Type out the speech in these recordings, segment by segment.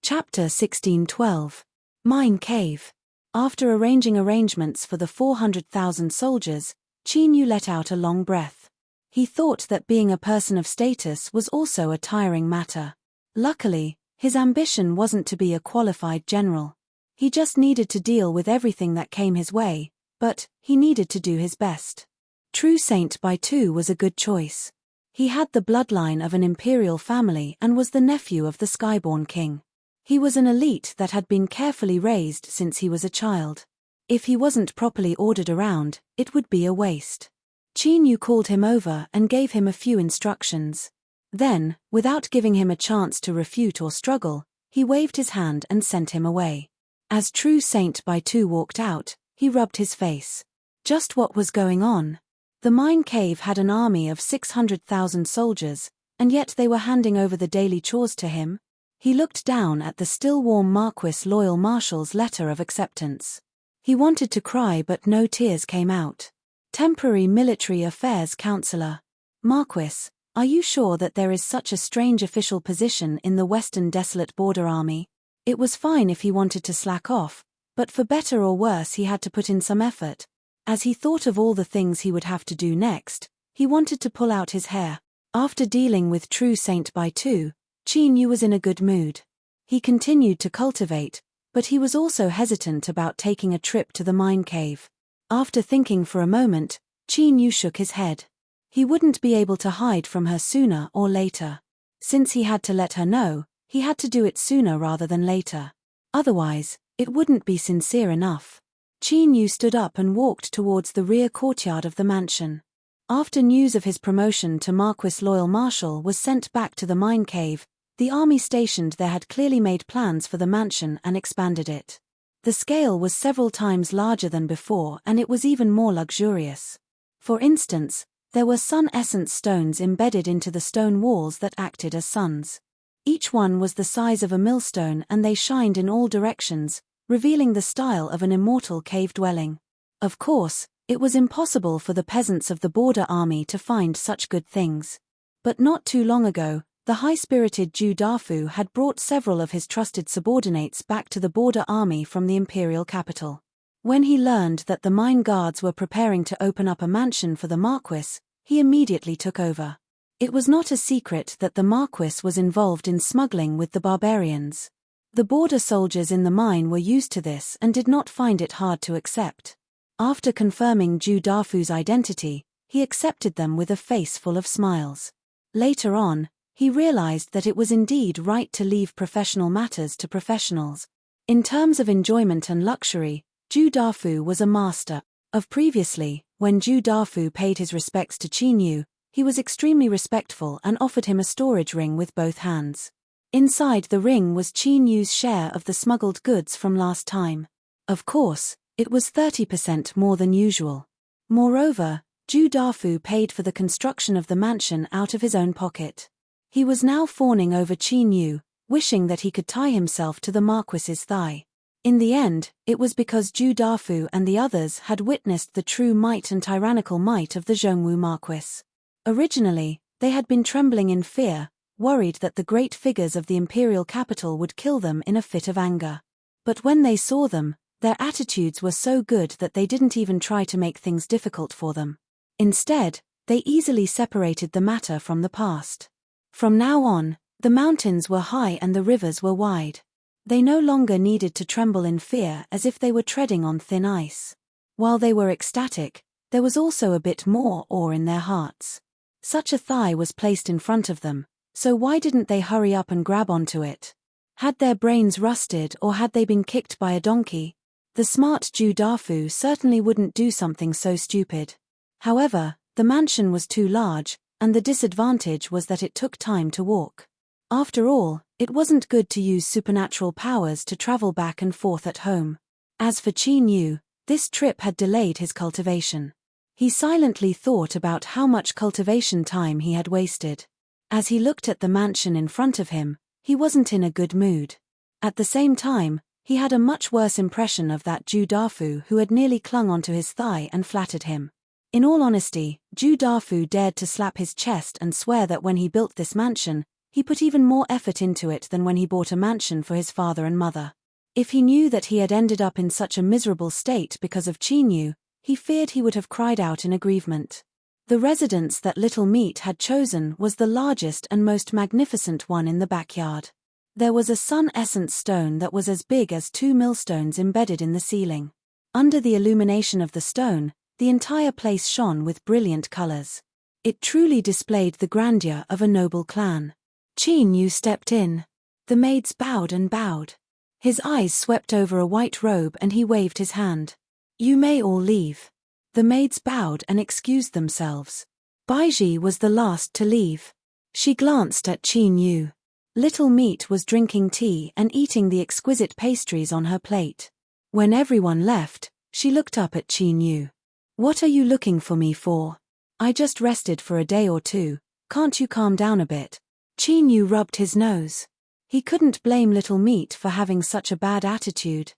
Chapter 1612. Mine Cave. After arranging arrangements for the 400,000 soldiers, Qin Yu let out a long breath. He thought that being a person of status was also a tiring matter. Luckily, his ambition wasn't to be a qualified general. He just needed to deal with everything that came his way, but he needed to do his best. True Saint Baitu was a good choice. He had the bloodline of an imperial family and was the nephew of the Skyborn king. He was an elite that had been carefully raised since he was a child. If he wasn't properly ordered around, it would be a waste. Qin Yu called him over and gave him a few instructions. Then, without giving him a chance to refute or struggle, he waved his hand and sent him away. As True Saint Baitu walked out, he rubbed his face. Just what was going on? The mine cave had an army of 600,000 soldiers, and yet they were handing over the daily chores to him. He looked down at the still warm Marquis Loyal Marshal's letter of acceptance. He wanted to cry but no tears came out. Temporary Military Affairs Counselor. Marquis, are you sure that there is such a strange official position in the Western Desolate Border Army? It was fine if he wanted to slack off, but for better or worse he had to put in some effort. As he thought of all the things he would have to do next, he wanted to pull out his hair. After dealing with True Saint Baitu, Qin Yu was in a good mood. He continued to cultivate, but he was also hesitant about taking a trip to the mine cave. After thinking for a moment, Qin Yu shook his head. He wouldn't be able to hide from her sooner or later. Since he had to let her know, he had to do it sooner rather than later. Otherwise, it wouldn't be sincere enough. Qin Yu stood up and walked towards the rear courtyard of the mansion. After news of his promotion to Marquis Loyal Marshal was sent back to the mine cave, the army stationed there had clearly made plans for the mansion and expanded it. The scale was several times larger than before and it was even more luxurious. For instance, there were sun essence stones embedded into the stone walls that acted as suns. Each one was the size of a millstone and they shined in all directions, revealing the style of an immortal cave dwelling. Of course, it was impossible for the peasants of the border army to find such good things. But not too long ago, the high-spirited Zhu Dafu had brought several of his trusted subordinates back to the border army from the imperial capital. When he learned that the mine guards were preparing to open up a mansion for the Marquis, he immediately took over. It was not a secret that the Marquis was involved in smuggling with the barbarians. The border soldiers in the mine were used to this and did not find it hard to accept. After confirming Zhu Dafu's identity, he accepted them with a face full of smiles. Later on, he realized that it was indeed right to leave professional matters to professionals. In terms of enjoyment and luxury, Zhu Dafu was a master. Previously, when Zhu Dafu paid his respects to Qin Yu, he was extremely respectful and offered him a storage ring with both hands. Inside the ring was Qin Yu's share of the smuggled goods from last time. Of course, it was 30% more than usual. Moreover, Zhu Dafu paid for the construction of the mansion out of his own pocket. He was now fawning over Qin Yu, wishing that he could tie himself to the Marquis's thigh. In the end, it was because Zhu Dafu and the others had witnessed the true might and tyrannical might of the Zhongwu Marquis. Originally, they had been trembling in fear, worried that the great figures of the imperial capital would kill them in a fit of anger. But when they saw them, their attitudes were so good that they didn't even try to make things difficult for them. Instead, they easily separated the matter from the past. From now on, the mountains were high and the rivers were wide. They no longer needed to tremble in fear as if they were treading on thin ice. While they were ecstatic, there was also a bit more awe in their hearts. Such a thigh was placed in front of them, so why didn't they hurry up and grab onto it? Had their brains rusted or had they been kicked by a donkey? The smart Zhu Dafu certainly wouldn't do something so stupid. However, the mansion was too large, and the disadvantage was that it took time to walk. After all, it wasn't good to use supernatural powers to travel back and forth at home. As for Qin Yu, this trip had delayed his cultivation. He silently thought about how much cultivation time he had wasted. As he looked at the mansion in front of him, he wasn't in a good mood. At the same time, he had a much worse impression of that Zhu Dafu who had nearly clung onto his thigh and flattered him. In all honesty, Zhu Dafu dared to slap his chest and swear that when he built this mansion, He put even more effort into it than when he bought a mansion for his father and mother. If he knew that he had ended up in such a miserable state because of Chinyu, he feared he would have cried out in aggrievement. The residence that Little Meat had chosen was the largest and most magnificent one in the backyard. There was a sun-essence stone that was as big as 2 millstones embedded in the ceiling. Under the illumination of the stone, the entire place shone with brilliant colors. It truly displayed the grandeur of a noble clan. Chinyu stepped in. The maids bowed and bowed. His eyes swept over a white robe and he waved his hand. "You may all leave." The maids bowed and excused themselves. Baiji was the last to leave. She glanced at Chinyu. Little Meat was drinking tea and eating the exquisite pastries on her plate. When everyone left, she looked up at Chinyu. "What are you looking for me for? I just rested for a day or two, can't you calm down a bit?" Chinyu rubbed his nose. He couldn't blame Little Meat for having such a bad attitude.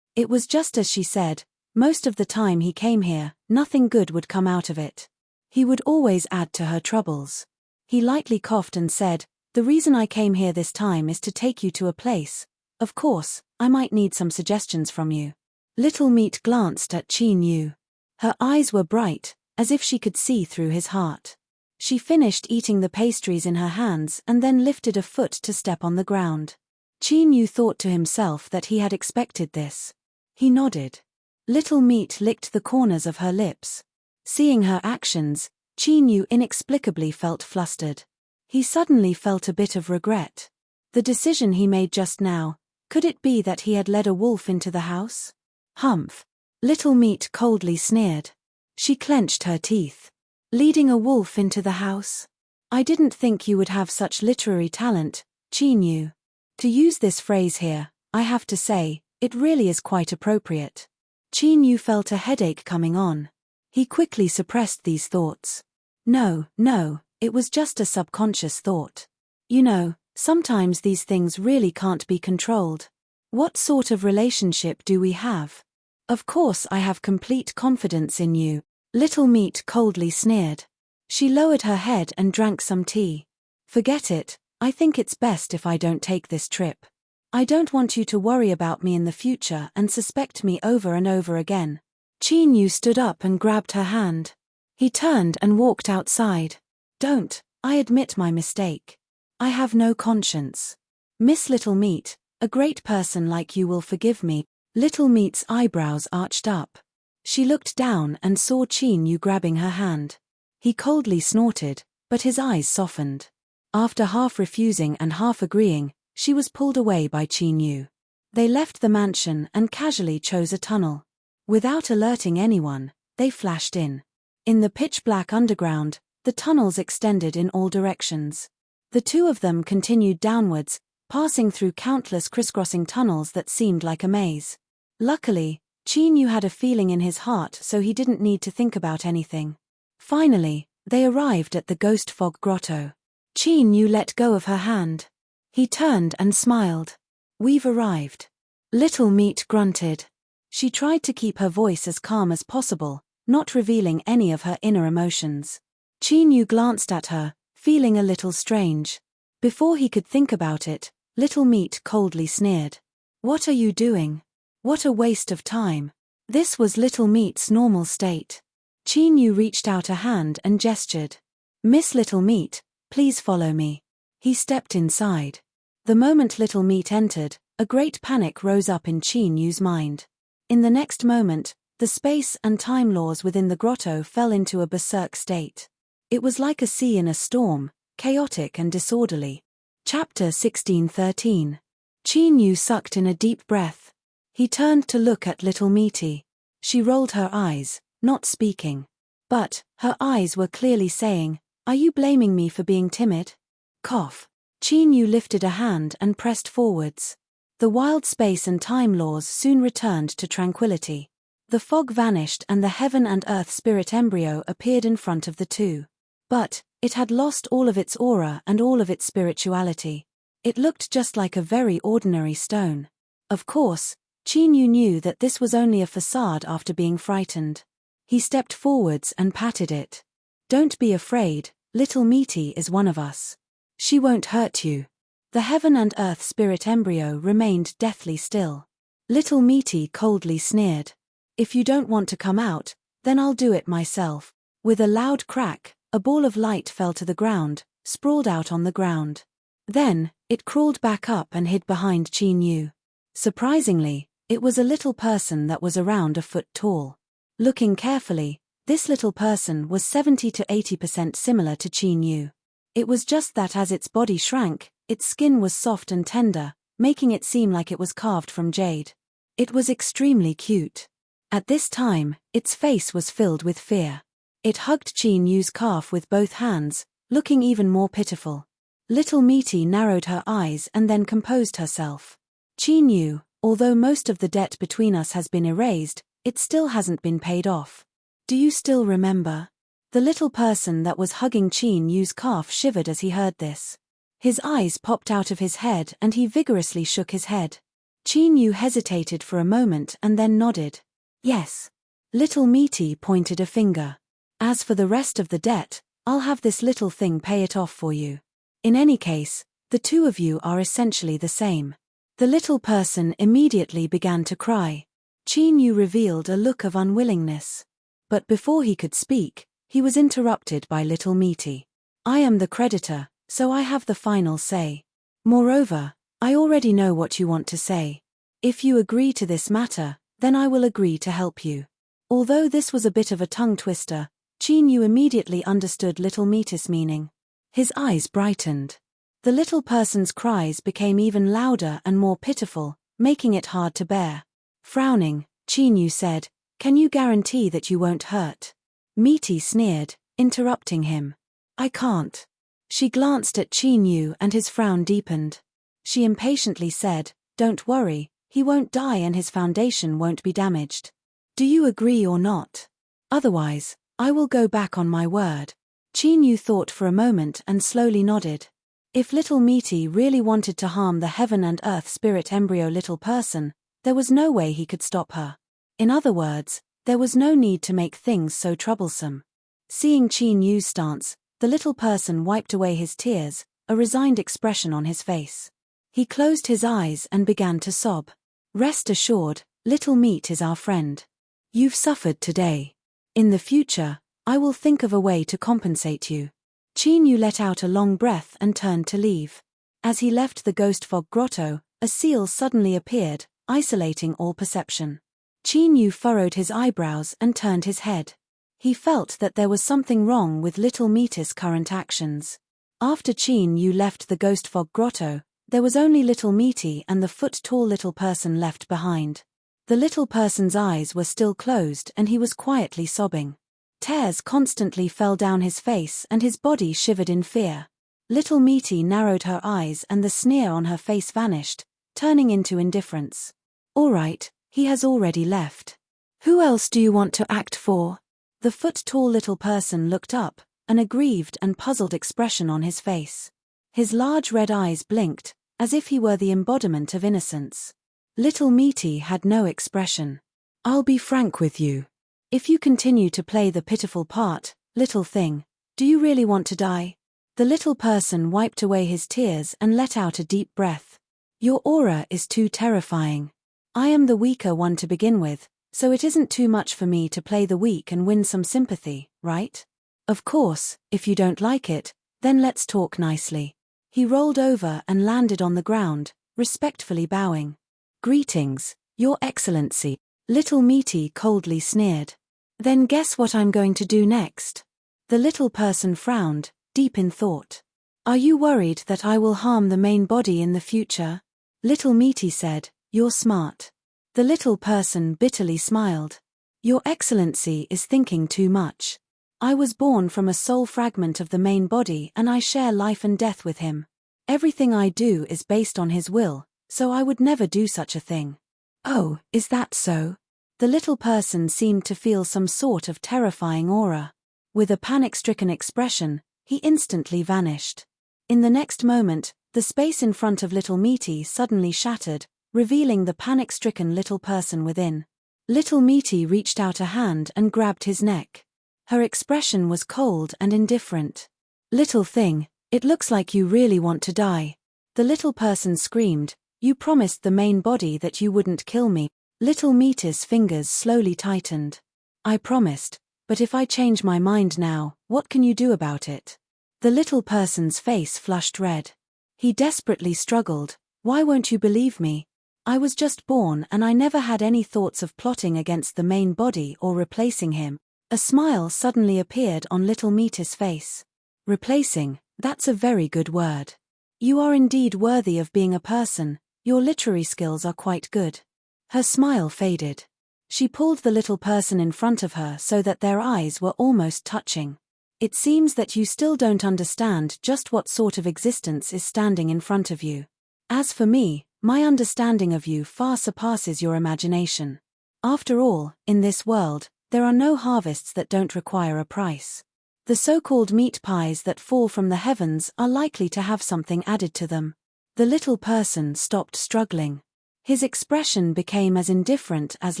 It was just as she said, most of the time he came here, nothing good would come out of it. He would always add to her troubles. He lightly coughed and said, "The reason I came here this time is to take you to a place. Of course, I might need some suggestions from you." Little Meat glanced at Chinyu. Her eyes were bright, as if she could see through his heart. She finished eating the pastries in her hands and then lifted a foot to step on the ground. Chinyu thought to himself that he had expected this. He nodded. Little Meat licked the corners of her lips. Seeing her actions, Chinyu inexplicably felt flustered. He suddenly felt a bit of regret. The decision he made just now, could it be that he had led a wolf into the house? Humph! Little Meat coldly sneered. She clenched her teeth. "Leading a wolf into the house? I didn't think you would have such literary talent, Chinyu." To use this phrase here, I have to say, it really is quite appropriate. Chinyu felt a headache coming on. He quickly suppressed these thoughts. No, it was just a subconscious thought. You know, sometimes these things really can't be controlled. What sort of relationship do we have? Of course I have complete confidence in you. Little Meat coldly sneered. She lowered her head and drank some tea. "Forget it, I think it's best if I don't take this trip. I don't want you to worry about me in the future and suspect me over and over again." Chinyu stood up and grabbed her hand. He turned and walked outside. "Don't, I admit my mistake. I have no conscience. Miss Little Meat, a great person like you will forgive me." Little Meat's eyebrows arched up. She looked down and saw Chinyu grabbing her hand. He coldly snorted, but his eyes softened. After half refusing and half agreeing, she was pulled away by Chinyu. They left the mansion and casually chose a tunnel. Without alerting anyone, they flashed in. In the pitch-black underground, the tunnels extended in all directions. The two of them continued downwards, passing through countless crisscrossing tunnels that seemed like a maze. Luckily, Chinyu had a feeling in his heart, so he didn't need to think about anything. Finally, they arrived at the Ghost Fog Grotto. Chinyu let go of her hand. He turned and smiled. "We've arrived." Little Meat grunted. She tried to keep her voice as calm as possible, not revealing any of her inner emotions. Chinyu glanced at her, feeling a little strange. Before he could think about it, Little Meat coldly sneered. "What are you doing? What a waste of time." This was Little Meat's normal state. Chinyu reached out a hand and gestured. "Miss Little Meat, please follow me." He stepped inside. The moment Little Meat entered, a great panic rose up in Chinyu's mind. In the next moment, the space and time laws within the grotto fell into a berserk state. It was like a sea in a storm, chaotic and disorderly. Chapter 16:13. Chinyu sucked in a deep breath. He turned to look at Little Meaty. She rolled her eyes, not speaking. But, her eyes were clearly saying, "Are you blaming me for being timid?" Cough. Chinyu lifted a hand and pressed forwards. The wild space and time laws soon returned to tranquility. The fog vanished and the heaven and earth spirit embryo appeared in front of the two. But, it had lost all of its aura and all of its spirituality. It looked just like a very ordinary stone. Of course, Chinyu knew that this was only a facade after being frightened. He stepped forwards and patted it. "Don't be afraid, Little Meaty is one of us." She won't hurt you. The heaven and earth spirit embryo remained deathly still. Little Meaty coldly sneered. If you don't want to come out, then I'll do it myself. With a loud crack, a ball of light fell to the ground, sprawled out on the ground. Then, it crawled back up and hid behind Qin Yu. Surprisingly, it was a little person that was around a foot tall. Looking carefully, this little person was 70 to 80% similar to Qin Yu. It was just that as its body shrank, its skin was soft and tender, making it seem like it was carved from jade. It was extremely cute. At this time, its face was filled with fear. It hugged Qin Yu's calf with both hands, looking even more pitiful. Little Meaty narrowed her eyes and then composed herself. Qin Yu, although most of the debt between us has been erased, it still hasn't been paid off. Do you still remember? The little person that was hugging Qin Yu's calf shivered as he heard this. His eyes popped out of his head and he vigorously shook his head. Qin Yu hesitated for a moment and then nodded. Yes. Little Meaty pointed a finger. As for the rest of the debt, I'll have this little thing pay it off for you. In any case, the two of you are essentially the same. The little person immediately began to cry. Qin Yu revealed a look of unwillingness. But before he could speak, he was interrupted by Little Meaty. I am the creditor, so I have the final say. Moreover, I already know what you want to say. If you agree to this matter, then I will agree to help you. Although this was a bit of a tongue twister, Qin Yu immediately understood Little Meaty's meaning. His eyes brightened. The little person's cries became even louder and more pitiful, making it hard to bear. Frowning, Qin Yu said, "Can you guarantee that you won't hurt?" Meaty sneered, interrupting him. "I can't." She glanced at Qin Yu and his frown deepened. She impatiently said, "Don't worry, he won't die and his foundation won't be damaged. Do you agree or not? Otherwise, I will go back on my word." Qin Yu thought for a moment and slowly nodded. If Little Meaty really wanted to harm the heaven and earth spirit embryo little person, there was no way he could stop her. In other words, there was no need to make things so troublesome. Seeing Qin Yu's stance, the little person wiped away his tears, a resigned expression on his face. He closed his eyes and began to sob. Rest assured, Little Meat is our friend. You've suffered today. In the future, I will think of a way to compensate you. Qin Yu let out a long breath and turned to leave. As he left the ghost fog grotto, a seal suddenly appeared, isolating all perception. Qin Yu furrowed his eyebrows and turned his head. He felt that there was something wrong with Little Meaty's current actions. After Qin Yu left the ghost fog grotto, there was only Little Meaty and the foot-tall little person left behind. The little person's eyes were still closed and he was quietly sobbing. Tears constantly fell down his face and his body shivered in fear. Little Meaty narrowed her eyes and the sneer on her face vanished, turning into indifference. All right, he has already left. Who else do you want to act for? The foot-tall little person looked up, an aggrieved and puzzled expression on his face. His large red eyes blinked, as if he were the embodiment of innocence. Little Meaty had no expression. I'll be frank with you. If you continue to play the pitiful part, little thing, do you really want to die? The little person wiped away his tears and let out a deep breath. Your aura is too terrifying. I am the weaker one to begin with, so it isn't too much for me to play the weak and win some sympathy, right? Of course, if you don't like it, then let's talk nicely. He rolled over and landed on the ground, respectfully bowing. Greetings, Your Excellency. Little Meaty coldly sneered. Then guess what I'm going to do next? The little person frowned, deep in thought. Are you worried that I will harm the main body in the future? Little Meaty said, You're smart. The little person bitterly smiled. Your Excellency is thinking too much. I was born from a soul fragment of the main body and I share life and death with him. Everything I do is based on his will, so I would never do such a thing. Oh, is that so? The little person seemed to feel some sort of terrifying aura. With a panic-stricken expression, he instantly vanished. In the next moment, the space in front of Little Meaty suddenly shattered, revealing the panic-stricken little person within. Little Meaty reached out a hand and grabbed his neck. Her expression was cold and indifferent. Little thing, It looks like you really want to die. The little person screamed, "You promised the main body that you wouldn't kill me." Little Meaty's fingers slowly tightened. "I promised, but if I change my mind now, what can you do about it?" The little person's face flushed red. He desperately struggled. "Why won't you believe me? I was just born and I never had any thoughts of plotting against the main body or replacing him." A smile suddenly appeared on Little Meaty's face. "Replacing, that's a very good word. You are indeed worthy of being a person, your literary skills are quite good." Her smile faded. She pulled the little person in front of her so that their eyes were almost touching. "It seems that you still don't understand just what sort of existence is standing in front of you. As for me, my understanding of you far surpasses your imagination. After all, in this world, there are no harvests that don't require a price. The so-called meat pies that fall from the heavens are likely to have something added to them." The little person stopped struggling. His expression became as indifferent as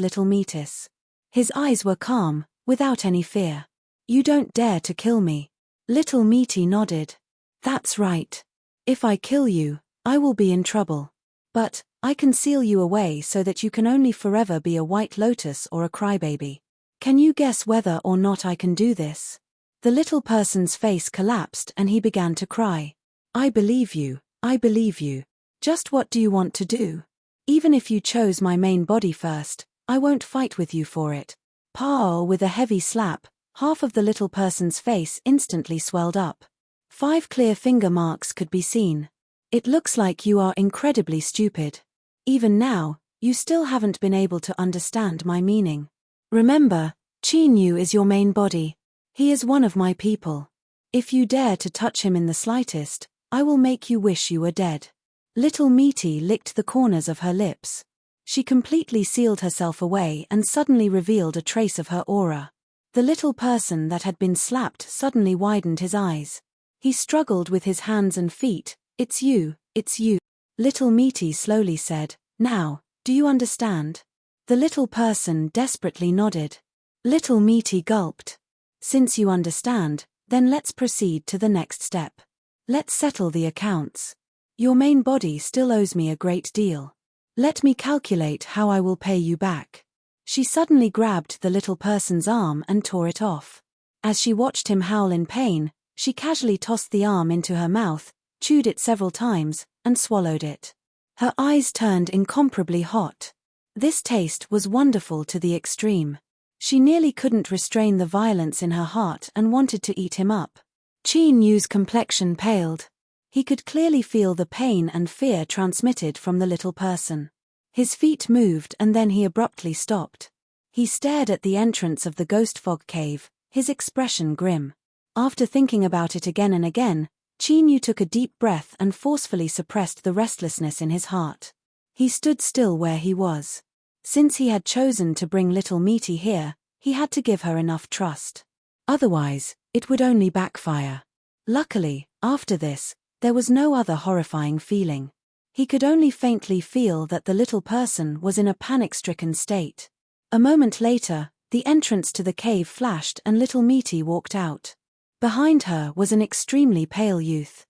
Little Meaty's. His eyes were calm, without any fear. "You don't dare to kill me." Little Meaty nodded. "That's right. If I kill you, I will be in trouble. But I can seal you away so that you can only forever be a white lotus or a crybaby. Can you guess whether or not I can do this?" The little person's face collapsed and he began to cry. "I believe you, I believe you. Just what do you want to do? Even if you chose my main body first, I won't fight with you for it." Pow! With a heavy slap, half of the little person's face instantly swelled up. 5 clear finger marks could be seen. "It looks like you are incredibly stupid. Even now, you still haven't been able to understand my meaning. Remember, Chinyu is your main body. He is one of my people. If you dare to touch him in the slightest, I will make you wish you were dead." Little Meaty licked the corners of her lips. She completely sealed herself away and suddenly revealed a trace of her aura. The little person that had been slapped suddenly widened his eyes. He struggled with his hands and feet. "It's you, it's you." Little Meaty slowly said, "Now, do you understand?" The little person desperately nodded. Little Meaty gulped. "Since you understand, then let's proceed to the next step. Let's settle the accounts. Your main body still owes me a great deal. Let me calculate how I will pay you back." She suddenly grabbed the little person's arm and tore it off. As she watched him howl in pain, she casually tossed the arm into her mouth, chewed it several times, and swallowed it. Her eyes turned incomparably hot. This taste was wonderful to the extreme. She nearly couldn't restrain the violence in her heart and wanted to eat him up. Chinyu's complexion paled. He could clearly feel the pain and fear transmitted from the little person. His feet moved and then he abruptly stopped. He stared at the entrance of the ghost fog cave, his expression grim. After thinking about it again and again, Chinyu took a deep breath and forcefully suppressed the restlessness in his heart. He stood still where he was. Since he had chosen to bring Little Meaty here, he had to give her enough trust. Otherwise, it would only backfire. Luckily, after this, there was no other horrifying feeling. He could only faintly feel that the little person was in a panic-stricken state. A moment later, the entrance to the cave flashed and Little Meaty walked out. Behind her was an extremely pale youth.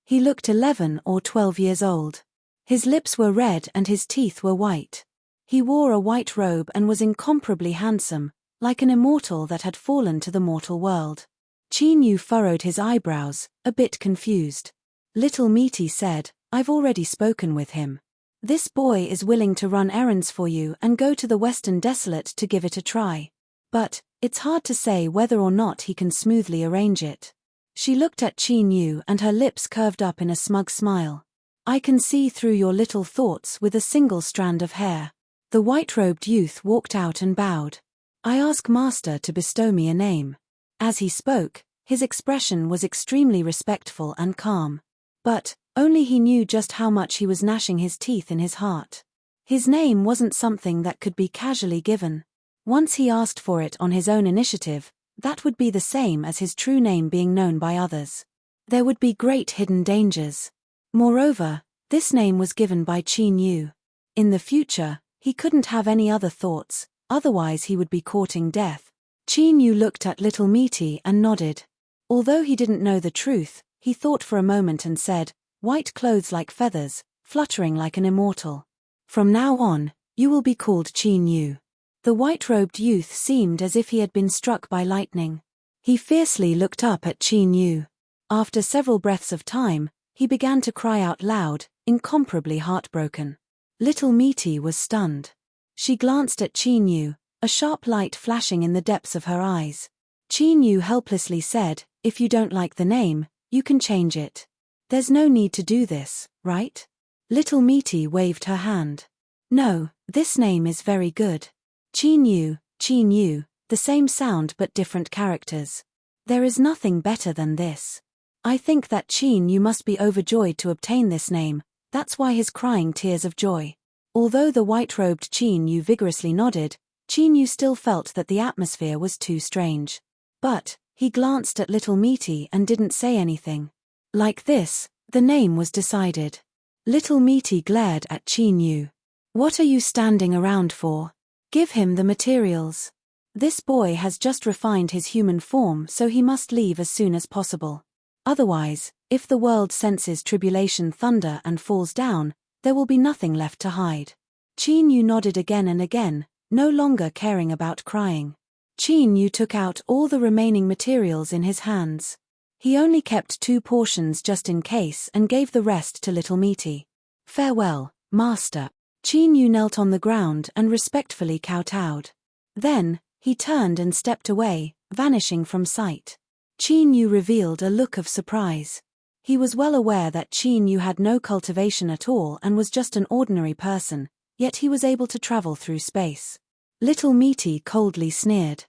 He looked 11 or 12 years old. His lips were red and his teeth were white. He wore a white robe and was incomparably handsome, like an immortal that had fallen to the mortal world. Chinyu furrowed his eyebrows, a bit confused. Little Meaty said, "I've already spoken with him. This boy is willing to run errands for you and go to the Western Desolate to give it a try. But it's hard to say whether or not he can smoothly arrange it." She looked at Chinyu and her lips curved up in a smug smile. "I can see through your little thoughts with a single strand of hair." The white-robed youth walked out and bowed. "I ask Master to bestow me a name." As he spoke, his expression was extremely respectful and calm. But only he knew just how much he was gnashing his teeth in his heart. His name wasn't something that could be casually given. Once he asked for it on his own initiative, that would be the same as his true name being known by others. There would be great hidden dangers. Moreover, this name was given by Chinyu. In the future, he couldn't have any other thoughts, otherwise he would be courting death. Chinyu looked at Little Meaty and nodded. Although he didn't know the truth, He thought for a moment and said, "White clothes like feathers, fluttering like an immortal. From now on, you will be called Qin Yu." The white-robed youth seemed as if he had been struck by lightning. He fiercely looked up at Qin Yu. After several breaths of time, he began to cry out loud, incomparably heartbroken. Little Meaty was stunned. She glanced at Qin Yu, a sharp light flashing in the depths of her eyes. Qin Yu helplessly said, "If you don't like the name, you can change it. There's no need to do this, right?" Little Meaty waved her hand. "No, this name is very good. Qin Yu, the same sound but different characters. There is nothing better than this. I think that Qin Yu must be overjoyed to obtain this name, that's why he's crying tears of joy." Although the white-robed Qin Yu vigorously nodded, Qin Yu still felt that the atmosphere was too strange. But he glanced at Little Meaty and didn't say anything. Like this, the name was decided. Little Meaty glared at Qin Yu. "What are you standing around for? Give him the materials. This boy has just refined his human form, so he must leave as soon as possible. Otherwise, if the world senses tribulation thunder and falls down, there will be nothing left to hide." Qin Yu nodded again and again, no longer caring about crying. Qin Yu took out all the remaining materials in his hands. He only kept 2 portions just in case and gave the rest to Little Meaty. "Farewell, master." Qin Yu knelt on the ground and respectfully kowtowed. Then, he turned and stepped away, vanishing from sight. Qin Yu revealed a look of surprise. He was well aware that Qin Yu had no cultivation at all and was just an ordinary person, yet he was able to travel through space. Little Meaty coldly sneered.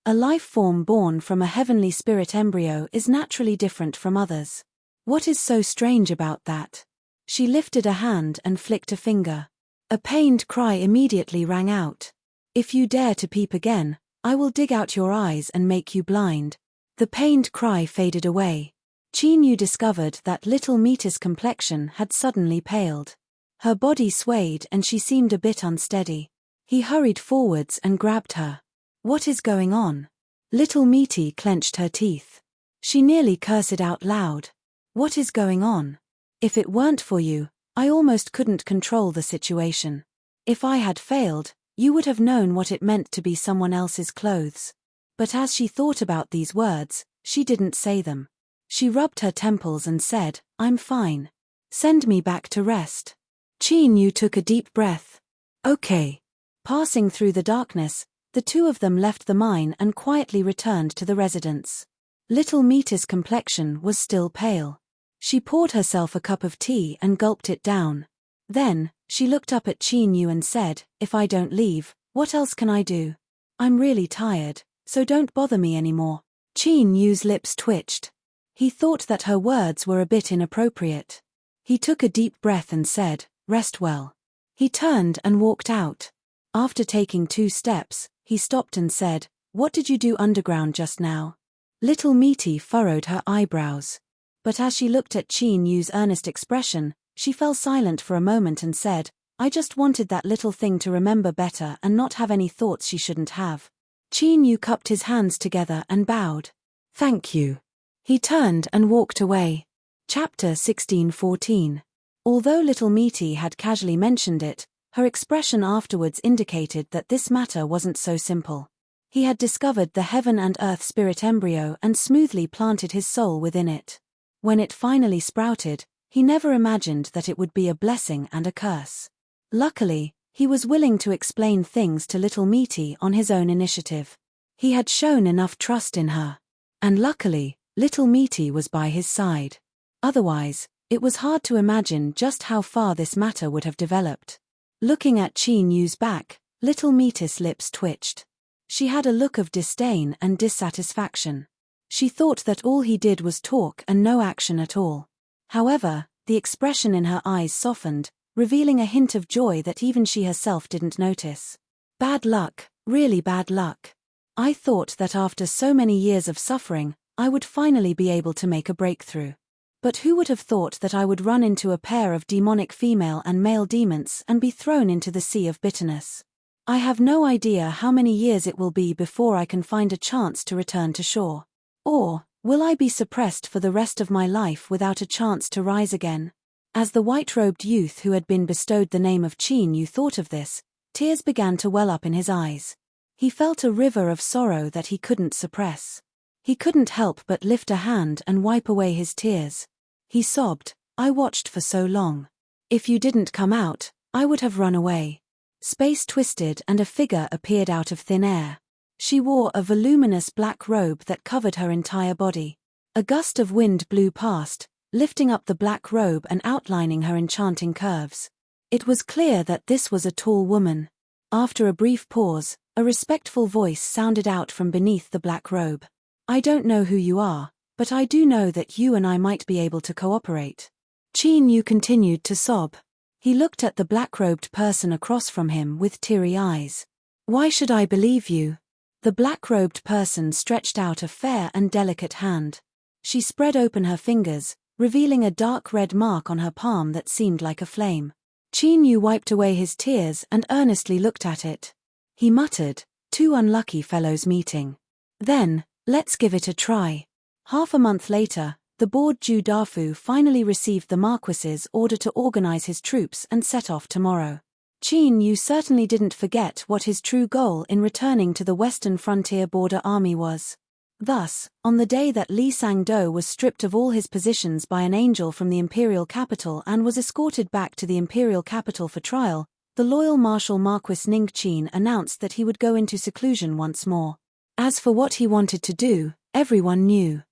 "A life form born from a heavenly spirit embryo is naturally different from others. What is so strange about that?" She lifted a hand and flicked a finger. A pained cry immediately rang out. "If you dare to peep again, I will dig out your eyes and make you blind." The pained cry faded away. Qin Yu discovered that Little Meaty's complexion had suddenly paled. Her body swayed and she seemed a bit unsteady. He hurried forwards and grabbed her. "What is going on?" Little Meaty clenched her teeth. She nearly cursed out loud. "What is going on? If it weren't for you, I almost couldn't control the situation. If I had failed, you would have known what it meant to be someone else's clothes." But as she thought about these words, she didn't say them. She rubbed her temples and said, "I'm fine. Send me back to rest." Qin Yu took a deep breath. "Okay." Passing through the darkness, the 2 of them left the mine and quietly returned to the residence. Little Meaty's complexion was still pale. She poured herself a cup of tea and gulped it down. Then, she looked up at Qin Yu and said, "If I don't leave, what else can I do? I'm really tired, so don't bother me anymore." Qin Yu's lips twitched. He thought that her words were a bit inappropriate. He took a deep breath and said, "Rest well." He turned and walked out. After taking 2 steps, he stopped and said, "What did you do underground just now?" Little Meaty furrowed her eyebrows. But as she looked at Qin Yu's earnest expression, she fell silent for a moment and said, "I just wanted that little thing to remember better and not have any thoughts she shouldn't have." Qin Yu cupped his hands together and bowed. "Thank you." He turned and walked away. Chapter 16:14. Although Little Meaty had casually mentioned it, her expression afterwards indicated that this matter wasn't so simple. He had discovered the heaven and earth spirit embryo and smoothly planted his soul within it. When it finally sprouted, he never imagined that it would be a blessing and a curse. Luckily, he was willing to explain things to Little Meaty on his own initiative. He had shown enough trust in her. And luckily, Little Meaty was by his side. Otherwise, it was hard to imagine just how far this matter would have developed. Looking at Qin Yu's back, Little Meaty's lips twitched. She had a look of disdain and dissatisfaction. She thought that all he did was talk and no action at all. However, the expression in her eyes softened, revealing a hint of joy that even she herself didn't notice. "Bad luck, really bad luck. I thought that after so many years of suffering, I would finally be able to make a breakthrough. But who would have thought that I would run into a pair of demonic female and male demons and be thrown into the sea of bitterness? I have no idea how many years it will be before I can find a chance to return to shore. Or, Will I be suppressed for the rest of my life without a chance to rise again? As the white-robed youth who had been bestowed the name of Qin Yu thought of this, tears began to well up in his eyes. He felt a river of sorrow that he couldn't suppress. He couldn't help but lift a hand and wipe away his tears. He sobbed, "I watched for so long. If you didn't come out, I would have run away." Space twisted and a figure appeared out of thin air. She wore a voluminous black robe that covered her entire body. A gust of wind blew past, lifting up the black robe and outlining her enchanting curves. It was clear that this was a tall woman. After a brief pause, a respectful voice sounded out from beneath the black robe. "I don't know who you are, but I do know that you and I might be able to cooperate." Qin Yu continued to sob. He looked at the black-robed person across from him with teary eyes. "Why should I believe you?" The black-robed person stretched out a fair and delicate hand. She spread open her fingers, revealing a dark red mark on her palm that seemed like a flame. Qin Yu wiped away his tears and earnestly looked at it. He muttered, "Two unlucky fellows meeting. Then, let's give it a try." Half a month later, the bored Ju Dafu finally received the Marquis's order to organize his troops and set off tomorrow. Qin Yu certainly didn't forget what his true goal in returning to the Western Frontier Border Army was. Thus, on the day that Li Sangdo was stripped of all his positions by an angel from the imperial capital and was escorted back to the imperial capital for trial, the loyal Marshal Marquis Ning Qin announced that he would go into seclusion once more. As for what he wanted to do, everyone knew.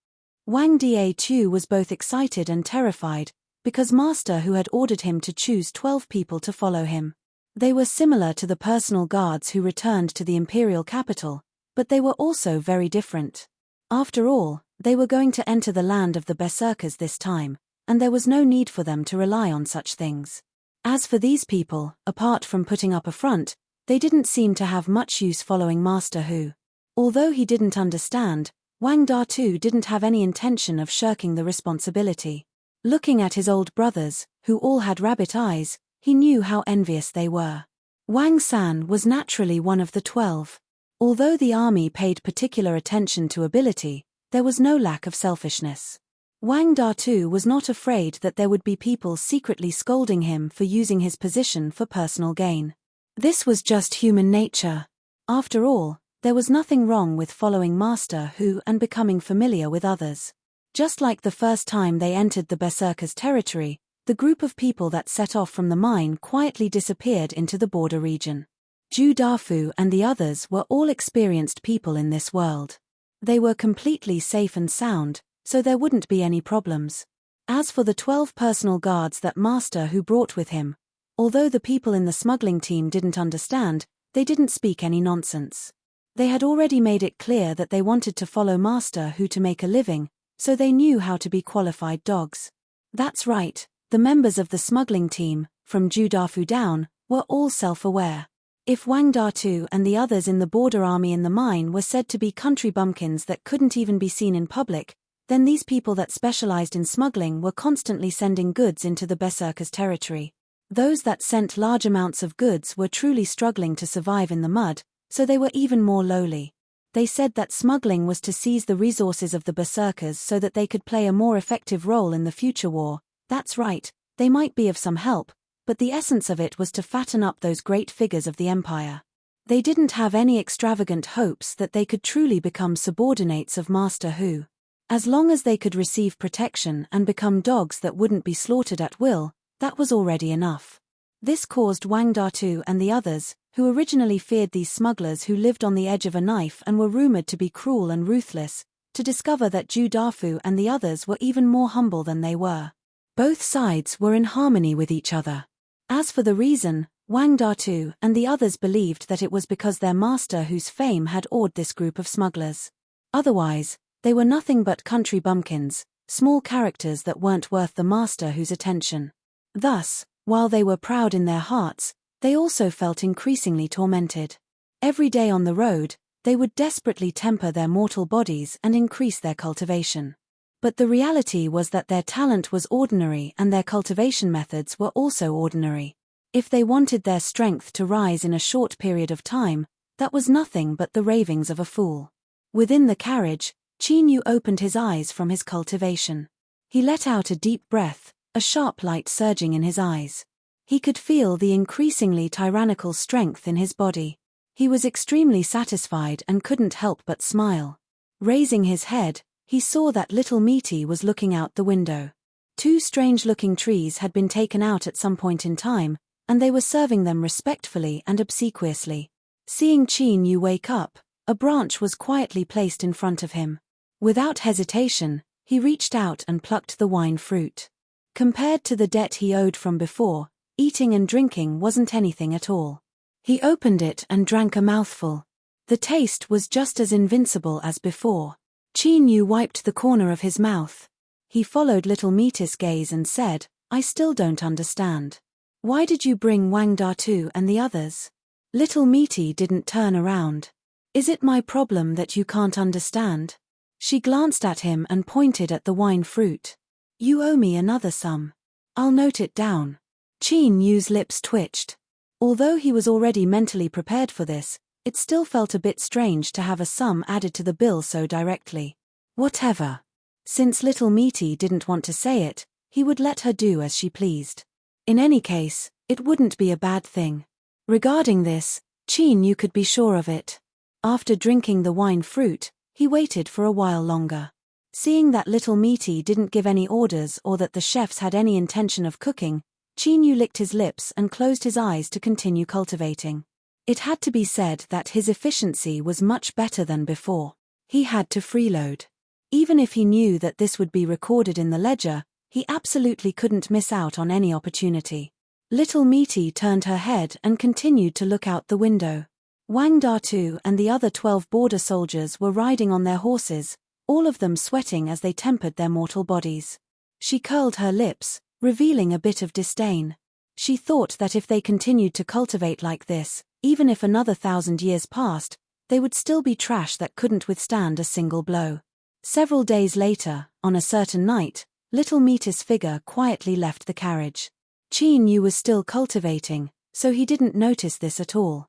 Wang Da-tu was both excited and terrified, because Master Hu had ordered him to choose 12 people to follow him. They were similar to the personal guards who returned to the imperial capital, but they were also very different. After all, they were going to enter the land of the berserkers this time, and there was no need for them to rely on such things. As for these people, apart from putting up a front, they didn't seem to have much use following Master Hu. Although he didn't understand, Wang Da-tu didn't have any intention of shirking the responsibility. Looking at his old brothers, who all had rabbit eyes, he knew how envious they were. Wang San was naturally one of the 12. Although the army paid particular attention to ability, there was no lack of selfishness. Wang Da-tu was not afraid that there would be people secretly scolding him for using his position for personal gain. This was just human nature. After all, there was nothing wrong with following Master Hu and becoming familiar with others. Just like the first time they entered the berserkers' territory, the group of people that set off from the mine quietly disappeared into the border region. Ju Dafu and the others were all experienced people in this world. They were completely safe and sound, so there wouldn't be any problems. As for the 12 personal guards that Master Hu brought with him, although the people in the smuggling team didn't understand, they didn't speak any nonsense. They had already made it clear that they wanted to follow Master Hu to make a living, so they knew how to be qualified dogs. That's right, the members of the smuggling team, from Ju Dafu down, were all self-aware. If Wang Da-tu and the others in the border army in the mine were said to be country bumpkins that couldn't even be seen in public, then these people that specialized in smuggling were constantly sending goods into the berserkers' territory. Those that sent large amounts of goods were truly struggling to survive in the mud, so they were even more lowly. They said that smuggling was to seize the resources of the berserkers so that they could play a more effective role in the future war. That's right, they might be of some help, but the essence of it was to fatten up those great figures of the empire. They didn't have any extravagant hopes that they could truly become subordinates of Master Hu. As long as they could receive protection and become dogs that wouldn't be slaughtered at will, that was already enough. This caused Wang Da-tu and the others, who originally feared these smugglers who lived on the edge of a knife and were rumored to be cruel and ruthless, to discover that Ju Dafu and the others were even more humble than they were. Both sides were in harmony with each other. As for the reason, Wang Da-tu and the others believed that it was because their master whose fame had awed this group of smugglers. Otherwise, they were nothing but country bumpkins, small characters that weren't worth the master whose attention. Thus, while they were proud in their hearts, they also felt increasingly tormented. Every day on the road, they would desperately temper their mortal bodies and increase their cultivation. But the reality was that their talent was ordinary and their cultivation methods were also ordinary. If they wanted their strength to rise in a short period of time, that was nothing but the ravings of a fool. Within the carriage, Qin Yu opened his eyes from his cultivation. He let out a deep breath, a sharp light surging in his eyes. He could feel the increasingly tyrannical strength in his body. He was extremely satisfied and couldn't help but smile. Raising his head, he saw that little Misty was looking out the window. Two strange-looking trees had been taken out at some point in time, and they were serving them respectfully and obsequiously. Seeing Qin Yu wake up, a branch was quietly placed in front of him. Without hesitation, he reached out and plucked the wine fruit. Compared to the debt he owed from before, eating and drinking wasn't anything at all. He opened it and drank a mouthful. The taste was just as invincible as before. Qin Yu wiped the corner of his mouth. He followed little Misty's gaze and said, "I still don't understand. Why did you bring Wang Datu and the others?" Little Misty didn't turn around. "Is it my problem that you can't understand?" She glanced at him and pointed at the wine fruit. "You owe me another sum. I'll note it down." Qin Yu's lips twitched. Although he was already mentally prepared for this, it still felt a bit strange to have a sum added to the bill so directly. Whatever. Since little Misty didn't want to say it, he would let her do as she pleased. In any case, it wouldn't be a bad thing. Regarding this, Qin Yu could be sure of it. After drinking the wine fruit, he waited for a while longer. Seeing that little Misty didn't give any orders or that the chefs had any intention of cooking, Qin Yu licked his lips and closed his eyes to continue cultivating. It had to be said that his efficiency was much better than before. He had to freeload. Even if he knew that this would be recorded in the ledger, he absolutely couldn't miss out on any opportunity. Little Misty turned her head and continued to look out the window. Wang Datu and the other 12 border soldiers were riding on their horses, all of them sweating as they tempered their mortal bodies. She curled her lips, revealing a bit of disdain. She thought that if they continued to cultivate like this, even if another 1,000 years passed, they would still be trash that couldn't withstand a single blow. Several days later, on a certain night, little Misty's figure quietly left the carriage. Qin Yu was still cultivating, so he didn't notice this at all.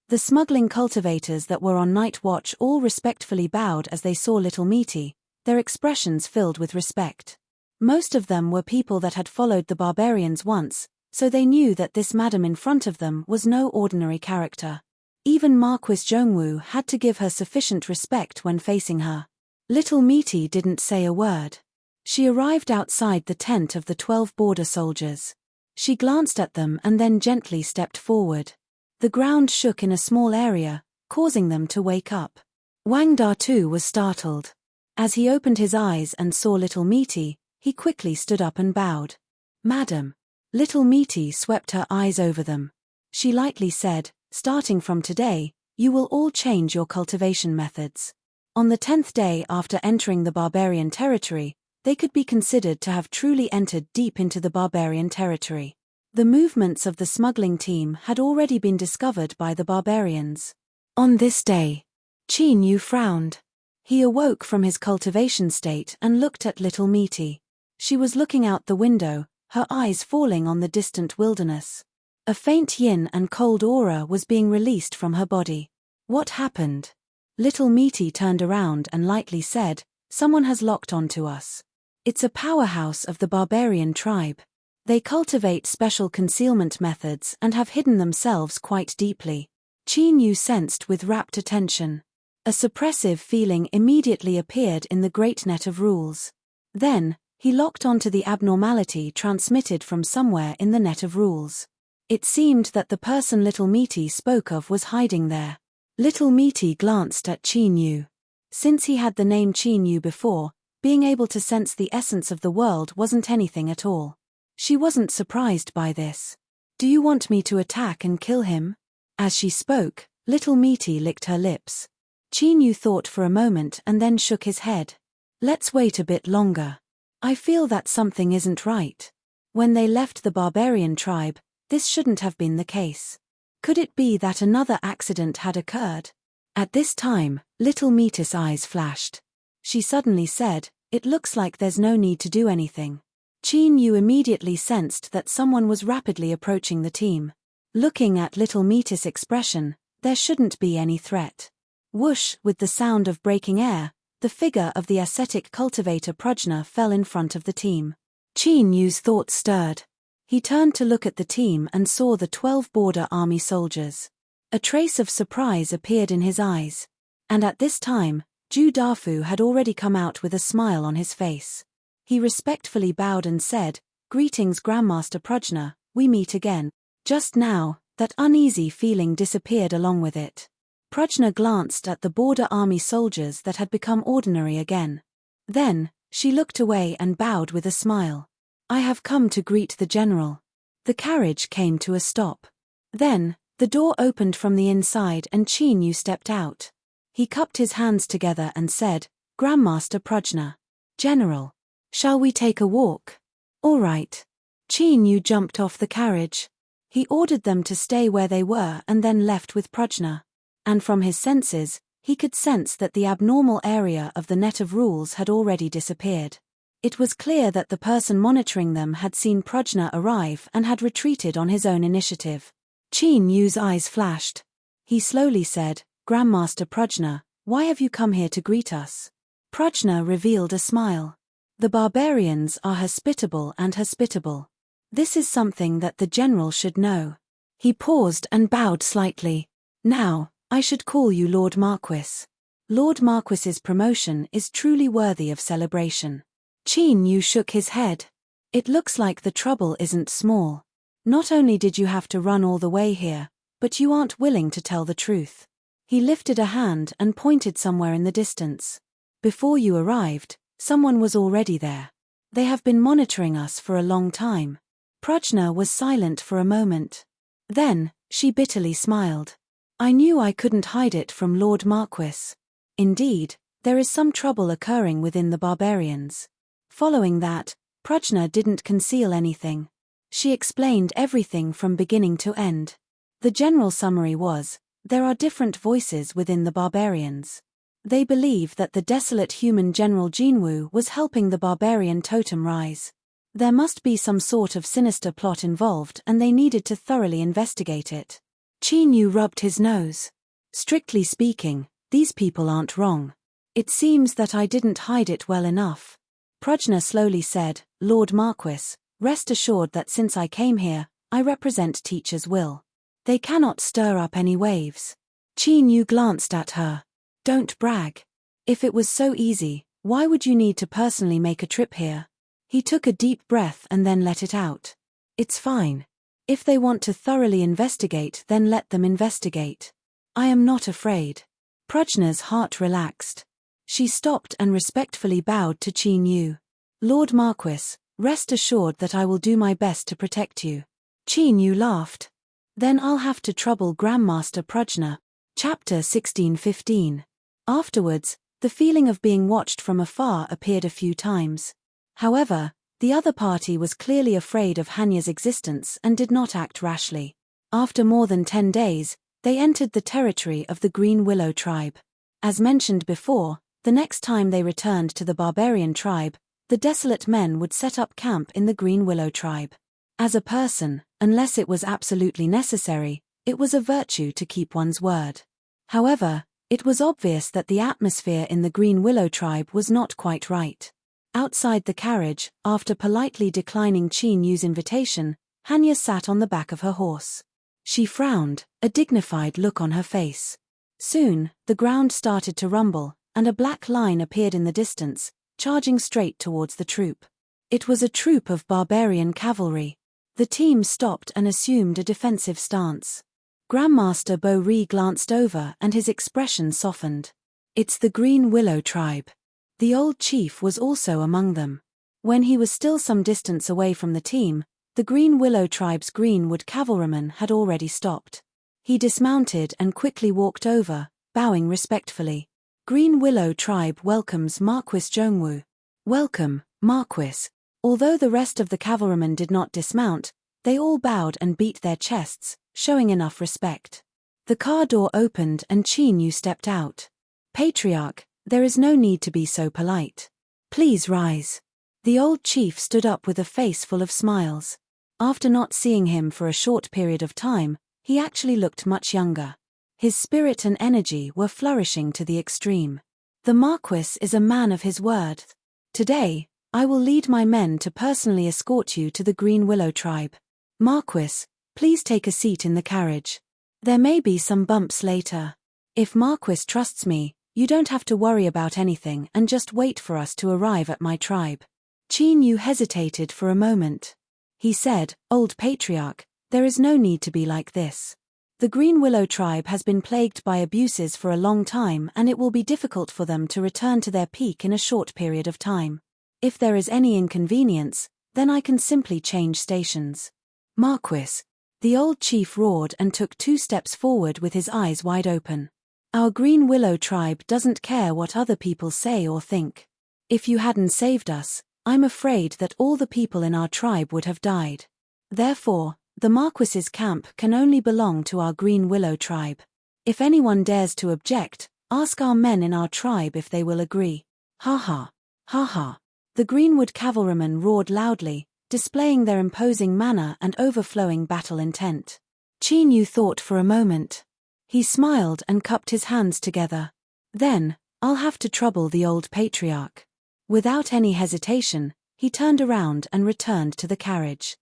The smuggling cultivators that were on night watch all respectfully bowed as they saw little Misty, their expressions filled with respect. Most of them were people that had followed the barbarians once, so they knew that this madam in front of them was no ordinary character. Even Marquis Zhongwu had to give her sufficient respect when facing her. Little Misty didn't say a word. She arrived outside the tent of the 12 border soldiers. She glanced at them and then gently stepped forward. The ground shook in a small area, causing them to wake up. Wang Datu was startled. As he opened his eyes and saw little Misty, he quickly stood up and bowed. "Madam." Little Misty swept her eyes over them. She lightly said, "Starting from today, you will all change your cultivation methods." On the 10th day after entering the barbarian territory, they could be considered to have truly entered deep into the barbarian territory. The movements of the smuggling team had already been discovered by the barbarians. On this day, Qin Yu frowned. He awoke from his cultivation state and looked at little Misty. She was looking out the window, her eyes falling on the distant wilderness. A faint yin and cold aura was being released from her body. What happened? Little Misty turned around and lightly said, "Someone has locked onto us. It's a powerhouse of the barbarian tribe. They cultivate special concealment methods and have hidden themselves quite deeply." Qin Yu sensed with rapt attention. A suppressive feeling immediately appeared in the great net of rules. Then, he locked onto the abnormality transmitted from somewhere in the net of rules. It seemed that the person little Misty spoke of was hiding there. Little Misty glanced at Qin Yu. Since he had the name Qin Yu before, being able to sense the essence of the world wasn't anything at all. She wasn't surprised by this. "Do you want me to attack and kill him?" As she spoke, little Misty licked her lips. Qin Yu thought for a moment and then shook his head. "Let's wait a bit longer. I feel that something isn't right. When they left the barbarian tribe, this shouldn't have been the case. Could it be that another accident had occurred?" At this time, little Misty's eyes flashed. She suddenly said, "It looks like there's no need to do anything." Qin Yu immediately sensed that someone was rapidly approaching the team. Looking at little Misty's expression, there shouldn't be any threat. Whoosh, with the sound of breaking air, the figure of the ascetic cultivator Prajna fell in front of the team. Qin Yu's thoughts stirred. He turned to look at the team and saw the 12 border army soldiers. A trace of surprise appeared in his eyes. And at this time, Ju Dafu had already come out with a smile on his face. He respectfully bowed and said, "Greetings, Grandmaster Prajna, we meet again." Just now, that uneasy feeling disappeared along with it. Prajna glanced at the border army soldiers that had become ordinary again. Then, she looked away and bowed with a smile. "I have come to greet the general." The carriage came to a stop. Then, the door opened from the inside and Qin Yu stepped out. He cupped his hands together and said, "Grandmaster Prajna. General. Shall we take a walk?" "All right." Qin Yu jumped off the carriage. He ordered them to stay where they were and then left with Prajna. And from his senses, he could sense that the abnormal area of the net of rules had already disappeared. It was clear that the person monitoring them had seen Prajna arrive and had retreated on his own initiative. Qin Yu's eyes flashed. He slowly said, "Grandmaster Prajna, why have you come here to greet us?" Prajna revealed a smile. "The barbarians are hospitable and hospitable. This is something that the general should know." He paused and bowed slightly. "Now, I should call you Lord Marquis. Lord Marquis's promotion is truly worthy of celebration." Qin Yu shook his head. "It looks like the trouble isn't small. Not only did you have to run all the way here, but you aren't willing to tell the truth." He lifted a hand and pointed somewhere in the distance. "Before you arrived, someone was already there. They have been monitoring us for a long time." Prajna was silent for a moment. Then, she bitterly smiled. "I knew I couldn't hide it from Lord Marquis. Indeed, there is some trouble occurring within the barbarians." Following that, Prajna didn't conceal anything. She explained everything from beginning to end. The general summary was, there are different voices within the barbarians. They believe that the desolate human General Jinwu was helping the barbarian totem rise. There must be some sort of sinister plot involved and they needed to thoroughly investigate it. Qin Yu rubbed his nose. "Strictly speaking, these people aren't wrong. It seems that I didn't hide it well enough." Prajna slowly said, "Lord Marquis, rest assured that since I came here, I represent teacher's will. They cannot stir up any waves." Qin Yu glanced at her. "Don't brag. If it was so easy, why would you need to personally make a trip here?" He took a deep breath and then let it out. "It's fine. If they want to thoroughly investigate, then let them investigate. I am not afraid." Prajna's heart relaxed. She stopped and respectfully bowed to Qin Yu. "Lord Marquis, rest assured that I will do my best to protect you." Qin Yu laughed. "Then I'll have to trouble Grandmaster Prajna." Chapter 16:15. Afterwards, the feeling of being watched from afar appeared a few times. However, the other party was clearly afraid of Hanya's existence and did not act rashly. After more than 10 days, they entered the territory of the Green Willow tribe. As mentioned before, the next time they returned to the barbarian tribe, the desolate men would set up camp in the Green Willow tribe. As a person, unless it was absolutely necessary, it was a virtue to keep one's word. However, it was obvious that the atmosphere in the Green Willow tribe was not quite right. Outside the carriage, after politely declining Qin Yu's invitation, Hanya sat on the back of her horse. She frowned, a dignified look on her face. Soon, the ground started to rumble, and a black line appeared in the distance, charging straight towards the troop. It was a troop of barbarian cavalry. The team stopped and assumed a defensive stance. Grandmaster Bo Ri glanced over and his expression softened. "It's the Green Willow tribe." The old chief was also among them. When he was still some distance away from the team, the Green Willow tribe's Greenwood cavalryman had already stopped. He dismounted and quickly walked over, bowing respectfully. "Green Willow tribe welcomes Marquis Zhongwu." "Welcome, Marquis." Although the rest of the cavalrymen did not dismount, they all bowed and beat their chests, showing enough respect. The car door opened and Qin Yu stepped out. "Patriarch, there is no need to be so polite. Please rise." The old chief stood up with a face full of smiles. After not seeing him for a short period of time, he actually looked much younger. His spirit and energy were flourishing to the extreme. The Marquis is a man of his word. Today, I will lead my men to personally escort you to the Green Willow tribe. Marquis, please take a seat in the carriage. There may be some bumps later. If Marquis trusts me, you don't have to worry about anything and just wait for us to arrive at my tribe. Qin Yu hesitated for a moment. He said, Old Patriarch, there is no need to be like this. The Green Willow tribe has been plagued by abuses for a long time, and it will be difficult for them to return to their peak in a short period of time. If there is any inconvenience, then I can simply change stations. Marquis. The old chief roared and took 2 steps forward with his eyes wide open. Our Green Willow tribe doesn't care what other people say or think. If you hadn't saved us, I'm afraid that all the people in our tribe would have died. Therefore, the Marquis's camp can only belong to our Green Willow tribe. If anyone dares to object, ask our men in our tribe if they will agree. Ha ha. Ha ha. The Greenwood cavalrymen roared loudly, displaying their imposing manner and overflowing battle intent. Qin Yu thought for a moment. He smiled and cupped his hands together. Then, I'll have to trouble the old patriarch. Without any hesitation, he turned around and returned to the carriage.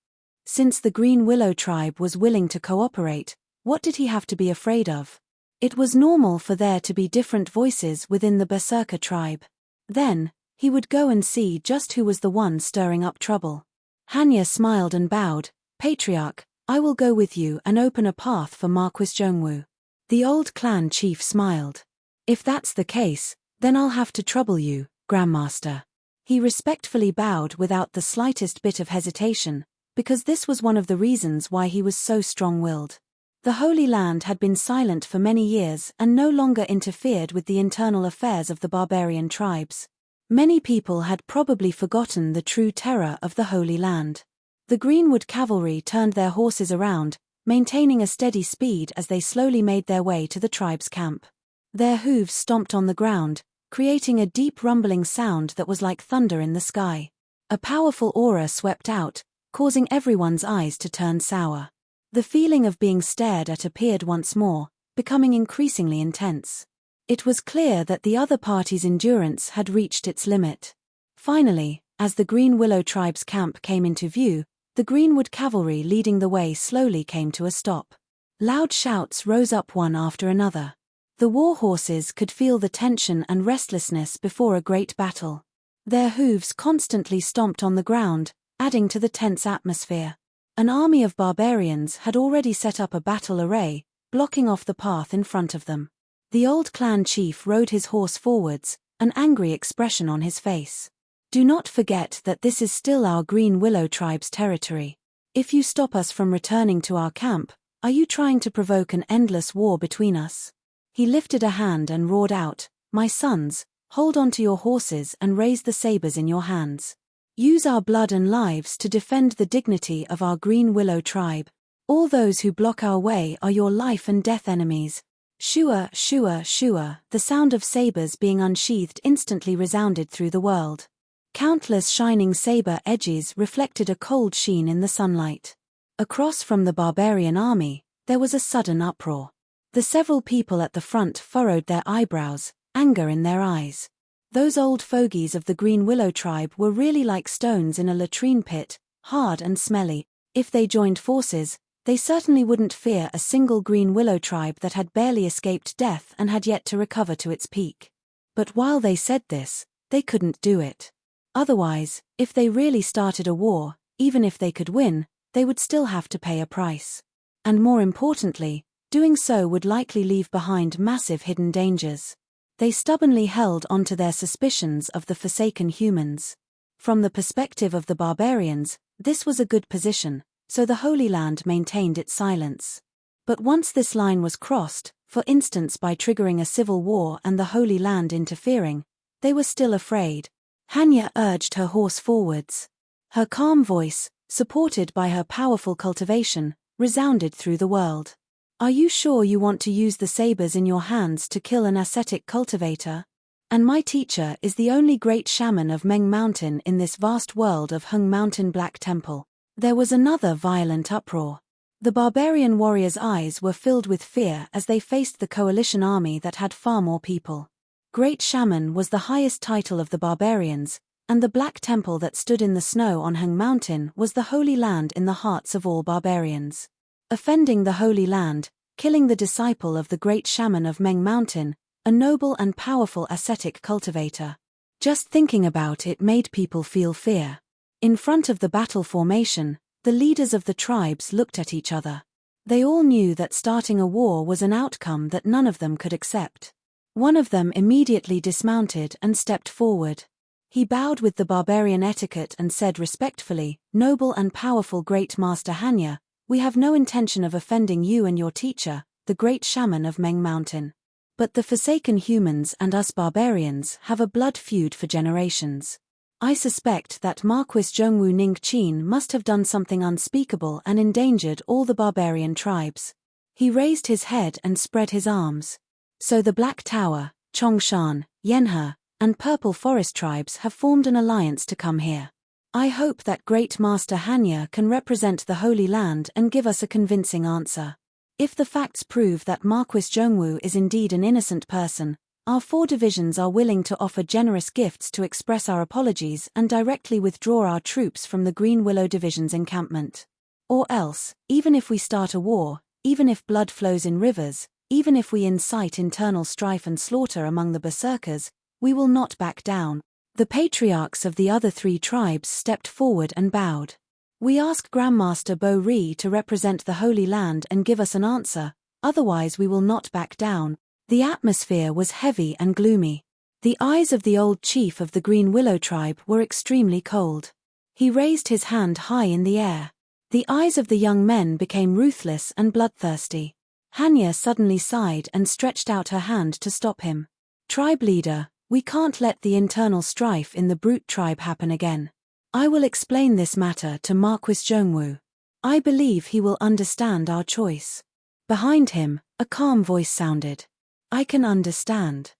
Since the Green Willow tribe was willing to cooperate, what did he have to be afraid of? It was normal for there to be different voices within the Berserker tribe. Then, he would go and see just who was the one stirring up trouble. Hanya smiled and bowed. Patriarch, I will go with you and open a path for Marquis Zhongwu. The old clan chief smiled. If that's the case, then I'll have to trouble you, Grandmaster. He respectfully bowed without the slightest bit of hesitation, because this was one of the reasons why he was so strong-willed. The Holy Land had been silent for many years and no longer interfered with the internal affairs of the barbarian tribes. Many people had probably forgotten the true terror of the Holy Land. The Greenwood cavalry turned their horses around, maintaining a steady speed as they slowly made their way to the tribe's camp. Their hooves stomped on the ground, creating a deep rumbling sound that was like thunder in the sky. A powerful aura swept out, causing everyone's eyes to turn sour. The feeling of being stared at appeared once more, becoming increasingly intense. It was clear that the other party's endurance had reached its limit. Finally, as the Green Willow tribe's camp came into view, the Greenwood cavalry leading the way slowly came to a stop. Loud shouts rose up one after another. The war horses could feel the tension and restlessness before a great battle. Their hooves constantly stomped on the ground, adding to the tense atmosphere. An army of barbarians had already set up a battle array, blocking off the path in front of them. The old clan chief rode his horse forwards, an angry expression on his face. Do not forget that this is still our Green Willow tribe's territory. If you stop us from returning to our camp, are you trying to provoke an endless war between us? He lifted a hand and roared out, My sons, hold on to your horses and raise the sabers in your hands. Use our blood and lives to defend the dignity of our Green Willow tribe. All those who block our way are your life and death enemies. Shua, shua, shua, the sound of sabers being unsheathed instantly resounded through the world. Countless shining saber edges reflected a cold sheen in the sunlight. Across from the barbarian army, there was a sudden uproar. The several people at the front furrowed their eyebrows, anger in their eyes. Those old fogies of the Green Willow tribe were really like stones in a latrine pit, hard and smelly. If they joined forces, they certainly wouldn't fear a single Green Willow tribe that had barely escaped death and had yet to recover to its peak. But while they said this, they couldn't do it. Otherwise, if they really started a war, even if they could win, they would still have to pay a price. And more importantly, doing so would likely leave behind massive hidden dangers. They stubbornly held onto their suspicions of the forsaken humans. From the perspective of the barbarians, this was a good position, so the Holy Land maintained its silence. But once this line was crossed, for instance by triggering a civil war and the Holy Land interfering, they were still afraid. Hanya urged her horse forwards. Her calm voice, supported by her powerful cultivation, resounded through the world. Are you sure you want to use the sabers in your hands to kill an ascetic cultivator? And my teacher is the only great shaman of Meng Mountain in this vast world of Hung Mountain Black Temple. There was another violent uproar. The barbarian warriors' eyes were filled with fear as they faced the coalition army that had far more people. Great Shaman was the highest title of the barbarians, and the Black Temple that stood in the snow on Heng Mountain was the holy land in the hearts of all barbarians. Offending the holy land, killing the disciple of the Great Shaman of Meng Mountain, a noble and powerful ascetic cultivator. Just thinking about it made people feel fear. In front of the battle formation, the leaders of the tribes looked at each other. They all knew that starting a war was an outcome that none of them could accept. One of them immediately dismounted and stepped forward. He bowed with the barbarian etiquette and said respectfully, "Noble and powerful Great Master Hanya, we have no intention of offending you and your teacher, the Great Shaman of Meng Mountain. But the Forsaken Humans and us barbarians have a blood feud for generations. I suspect that Marquis Zhongwu Ningqin must have done something unspeakable and endangered all the barbarian tribes." He raised his head and spread his arms. "So the Black Tower, Chongshan, Yanhe, and Purple Forest tribes have formed an alliance to come here. I hope that Great Master Hanya can represent the Holy Land and give us a convincing answer. If the facts prove that Marquis Zhongwu is indeed an innocent person, our 4 divisions are willing to offer generous gifts to express our apologies and directly withdraw our troops from the Green Willow Division's encampment. Or else, even if we start a war, even if blood flows in rivers, even if we incite internal strife and slaughter among the berserkers, we will not back down." The patriarchs of the other 3 tribes stepped forward and bowed. "We ask Grandmaster Bo Ri to represent the Holy Land and give us an answer, otherwise we will not back down." The atmosphere was heavy and gloomy. The eyes of the old chief of the Green Willow tribe were extremely cold. He raised his hand high in the air. The eyes of the young men became ruthless and bloodthirsty. Hanya suddenly sighed and stretched out her hand to stop him. "Tribe leader, we can't let the internal strife in the Brute tribe happen again. I will explain this matter to Marquis Zhongwu. I believe he will understand our choice." Behind him, a calm voice sounded. "I can understand."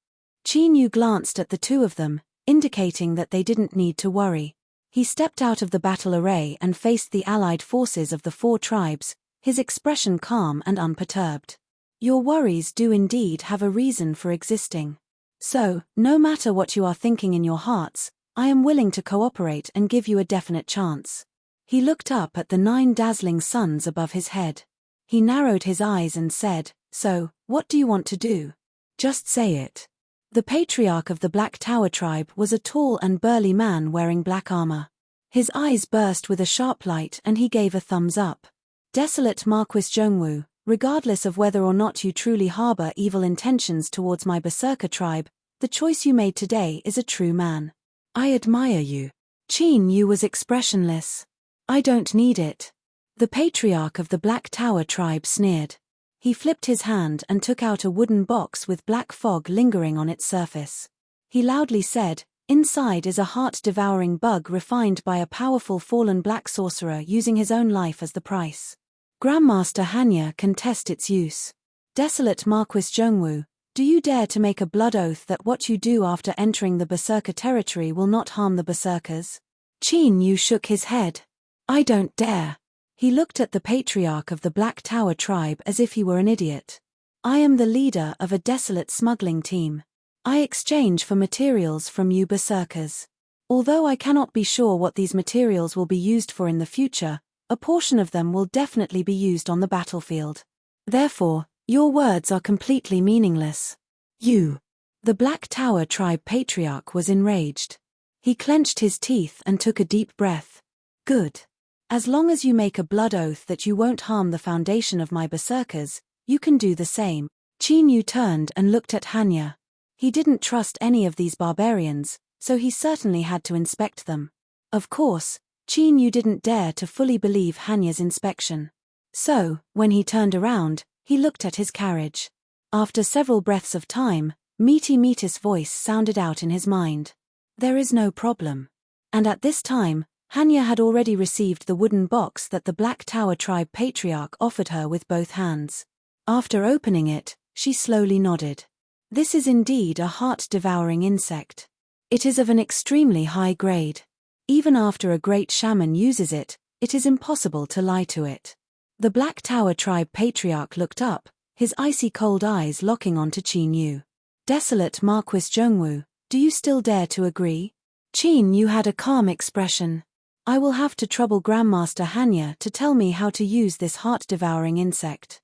Qin Yu glanced at the 2 of them, indicating that they didn't need to worry. He stepped out of the battle array and faced the allied forces of the 4 tribes, his expression calm and unperturbed. "Your worries do indeed have a reason for existing. So, no matter what you are thinking in your hearts, I am willing to cooperate and give you a definite chance." He looked up at the 9 dazzling suns above his head. He narrowed his eyes and said, "So, what do you want to do? Just say it." The patriarch of the Black Tower tribe was a tall and burly man wearing black armor. His eyes burst with a sharp light and he gave a thumbs up. "Desolate Marquis Zhongwu, regardless of whether or not you truly harbor evil intentions towards my berserker tribe, the choice you made today is a true man. I admire you." Qin Yu was expressionless. "I don't need it." The patriarch of the Black Tower tribe sneered. He flipped his hand and took out a wooden box with black fog lingering on its surface. He loudly said, "Inside is a heart-devouring bug refined by a powerful fallen black sorcerer using his own life as the price. Grandmaster Hanya can test its use. Desolate Marquis Zhongwu, do you dare to make a blood oath that what you do after entering the berserker territory will not harm the berserkers?" Qin Yu shook his head. "I don't dare." He looked at the patriarch of the Black Tower tribe as if he were an idiot. "I am the leader of a desolate smuggling team. I exchange for materials from you berserkers. Although I cannot be sure what these materials will be used for in the future, a portion of them will definitely be used on the battlefield. Therefore, your words are completely meaningless. You." The Black Tower tribe patriarch was enraged. He clenched his teeth and took a deep breath. "Good. As long as you make a blood oath that you won't harm the foundation of my berserkers, you can do the same." Qin Yu turned and looked at Hanya. He didn't trust any of these barbarians, so he certainly had to inspect them. Of course, Qin Yu didn't dare to fully believe Hanya's inspection. So, when he turned around, he looked at his carriage. After several breaths of time, Meaty's voice sounded out in his mind. "There is no problem." And at this time, Hanya had already received the wooden box that the Black Tower tribe patriarch offered her with both hands. After opening it, she slowly nodded. "This is indeed a heart-devouring insect. It is of an extremely high grade. Even after a great shaman uses it, it is impossible to lie to it." The Black Tower tribe patriarch looked up, his icy cold eyes locking onto Qin Yu. Desolate Marquis Zhongwu, do you still dare to agree? Qin Yu had a calm expression. I will have to trouble Grandmaster Hanya to tell me how to use this heart-devouring insect.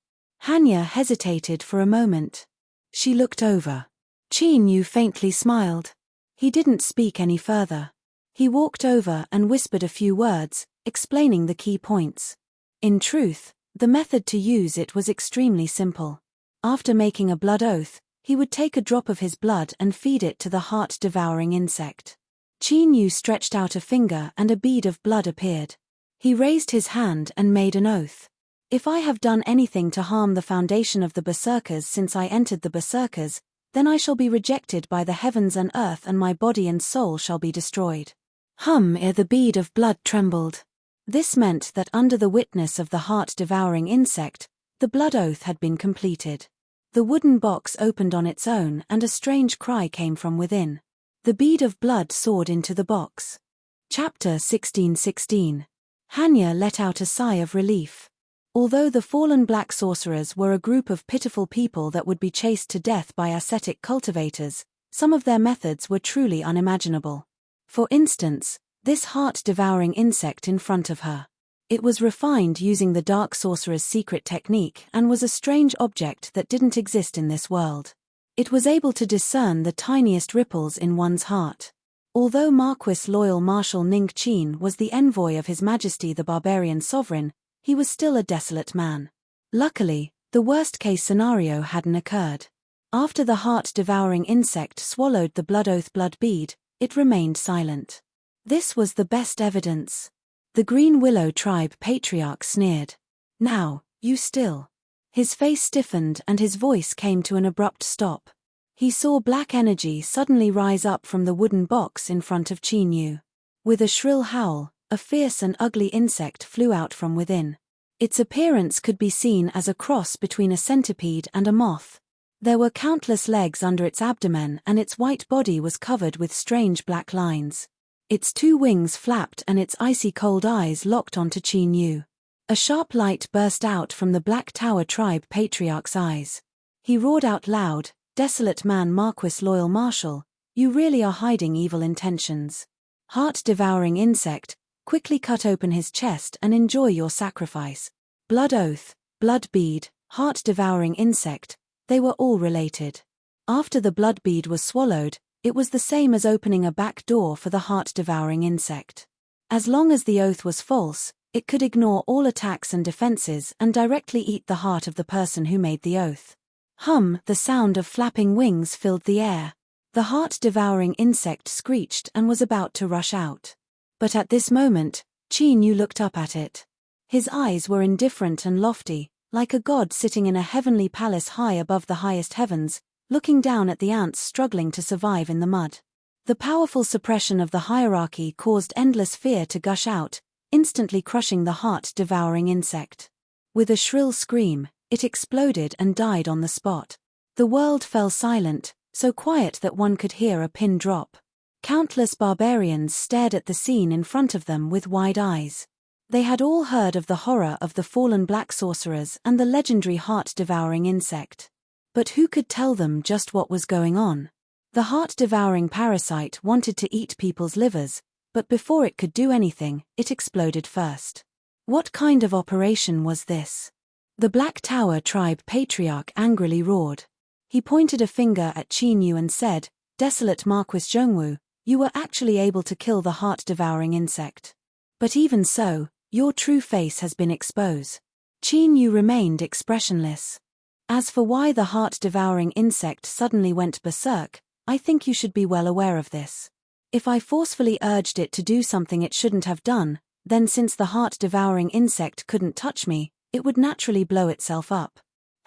Hanya hesitated for a moment. She looked over. Qin Yu faintly smiled. He didn't speak any further. He walked over and whispered a few words, explaining the key points. In truth, the method to use it was extremely simple. After making a blood oath, he would take a drop of his blood and feed it to the heart-devouring insect. Qin Yu stretched out a finger and a bead of blood appeared. He raised his hand and made an oath. If I have done anything to harm the foundation of the Berserkers since I entered the Berserkers, then I shall be rejected by the heavens and earth and my body and soul shall be destroyed. The bead of blood trembled. This meant that under the witness of the heart-devouring insect, the blood oath had been completed. The wooden box opened on its own and a strange cry came from within. The bead of blood soared into the box. Chapter 1616. Hanya let out a sigh of relief. Although the fallen black sorcerers were a group of pitiful people that would be chased to death by ascetic cultivators, some of their methods were truly unimaginable. For instance, this heart-devouring insect in front of her. It was refined using the dark sorcerer's secret technique and was a strange object that didn't exist in this world. It was able to discern the tiniest ripples in one's heart. Although Marquis Loyal Marshal Ning Qin was the envoy of His Majesty the Barbarian Sovereign, he was still a desolate man. Luckily, the worst-case scenario hadn't occurred. After the heart-devouring insect swallowed the blood oath blood bead, it remained silent. This was the best evidence. The Green Willow Tribe Patriarch sneered. Now, you still. His face stiffened and his voice came to an abrupt stop. He saw black energy suddenly rise up from the wooden box in front of Qin Yu. With a shrill howl, a fierce and ugly insect flew out from within. Its appearance could be seen as a cross between a centipede and a moth. There were countless legs under its abdomen and its white body was covered with strange black lines. Its two wings flapped and its icy cold eyes locked onto Qin Yu. A sharp light burst out from the Black Tower Tribe Patriarch's eyes. He roared out loud, "Desolate man Marquis Loyal Marshal, you really are hiding evil intentions. Heart-devouring insect, quickly cut open his chest and enjoy your sacrifice." Blood oath, blood bead, heart-devouring insect, they were all related. After the blood bead was swallowed, it was the same as opening a back door for the heart-devouring insect. As long as the oath was false, it could ignore all attacks and defenses and directly eat the heart of the person who made the oath. The sound of flapping wings filled the air. The heart-devouring insect screeched and was about to rush out. But at this moment, Qin Yu looked up at it. His eyes were indifferent and lofty, like a god sitting in a heavenly palace high above the highest heavens, looking down at the ants struggling to survive in the mud. The powerful suppression of the hierarchy caused endless fear to gush out, instantly crushing the heart-devouring insect. With a shrill scream, it exploded and died on the spot. The world fell silent, so quiet that one could hear a pin drop. Countless barbarians stared at the scene in front of them with wide eyes. They had all heard of the horror of the fallen black sorcerers and the legendary heart-devouring insect. But who could tell them just what was going on? The heart-devouring parasite wanted to eat people's livers, but before it could do anything, it exploded first. What kind of operation was this? The Black Tower Tribe Patriarch angrily roared. He pointed a finger at Qin Yu and said, "Desolate Marquis Zhongwu, you were actually able to kill the heart-devouring insect. But even so, your true face has been exposed." Qin Yu remained expressionless. As for why the heart-devouring insect suddenly went berserk, I think you should be well aware of this. If I forcefully urged it to do something it shouldn't have done, then since the heart-devouring insect couldn't touch me, it would naturally blow itself up.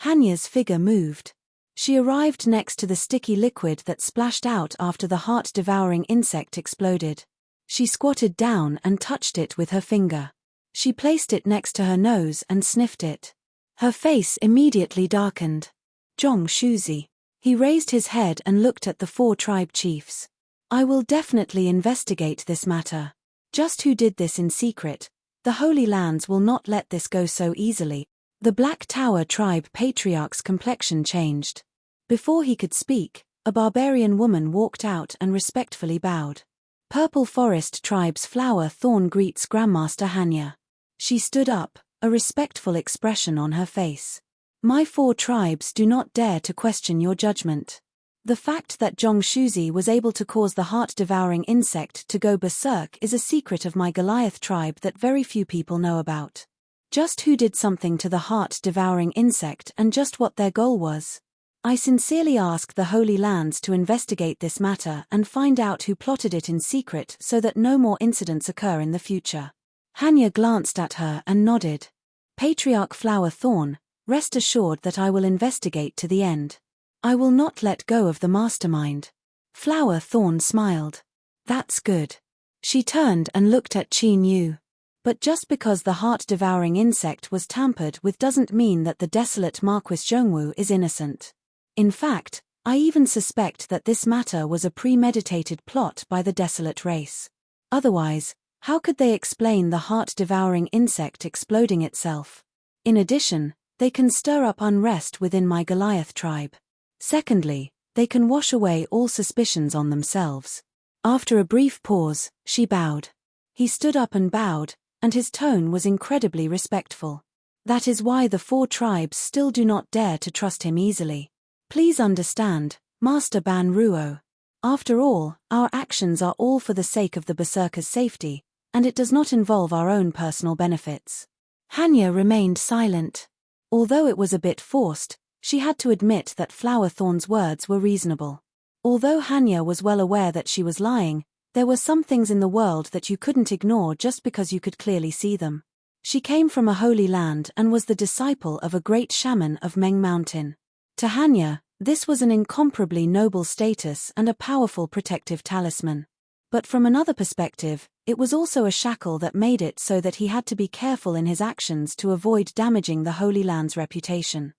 Hanya's figure moved. She arrived next to the sticky liquid that splashed out after the heart-devouring insect exploded. She squatted down and touched it with her finger. She placed it next to her nose and sniffed it. Her face immediately darkened. Zhong Shuzi. He raised his head and looked at the 4 tribe chiefs. "I will definitely investigate this matter. Just who did this in secret? The Holy Lands will not let this go so easily." The Black Tower Tribe Patriarch's complexion changed. Before he could speak, A barbarian woman walked out and respectfully bowed. Purple Forest Tribe's Flower Thorn greets Grandmaster Hanya. She stood up, a respectful expression on her face. My 4 tribes do not dare to question your judgment. The fact that Zhong Shuzi was able to cause the heart-devouring insect to go berserk is a secret of my Goliath tribe that very few people know about. Just who did something to the heart-devouring insect and just what their goal was. I sincerely ask the Holy Lands to investigate this matter and find out who plotted it in secret so that no more incidents occur in the future. Hanya glanced at her and nodded. Patriarch Flower Thorn, rest assured that I will investigate to the end. I will not let go of the mastermind. Flower Thorn smiled. That's good. She turned and looked at Qin Yu. But just because the heart-devouring insect was tampered with doesn't mean that the desolate Marquis Zhongwu is innocent. In fact, I even suspect that this matter was a premeditated plot by the desolate race. Otherwise, how could they explain the heart-devouring insect exploding itself? In addition, they can stir up unrest within my Goliath tribe. Secondly, they can wash away all suspicions on themselves. After a brief pause, she bowed. He stood up and bowed, and his tone was incredibly respectful. That is why the 4 tribes still do not dare to trust him easily. Please understand, Master Ban Ruo. After all, our actions are all for the sake of the berserker's safety, and it does not involve our own personal benefits. Hanya remained silent. Although it was a bit forced, she had to admit that Flower Thorn's words were reasonable. Although Hanya was well aware that she was lying, there were some things in the world that you couldn't ignore just because you could clearly see them. She came from a holy land and was the disciple of a great shaman of Meng Mountain. To Hanya, this was an incomparably noble status and a powerful protective talisman. But from another perspective, it was also a shackle that made it so that he had to be careful in his actions to avoid damaging the Holy Land's reputation.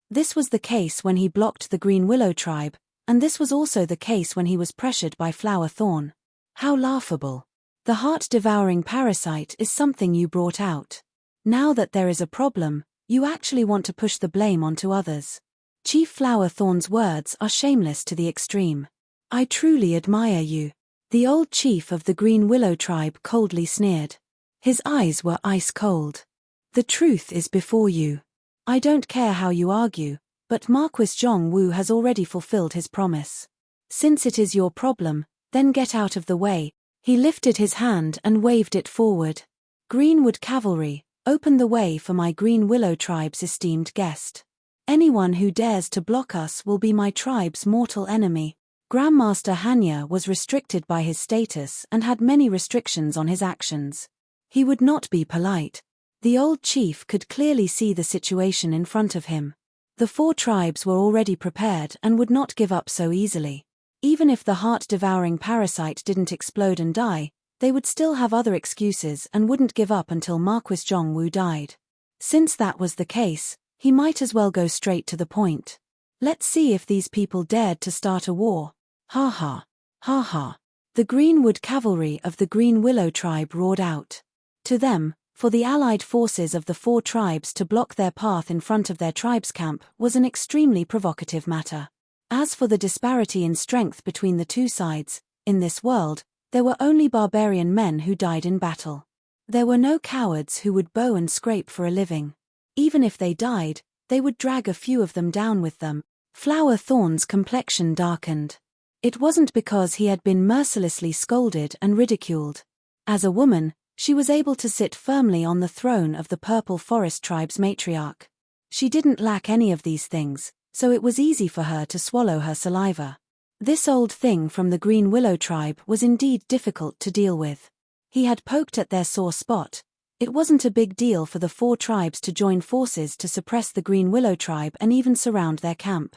This was the case when he blocked the Green Willow tribe, and this was also the case when he was pressured by Flower Thorn. How laughable. The heart-devouring parasite is something you brought out. Now that there is a problem, you actually want to push the blame onto others. Chief Flower Thorn's words are shameless to the extreme. I truly admire you. The old chief of the Green Willow tribe coldly sneered. His eyes were ice cold. The truth is before you. I don't care how you argue, but Marquis Zhongwu has already fulfilled his promise. Since it is your problem, then get out of the way. He lifted his hand and waved it forward. Greenwood Cavalry, open the way for my Green Willow tribe's esteemed guest. Anyone who dares to block us will be my tribe's mortal enemy. Grandmaster Hanya was restricted by his status and had many restrictions on his actions. He would not be polite. The old chief could clearly see the situation in front of him. The 4 tribes were already prepared and would not give up so easily. Even if the heart-devouring parasite didn't explode and die, they would still have other excuses and wouldn't give up until Marquis Zhongwu died. Since that was the case, he might as well go straight to the point. Let's see if these people dared to start a war. Ha ha. Ha ha. The Greenwood Cavalry of the Green Willow tribe roared out. To them, for the allied forces of the 4 tribes to block their path in front of their tribe's camp was an extremely provocative matter. As for the disparity in strength between the 2 sides, in this world, there were only barbarian men who died in battle. There were no cowards who would bow and scrape for a living. Even if they died, they would drag a few of them down with them. Flower Thorn's complexion darkened. It wasn't because he had been mercilessly scolded and ridiculed. As a woman, she was able to sit firmly on the throne of the Purple Forest tribe's matriarch. She didn't lack any of these things, so it was easy for her to swallow her saliva. This old thing from the Green Willow tribe was indeed difficult to deal with. He had poked at their sore spot. It wasn't a big deal for the 4 tribes to join forces to suppress the Green Willow tribe and even surround their camp.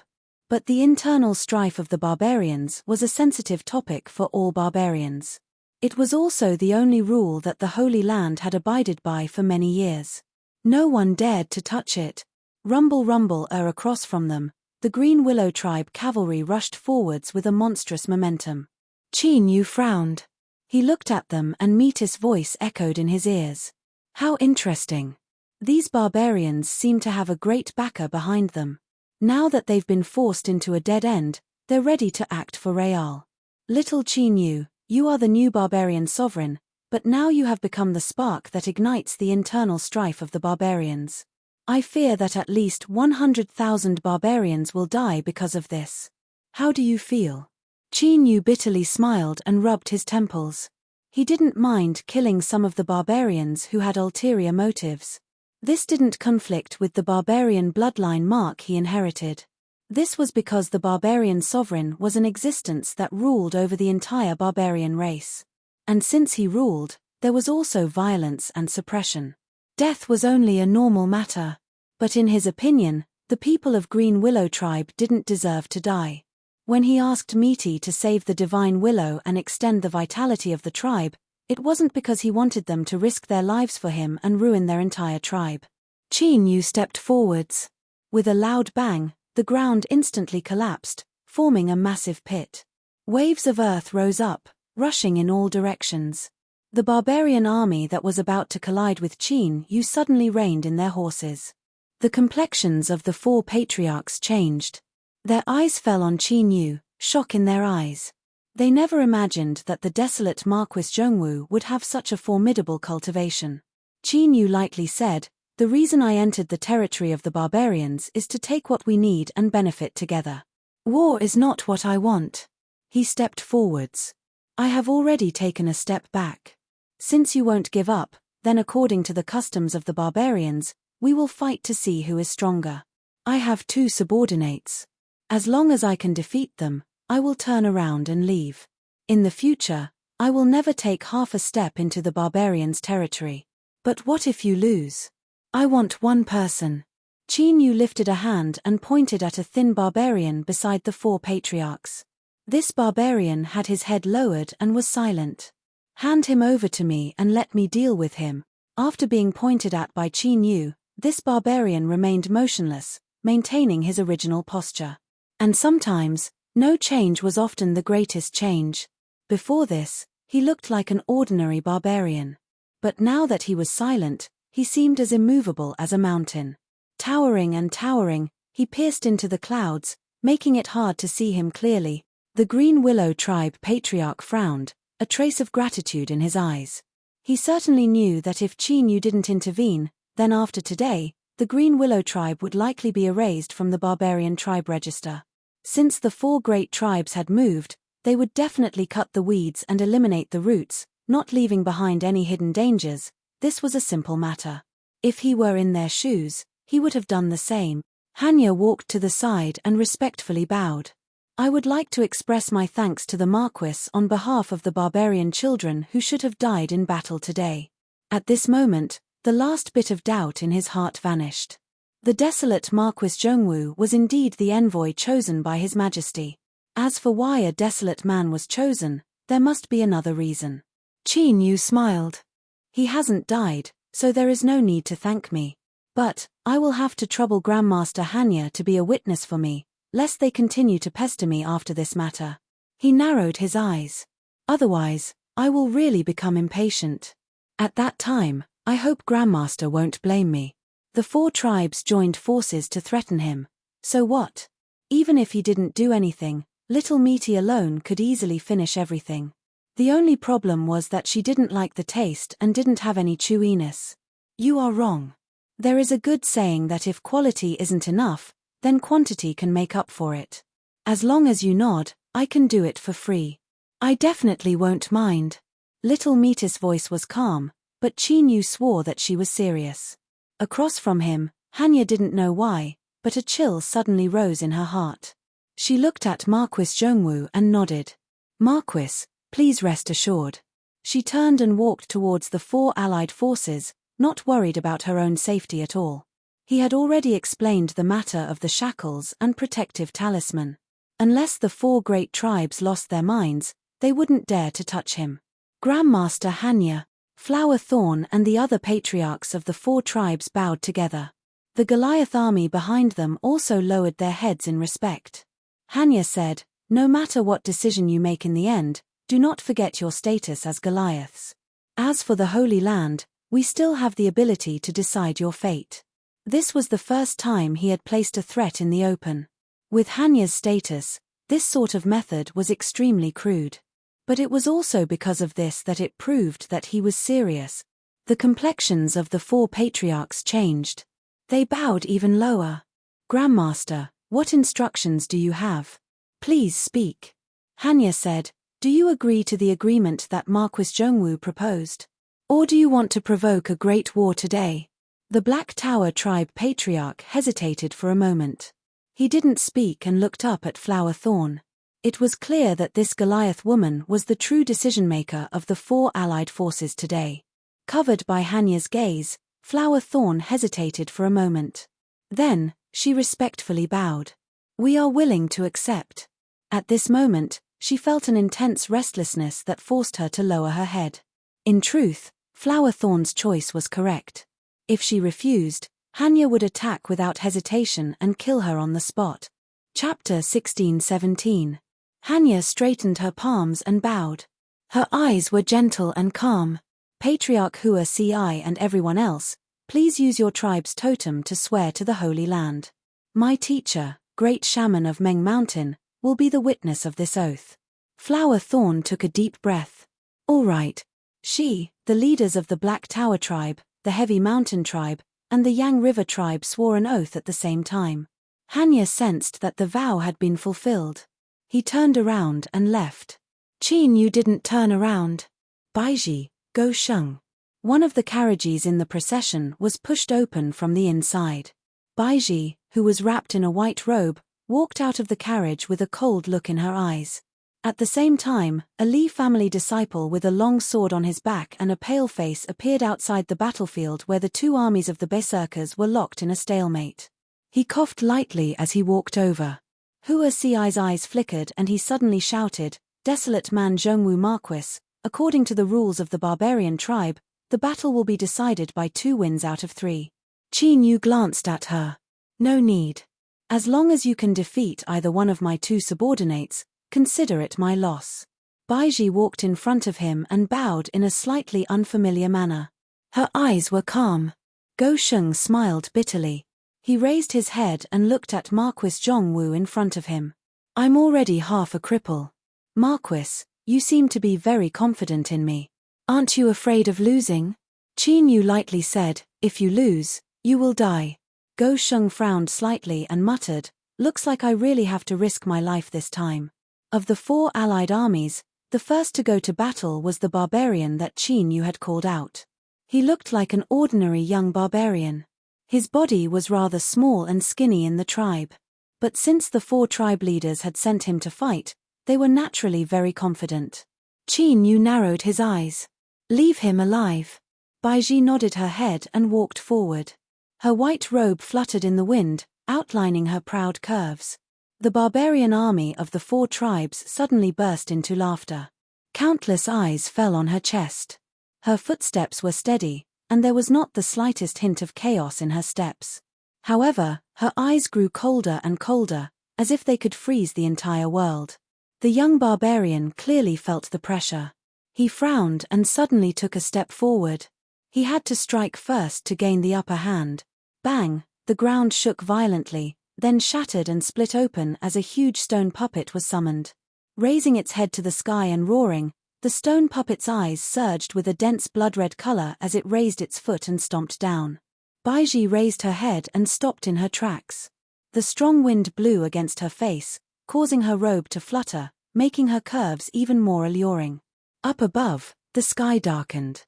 But the internal strife of the barbarians was a sensitive topic for all barbarians. It was also the only rule that the Holy Land had abided by for many years. No one dared to touch it. Rumble rumble across from them, the Green Willow tribe cavalry rushed forwards with a monstrous momentum. Qin Yu frowned. He looked at them and Metis' voice echoed in his ears. How interesting. These barbarians seem to have a great backer behind them. Now that they've been forced into a dead end, They're ready to act for Real. Little Chinyu, you are the new barbarian sovereign, but now you have become the spark that ignites the internal strife of the barbarians. I fear that at least 100,000 barbarians will die because of this. How do you feel? Chinyu bitterly smiled and rubbed his temples. He didn't mind killing some of the barbarians who had ulterior motives. This didn't conflict with the barbarian bloodline mark he inherited. This was because the barbarian sovereign was an existence that ruled over the entire barbarian race. And since he ruled, there was also violence and suppression. Death was only a normal matter. But in his opinion, the people of Green Willow tribe didn't deserve to die. When he asked Misty to save the Divine Willow and extend the vitality of the tribe, it wasn't because he wanted them to risk their lives for him and ruin their entire tribe. Chinyu stepped forwards. With a loud bang, the ground instantly collapsed, forming a massive pit. Waves of earth rose up, rushing in all directions. The barbarian army that was about to collide with Chinyu suddenly reined in their horses. The complexions of the four patriarchs changed. Their eyes fell on Chinyu, shock in their eyes. They never imagined that the desolate Marquis Zhongwu would have such a formidable cultivation. Chinyu lightly said, "The reason I entered the territory of the barbarians is to take what we need and benefit together. War is not what I want." He stepped forwards. "I have already taken a step back. Since you won't give up, then according to the customs of the barbarians, we will fight to see who is stronger. I have 2 subordinates. As long as I can defeat them, I will turn around and leave. In the future, I will never take half a step into the barbarians' territory. But what if you lose? I want one person." Chinyu lifted a hand and pointed at a thin barbarian beside the 4 patriarchs. This barbarian had his head lowered and was silent. "Hand him over to me and let me deal with him." After being pointed at by Chinyu, this barbarian remained motionless, maintaining his original posture. And sometimes, no change was often the greatest change. Before this, he looked like an ordinary barbarian. But now that he was silent, he seemed as immovable as a mountain. Towering and towering, he pierced into the clouds, making it hard to see him clearly. The Green Willow tribe patriarch frowned, a trace of gratitude in his eyes. He certainly knew that if Chinyu didn't intervene, then after today, the Green Willow tribe would likely be erased from the barbarian tribe register. Since the 4 great tribes had moved, they would definitely cut the weeds and eliminate the roots, not leaving behind any hidden dangers. This was a simple matter. If he were in their shoes, he would have done the same. Hanya walked to the side and respectfully bowed. "I would like to express my thanks to the Marquis on behalf of the barbarian children who should have died in battle today." At this moment, the last bit of doubt in his heart vanished. The desolate Marquis Zhongwu was indeed the envoy chosen by His Majesty. As for why a desolate man was chosen, there must be another reason. Chinyu smiled. "He hasn't died, so there is no need to thank me. But, I will have to trouble Grandmaster Hanya to be a witness for me, lest they continue to pester me after this matter." He narrowed his eyes. "Otherwise, I will really become impatient. At that time, I hope Grandmaster won't blame me." The 4 tribes joined forces to threaten him. So what? Even if he didn't do anything, little Meaty alone could easily finish everything. The only problem was that she didn't like the taste and didn't have any chewiness. "You are wrong. There is a good saying that if quality isn't enough, then quantity can make up for it. As long as you nod, I can do it for free." "I definitely won't mind." Little Meaty's voice was calm, but Chinyu swore that she was serious. Across from him, Hanya didn't know why, but a chill suddenly rose in her heart. She looked at Marquis Zhongwu and nodded. "Marquis, please rest assured." She turned and walked towards the 4 allied forces, not worried about her own safety at all. He had already explained the matter of the shackles and protective talisman. Unless the 4 great tribes lost their minds, they wouldn't dare to touch him. Grandmaster Hanya, Flower Thorn and the other patriarchs of the 4 tribes bowed together. The Goliath army behind them also lowered their heads in respect. Hanya said, "No matter what decision you make in the end, do not forget your status as Goliaths. As for the Holy Land, we still have the ability to decide your fate." This was the first time he had placed a threat in the open. With Hanya's status, This sort of method was extremely crude. But it was also because of this that it proved that he was serious. The complexions of the 4 patriarchs changed. They bowed even lower. "Grandmaster, what instructions do you have? Please speak." Hanya said, "Do you agree to the agreement that Marquis Zhongwu proposed? Or do you want to provoke a great war today?" The Black Tower tribe patriarch hesitated for a moment. He didn't speak and looked up at Flower Thorn. It was clear that this Goliath woman was the true decision-maker of the 4 allied forces today. Covered by Hanya's gaze, Flower Thorn hesitated for a moment. Then, she respectfully bowed. "We are willing to accept." At this moment, she felt an intense restlessness that forced her to lower her head. In truth, Flower Thorn's choice was correct. If she refused, Hanya would attack without hesitation and kill her on the spot. Chapter 16-17. Hanya straightened her palms and bowed. Her eyes were gentle and calm. "Patriarch Hua Ci and everyone else, please use your tribe's totem to swear to the Holy Land. My teacher, Great Shaman of Meng Mountain, will be the witness of this oath." Flower Thorn took a deep breath. "All right." She, the leaders of the Black Tower tribe, the Heavy Mountain tribe, and the Yang River tribe swore an oath at the same time. Hanya sensed that the vow had been fulfilled. He turned around and left. "Qin, you didn't turn around." "Baiji, go Sheng." One of the carriages in the procession was pushed open from the inside. Baiji, who was wrapped in a white robe, walked out of the carriage with a cold look in her eyes. At the same time, a Li family disciple with a long sword on his back and a pale face appeared outside the battlefield where the 2 armies of the berserkers were locked in a stalemate. He coughed lightly as he walked over. Hua Ci's eyes flickered and he suddenly shouted, "Desolate man Zhongwu Marquis, according to the rules of the barbarian tribe, the battle will be decided by 2 wins out of 3. Qin Yu glanced at her. "No need. As long as you can defeat either one of my 2 subordinates, consider it my loss." Baiji walked in front of him and bowed in a slightly unfamiliar manner. Her eyes were calm. Go Sheng smiled bitterly. He raised his head and looked at Marquis Zhongwu in front of him. "I'm already half a cripple. Marquis, you seem to be very confident in me. Aren't you afraid of losing?" Qin Yu lightly said, "If you lose, you will die." Go Sheng frowned slightly and muttered, "Looks like I really have to risk my life this time." Of the 4 allied armies, the first to go to battle was the barbarian that Qin Yu had called out. He looked like an ordinary young barbarian. His body was rather small and skinny in the tribe. But since the 4 tribe leaders had sent him to fight, they were naturally very confident. Qin Yu narrowed his eyes. "Leave him alive." Baiji nodded her head and walked forward. Her white robe fluttered in the wind, outlining her proud curves. The barbarian army of the 4 tribes suddenly burst into laughter. Countless eyes fell on her chest. Her footsteps were steady, and there was not the slightest hint of chaos in her steps. However, her eyes grew colder and colder, as if they could freeze the entire world. The young barbarian clearly felt the pressure. He frowned and suddenly took a step forward. He had to strike first to gain the upper hand. Bang! The ground shook violently, then shattered and split open as a huge stone puppet was summoned. Raising its head to the sky and roaring, the stone puppet's eyes surged with a dense blood-red color as it raised its foot and stomped down. Baiji raised her head and stopped in her tracks. The strong wind blew against her face, causing her robe to flutter, making her curves even more alluring. Up above, the sky darkened.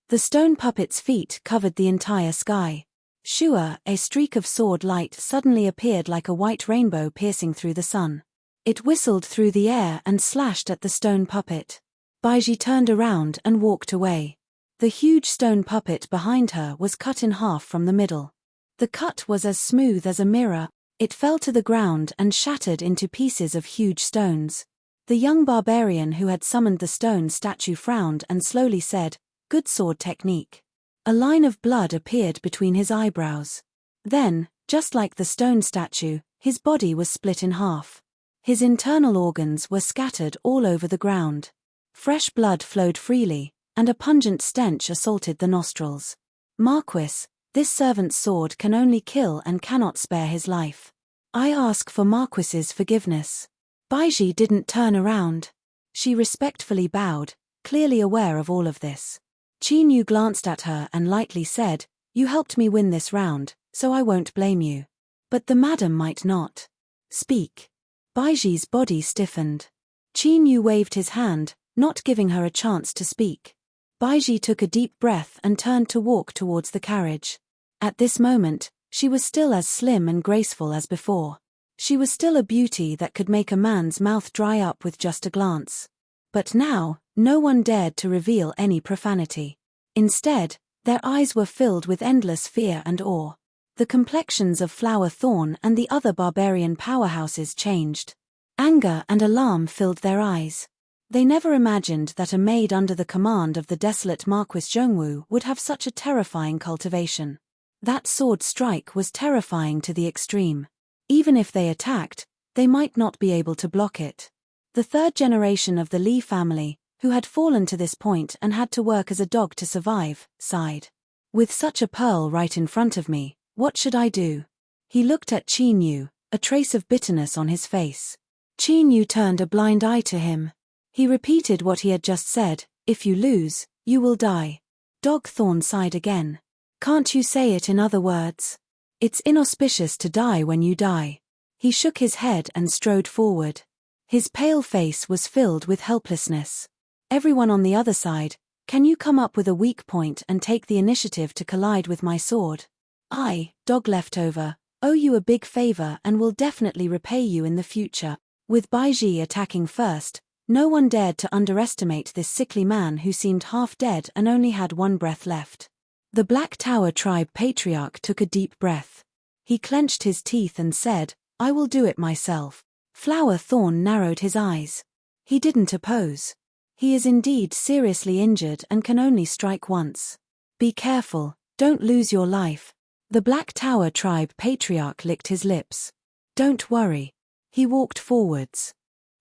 The stone puppet's feet covered the entire sky. Shua, a streak of sword light suddenly appeared like a white rainbow piercing through the sun. It whistled through the air and slashed at the stone puppet. Baiji turned around and walked away. The huge stone puppet behind her was cut in half from the middle. The cut was as smooth as a mirror. It fell to the ground and shattered into pieces of huge stones. The young barbarian who had summoned the stone statue frowned and slowly said, "Good sword technique." A line of blood appeared between his eyebrows. Then, just like the stone statue, his body was split in half. His internal organs were scattered all over the ground. Fresh blood flowed freely, and a pungent stench assaulted the nostrils. "Marquis, this servant's sword can only kill and cannot spare his life. I ask for Marquis's forgiveness." Baiji didn't turn around. She respectfully bowed, clearly aware of all of this. Qin Yu glanced at her and lightly said, "You helped me win this round, so I won't blame you. But the madam might not speak." Baiji's body stiffened. Qin Yu waved his hand, not giving her a chance to speak. Baiji took a deep breath and turned to walk towards the carriage. At this moment, she was still as slim and graceful as before. She was still a beauty that could make a man's mouth dry up with just a glance. But now, no one dared to reveal any profanity. Instead, their eyes were filled with endless fear and awe. The complexions of Flower Thorn and the other barbarian powerhouses changed. Anger and alarm filled their eyes. They never imagined that a maid under the command of the desolate Marquis Zhongwu would have such a terrifying cultivation. That sword strike was terrifying to the extreme. Even if they attacked, they might not be able to block it. The third generation of the Li family, who had fallen to this point and had to work as a dog to survive, sighed. With such a pearl right in front of me, what should I do? He looked at Qin Yu, a trace of bitterness on his face. Qin Yu turned a blind eye to him. He repeated what he had just said, "If you lose, you will die." Dog Thorn sighed again. "Can't you say it in other words? It's inauspicious to die when you die." He shook his head and strode forward. His pale face was filled with helplessness. "Everyone on the other side, can you come up with a weak point and take the initiative to collide with my sword? I, Dog Leftover, owe you a big favor and will definitely repay you in the future." With Baiji attacking first, no one dared to underestimate this sickly man who seemed half dead and only had one breath left. The Black Tower tribe patriarch took a deep breath. He clenched his teeth and said, "I will do it myself." Flower Thorn narrowed his eyes. He didn't oppose. He is indeed seriously injured and can only strike once. "Be careful, don't lose your life." The Black Tower tribe patriarch licked his lips. "Don't worry." He walked forwards.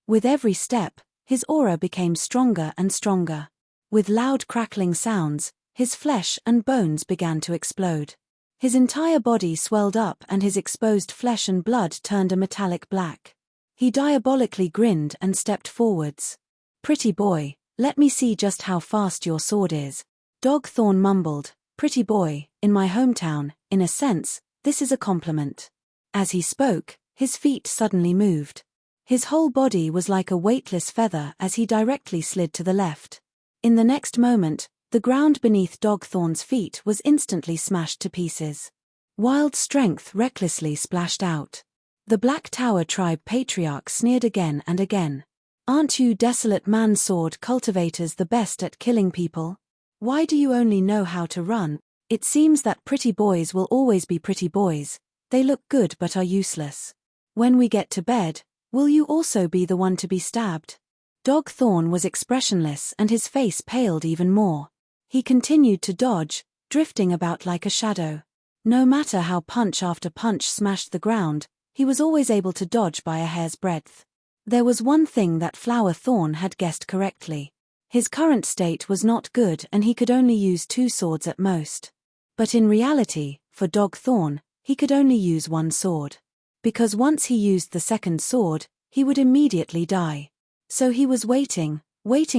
With every step, his aura became stronger and stronger. With loud crackling sounds, his flesh and bones began to explode. His entire body swelled up and his exposed flesh and blood turned a metallic black. He diabolically grinned and stepped forwards. "Pretty boy, let me see just how fast your sword is." Dog Thorn mumbled, "Pretty boy, in my hometown, in a sense, this is a compliment." As he spoke, his feet suddenly moved. His whole body was like a weightless feather as he directly slid to the left. In the next moment, the ground beneath Dog Thorn's feet was instantly smashed to pieces. Wild strength recklessly splashed out. The Black Tower tribe patriarch sneered again and again. "Aren't you desolate man-sword cultivators the best at killing people? Why do you only know how to run? It seems that pretty boys will always be pretty boys. They look good but are useless. When we get to bed, will you also be the one to be stabbed?" Dog Thorn was expressionless and his face paled even more. He continued to dodge, drifting about like a shadow. No matter how punch after punch smashed the ground, he was always able to dodge by a hair's breadth. There was one thing that Flower Thorn had guessed correctly. His current state was not good and he could only use 2 swords at most. But in reality, for Dog Thorn, he could only use 1 sword. Because once he used the second sword, he would immediately die. So he was waiting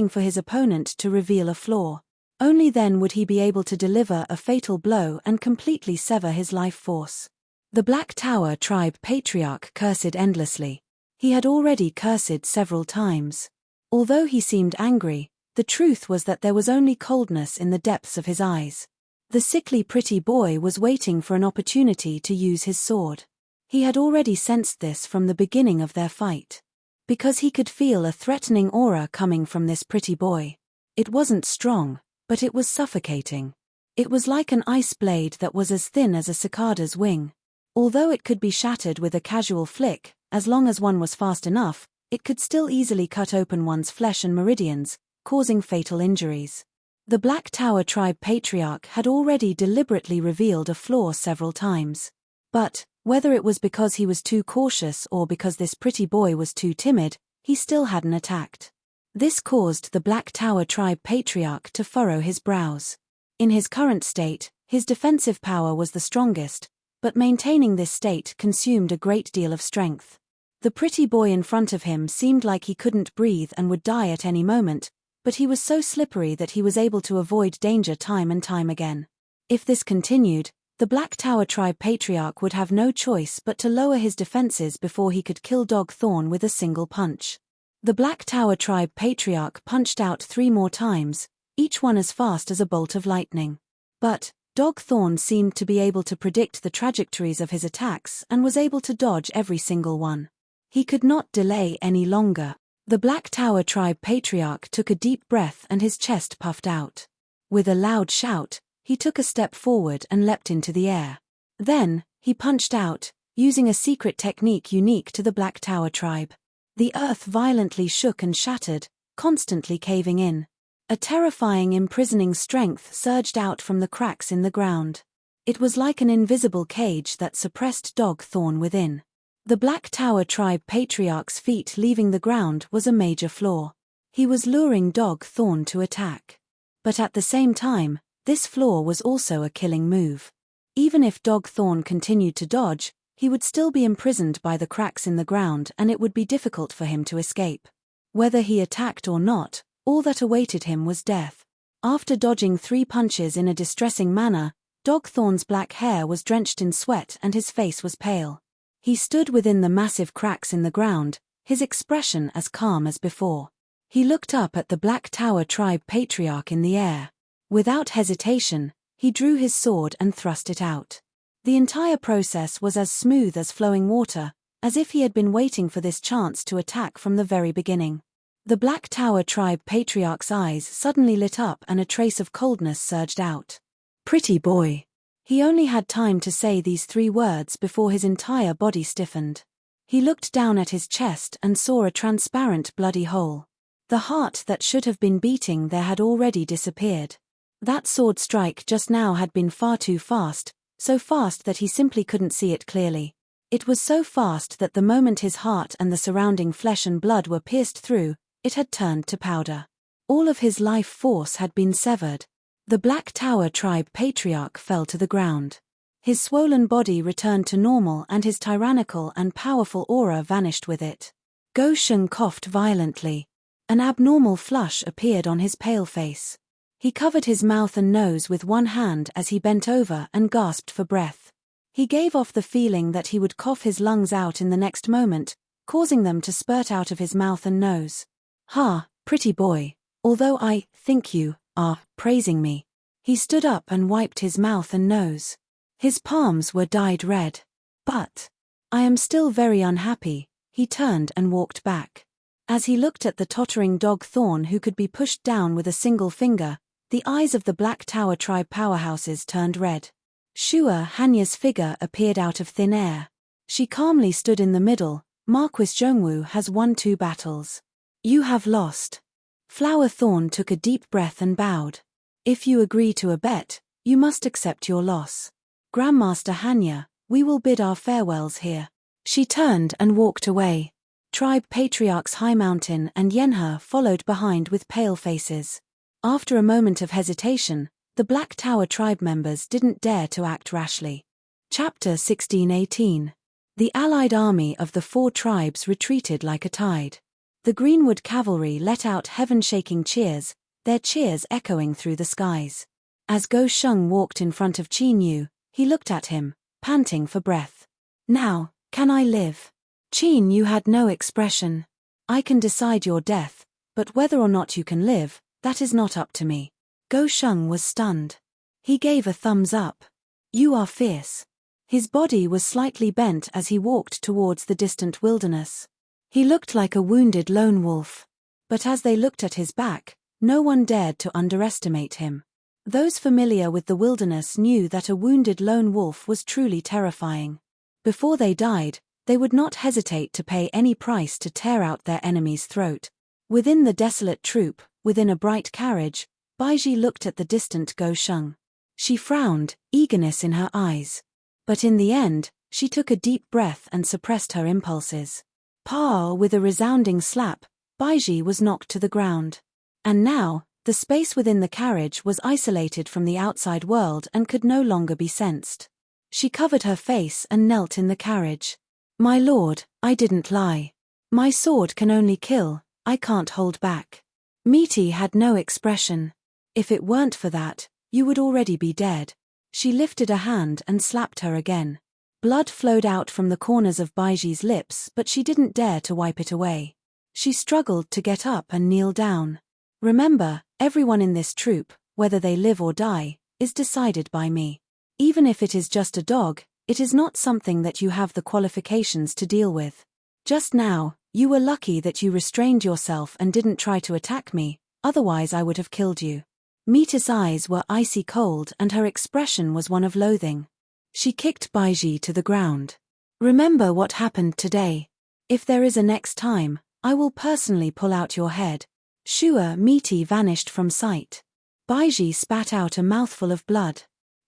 for his opponent to reveal a flaw. Only then would he be able to deliver a fatal blow and completely sever his life force. The Black Tower tribe patriarch cursed endlessly. He had already cursed several times. Although he seemed angry, the truth was that there was only coldness in the depths of his eyes. The sickly pretty boy was waiting for an opportunity to use his sword. He had already sensed this from the beginning of their fight. Because he could feel a threatening aura coming from this pretty boy. It wasn't strong, but it was suffocating. It was like an ice blade that was as thin as a cicada's wing. Although it could be shattered with a casual flick, as long as one was fast enough, it could still easily cut open one's flesh and meridians, causing fatal injuries. The Black Tower tribe patriarch had already deliberately revealed a flaw several times. But, whether it was because he was too cautious or because this pretty boy was too timid, he still hadn't attacked. This caused the Black Tower tribe patriarch to furrow his brows. In his current state, his defensive power was the strongest, but maintaining this state consumed a great deal of strength. The pretty boy in front of him seemed like he couldn't breathe and would die at any moment, but he was so slippery that he was able to avoid danger time and time again. If this continued, the Black Tower tribe patriarch would have no choice but to lower his defenses before he could kill Dog Thorn with a single punch. The Black Tower tribe patriarch punched out 3 more times, each one as fast as a bolt of lightning. But Dog Thorn seemed to be able to predict the trajectories of his attacks and was able to dodge every single one. He could not delay any longer. The Black Tower tribe patriarch took a deep breath and his chest puffed out. With a loud shout, he took a step forward and leapt into the air. Then, he punched out, using a secret technique unique to the Black Tower tribe. The earth violently shook and shattered, constantly caving in. A terrifying imprisoning strength surged out from the cracks in the ground. It was like an invisible cage that suppressed Dog Thorn within. The Black Tower tribe patriarch's feet leaving the ground was a major flaw. He was luring Dog Thorn to attack. But at the same time, this flaw was also a killing move. Even if Dog Thorn continued to dodge, he would still be imprisoned by the cracks in the ground and it would be difficult for him to escape. Whether he attacked or not, all that awaited him was death. After dodging 3 punches in a distressing manner, Dog Thorn's black hair was drenched in sweat and his face was pale. He stood within the massive cracks in the ground, his expression as calm as before. He looked up at the Black Tower tribe patriarch in the air. Without hesitation, he drew his sword and thrust it out. The entire process was as smooth as flowing water, as if he had been waiting for this chance to attack from the very beginning. The Black Tower tribe patriarch's eyes suddenly lit up and a trace of coldness surged out. "Pretty boy." He only had time to say these 3 words before his entire body stiffened. He looked down at his chest and saw a transparent bloody hole. The heart that should have been beating there had already disappeared. That sword strike just now had been far too fast, so fast that he simply couldn't see it clearly. It was so fast that the moment his heart and the surrounding flesh and blood were pierced through, it had turned to powder. All of his life force had been severed. The Black Tower tribe patriarch fell to the ground. His swollen body returned to normal and his tyrannical and powerful aura vanished with it. Go Sheng coughed violently. An abnormal flush appeared on his pale face. He covered his mouth and nose with one hand as he bent over and gasped for breath. He gave off the feeling that he would cough his lungs out in the next moment, causing them to spurt out of his mouth and nose. "Ha, pretty boy, although I think you are praising me." He stood up and wiped his mouth and nose. His palms were dyed red. "But I am still very unhappy." He turned and walked back. As he looked at the tottering Dog Thorn who could be pushed down with a single finger, the eyes of the Black Tower tribe powerhouses turned red. Shua Hanya's figure appeared out of thin air. She calmly stood in the middle. "Marquis Zhongwu has won 2 battles. You have lost." Flower Thorn took a deep breath and bowed. "If you agree to a bet, you must accept your loss. Grandmaster Hanya, we will bid our farewells here." She turned and walked away. Tribe patriarchs High Mountain and Yenha followed behind with pale faces. After a moment of hesitation, the Black Tower tribe members didn't dare to act rashly. Chapter 1618. The allied army of the 4 tribes retreated like a tide. The Greenwood cavalry let out heaven-shaking cheers, their cheers echoing through the skies. As Go Sheng walked in front of Qin Yu, he looked at him, panting for breath. "Now, can I live?" Qin Yu had no expression. "I can decide your death, but whether or not you can live, that is not up to me." Go Sheng was stunned. He gave a thumbs up. "You are fierce." His body was slightly bent as he walked towards the distant wilderness. He looked like a wounded lone wolf. But as they looked at his back, no one dared to underestimate him. Those familiar with the wilderness knew that a wounded lone wolf was truly terrifying. Before they died, they would not hesitate to pay any price to tear out their enemy's throat. Within the desolate troop, within a bright carriage, Baiji looked at the distant Go Sheng. She frowned, eagerness in her eyes. But in the end, she took a deep breath and suppressed her impulses. "Pa!" With a resounding slap, Baiji was knocked to the ground. And now, the space within the carriage was isolated from the outside world and could no longer be sensed. She covered her face and knelt in the carriage. My lord, I didn't lie. My sword can only kill, I can't hold back. Misty had no expression. If it weren't for that, you would already be dead. She lifted a hand and slapped her again. Blood flowed out from the corners of Baiji's lips, but she didn't dare to wipe it away. She struggled to get up and kneel down. Remember, everyone in this troop, whether they live or die, is decided by me. Even if it is just a dog, it is not something that you have the qualifications to deal with. Just now, you were lucky that you restrained yourself and didn't try to attack me, otherwise I would have killed you. Mita's eyes were icy cold and her expression was one of loathing. She kicked Baiji to the ground. Remember what happened today. If there is a next time, I will personally pull out your head. Sure, Misty vanished from sight. Baiji spat out a mouthful of blood.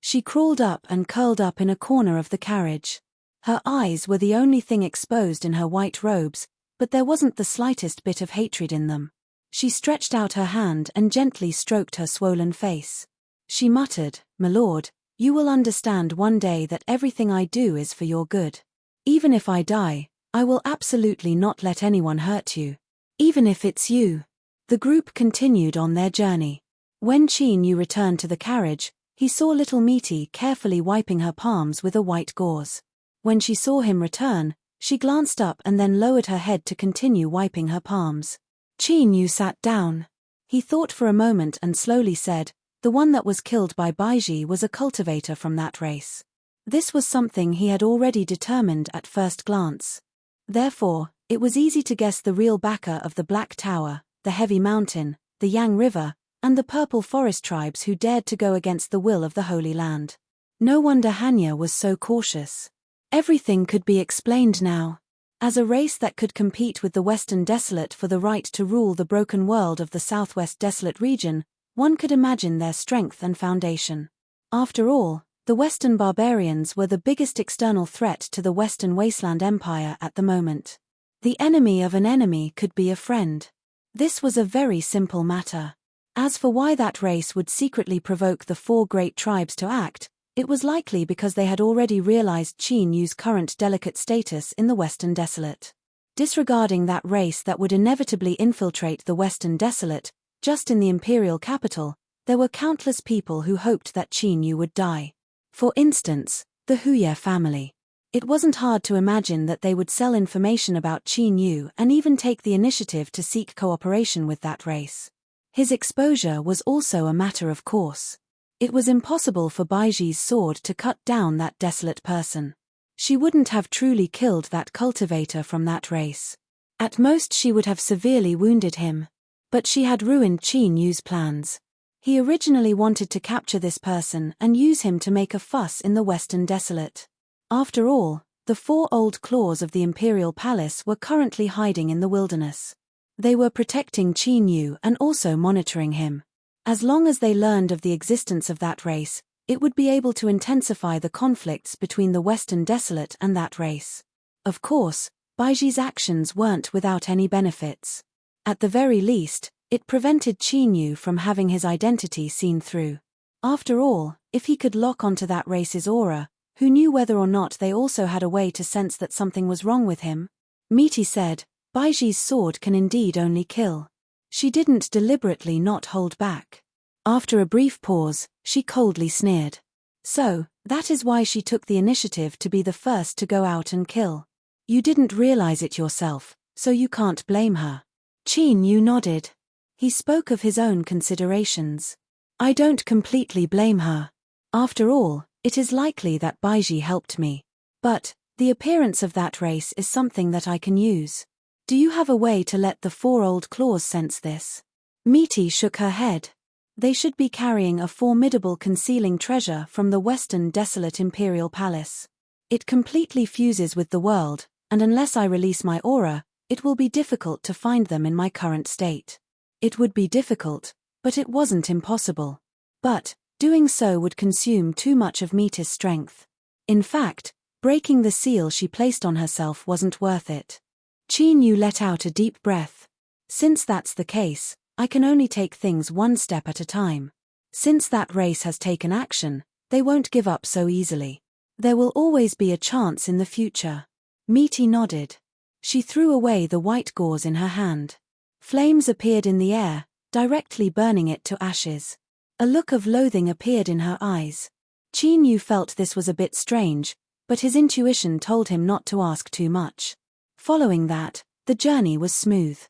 She crawled up and curled up in a corner of the carriage. Her eyes were the only thing exposed in her white robes, but there wasn't the slightest bit of hatred in them. She stretched out her hand and gently stroked her swollen face. She muttered, "My lord, you will understand one day that everything I do is for your good. Even if I die, I will absolutely not let anyone hurt you. Even if it's you." The group continued on their journey. When Qin Yu returned to the carriage, he saw little Misty carefully wiping her palms with a white gauze. When she saw him return, she glanced up and then lowered her head to continue wiping her palms. Qin Yu sat down. He thought for a moment and slowly said, "The one that was killed by Baiji was a cultivator from that race." This was something he had already determined at first glance. Therefore, it was easy to guess the real backer of the Black Tower, the Heavy Mountain, the Yang River, and the Purple Forest tribes who dared to go against the will of the Holy Land. No wonder Hanya was so cautious. Everything could be explained now. As a race that could compete with the Western Desolate for the right to rule the broken world of the Southwest Desolate region, one could imagine their strength and foundation. After all, the Western barbarians were the biggest external threat to the Western Wasteland Empire at the moment. The enemy of an enemy could be a friend. This was a very simple matter. As for why that race would secretly provoke the four great tribes to act, it was likely because they had already realized Qin Yu's current delicate status in the Western Desolate. Disregarding that race that would inevitably infiltrate the Western Desolate, just in the imperial capital, there were countless people who hoped that Qin Yu would die. For instance, the Huye family. It wasn't hard to imagine that they would sell information about Qin Yu and even take the initiative to seek cooperation with that race. His exposure was also a matter of course. It was impossible for Baiji's sword to cut down that desolate person. She wouldn't have truly killed that cultivator from that race. At most she would have severely wounded him. But she had ruined Qin Yu's plans. He originally wanted to capture this person and use him to make a fuss in the Western Desolate. After all, the four old claws of the Imperial Palace were currently hiding in the wilderness. They were protecting Qin Yu and also monitoring him. As long as they learned of the existence of that race, it would be able to intensify the conflicts between the Western Desolate and that race. Of course, Baiji's actions weren't without any benefits. At the very least, it prevented Qin Yu from having his identity seen through. After all, if he could lock onto that race's aura, who knew whether or not they also had a way to sense that something was wrong with him? Misty said, "Baiji's sword can indeed only kill." She didn't deliberately not hold back. After a brief pause, she coldly sneered. "So, that is why she took the initiative to be the first to go out and kill. You didn't realize it yourself, so you can't blame her." Qin Yu nodded. He spoke of his own considerations. "I don't completely blame her. After all, it is likely that Baiji helped me. But, the appearance of that race is something that I can use. Do you have a way to let the four old claws sense this?" Misty shook her head. They should be carrying a formidable concealing treasure from the Western Desolate Imperial Palace. It completely fuses with the world, and unless I release my aura, it will be difficult to find them in my current state. It would be difficult, but it wasn't impossible. But, doing so would consume too much of Mita's strength. In fact, breaking the seal she placed on herself wasn't worth it. Qin Yu let out a deep breath. "Since that's the case, I can only take things one step at a time. Since that race has taken action, they won't give up so easily. There will always be a chance in the future." Misty nodded. She threw away the white gauze in her hand. Flames appeared in the air, directly burning it to ashes. A look of loathing appeared in her eyes. Qin Yu felt this was a bit strange, but his intuition told him not to ask too much. Following that, the journey was smooth.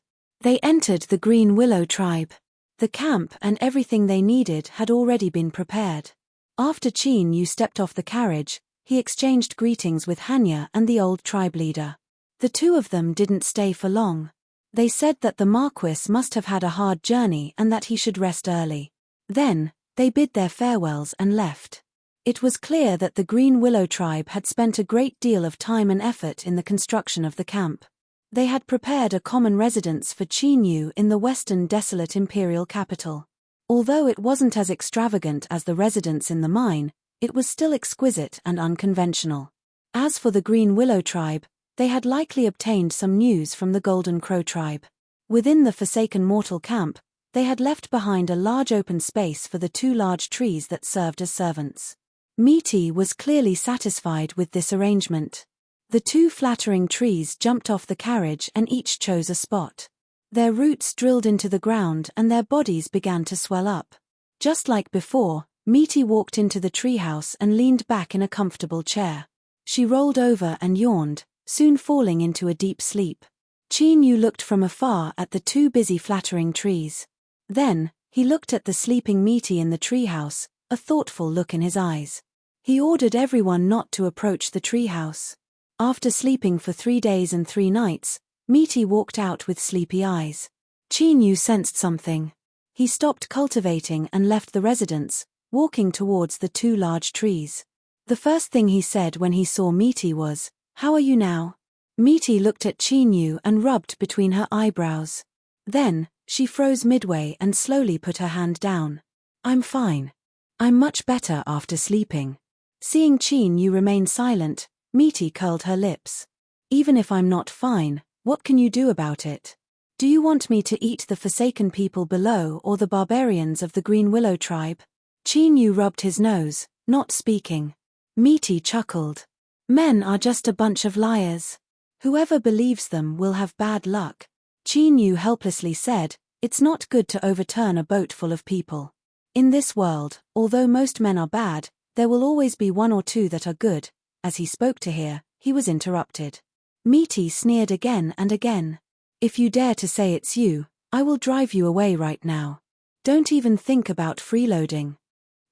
They entered the Green Willow tribe. The camp and everything they needed had already been prepared. After Qin Yu stepped off the carriage, he exchanged greetings with Hanya and the old tribe leader. The two of them didn't stay for long. They said that the Marquis must have had a hard journey and that he should rest early. Then, they bid their farewells and left. It was clear that the Green Willow tribe had spent a great deal of time and effort in the construction of the camp. They had prepared a common residence for Qin Yu in the western desolate imperial capital. Although it wasn't as extravagant as the residence in the mine, it was still exquisite and unconventional. As for the Green Willow tribe, they had likely obtained some news from the Golden Crow tribe. Within the forsaken mortal camp, they had left behind a large open space for the two large trees that served as servants. Misty was clearly satisfied with this arrangement. The two flattering trees jumped off the carriage and each chose a spot. Their roots drilled into the ground and their bodies began to swell up. Just like before, Misty walked into the treehouse and leaned back in a comfortable chair. She rolled over and yawned, soon falling into a deep sleep. Qin Yu looked from afar at the two busy flattering trees. Then, he looked at the sleeping Misty in the treehouse, a thoughtful look in his eyes. He ordered everyone not to approach the treehouse. After sleeping for 3 days and 3 nights, Misty walked out with sleepy eyes. Qin Yu sensed something. He stopped cultivating and left the residence, walking towards the two large trees. The first thing he said when he saw Misty was, "How are you now?" Misty looked at Qin Yu and rubbed between her eyebrows. Then, she froze midway and slowly put her hand down. "I'm fine. I'm much better after sleeping." Seeing Qin Yu remain silent, Misty curled her lips. "Even if I'm not fine, what can you do about it? Do you want me to eat the forsaken people below or the barbarians of the Green Willow tribe?" Qin Yu rubbed his nose, not speaking. Misty chuckled. "Men are just a bunch of liars. Whoever believes them will have bad luck." Qin Yu helplessly said, "It's not good to overturn a boat full of people. In this world, although most men are bad, there will always be 1 or 2 that are good." As he spoke to her, he was interrupted. Misty sneered again and again. "If you dare to say it's you, I will drive you away right now. Don't even think about freeloading."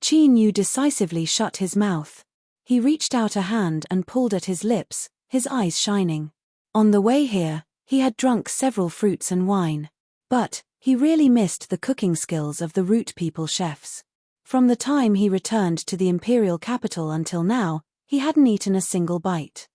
Qin Yu decisively shut his mouth. He reached out a hand and pulled at his lips, his eyes shining. On the way here, he had drunk several fruits and wine. But, he really missed the cooking skills of the Root People chefs. From the time he returned to the imperial capital until now, he hadn't eaten a single bite.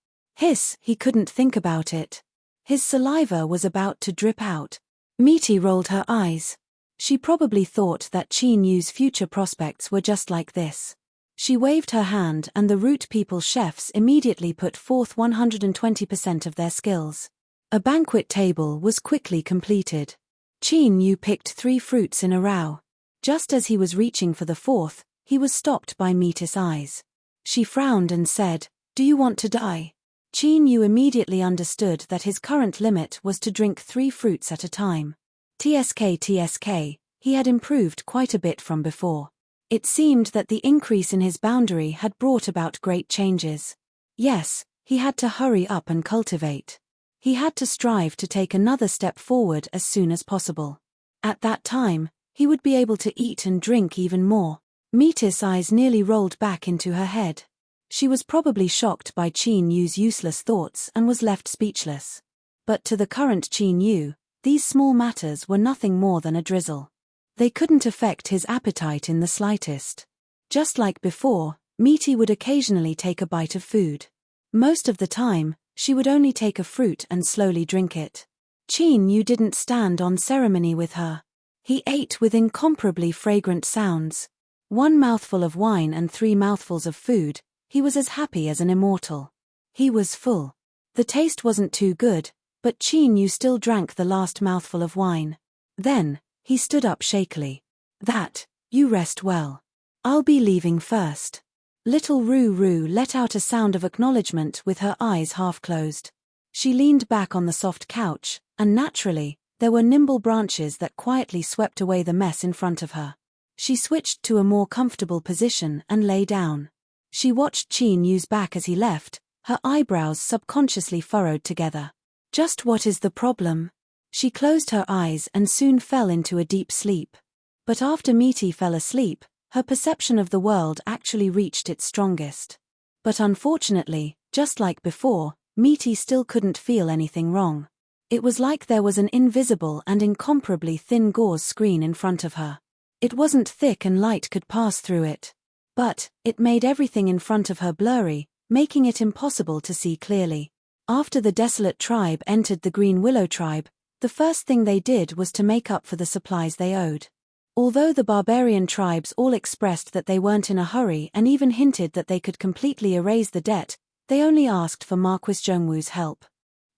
He couldn't think about it. His saliva was about to drip out. Misty rolled her eyes. She probably thought that Qin Yu's future prospects were just like this. She waved her hand and the Root People chefs immediately put forth 120% of their skills. A banquet table was quickly completed. Qin Yu picked 3 fruits in a row. Just as he was reaching for the 4th, he was stopped by Misty's eyes. She frowned and said, "Do you want to die?" Qin Yu immediately understood that his current limit was to drink 3 fruits at a time. TSK, he had improved quite a bit from before. It seemed that the increase in his boundary had brought about great changes. Yes, he had to hurry up and cultivate. He had to strive to take another step forward as soon as possible. At that time, he would be able to eat and drink even more. Misty's eyes nearly rolled back into her head. She was probably shocked by Qin Yu's useless thoughts and was left speechless. But to the current Qin Yu, these small matters were nothing more than a drizzle. They couldn't affect his appetite in the slightest. Just like before, Misty would occasionally take a bite of food. Most of the time, she would only take a fruit and slowly drink it. Qin Yu didn't stand on ceremony with her. He ate with incomparably fragrant sounds. 1 mouthful of wine and 3 mouthfuls of food, he was as happy as an immortal. He was full. The taste wasn't too good, but Qin Yu still drank the last mouthful of wine. Then, he stood up shakily. "You rest well. I'll be leaving first." Little Roo Roo let out a sound of acknowledgement with her eyes half closed. She leaned back on the soft couch, and naturally, there were nimble branches that quietly swept away the mess in front of her. She switched to a more comfortable position and lay down. She watched Qin Yu's back as he left, her eyebrows subconsciously furrowed together. Just what is the problem? She closed her eyes and soon fell into a deep sleep. But after Misty fell asleep, her perception of the world actually reached its strongest. But unfortunately, just like before, Misty still couldn't feel anything wrong. It was like there was an invisible and incomparably thin gauze screen in front of her. It wasn't thick and light could pass through it. But it made everything in front of her blurry, making it impossible to see clearly. After the desolate tribe entered the Green Willow tribe, the first thing they did was to make up for the supplies they owed. Although the barbarian tribes all expressed that they weren't in a hurry and even hinted that they could completely erase the debt, they only asked for Marquis Zhongwu's help.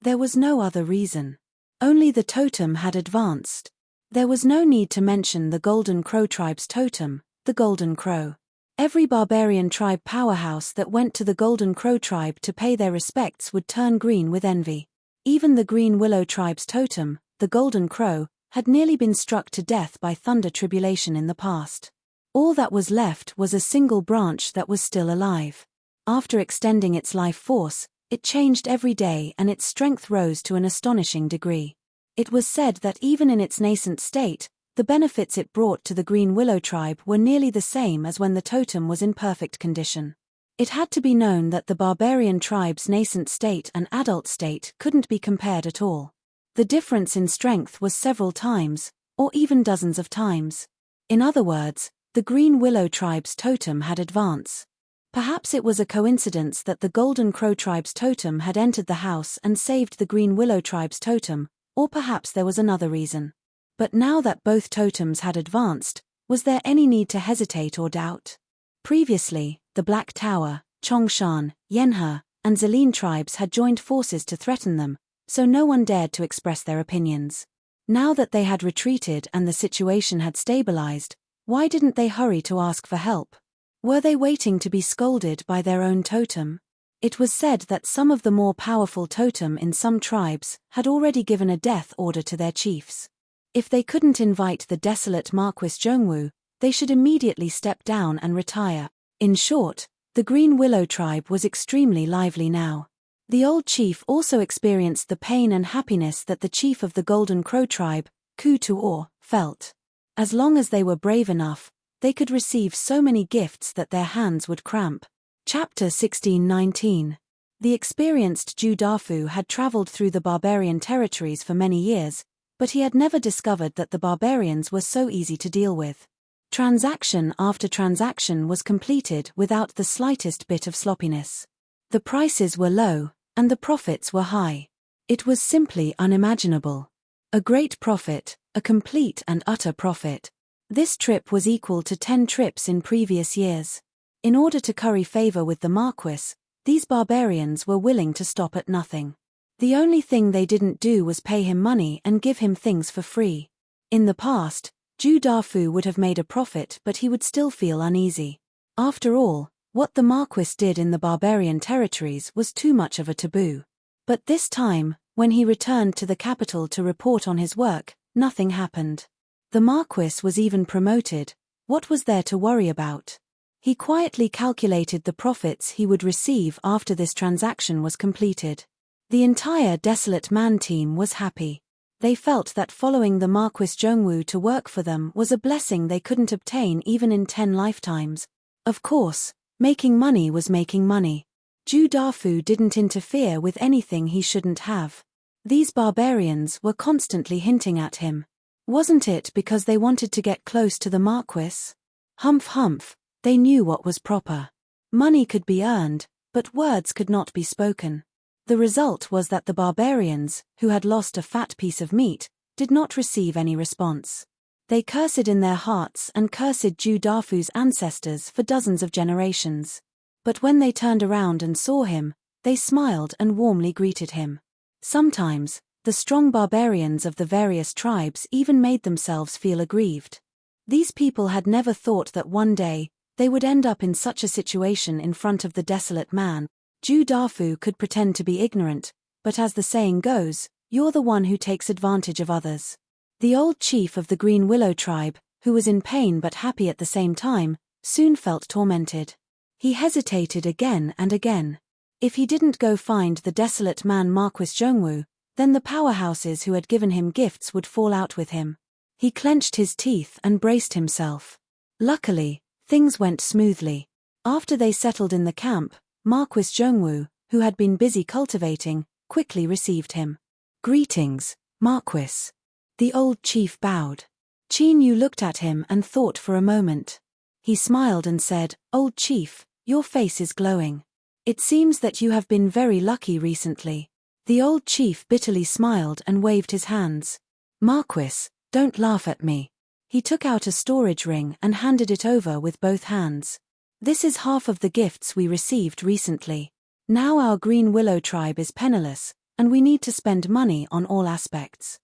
There was no other reason. Only the totem had advanced. There was no need to mention the Golden Crow tribe's totem, the Golden Crow. Every barbarian tribe powerhouse that went to the Golden Crow tribe to pay their respects would turn green with envy. Even the Green Willow tribe's totem, the Golden Crow, had nearly been struck to death by thunder tribulation in the past. All that was left was a single branch that was still alive. After extending its life force, it changed every day and its strength rose to an astonishing degree. It was said that even in its nascent state, the benefits it brought to the Green Willow tribe were nearly the same as when the totem was in perfect condition. It had to be known that the barbarian tribe's nascent state and adult state couldn't be compared at all. The difference in strength was several times, or even dozens of times. In other words, the Green Willow tribe's totem had advanced. Perhaps it was a coincidence that the Golden Crow tribe's totem had entered the house and saved the Green Willow tribe's totem, or perhaps there was another reason. But now that both totems had advanced, was there any need to hesitate or doubt? Previously, the Black Tower, Chongshan, Yanhe, and Zelene tribes had joined forces to threaten them, so no one dared to express their opinions. Now that they had retreated and the situation had stabilized, why didn't they hurry to ask for help? Were they waiting to be scolded by their own totem? It was said that some of the more powerful totem in some tribes had already given a death order to their chiefs. If they couldn't invite the desolate Marquis Zhongwu, they should immediately step down and retire. In short, the Green Willow tribe was extremely lively now. The old chief also experienced the pain and happiness that the chief of the Golden Crow tribe, Ku Tuor, felt. As long as they were brave enough, they could receive so many gifts that their hands would cramp. Chapter 16:19. The experienced Zhu Dafu had traveled through the barbarian territories for many years, but he had never discovered that the barbarians were so easy to deal with. Transaction after transaction was completed without the slightest bit of sloppiness. The prices were low, and the profits were high. It was simply unimaginable. A great profit, a complete and utter profit. This trip was equal to 10 trips in previous years. In order to curry favor with the Marquis, these barbarians were willing to stop at nothing. The only thing they didn't do was pay him money and give him things for free. In the past, Zhu Dafu would have made a profit, but he would still feel uneasy. After all, what the Marquis did in the barbarian territories was too much of a taboo. But this time, when he returned to the capital to report on his work, nothing happened. The Marquis was even promoted. What was there to worry about? He quietly calculated the profits he would receive after this transaction was completed. The entire Desolate Man team was happy. They felt that following the Marquis Zhongwu to work for them was a blessing they couldn't obtain even in 10 lifetimes. Of course, making money was making money. Zhu Dafu didn't interfere with anything he shouldn't have. These barbarians were constantly hinting at him. Wasn't it because they wanted to get close to the Marquis? Humph humph, they knew what was proper. Money could be earned, but words could not be spoken. The result was that the barbarians, who had lost a fat piece of meat, did not receive any response. They cursed in their hearts and cursed Zhu Dafu's ancestors for dozens of generations. But when they turned around and saw him, they smiled and warmly greeted him. Sometimes, the strong barbarians of the various tribes even made themselves feel aggrieved. These people had never thought that one day, they would end up in such a situation in front of the Desolate Man. Zhu Dafu could pretend to be ignorant, but as the saying goes, you're the one who takes advantage of others. The old chief of the Green Willow tribe, who was in pain but happy at the same time, soon felt tormented. He hesitated again and again. If he didn't go find the desolate man Marquis Zhongwu, then the powerhouses who had given him gifts would fall out with him. He clenched his teeth and braced himself. Luckily, things went smoothly. After they settled in the camp, Marquis Zhongwu, who had been busy cultivating, quickly received him. "Greetings, Marquis." The old chief bowed. Qin Yu looked at him and thought for a moment. He smiled and said, "Old chief, your face is glowing. It seems that you have been very lucky recently." The old chief bitterly smiled and waved his hands. "Marquis, don't laugh at me." He took out a storage ring and handed it over with both hands. "This is half of the gifts we received recently. Now our Green Willow tribe is penniless, and we need to spend money on all aspects.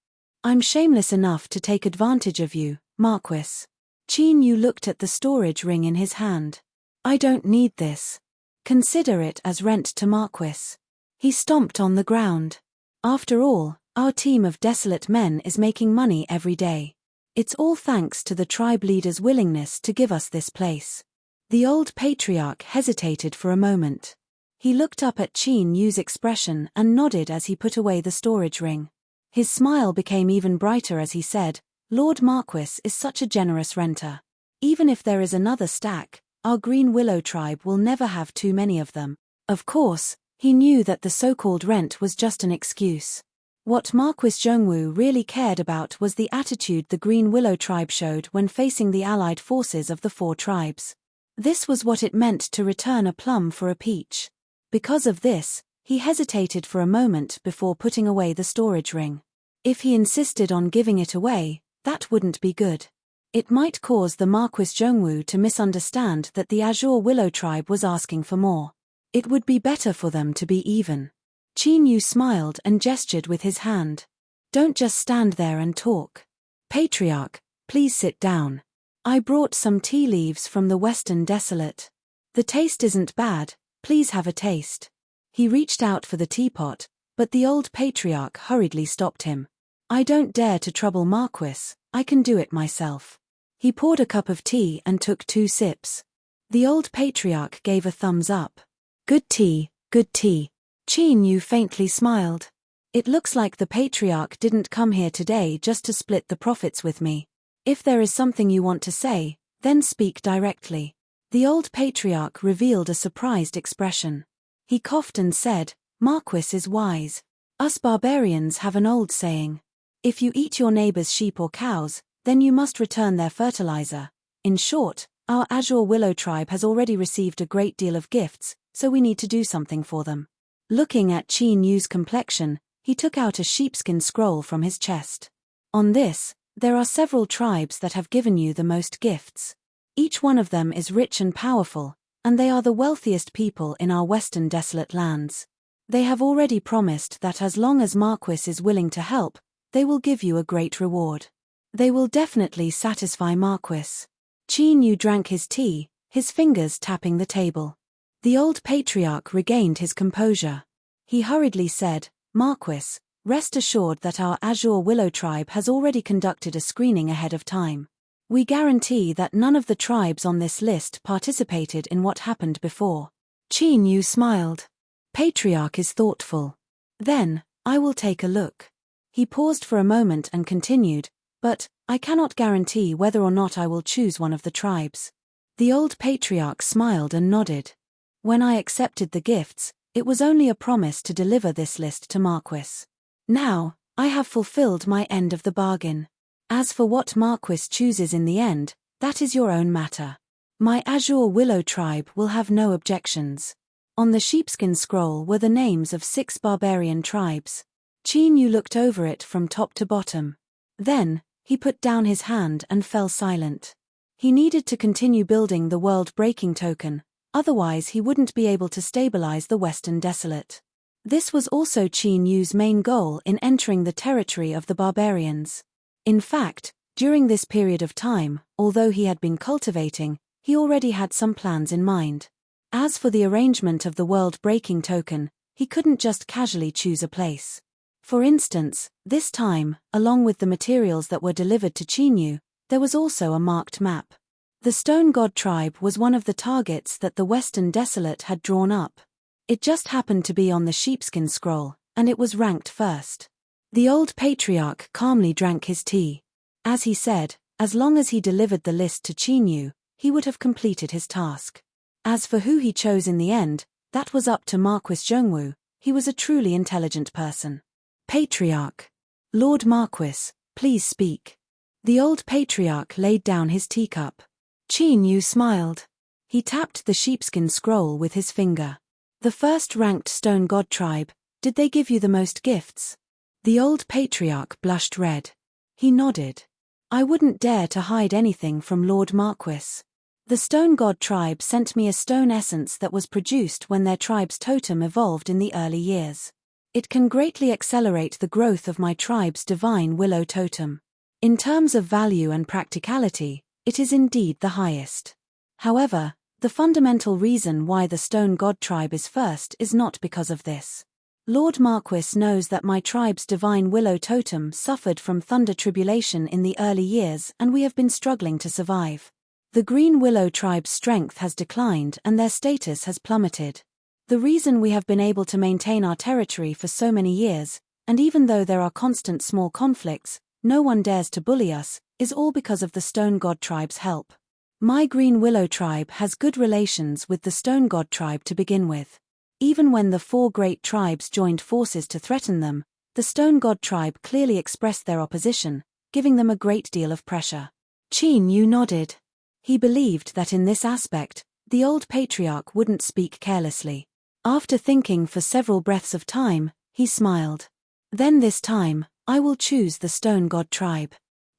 I'm shameless enough to take advantage of you, Marquis." Qin Yu looked at the storage ring in his hand. "I don't need this. Consider it as rent to Marquis." He stomped on the ground. "After all, our team of desolate men is making money every day. It's all thanks to the tribe leader's willingness to give us this place." The old patriarch hesitated for a moment. He looked up at Qin Yu's expression and nodded as he put away the storage ring. His smile became even brighter as he said, "Lord Marquis is such a generous renter. Even if there is another stack, our Green Willow tribe will never have too many of them." Of course, he knew that the so-called rent was just an excuse. What Marquis Zhongwu really cared about was the attitude the Green Willow tribe showed when facing the allied forces of the four tribes. This was what it meant to return a plum for a peach. Because of this, he hesitated for a moment before putting away the storage ring. If he insisted on giving it away, that wouldn't be good. It might cause the Marquis Zhongwu to misunderstand that the Azure Willow tribe was asking for more. It would be better for them to be even. Qin Yu smiled and gestured with his hand. "Don't just stand there and talk. Patriarch, please sit down. I brought some tea leaves from the Western Desolate. The taste isn't bad, please have a taste." He reached out for the teapot, but the old patriarch hurriedly stopped him. "I don't dare to trouble Marquis, I can do it myself." He poured a cup of tea and took 2 sips. The old patriarch gave a thumbs up. "Good tea, good tea." Qin Yu faintly smiled. "It looks like the patriarch didn't come here today just to split the profits with me. If there is something you want to say, then speak directly." The old patriarch revealed a surprised expression. He coughed and said, "Marquis is wise. Us barbarians have an old saying. If you eat your neighbor's sheep or cows, then you must return their fertilizer. In short, our Azure Willow tribe has already received a great deal of gifts, so we need to do something for them." Looking at Qin Yu's complexion, he took out a sheepskin scroll from his chest. "On this, there are several tribes that have given you the most gifts. Each one of them is rich and powerful, and they are the wealthiest people in our Western Desolate lands. They have already promised that as long as Marquis is willing to help, they will give you a great reward. They will definitely satisfy Marquis." Qin Yu drank his tea, his fingers tapping the table. The old patriarch regained his composure. He hurriedly said, "Marquis, rest assured that our Azure Willow tribe has already conducted a screening ahead of time. We guarantee that none of the tribes on this list participated in what happened before." Qin Yu smiled. "Patriarch is thoughtful. Then, I will take a look." He paused for a moment and continued, "But, I cannot guarantee whether or not I will choose one of the tribes." The old patriarch smiled and nodded. "When I accepted the gifts, it was only a promise to deliver this list to Marquis. Now, I have fulfilled my end of the bargain. As for what Marquis chooses in the end, that is your own matter. My Azure Willow tribe will have no objections." On the sheepskin scroll were the names of 6 barbarian tribes. Qin Yu looked over it from top to bottom. Then, he put down his hand and fell silent. He needed to continue building the world-breaking token, otherwise he wouldn't be able to stabilize the Western Desolate. This was also Qin Yu's main goal in entering the territory of the barbarians. In fact, during this period of time, although he had been cultivating, he already had some plans in mind. As for the arrangement of the world-breaking token, He couldn't just casually choose a place. For instance, this time, along with the materials that were delivered to Chinyu, there was also a marked map. The Stone God tribe was one of the targets that the Western Desolate had drawn up. It just happened to be on the sheepskin scroll, and it was ranked first. The old patriarch calmly drank his tea. As he said, as long as he delivered the list to Chinyu, he would have completed his task. As for who he chose in the end, that was up to Marquis Zhongwu. He was a truly intelligent person. Patriarch. Lord Marquis, please speak. The old patriarch laid down his teacup. Chinyu smiled. He tapped the sheepskin scroll with his finger. The first-ranked Stone God tribe, did they give you the most gifts? The old patriarch blushed red. He nodded. I wouldn't dare to hide anything from Lord Marquis. The Stone God tribe sent me a stone essence that was produced when their tribe's totem evolved in the early years. It can greatly accelerate the growth of my tribe's divine willow totem. In terms of value and practicality, it is indeed the highest. However, the fundamental reason why the Stone God tribe is first is not because of this. Lord Marquis knows that my tribe's divine willow totem suffered from thunder tribulation in the early years and we have been struggling to survive. The Green Willow tribe's strength has declined and their status has plummeted. The reason we have been able to maintain our territory for so many years, and even though there are constant small conflicts, no one dares to bully us, is all because of the Stone God tribe's help. My Green Willow tribe has good relations with the Stone God tribe to begin with. Even when the four great tribes joined forces to threaten them, the Stone God tribe clearly expressed their opposition, giving them a great deal of pressure. Chinyu nodded. He believed that in this aspect, the old patriarch wouldn't speak carelessly. After thinking for several breaths of time, he smiled. Then this time, I will choose the Stone God tribe.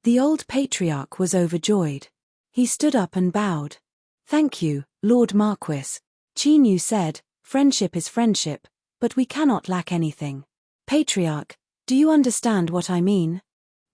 The old patriarch was overjoyed. He stood up and bowed. Thank you, Lord Marquis. Chinyu said, friendship is friendship, but we cannot lack anything. Patriarch, do you understand what I mean?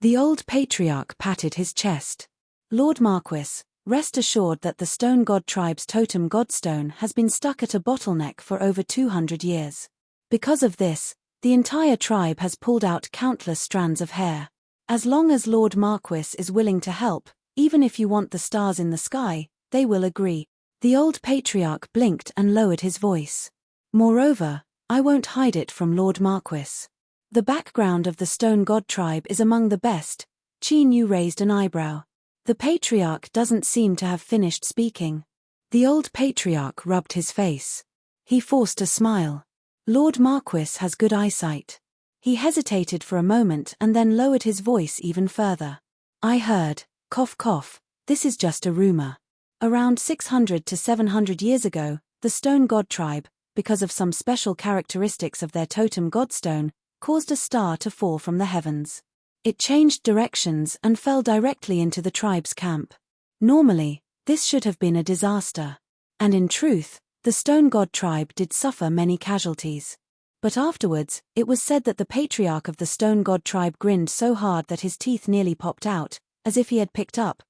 The old patriarch patted his chest. Lord Marquis, rest assured that the Stone God tribe's totem godstone has been stuck at a bottleneck for over 200 years. Because of this, the entire tribe has pulled out countless strands of hair. As long as Lord Marquis is willing to help, even if you want the stars in the sky, they will agree. The old patriarch blinked and lowered his voice. Moreover, I won't hide it from Lord Marquis. The background of the Stone God tribe is among the best. Chinyu raised an eyebrow. The patriarch doesn't seem to have finished speaking. The old patriarch rubbed his face. He forced a smile. Lord Marquis has good eyesight. He hesitated for a moment and then lowered his voice even further. I heard, cough cough, this is just a rumor. Around 600 to 700 years ago, the Stone God tribe, because of some special characteristics of their totem godstone, caused a star to fall from the heavens. It changed directions and fell directly into the tribe's camp. Normally, this should have been a disaster. And in truth, the Stone God tribe did suffer many casualties. But afterwards, it was said that the patriarch of the Stone God tribe grinned so hard that his teeth nearly popped out, as if he had picked up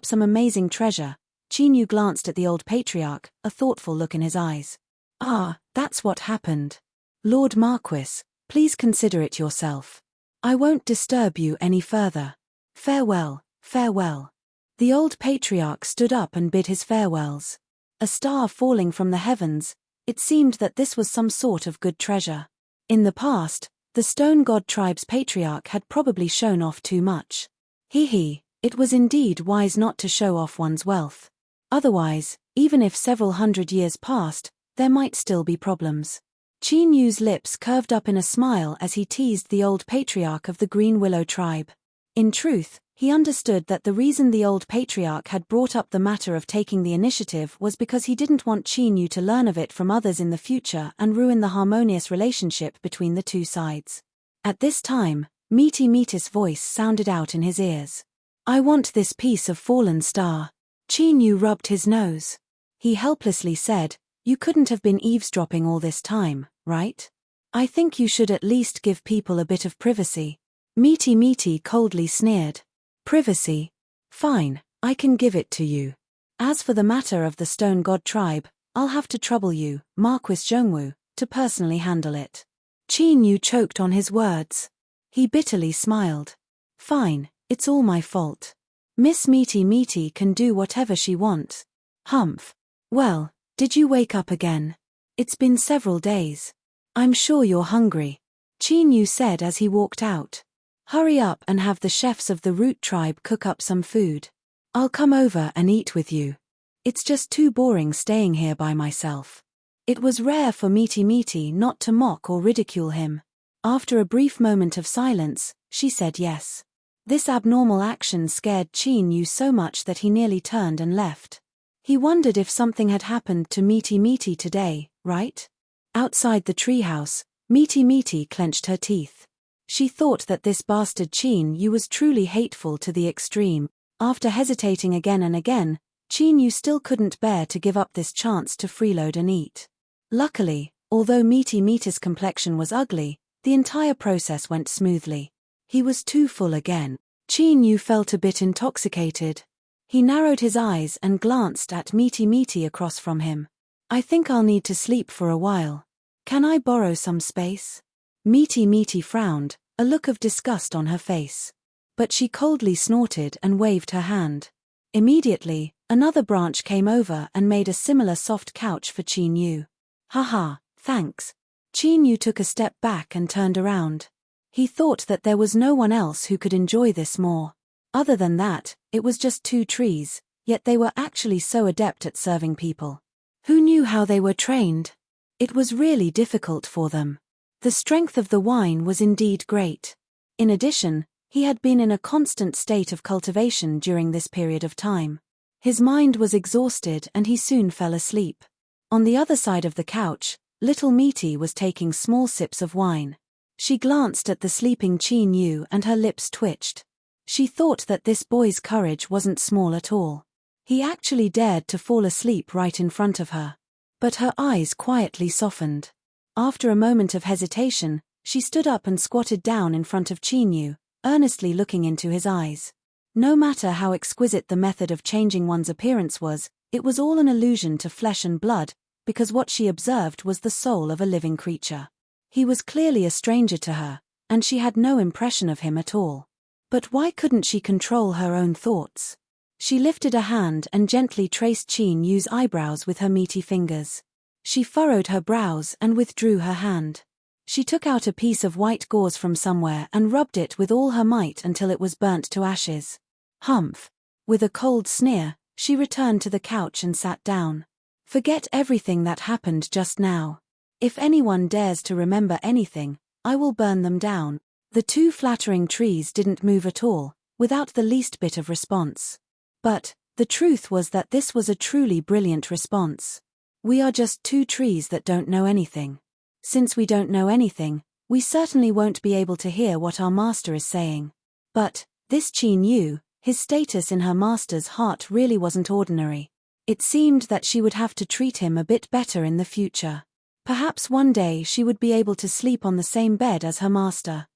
some amazing treasure. Chinyu glanced at the old patriarch, a thoughtful look in his eyes. Ah, that's what happened. Lord Marquis, please consider it yourself. I won't disturb you any further. Farewell, farewell. The old patriarch stood up and bid his farewells. A star falling from the heavens, it seemed that this was some sort of good treasure. In the past, the Stone God tribe's patriarch had probably shown off too much. It was indeed wise not to show off one's wealth. Otherwise, even if several hundred years passed, there might still be problems. Chinyu's lips curved up in a smile as he teased the old patriarch of the Green Willow tribe. In truth, he understood that the reason the old patriarch had brought up the matter of taking the initiative was because he didn't want Chinyu to learn of it from others in the future and ruin the harmonious relationship between the two sides. At this time, Meaty's voice sounded out in his ears. I want this piece of fallen star. Chinyu rubbed his nose. He helplessly said, you couldn't have been eavesdropping all this time, right? I think you should at least give people a bit of privacy. Meaty coldly sneered. Privacy? Fine, I can give it to you. As for the matter of the Stone God tribe, I'll have to trouble you, Marquis Zhongwu, to personally handle it. Qin Yu choked on his words. He bitterly smiled. Fine, it's all my fault. Miss Meaty Meaty can do whatever she wants. Humph. Well, did you wake up again? It's been several days. I'm sure you're hungry. Qin Yu said as he walked out. Hurry up and have the chefs of the Root tribe cook up some food. I'll come over and eat with you. It's just too boring staying here by myself. It was rare for Meaty Meaty not to mock or ridicule him. After a brief moment of silence, she said yes. This abnormal action scared Qin Yu so much that he nearly turned and left. He wondered if something had happened to Meaty Meaty today, right? Outside the treehouse, Meaty Meaty clenched her teeth. She thought that this bastard Qin Yu was truly hateful to the extreme. After hesitating again and again, Qin Yu still couldn't bear to give up this chance to freeload and eat. Luckily, although Meaty Meaty's complexion was ugly, the entire process went smoothly. He was too full again. Qin Yu felt a bit intoxicated. He narrowed his eyes and glanced at Meaty Meaty across from him. I think I'll need to sleep for a while. Can I borrow some space? Meaty Meaty frowned, a look of disgust on her face. But she coldly snorted and waved her hand. Immediately, another branch came over and made a similar soft couch for Qin Yu. Haha, thanks. Qin Yu took a step back and turned around. He thought that there was no one else who could enjoy this more. Other than that, it was just 2 trees, yet they were actually so adept at serving people. Who knew how they were trained? It was really difficult for them. The strength of the wine was indeed great. In addition, he had been in a constant state of cultivation during this period of time. His mind was exhausted and he soon fell asleep. On the other side of the couch, little Meaty was taking small sips of wine. She glanced at the sleeping Qin Yu and her lips twitched. She thought that this boy's courage wasn't small at all. He actually dared to fall asleep right in front of her. But her eyes quietly softened. After a moment of hesitation, she stood up and squatted down in front of Qin Yu, earnestly looking into his eyes. No matter how exquisite the method of changing one's appearance was, it was all an illusion to flesh and blood, because what she observed was the soul of a living creature. He was clearly a stranger to her, and she had no impression of him at all. But why couldn't she control her own thoughts? She lifted a hand and gently traced Qin Yu's eyebrows with her meaty fingers. She furrowed her brows and withdrew her hand. She took out a piece of white gauze from somewhere and rubbed it with all her might until it was burnt to ashes. Humph! With a cold sneer, she returned to the couch and sat down. Forget everything that happened just now. If anyone dares to remember anything, I will burn them down. The 2 flattering trees didn't move at all, without the least bit of response. But the truth was that this was a truly brilliant response. We are just 2 trees that don't know anything. Since we don't know anything, we certainly won't be able to hear what our master is saying. But this Qin Yu, his status in her master's heart really wasn't ordinary. It seemed that she would have to treat him a bit better in the future. Perhaps one day she would be able to sleep on the same bed as her master.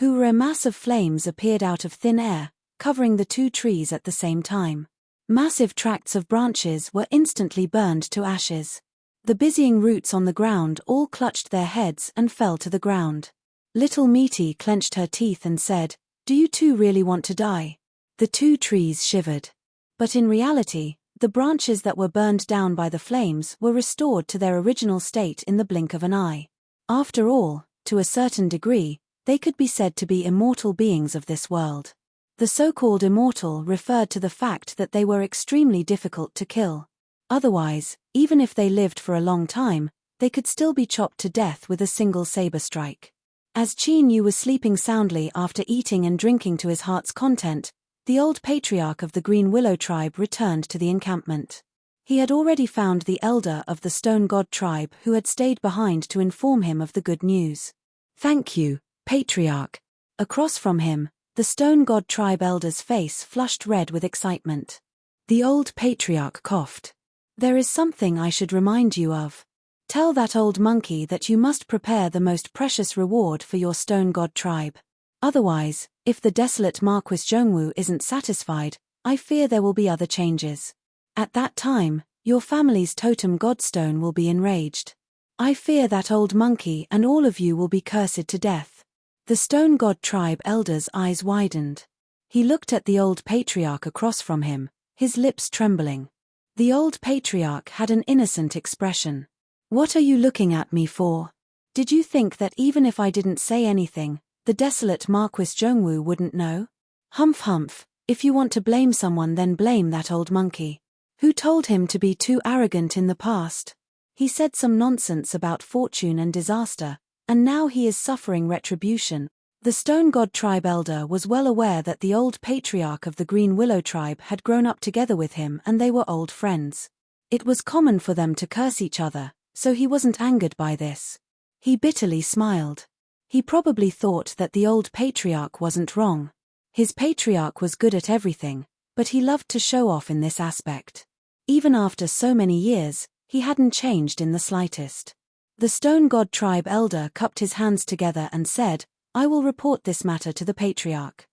A mass of flames appeared out of thin air, covering the 2 trees at the same time. Massive tracts of branches were instantly burned to ashes. The busying roots on the ground all clutched their heads and fell to the ground. Little Meaty clenched her teeth and said, "Do you 2 really want to die?" The 2 trees shivered. But in reality, the branches that were burned down by the flames were restored to their original state in the blink of an eye. After all, to a certain degree, they could be said to be immortal beings of this world. The so-called immortal referred to the fact that they were extremely difficult to kill. Otherwise, even if they lived for a long time, they could still be chopped to death with a single saber strike. As Qin Yu was sleeping soundly after eating and drinking to his heart's content, the old patriarch of the Green Willow tribe returned to the encampment. He had already found the elder of the Stone God tribe who had stayed behind to inform him of the good news. "Thank you, patriarch." Across from him, the Stone God tribe elder's face flushed red with excitement. The old patriarch coughed. "There is something I should remind you of. Tell that old monkey that you must prepare the most precious reward for your Stone God tribe. Otherwise, if the desolate Marquis Zhongwu isn't satisfied, I fear there will be other changes. At that time, your family's totem godstone will be enraged. I fear that old monkey and all of you will be cursed to death. The stone god tribe elder's eyes widened. He looked at the old patriarch across from him, his lips trembling. The old patriarch had an innocent expression. What are you looking at me for? Did you think that even if I didn't say anything, the desolate Marquis Zhongwu wouldn't know? Humph humph, if you want to blame someone then blame that old monkey. Who told him to be too arrogant in the past? He said some nonsense about fortune and disaster, and now he is suffering retribution. The stone god tribe elder was well aware that the old patriarch of the Green Willow tribe had grown up together with him and they were old friends. It was common for them to curse each other, so he wasn't angered by this. He bitterly smiled. He probably thought that the old patriarch wasn't wrong. His patriarch was good at everything, but he loved to show off in this aspect. Even after so many years, he hadn't changed in the slightest. The stone god tribe elder cupped his hands together and said, I will report this matter to the patriarch.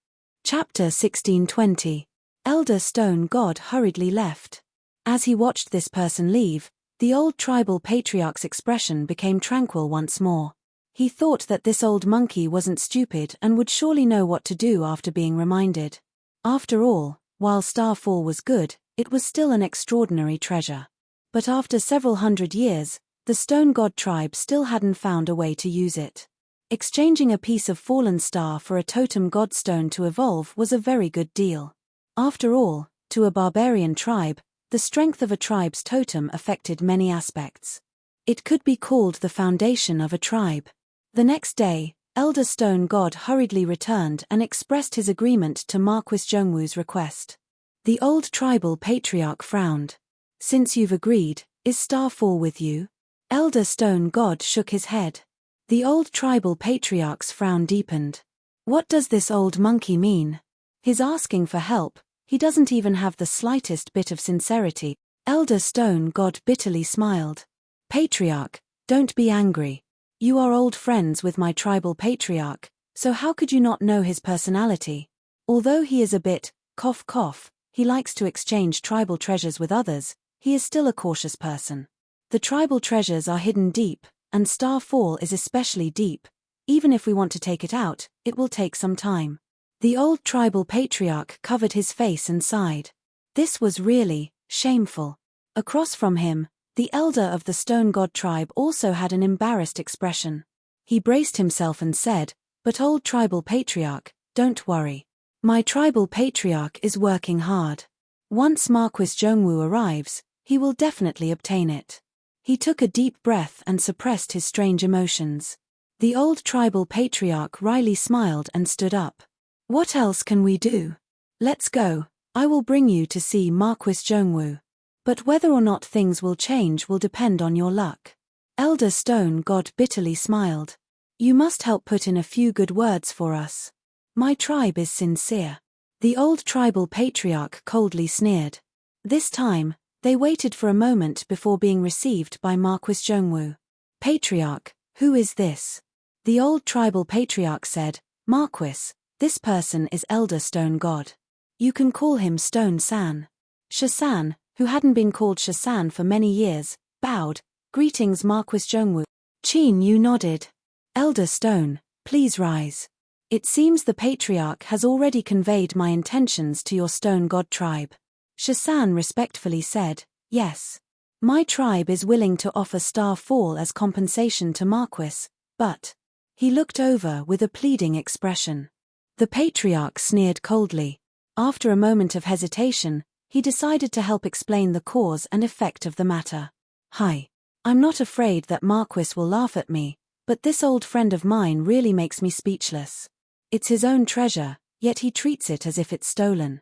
Chapter 1620. Elder stone god hurriedly left. As he watched this person leave, the old tribal patriarch's expression became tranquil once more. He thought that this old monkey wasn't stupid and would surely know what to do after being reminded. After all, while Starfall was good, it was still an extraordinary treasure. But after several hundred years, the stone god tribe still hadn't found a way to use it. Exchanging a piece of fallen star for a totem god stone to evolve was a very good deal. After all, to a barbarian tribe, the strength of a tribe's totem affected many aspects. It could be called the foundation of a tribe. The next day, Elder Stone God hurriedly returned and expressed his agreement to Marquis Zhongwu's request. The old tribal patriarch frowned. Since you've agreed, is Starfall with you? Elder Stone God shook his head. The old tribal patriarch's frown deepened. What does this old monkey mean? He's asking for help, he doesn't even have the slightest bit of sincerity. Elder Stone God bitterly smiled. Patriarch, don't be angry. You are old friends with my tribal patriarch, so how could you not know his personality? Although he is a bit, cough cough, he likes to exchange tribal treasures with others, he is still a cautious person. The tribal treasures are hidden deep, and Starfall is especially deep. Even if we want to take it out, it will take some time. The old tribal patriarch covered his face and sighed. This was really shameful. Across from him, the elder of the stone god tribe also had an embarrassed expression. He braced himself and said, But old tribal patriarch, don't worry. My tribal patriarch is working hard. Once Marquis Zhongwu arrives, he will definitely obtain it. He took a deep breath and suppressed his strange emotions. The old tribal patriarch wryly smiled and stood up. What else can we do? Let's go, I will bring you to see Marquis Zhongwu. But whether or not things will change will depend on your luck. Elder Stone God bitterly smiled. You must help put in a few good words for us. My tribe is sincere. The old tribal patriarch coldly sneered. This time, they waited for a moment before being received by Marquis Zhongwu. Patriarch, who is this? The old tribal patriarch said, Marquis, this person is Elder Stone God. You can call him Stone San. Shasan, who hadn't been called Shasan for many years, bowed. Greetings Marquis Zhongwu. Qin Yu nodded. Elder Stone, please rise. It seems the patriarch has already conveyed my intentions to your Stone God tribe. Shasan respectfully said, Yes. My tribe is willing to offer Starfall as compensation to Marquis, but... He looked over with a pleading expression. The patriarch sneered coldly. After a moment of hesitation, he decided to help explain the cause and effect of the matter. Hi. I'm not afraid that Marquis will laugh at me, but this old friend of mine really makes me speechless. It's his own treasure, yet he treats it as if it's stolen.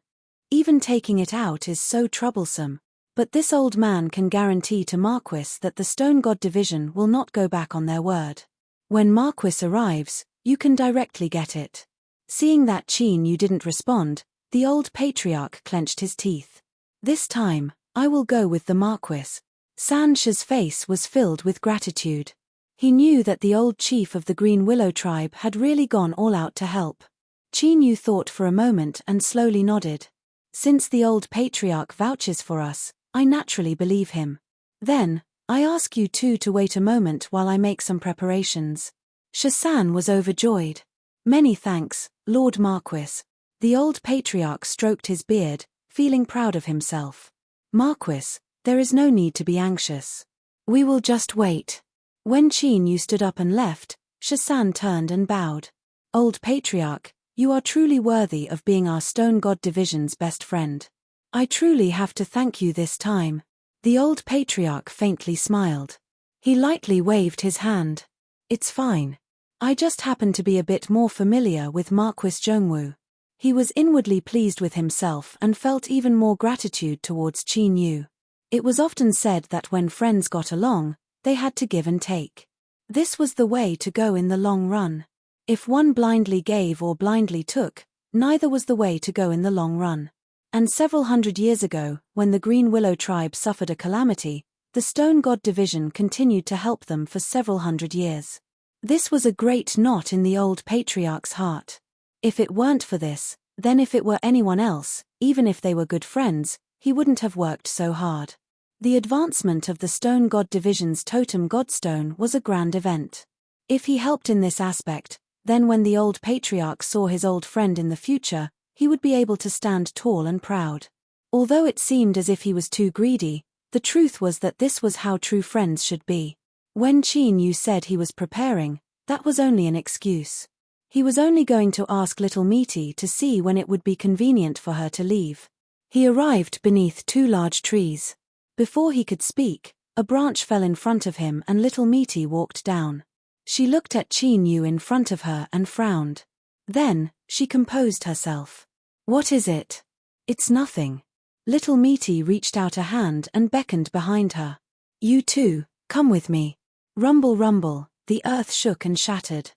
Even taking it out is so troublesome, but this old man can guarantee to Marquis that the Stone God Division will not go back on their word. When Marquis arrives, you can directly get it. Seeing that Qin Yu didn't respond, the old patriarch clenched his teeth. This time, I will go with the Marquis. Sansha's face was filled with gratitude. He knew that the old chief of the Green Willow tribe had really gone all out to help. Qin Yu thought for a moment and slowly nodded. Since the old patriarch vouches for us, I naturally believe him. Then, I ask you two to wait a moment while I make some preparations. Shasan was overjoyed. Many thanks, Lord Marquis. The old patriarch stroked his beard, feeling proud of himself. Marquis, there is no need to be anxious. We will just wait. When Qin Yu stood up and left, Shasan turned and bowed. Old patriarch, you are truly worthy of being our Stone God Division's best friend. I truly have to thank you this time. The old patriarch faintly smiled. He lightly waved his hand. It's fine. I just happen to be a bit more familiar with Marquis Zhongwu. He was inwardly pleased with himself and felt even more gratitude towards Qin Yu. It was often said that when friends got along, they had to give and take. This was the way to go in the long run. If one blindly gave or blindly took, neither was the way to go in the long run. And several hundred years ago, when the Green Willow tribe suffered a calamity, the Stone God Division continued to help them for several hundred years. This was a great knot in the old patriarch's heart. If it weren't for this, then if it were anyone else, even if they were good friends, he wouldn't have worked so hard. The advancement of the Stone God Division's totem godstone was a grand event. If he helped in this aspect, then when the old patriarch saw his old friend in the future, he would be able to stand tall and proud. Although it seemed as if he was too greedy, the truth was that this was how true friends should be. When Qin Yu said he was preparing, that was only an excuse. He was only going to ask little Meaty to see when it would be convenient for her to leave. He arrived beneath two large trees. Before he could speak, a branch fell in front of him and little Meaty walked down. She looked at Qin Yu in front of her and frowned. Then, she composed herself. What is it? It's nothing. Little Meaty reached out a hand and beckoned behind her. You too, come with me. Rumble rumble, the earth shook and shattered.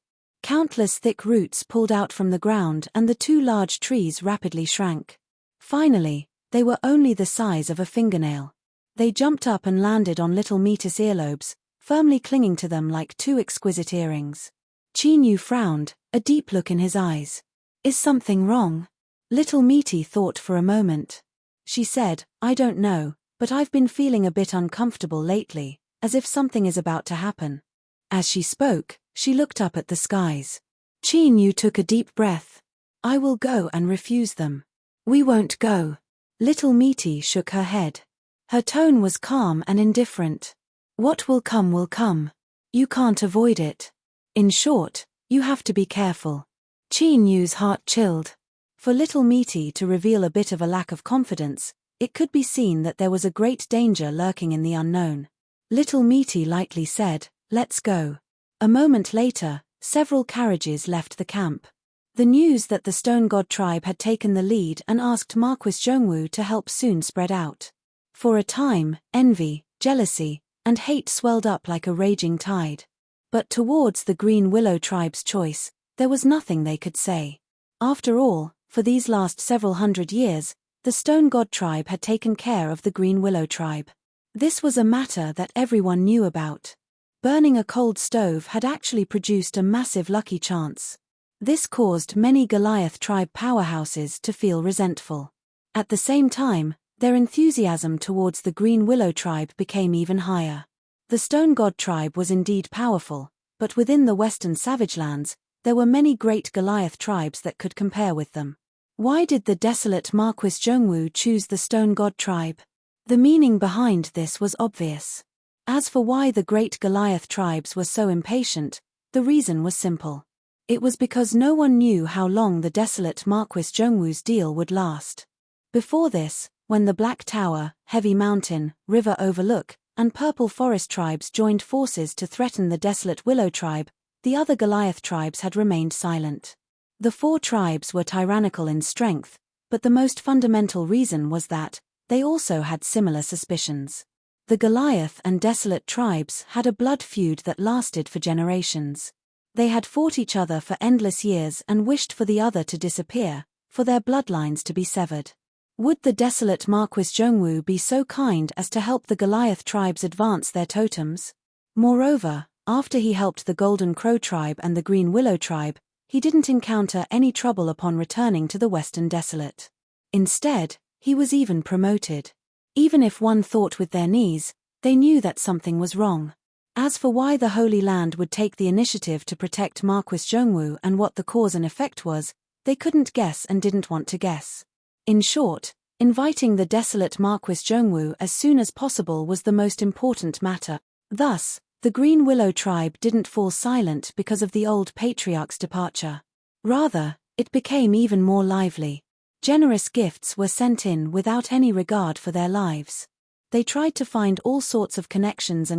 Countless thick roots pulled out from the ground and the two large trees rapidly shrank. Finally, they were only the size of a fingernail. They jumped up and landed on little Meaty's earlobes, firmly clinging to them like two exquisite earrings. Qin Yu frowned, a deep look in his eyes. Is something wrong? Little Meaty thought for a moment. She said, I don't know, but I've been feeling a bit uncomfortable lately, as if something is about to happen. As she spoke, she looked up at the skies. Qin Yu took a deep breath. I will go and refuse them. We won't go. Little Meaty shook her head. Her tone was calm and indifferent. What will come will come. You can't avoid it. In short, you have to be careful. Qin Yu's heart chilled. For little Meaty to reveal a bit of a lack of confidence, it could be seen that there was a great danger lurking in the unknown. Little Meaty lightly said, let's go. A moment later, several carriages left the camp. The news that the Stone God tribe had taken the lead and asked Marquis Zhongwu to help soon spread out. For a time, envy, jealousy, and hate swelled up like a raging tide. But towards the Green Willow tribe's choice, there was nothing they could say. After all, for these last several hundred years, the Stone God tribe had taken care of the Green Willow tribe. This was a matter that everyone knew about. Burning a cold stove had actually produced a massive lucky chance. This caused many Goliath tribe powerhouses to feel resentful. At the same time, their enthusiasm towards the Green Willow tribe became even higher. The Stone God tribe was indeed powerful, but within the Western Savage Lands, there were many great Goliath tribes that could compare with them. Why did the desolate Marquis Zhongwu choose the Stone God tribe? The meaning behind this was obvious. As for why the great Goliath tribes were so impatient, the reason was simple. It was because no one knew how long the desolate Marquis Zhongwu's deal would last. Before this, when the Black Tower, Heavy Mountain, River Overlook, and Purple Forest tribes joined forces to threaten the desolate Willow tribe, the other Goliath tribes had remained silent. The four tribes were tyrannical in strength, but the most fundamental reason was that they also had similar suspicions. The Goliath and Desolate tribes had a blood feud that lasted for generations. They had fought each other for endless years and wished for the other to disappear, for their bloodlines to be severed. Would the desolate Marquis Zhongwu be so kind as to help the Goliath tribes advance their totems? Moreover, after he helped the Golden Crow tribe and the Green Willow tribe, he didn't encounter any trouble upon returning to the Western Desolate. Instead, he was even promoted. Even if one thought with their knees, They knew that something was wrong. As for why the Holy Land would take the initiative to protect Marquis Zhongwu and what the cause and effect was, they couldn't guess and didn't want to guess. In short, inviting the desolate Marquis Zhongwu as soon as possible was the most important matter. Thus, the Green Willow tribe didn't fall silent because of the old patriarch's departure. Rather, it became even more lively. Generous gifts were sent in without any regard for their lives. They tried to find all sorts of connections,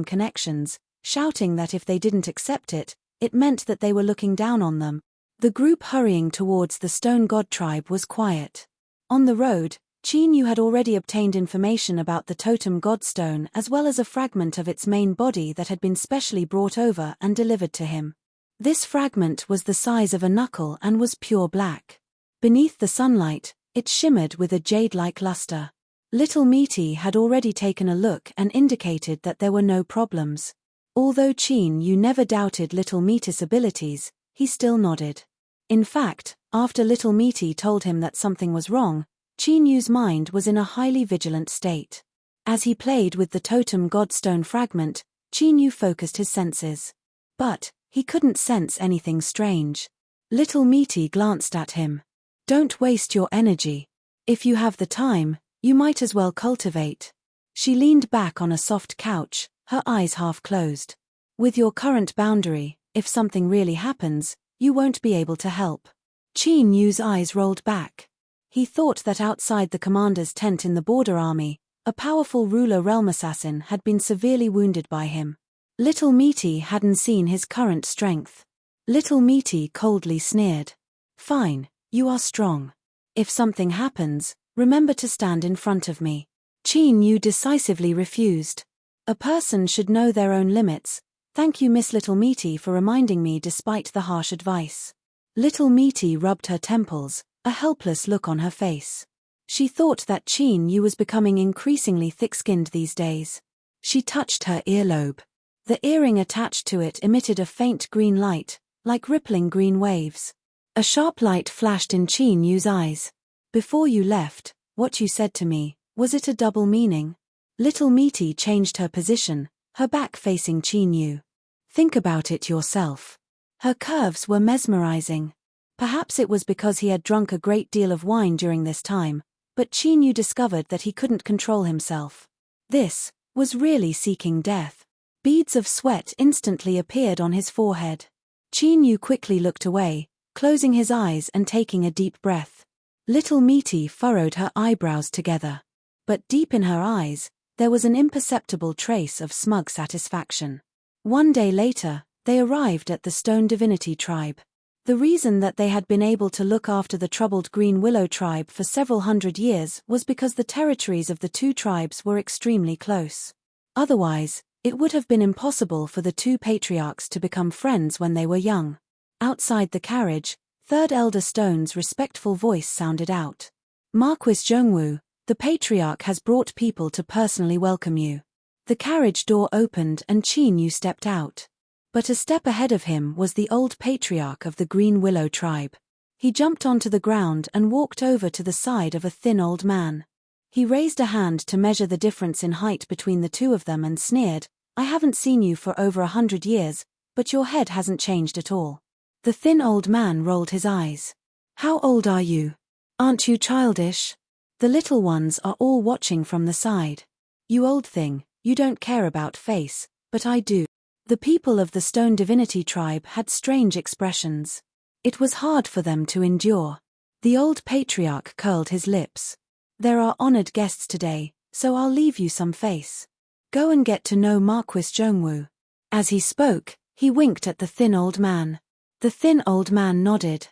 shouting that if they didn't accept it, it meant that they were looking down on them. The group hurrying towards the Stone God tribe was quiet. On the road, Qin Yu had already obtained information about the totem godstone as well as a fragment of its main body that had been specially brought over and delivered to him. This fragment was the size of a knuckle and was pure black. Beneath the sunlight, it shimmered with a jade-like luster. Little Meaty had already taken a look and indicated that there were no problems. Although Qin Yu never doubted Little Meaty's abilities, he still nodded. In fact, after Little Meaty told him that something was wrong, Qin Yu's mind was in a highly vigilant state. As he played with the totem godstone fragment, Qin Yu focused his senses. But he couldn't sense anything strange. Little Meaty glanced at him. "Don't waste your energy. If you have the time, you might as well cultivate." She leaned back on a soft couch, her eyes half closed. "With your current boundary, if something really happens, you won't be able to help." Qin Yu's eyes rolled back. He thought that outside the commander's tent in the border army, a powerful ruler realm assassin had been severely wounded by him. Little Meaty hadn't seen his current strength. Little Meaty coldly sneered. "Fine, you are strong. If something happens, remember to stand in front of me." Qin Yu decisively refused. "A person should know their own limits. Thank you, Miss Little Meaty, for reminding me despite the harsh advice." Little Meaty rubbed her temples, a helpless look on her face. She thought that Qin Yu was becoming increasingly thick-skinned these days. She touched her earlobe. The earring attached to it emitted a faint green light, like rippling green waves. A sharp light flashed in Qin Yu's eyes. "Before you left, what you said to me, was it a double meaning?" Little Meaty changed her position, her back facing Qin Yu. "Think about it yourself." Her curves were mesmerizing. Perhaps it was because he had drunk a great deal of wine during this time, but Qin Yu discovered that he couldn't control himself. This was really seeking death. Beads of sweat instantly appeared on his forehead. Qin Yu quickly looked away, closing his eyes and taking a deep breath. Little Meaty furrowed her eyebrows together. But deep in her eyes, there was an imperceptible trace of smug satisfaction. One day later, they arrived at the Stone Divinity tribe. The reason that they had been able to look after the troubled Green Willow tribe for several hundred years was because the territories of the two tribes were extremely close. Otherwise, it would have been impossible for the two patriarchs to become friends when they were young. Outside the carriage, Third Elder Stone's respectful voice sounded out. "Marquis Zhongwu, the patriarch has brought people to personally welcome you." The carriage door opened and Qin Yu stepped out. But a step ahead of him was the old patriarch of the Green Willow tribe. He jumped onto the ground and walked over to the side of a thin old man. He raised a hand to measure the difference in height between the two of them and sneered, "I haven't seen you for over 100 years, but your head hasn't changed at all." The thin old man rolled his eyes. "How old are you? Aren't you childish? The little ones are all watching from the side. You old thing, you don't care about face, but I do." The people of the Stone Divinity tribe had strange expressions. It was hard for them to endure. The old patriarch curled his lips. "There are honored guests today, so I'll leave you some face. Go and get to know Marquis Zhongwu." As he spoke, he winked at the thin old man. The thin old man nodded.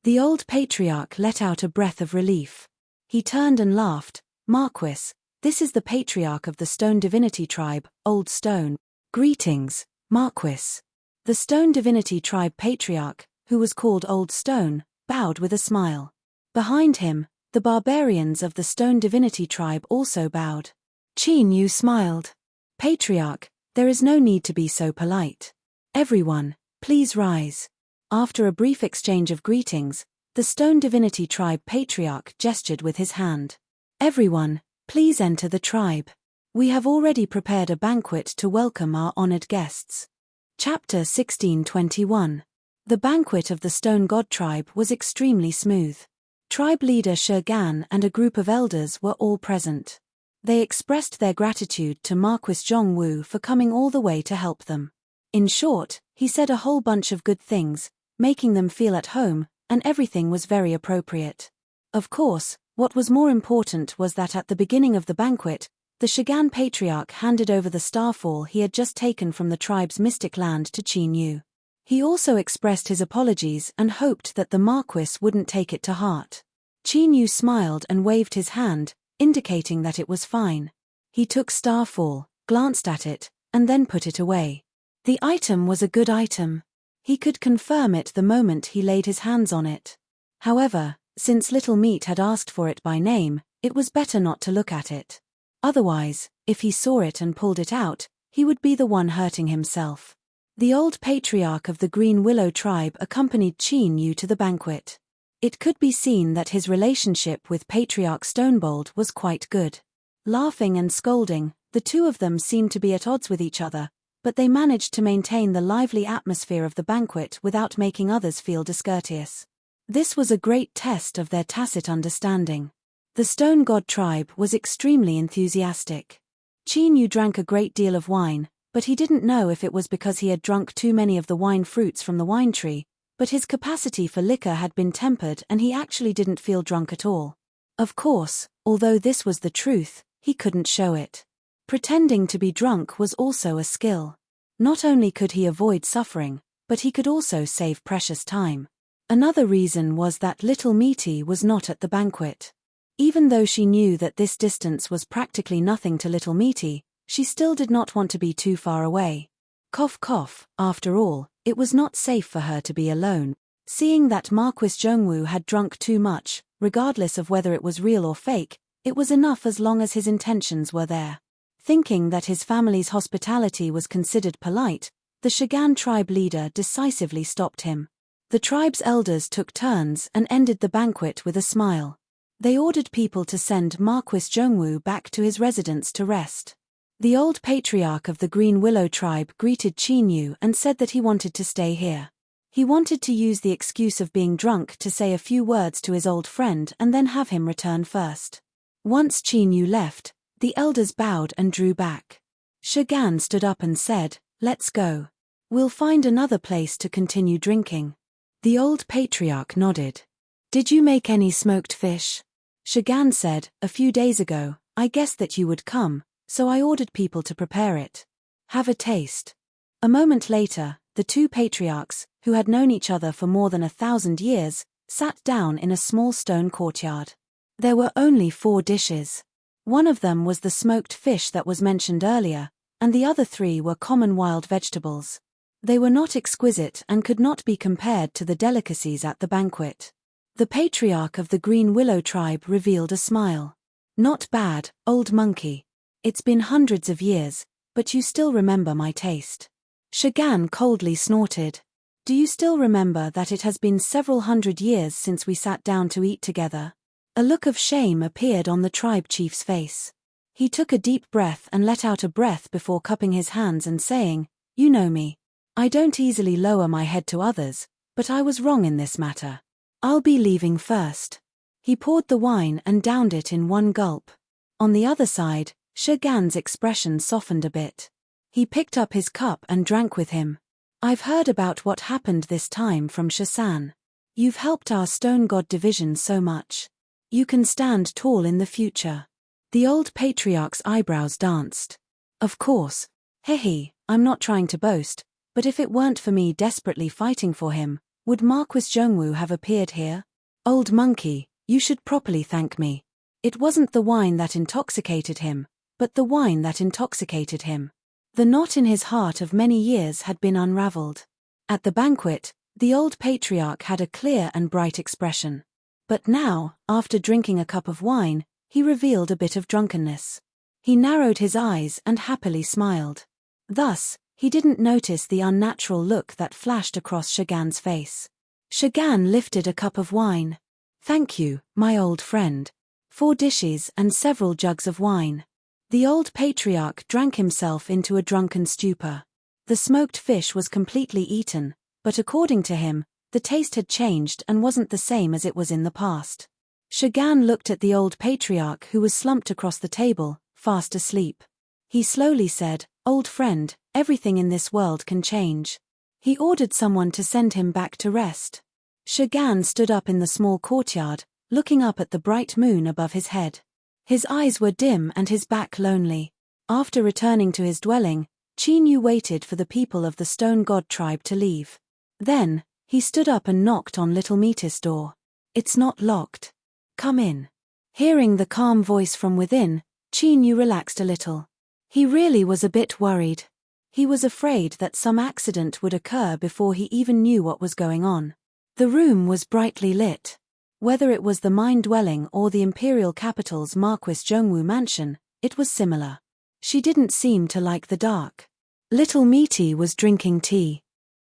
The old patriarch let out a breath of relief. He turned and laughed. "Marquis, this is the patriarch of the Stone Divinity tribe, Old Stone. Greetings, Marquis." The Stone Divinity tribe patriarch, who was called Old Stone, bowed with a smile. Behind him, the barbarians of the Stone Divinity tribe also bowed. Qin Yu smiled. "Patriarch, there is no need to be so polite. Everyone, please rise." After a brief exchange of greetings, the Stone Divinity tribe patriarch gestured with his hand. "Everyone, please enter the tribe." We have already prepared a banquet to welcome our honored guests. Chapter 1621. The banquet of the Stone God tribe was extremely smooth. Tribe leader Shurgan and a group of elders were all present. They expressed their gratitude to Marquis Zhongwu for coming all the way to help them. In short, he said a whole bunch of good things, making them feel at home, and everything was very appropriate. Of course, what was more important was that at the beginning of the banquet, the Shurgan patriarch handed over the starfall he had just taken from the tribe's mystic land to Qin Yu. He also expressed his apologies and hoped that the Marquis wouldn't take it to heart. Qin Yu smiled and waved his hand, indicating that it was fine. He took starfall, glanced at it, and then put it away. The item was a good item. He could confirm it the moment he laid his hands on it. However, since Little Meat had asked for it by name, it was better not to look at it. Otherwise, if he saw it and pulled it out, he would be the one hurting himself. The old patriarch of the Green Willow tribe accompanied Qin Yu to the banquet. It could be seen that his relationship with Patriarch Stonebold was quite good. Laughing and scolding, the two of them seemed to be at odds with each other, but they managed to maintain the lively atmosphere of the banquet without making others feel discourteous. This was a great test of their tacit understanding. The Stone God tribe was extremely enthusiastic. Qin Yu drank a great deal of wine, but he didn't know if it was because he had drunk too many of the wine fruits from the wine tree, but his capacity for liquor had been tempered and he actually didn't feel drunk at all. Of course, although this was the truth, he couldn't show it. Pretending to be drunk was also a skill. Not only could he avoid suffering, but he could also save precious time. Another reason was that Little Meaty was not at the banquet. Even though she knew that this distance was practically nothing to Little Meaty, she still did not want to be too far away. Cough cough, after all, it was not safe for her to be alone. Seeing that Marquis Zhongwu had drunk too much, regardless of whether it was real or fake, it was enough as long as his intentions were there. Thinking that his family's hospitality was considered polite, the Shurgan tribe leader decisively stopped him. The tribe's elders took turns and ended the banquet with a smile. They ordered people to send Marquis Zhongwu back to his residence to rest. The old patriarch of the Green Willow tribe greeted Qin Yu and said that he wanted to stay here. He wanted to use the excuse of being drunk to say a few words to his old friend and then have him return first. Once Qin Yu left, the elders bowed and drew back. Shurgan stood up and said, "Let's go. We'll find another place to continue drinking." The old patriarch nodded. "Did you make any smoked fish?" Shurgan said, "A few days ago, I guessed that you would come, so I ordered people to prepare it. Have a taste." A moment later, the two patriarchs, who had known each other for more than 1,000 years, sat down in a small stone courtyard. There were only 4 dishes. One of them was the smoked fish that was mentioned earlier, and the other 3 were common wild vegetables. They were not exquisite and could not be compared to the delicacies at the banquet. The patriarch of the Green Willow tribe revealed a smile. "Not bad, old monkey. It's been hundreds of years, but you still remember my taste." Shurgan coldly snorted. "Do you still remember that it has been several hundred years since we sat down to eat together?" A look of shame appeared on the tribe chief's face. He took a deep breath and let out a breath before cupping his hands and saying, "You know me. I don't easily lower my head to others, but I was wrong in this matter. I'll be leaving first." He poured the wine and downed it in one gulp. On the other side, Shurgan's expression softened a bit. He picked up his cup and drank with him. "I've heard about what happened this time from Shasan. You've helped our Stone God division so much. You can stand tall in the future." The old patriarch's eyebrows danced. "Of course. Hehe, I'm not trying to boast, but if it weren't for me desperately fighting for him, would Marquis Zhongwu have appeared here? Old monkey, you should properly thank me. It wasn't the wine that intoxicated him, but the wine that intoxicated him." The knot in his heart of many years had been unraveled. At the banquet, the old patriarch had a clear and bright expression. But now, after drinking a cup of wine, he revealed a bit of drunkenness. He narrowed his eyes and happily smiled. Thus, he didn't notice the unnatural look that flashed across Shurgan's face. Shurgan lifted a cup of wine. "Thank you, my old friend. 4 dishes and several jugs of wine." The old patriarch drank himself into a drunken stupor. The smoked fish was completely eaten, but according to him, the taste had changed and wasn't the same as it was in the past. Shagan looked at the old patriarch who was slumped across the table, fast asleep. He slowly said, "Old friend, everything in this world can change." He ordered someone to send him back to rest. Shagan stood up in the small courtyard, looking up at the bright moon above his head. His eyes were dim and his back lonely. After returning to his dwelling, Qin Yu waited for the people of the stone god tribe to leave. Then, he stood up and knocked on little Metis' door. "It's not locked. Come in." Hearing the calm voice from within, Qin Yu relaxed a little. He really was a bit worried. He was afraid that some accident would occur before he even knew what was going on. The room was brightly lit. Whether it was the mine dwelling or the imperial capital's Marquis Zhongwu mansion, it was similar. She didn't seem to like the dark. Little Meaty was drinking tea.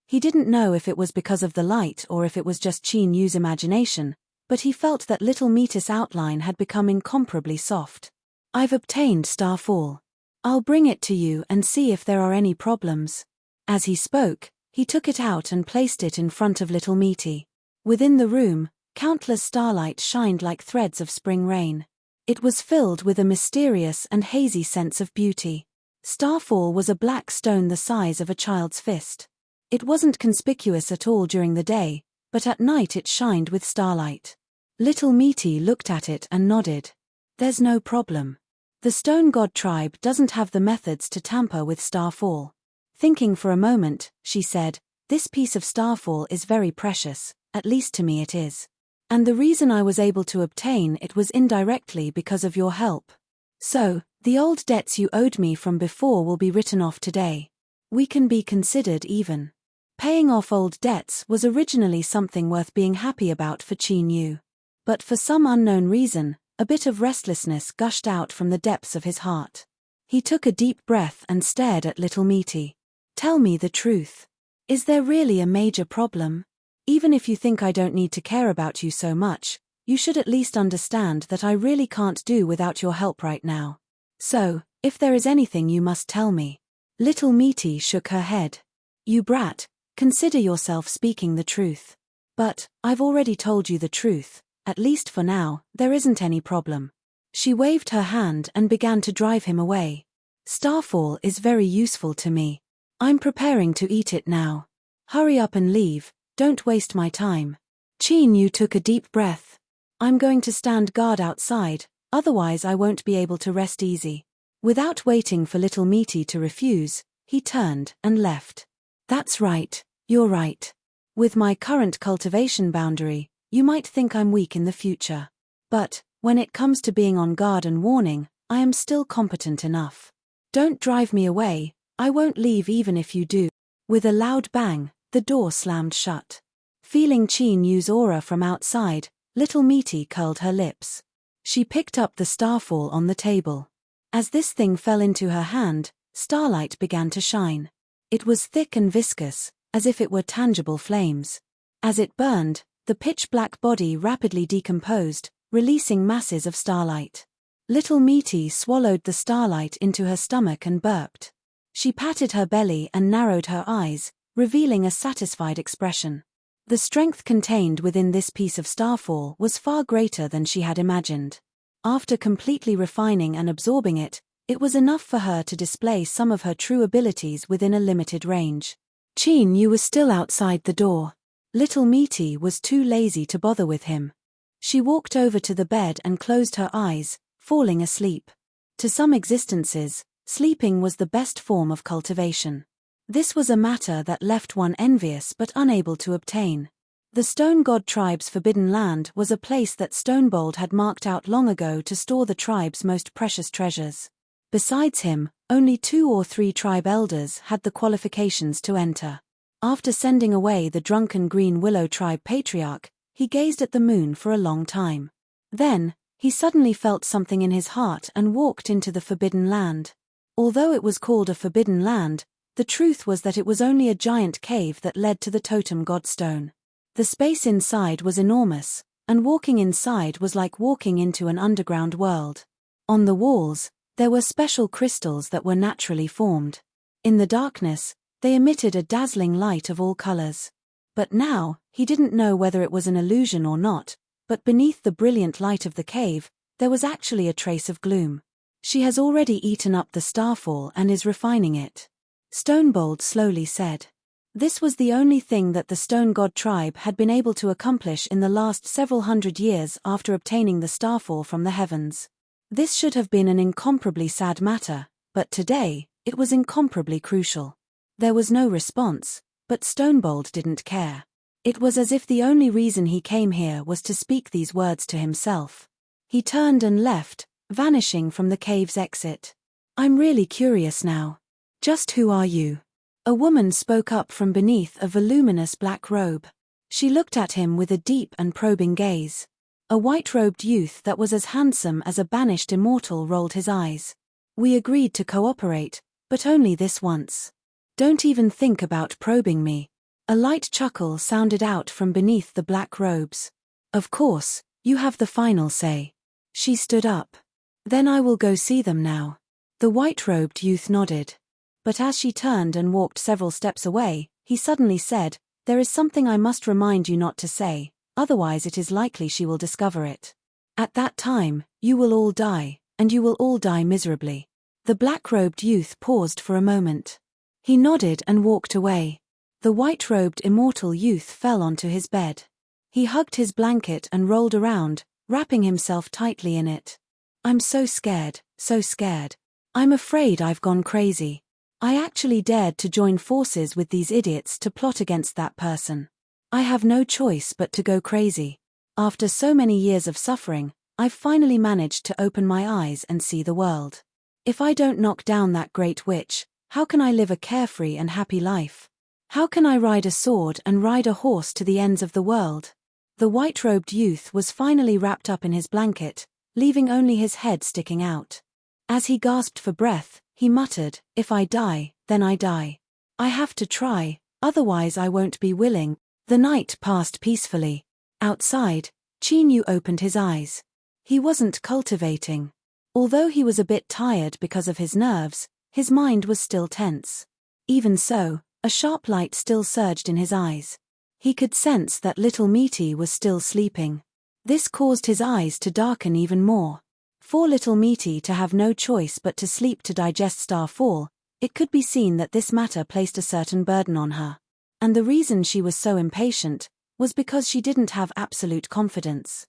He didn't know if it was because of the light or if it was just Qin Yu's imagination, but he felt that little Metis' outline had become incomparably soft. "I've obtained Starfall. I'll bring it to you and see if there are any problems." As he spoke, he took it out and placed it in front of little Meaty. Within the room, countless starlight shined like threads of spring rain. It was filled with a mysterious and hazy sense of beauty. Starfall was a black stone the size of a child's fist. It wasn't conspicuous at all during the day, but at night it shined with starlight. Little Meaty looked at it and nodded. "There's no problem. The stone god tribe doesn't have the methods to tamper with Starfall." Thinking for a moment, she said, "This piece of Starfall is very precious, at least to me it is. And the reason I was able to obtain it was indirectly because of your help. So, the old debts you owed me from before will be written off today. We can be considered even." Paying off old debts was originally something worth being happy about for Qin Yu. But for some unknown reason, a bit of restlessness gushed out from the depths of his heart. He took a deep breath and stared at little Meaty. "Tell me the truth. Is there really a major problem? Even if you think I don't need to care about you so much, you should at least understand that I really can't do without your help right now. So, if there is anything you must tell me." Little Meaty shook her head. "You brat, consider yourself speaking the truth. But, I've already told you the truth, at least for now, there isn't any problem." She waved her hand and began to drive him away. "Starfall is very useful to me. I'm preparing to eat it now. Hurry up and leave, don't waste my time." Qin Yu took a deep breath. "I'm going to stand guard outside, otherwise I won't be able to rest easy." Without waiting for little Meaty to refuse, he turned and left. "That's right, you're right. With my current cultivation boundary, you might think I'm weak in the future. But, when it comes to being on guard and warning, I am still competent enough. Don't drive me away, I won't leave even if you do." With a loud bang, the door slammed shut. Feeling Qin Yu's aura from outside, little Meaty curled her lips. She picked up the starfall on the table. As this thing fell into her hand, starlight began to shine. It was thick and viscous, as if it were tangible flames. As it burned, the pitch-black body rapidly decomposed, releasing masses of starlight. Little Meaty swallowed the starlight into her stomach and burped. She patted her belly and narrowed her eyes, revealing a satisfied expression. The strength contained within this piece of starfall was far greater than she had imagined. After completely refining and absorbing it, it was enough for her to display some of her true abilities within a limited range. Qin Yu was still outside the door. Little Meaty was too lazy to bother with him. She walked over to the bed and closed her eyes, falling asleep. To some existences, sleeping was the best form of cultivation. This was a matter that left one envious but unable to obtain. The Stone God tribe's forbidden land was a place that Stonebold had marked out long ago to store the tribe's most precious treasures. Besides him, only 2 or 3 tribe elders had the qualifications to enter. After sending away the drunken Green Willow tribe patriarch, he gazed at the moon for a long time. Then, he suddenly felt something in his heart and walked into the forbidden land. Although it was called a forbidden land, the truth was that it was only a giant cave that led to the totem godstone. The space inside was enormous, and walking inside was like walking into an underground world. On the walls, There were special crystals that were naturally formed. In the darkness, they emitted a dazzling light of all colors. But now, he didn't know whether it was an illusion or not, but beneath the brilliant light of the cave, there was actually a trace of gloom. She has already eaten up the starfall and is refining it. Stonebold slowly said. This was the only thing that the Stone God tribe had been able to accomplish in the last several hundred years after obtaining the starfall from the heavens. This should have been an incomparably sad matter, but today, it was incomparably crucial. There was no response, but Stonebold didn't care. It was as if the only reason he came here was to speak these words to himself. He turned and left, vanishing from the cave's exit. I'm really curious now. Just who are you? A woman spoke up from beneath a voluminous black robe. She looked at him with a deep and probing gaze. A white-robed youth that was as handsome as a banished immortal rolled his eyes. We agreed to cooperate, but only this once. Don't even think about probing me. A light chuckle sounded out from beneath the black robes. Of course, you have the final say. She stood up. Then I will go see them now. The white-robed youth nodded. But as she turned and walked several steps away, he suddenly said, There is something I must remind you not to say, otherwise it is likely she will discover it. At that time, you will all die, and you will all die miserably. The black-robed youth paused for a moment. He nodded and walked away. The white-robed immortal youth fell onto his bed. He hugged his blanket and rolled around, wrapping himself tightly in it. I'm so scared, so scared. I'm afraid I've gone crazy. I actually dared to join forces with these idiots to plot against that person. I have no choice but to go crazy. After so many years of suffering, I've finally managed to open my eyes and see the world. If I don't knock down that great witch, how can I live a carefree and happy life? How can I ride a sword and ride a horse to the ends of the world? The white-robed youth was finally wrapped up in his blanket, leaving only his head sticking out. As he gasped for breath, he muttered, If I die, then I die. I have to try, otherwise I won't be willing. The night passed peacefully. Outside, Chinyu opened his eyes. He wasn't cultivating. Although he was a bit tired because of his nerves, his mind was still tense. Even so, a sharp light still surged in his eyes. He could sense that little Meaty was still sleeping. This caused his eyes to darken even more. For little Meaty to have no choice but to sleep to digest Starfall, it could be seen that this matter placed a certain burden on her. And the reason she was so impatient was because she didn't have absolute confidence.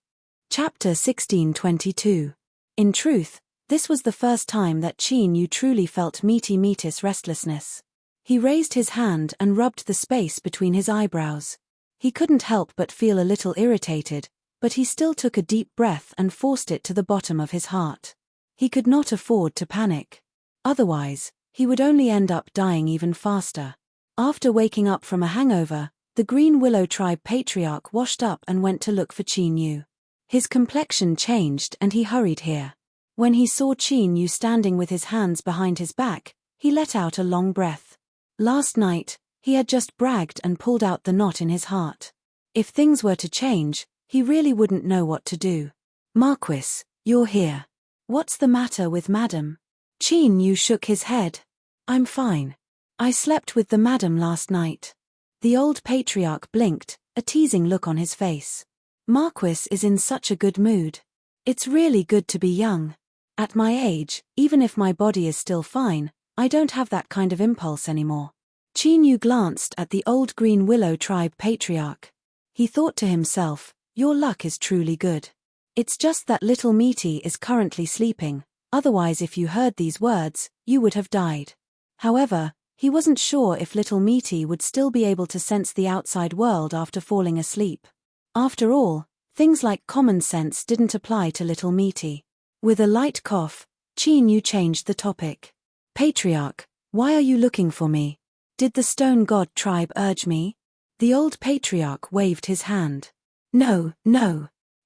Chapter 1622. In truth, this was the first time that Chinyu truly felt Meaty Meatis' restlessness. He raised his hand and rubbed the space between his eyebrows. He couldn't help but feel a little irritated, but he still took a deep breath and forced it to the bottom of his heart. He could not afford to panic. Otherwise, he would only end up dying even faster. After waking up from a hangover, the Green Willow Tribe patriarch washed up and went to look for Chinyu. His complexion changed and he hurried here. When he saw Chinyu standing with his hands behind his back, he let out a long breath. Last night, he had just bragged and pulled out the knot in his heart. If things were to change, he really wouldn't know what to do. Marquis, you're here. What's the matter with Madam? Chinyu shook his head. I'm fine. I slept with the Madam last night. The old patriarch blinked, a teasing look on his face. Marquis is in such a good mood. It's really good to be young. At my age, even if my body is still fine, I don't have that kind of impulse anymore. Chinyu glanced at the old Green Willow Tribe patriarch. He thought to himself, your luck is truly good. It's just that little Meaty is currently sleeping, otherwise if you heard these words, you would have died. However, he wasn't sure if little Meaty would still be able to sense the outside world after falling asleep. After all, things like common sense didn't apply to little Meaty. With a light cough, Chinyu changed the topic. Patriarch, why are you looking for me? Did the Stone God tribe urge me? The old patriarch waved his hand. No.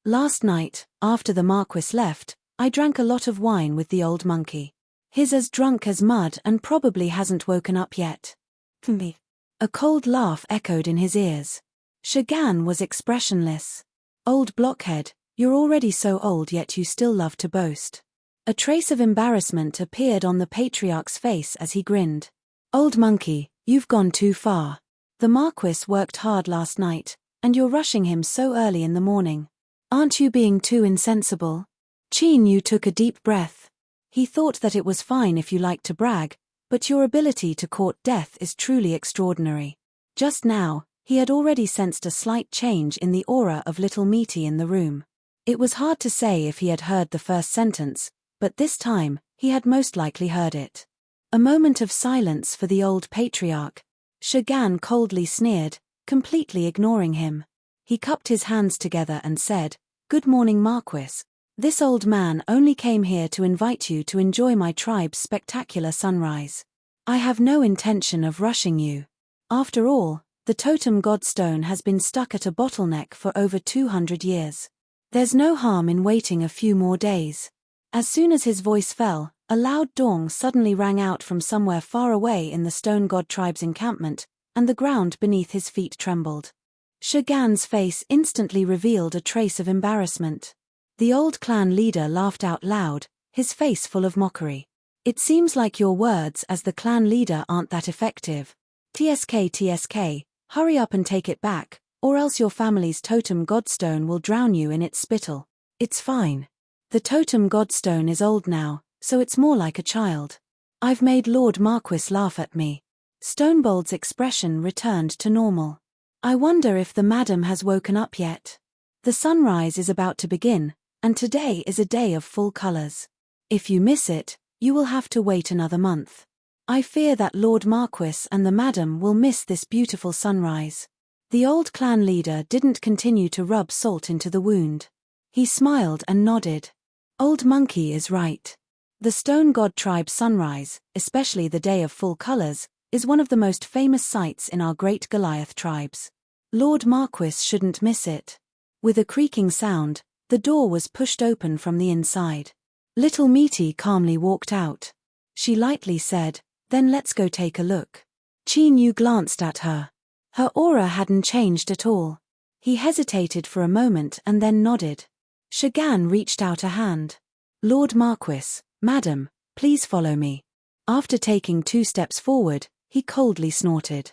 Last night, after the Marquis left, I drank a lot of wine with the old monkey. He's as drunk as mud and probably hasn't woken up yet. Me. A cold laugh echoed in his ears. Shagan was expressionless. Old blockhead, you're already so old yet you still love to boast. A trace of embarrassment appeared on the patriarch's face as he grinned. "Old monkey, you've gone too far. The Marquis worked hard last night, and you're rushing him so early in the morning. Aren't you being too insensible?" Qin Yu took a deep breath. He thought that it was fine if you liked to brag, but your ability to court death is truly extraordinary. Just now, he had already sensed a slight change in the aura of little Meaty in the room. It was hard to say if he had heard the first sentence, but this time, he had most likely heard it. A moment of silence for the old patriarch. Shagan coldly sneered, completely ignoring him. He cupped his hands together and said, "Good morning, Marquis. This old man only came here to invite you to enjoy my tribe's spectacular sunrise. I have no intention of rushing you. After all, the totem godstone has been stuck at a bottleneck for over 200 years. There's no harm in waiting a few more days." As soon as his voice fell, a loud dong suddenly rang out from somewhere far away in the stone god tribe's encampment, and the ground beneath his feet trembled. Shagan's face instantly revealed a trace of embarrassment. The old clan leader laughed out loud, his face full of mockery. "It seems like your words as the clan leader aren't that effective. TSK, hurry up and take it back, or else your family's totem godstone will drown you in its spittle." "It's fine. The totem godstone is old now, so it's more like a child. I've made Lord Marquis laugh at me." Stonebold's expression returned to normal. "I wonder if the madam has woken up yet. The sunrise is about to begin, and today is a day of full colors. If you miss it, you will have to wait another month. I fear that Lord Marquis and the madam will miss this beautiful sunrise." The old clan leader didn't continue to rub salt into the wound. He smiled and nodded. "Old monkey is right. The stone god tribe sunrise, especially the day of full colors, is one of the most famous sights in our great Goliath tribes. Lord Marquis shouldn't miss it." With a creaking sound, the door was pushed open from the inside. Little Meaty calmly walked out. She lightly said, "Then let's go take a look." Qin Yu glanced at her. Her aura hadn't changed at all. He hesitated for a moment and then nodded. Shagan reached out a hand. "Lord Marquis, madam, please follow me." After taking 2 steps forward, he coldly snorted.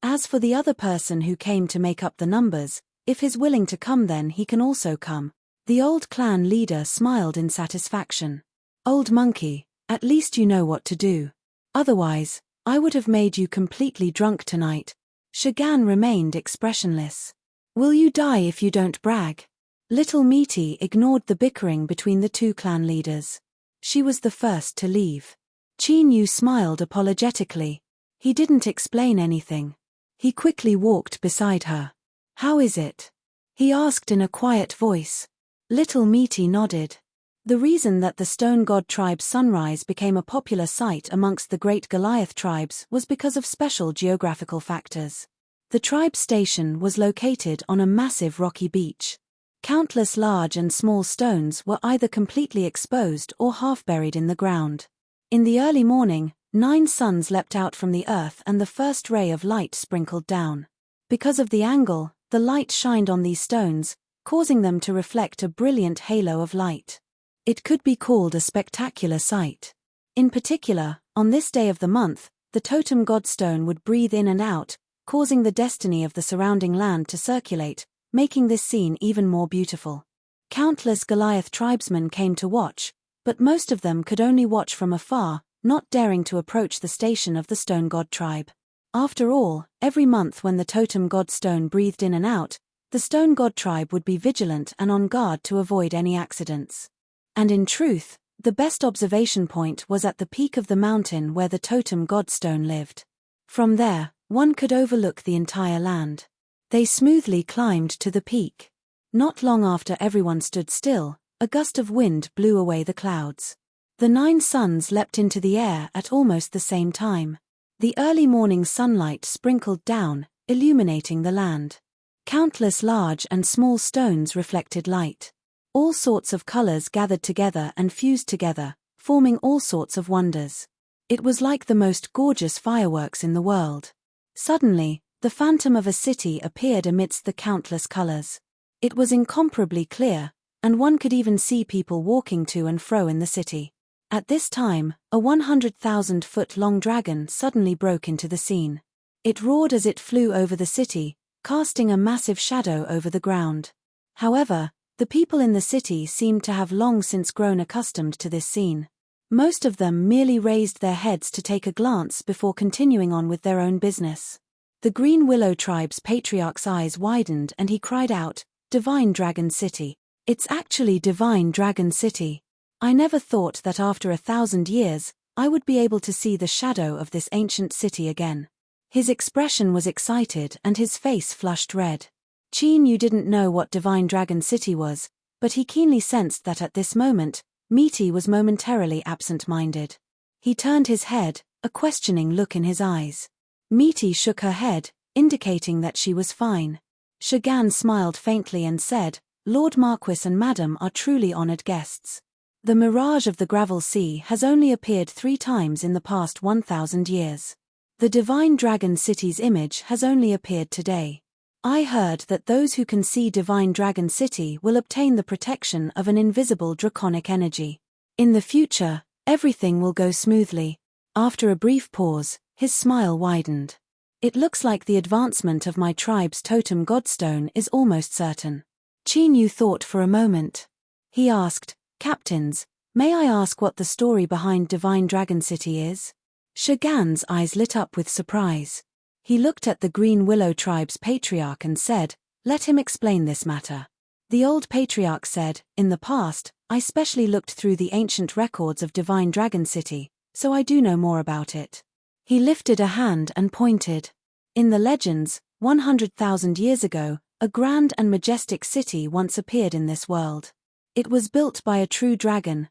"As for the other person who came to make up the numbers, if he's willing to come then he can also come." The old clan leader smiled in satisfaction. "Old monkey, at least you know what to do. Otherwise, I would have made you completely drunk tonight." Shagan remained expressionless. "Will you die if you don't brag?" Little Meaty ignored the bickering between the 2 clan leaders. She was the first to leave. Qin Yu smiled apologetically. He didn't explain anything. He quickly walked beside her. "How is it?" he asked in a quiet voice. Little Meaty nodded. The reason that the Stone God tribe's sunrise became a popular sight amongst the great Goliath tribes was because of special geographical factors. The tribe's station was located on a massive rocky beach. Countless large and small stones were either completely exposed or half buried in the ground. In the early morning, 9 suns leapt out from the earth and the first ray of light sprinkled down. Because of the angle, the light shined on these stones, causing them to reflect a brilliant halo of light. It could be called a spectacular sight. In particular, on this day of the month, the totem godstone would breathe in and out, causing the destiny of the surrounding land to circulate, making this scene even more beautiful. Countless Goliath tribesmen came to watch, but most of them could only watch from afar, not daring to approach the station of the Stone God tribe. After all, every month when the totem godstone breathed in and out, the Stone God tribe would be vigilant and on guard to avoid any accidents. And in truth, the best observation point was at the peak of the mountain where the totem godstone lived. From there, one could overlook the entire land. They smoothly climbed to the peak. Not long after everyone stood still, a gust of wind blew away the clouds. The 9 suns leapt into the air at almost the same time. The early morning sunlight sprinkled down, illuminating the land. Countless large and small stones reflected light. All sorts of colors gathered together and fused together, forming all sorts of wonders. It was like the most gorgeous fireworks in the world. Suddenly, the phantom of a city appeared amidst the countless colors. It was incomparably clear, and one could even see people walking to and fro in the city. At this time, a 100,000-foot-long dragon suddenly broke into the scene. It roared as it flew over the city, casting a massive shadow over the ground. However, the people in the city seemed to have long since grown accustomed to this scene. Most of them merely raised their heads to take a glance before continuing on with their own business. The Green Willow tribe's patriarch's eyes widened and he cried out, "Divine Dragon City. It's actually Divine Dragon City. I never thought that after 1,000 years, I would be able to see the shadow of this ancient city again." His expression was excited and his face flushed red. Qin Yu didn't know what Divine Dragon City was, but he keenly sensed that at this moment, Misty was momentarily absent-minded. He turned his head, a questioning look in his eyes. Misty shook her head, indicating that she was fine. Shagan smiled faintly and said, "Lord Marquis and Madam are truly honored guests. The mirage of the Gravel Sea has only appeared 3 times in the past 1,000 years. The Divine Dragon City's image has only appeared today. I heard that those who can see Divine Dragon City will obtain the protection of an invisible draconic energy. In the future, everything will go smoothly." After a brief pause, his smile widened. "It looks like the advancement of my tribe's totem godstone is almost certain." Qin Yu thought for a moment. He asked, "Captains, may I ask what the story behind Divine Dragon City is?" Shagan's eyes lit up with surprise. He looked at the Green Willow tribe's patriarch and said, "Let him explain this matter." The old patriarch said, "In the past, I specially looked through the ancient records of Divine Dragon City, so I do know more about it." He lifted a hand and pointed. "In the legends, 100,000 years ago, a grand and majestic city once appeared in this world. It was built by a true dragon.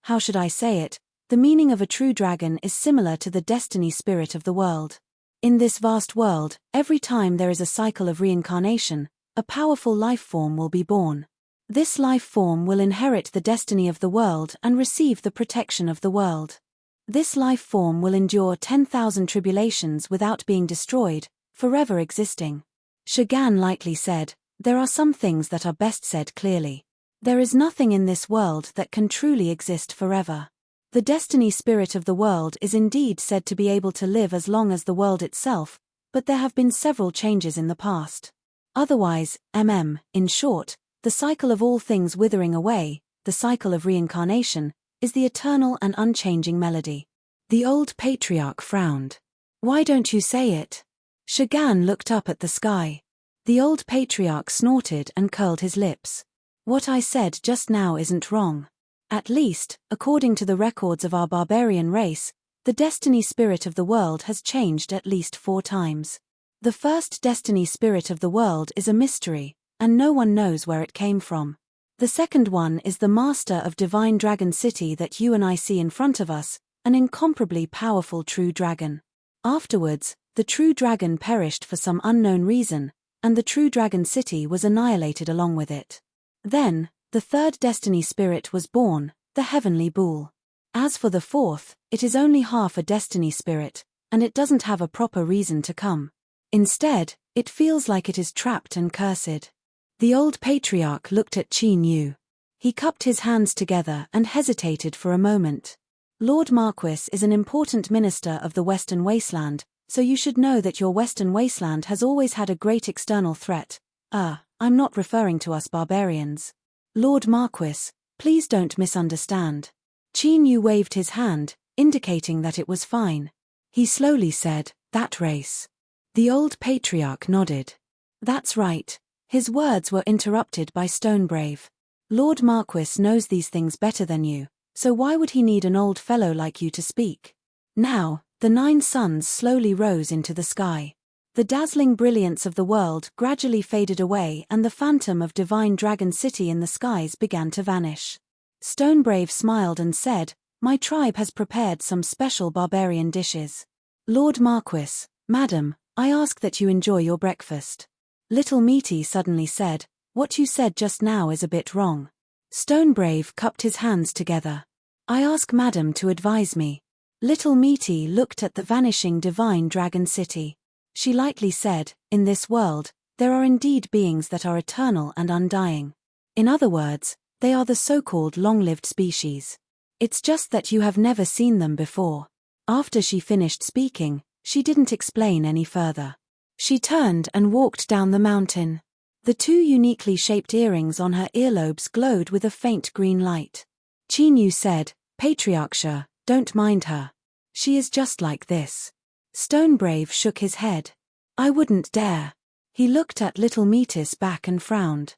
How should I say it? The meaning of a true dragon is similar to the destiny spirit of the world. In this vast world, every time there is a cycle of reincarnation, a powerful life form will be born. This life form will inherit the destiny of the world and receive the protection of the world. This life form will endure 10,000 tribulations without being destroyed, forever existing." Shagan lightly said, "There are some things that are best said clearly. There is nothing in this world that can truly exist forever. The destiny spirit of the world is indeed said to be able to live as long as the world itself, but there have been several changes in the past. Otherwise, in short, the cycle of all things withering away, the cycle of reincarnation, is the eternal and unchanging melody." The old patriarch frowned. "Why don't you say it?" Shagan looked up at the sky. The old patriarch snorted and curled his lips. "What I said just now isn't wrong. At least, according to the records of our barbarian race, the destiny spirit of the world has changed at least 4 times. The first destiny spirit of the world is a mystery, and no one knows where it came from. The second one is the master of Divine Dragon City that you and I see in front of us, an incomparably powerful true dragon. Afterwards, the true dragon perished for some unknown reason, and the true dragon city was annihilated along with it. Then, the third destiny spirit was born, the heavenly bull. As for the fourth, it is only half a destiny spirit, and it doesn't have a proper reason to come. Instead, it feels like it is trapped and cursed." The old patriarch looked at Qin Yu. He cupped his hands together and hesitated for a moment. "Lord Marquis is an important minister of the Western Wasteland, so you should know that your Western Wasteland has always had a great external threat. I'm not referring to us barbarians. Lord Marquis, please don't misunderstand." Qin Yu waved his hand, indicating that it was fine. He slowly said, "That race." The old patriarch nodded. "That's right." His words were interrupted by Stonebrave. "Lord Marquis knows these things better than you, so why would he need an old fellow like you to speak?" Now, the 9 suns slowly rose into the sky. The dazzling brilliance of the world gradually faded away and the phantom of Divine Dragon City in the skies began to vanish. Stonebrave smiled and said, "My tribe has prepared some special barbarian dishes. Lord Marquis, Madam, I ask that you enjoy your breakfast." Little Meaty suddenly said, "What you said just now is a bit wrong." Stonebrave cupped his hands together. "I ask Madam to advise me." Little Meaty looked at the vanishing Divine Dragon City. She lightly said, "In this world, there are indeed beings that are eternal and undying. In other words, they are the so-called long-lived species. It's just that you have never seen them before. After she finished speaking, she didn't explain any further. She turned and walked down the mountain. The two uniquely shaped earrings on her earlobes glowed with a faint green light. Qin Yu said, "Patriarchia, don't mind her. She is just like this." Stonebrave shook his head. "I wouldn't dare." He looked at little Metis back and frowned.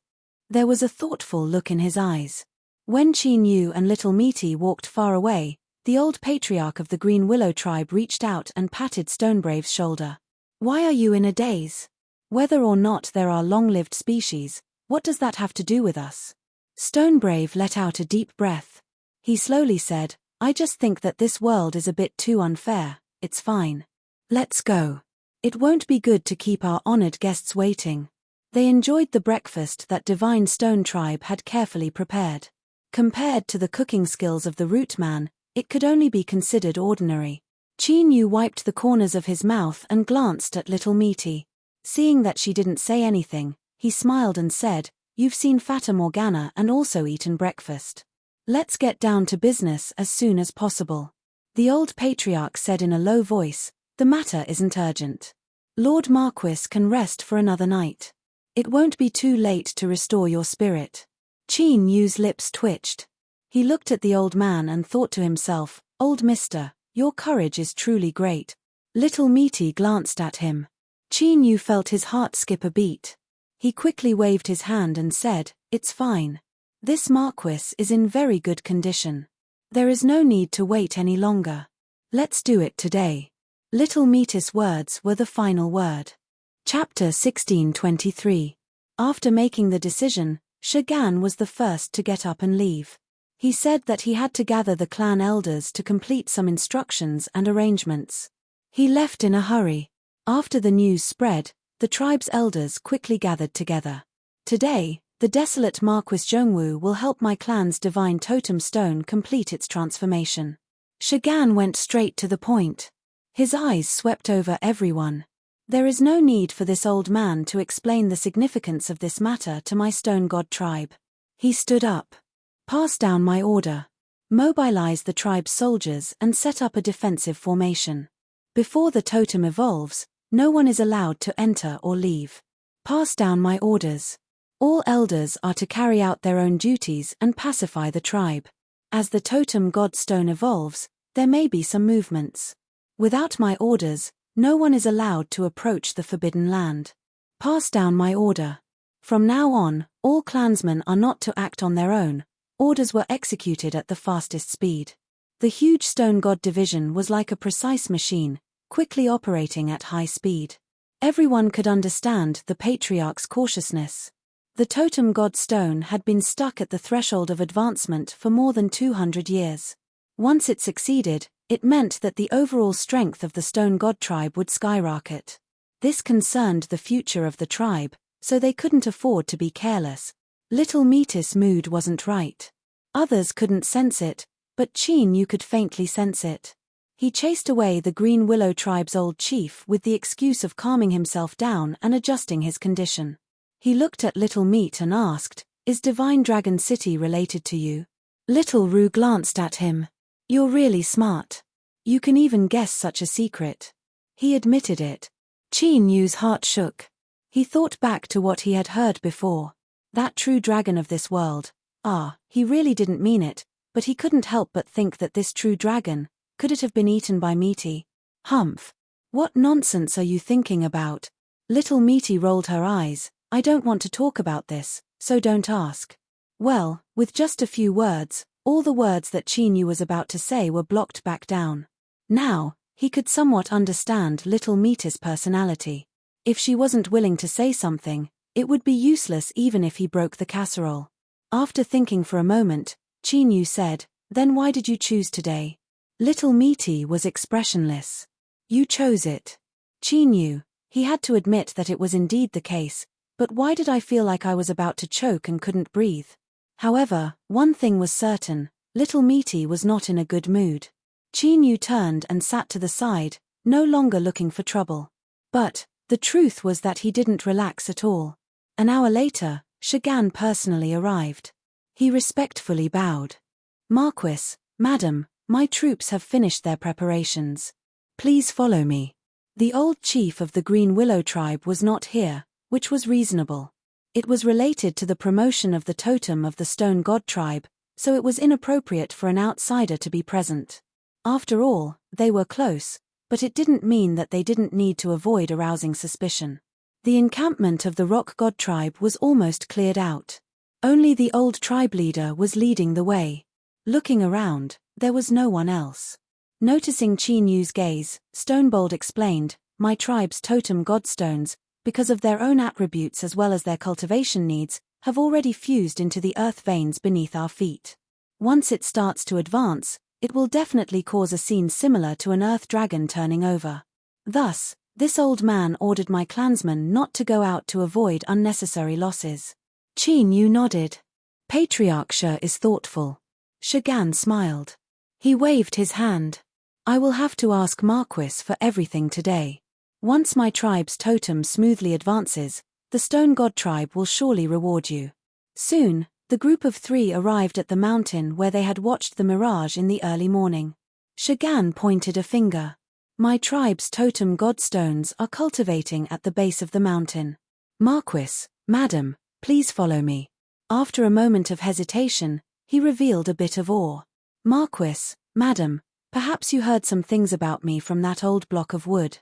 There was a thoughtful look in his eyes. When Qin Yu and little Meaty walked far away, the old patriarch of the Green Willow tribe reached out and patted Stonebrave's shoulder. "Why are you in a daze? Whether or not there are long-lived species, what does that have to do with us?" Stonebrave let out a deep breath. He slowly said, "I just think that this world is a bit too unfair. It's fine. Let's go. It won't be good to keep our honored guests waiting." They enjoyed the breakfast that Divine Stone Tribe had carefully prepared. Compared to the cooking skills of the Root Man, it could only be considered ordinary. Qin Yu wiped the corners of his mouth and glanced at little Meaty. Seeing that she didn't say anything, he smiled and said, "You've seen Fata Morgana and also eaten breakfast. Let's get down to business as soon as possible." The old patriarch said in a low voice, "The matter isn't urgent. Lord Marquis can rest for another night. It won't be too late to restore your spirit." Qin Yu's lips twitched. He looked at the old man and thought to himself, "Old mister, your courage is truly great." Little Meaty glanced at him. Qin Yu felt his heart skip a beat. He quickly waved his hand and said, "It's fine. This Marquis is in very good condition. There is no need to wait any longer. Let's do it today." Little Meaty's words were the final word. Chapter 1623. After making the decision, Shagan was the first to get up and leave. He said that he had to gather the clan elders to complete some instructions and arrangements. He left in a hurry. After the news spread, the tribe's elders quickly gathered together. "Today, the desolate Marquis Zhongwu will help my clan's divine totem stone complete its transformation." Shagan went straight to the point. His eyes swept over everyone. "There is no need for this old man to explain the significance of this matter to my stone god tribe." He stood up. "Pass down my order. Mobilize the tribe's soldiers and set up a defensive formation. Before the totem evolves, no one is allowed to enter or leave. Pass down my orders. All elders are to carry out their own duties and pacify the tribe. As the totem god stone evolves, there may be some movements. Without my orders, no one is allowed to approach the Forbidden Land. Pass down my order. From now on, all clansmen are not to act on their own. Orders were executed at the fastest speed." The huge stone god division was like a precise machine, quickly operating at high speed. Everyone could understand the patriarch's cautiousness. The totem god stone had been stuck at the threshold of advancement for more than 200 years. Once it succeeded, it meant that the overall strength of the stone god tribe would skyrocket. This concerned the future of the tribe, so they couldn't afford to be careless. Little Meatis' mood wasn't right. Others couldn't sense it, but Qin Yu could faintly sense it. He chased away the Green Willow tribe's old chief with the excuse of calming himself down and adjusting his condition. He looked at Little Meat and asked, "Is Divine Dragon City related to you?" Little Roo glanced at him. "You're really smart. You can even guess such a secret." He admitted it. Qin Yu's heart shook. He thought back to what he had heard before. That true dragon of this world. He really didn't mean it, but he couldn't help but think that this true dragon, could it have been eaten by Meaty? Humph. What nonsense are you thinking about? Little Meaty rolled her eyes. "I don't want to talk about this, so don't ask." Well, with just a few words, all the words that Qin Yu was about to say were blocked back down. Now, he could somewhat understand Little Meaty's personality. If she wasn't willing to say something, it would be useless even if he broke the casserole. After thinking for a moment, Qin Yu said, "Then why did you choose today?" Little Meaty was expressionless. "You chose it." Qin Yu, he had to admit that it was indeed the case, but why did I feel like I was about to choke and couldn't breathe? However, one thing was certain, Little Meaty was not in a good mood. Qin Yu turned and sat to the side, no longer looking for trouble. But the truth was that he didn't relax at all. An hour later, Shagan personally arrived. He respectfully bowed. "Marquis, Madam, my troops have finished their preparations. Please follow me. The old chief of the Green Willow tribe was not here, which was reasonable. It was related to the promotion of the totem of the Stone God tribe, so it was inappropriate for an outsider to be present. After all, they were close, but it didn't mean that they didn't need to avoid arousing suspicion. The encampment of the Rock God tribe was almost cleared out. Only the old tribe leader was leading the way. Looking around, there was no one else. Noticing Qin Yu's gaze, Stonebold explained, "My tribe's totem godstones, because of their own attributes as well as their cultivation needs, have already fused into the earth veins beneath our feet. Once it starts to advance, it will definitely cause a scene similar to an earth dragon turning over. Thus, this old man ordered my clansmen not to go out to avoid unnecessary losses." Qin Yu nodded. Patriarch Shi is thoughtful. Shagan smiled. He waved his hand. "I will have to ask Marquis for everything today. Once my tribe's totem smoothly advances, the Stone God tribe will surely reward you." Soon, the group of 3 arrived at the mountain where they had watched the mirage in the early morning. Shagan pointed a finger. "My tribe's totem godstones are cultivating at the base of the mountain. Marquis, madam, please follow me." After a moment of hesitation, he revealed a bit of awe. "Marquis, madam, perhaps you heard some things about me from that old block of wood.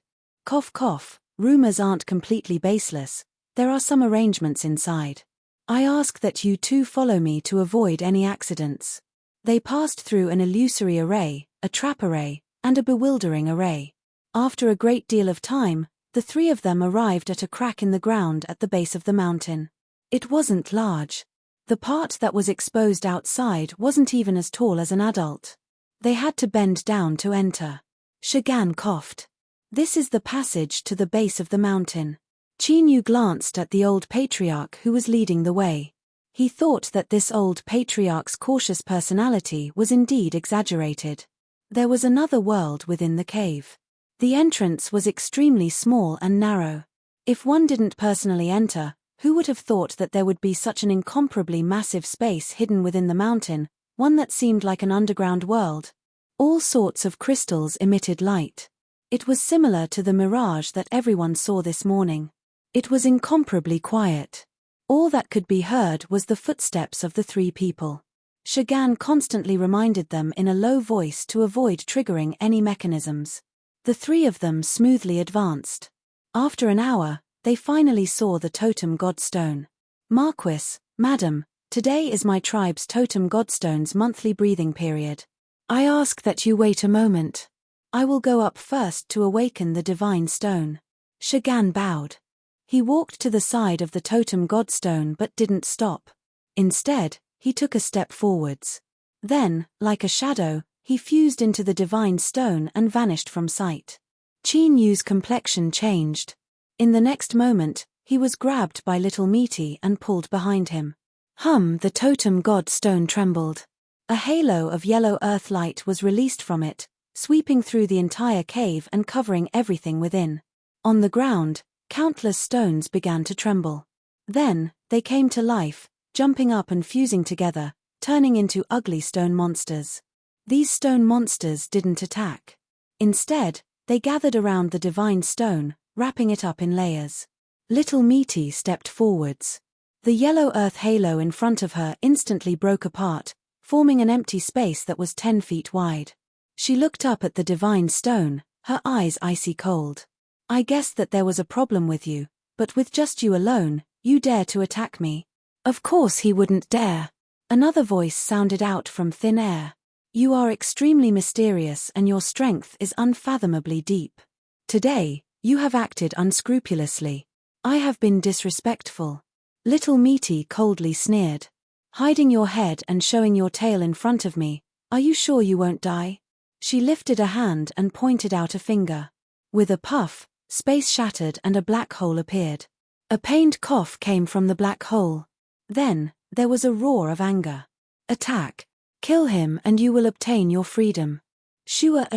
Cough cough, rumors aren't completely baseless, there are some arrangements inside. I ask that you two follow me to avoid any accidents." They passed through an illusory array, a trap array, and a bewildering array. After a great deal of time, the 3 of them arrived at a crack in the ground at the base of the mountain. It wasn't large. The part that was exposed outside wasn't even as tall as an adult. They had to bend down to enter. Shagan coughed. "This is the passage to the base of the mountain." Qin Yu glanced at the old patriarch who was leading the way. He thought that this old patriarch's cautious personality was indeed exaggerated. There was another world within the cave. The entrance was extremely small and narrow. If one didn't personally enter, who would have thought that there would be such an incomparably massive space hidden within the mountain, one that seemed like an underground world? All sorts of crystals emitted light. It was similar to the mirage that everyone saw this morning. It was incomparably quiet. All that could be heard was the footsteps of the 3 people. Shagan constantly reminded them in a low voice to avoid triggering any mechanisms. The 3 of them smoothly advanced. After an hour, they finally saw the totem godstone. "Marquis, madam, today is my tribe's totem godstone's monthly breathing period. I ask that you wait a moment. I will go up first to awaken the divine stone." Shagan bowed. He walked to the side of the totem godstone but didn't stop. Instead, he took a step forwards. Then, like a shadow, he fused into the divine stone and vanished from sight. Qin Yu's complexion changed. In the next moment, he was grabbed by little Misty and pulled behind him. The totem god stone trembled. A halo of yellow earth light was released from it, sweeping through the entire cave and covering everything within. On the ground, countless stones began to tremble. Then, they came to life, jumping up and fusing together, turning into ugly stone monsters. These stone monsters didn't attack. Instead, they gathered around the divine stone, wrapping it up in layers. Little Misty stepped forwards. The yellow earth halo in front of her instantly broke apart, forming an empty space that was 10 feet wide. She looked up at the divine stone, her eyes icy cold. "I guessed that there was a problem with you, but with just you alone, you dare to attack me." Of course he wouldn't dare. Another voice sounded out from thin air. "You are extremely mysterious and your strength is unfathomably deep. Today, you have acted unscrupulously. I have been disrespectful." Little Misty coldly sneered. "Hiding your head and showing your tail in front of me, are you sure you won't die?" She lifted a hand and pointed out a finger. With a puff, space shattered and a black hole appeared. A pained cough came from the black hole. Then, there was a roar of anger. "Attack! Kill him and you will obtain your freedom." Shua,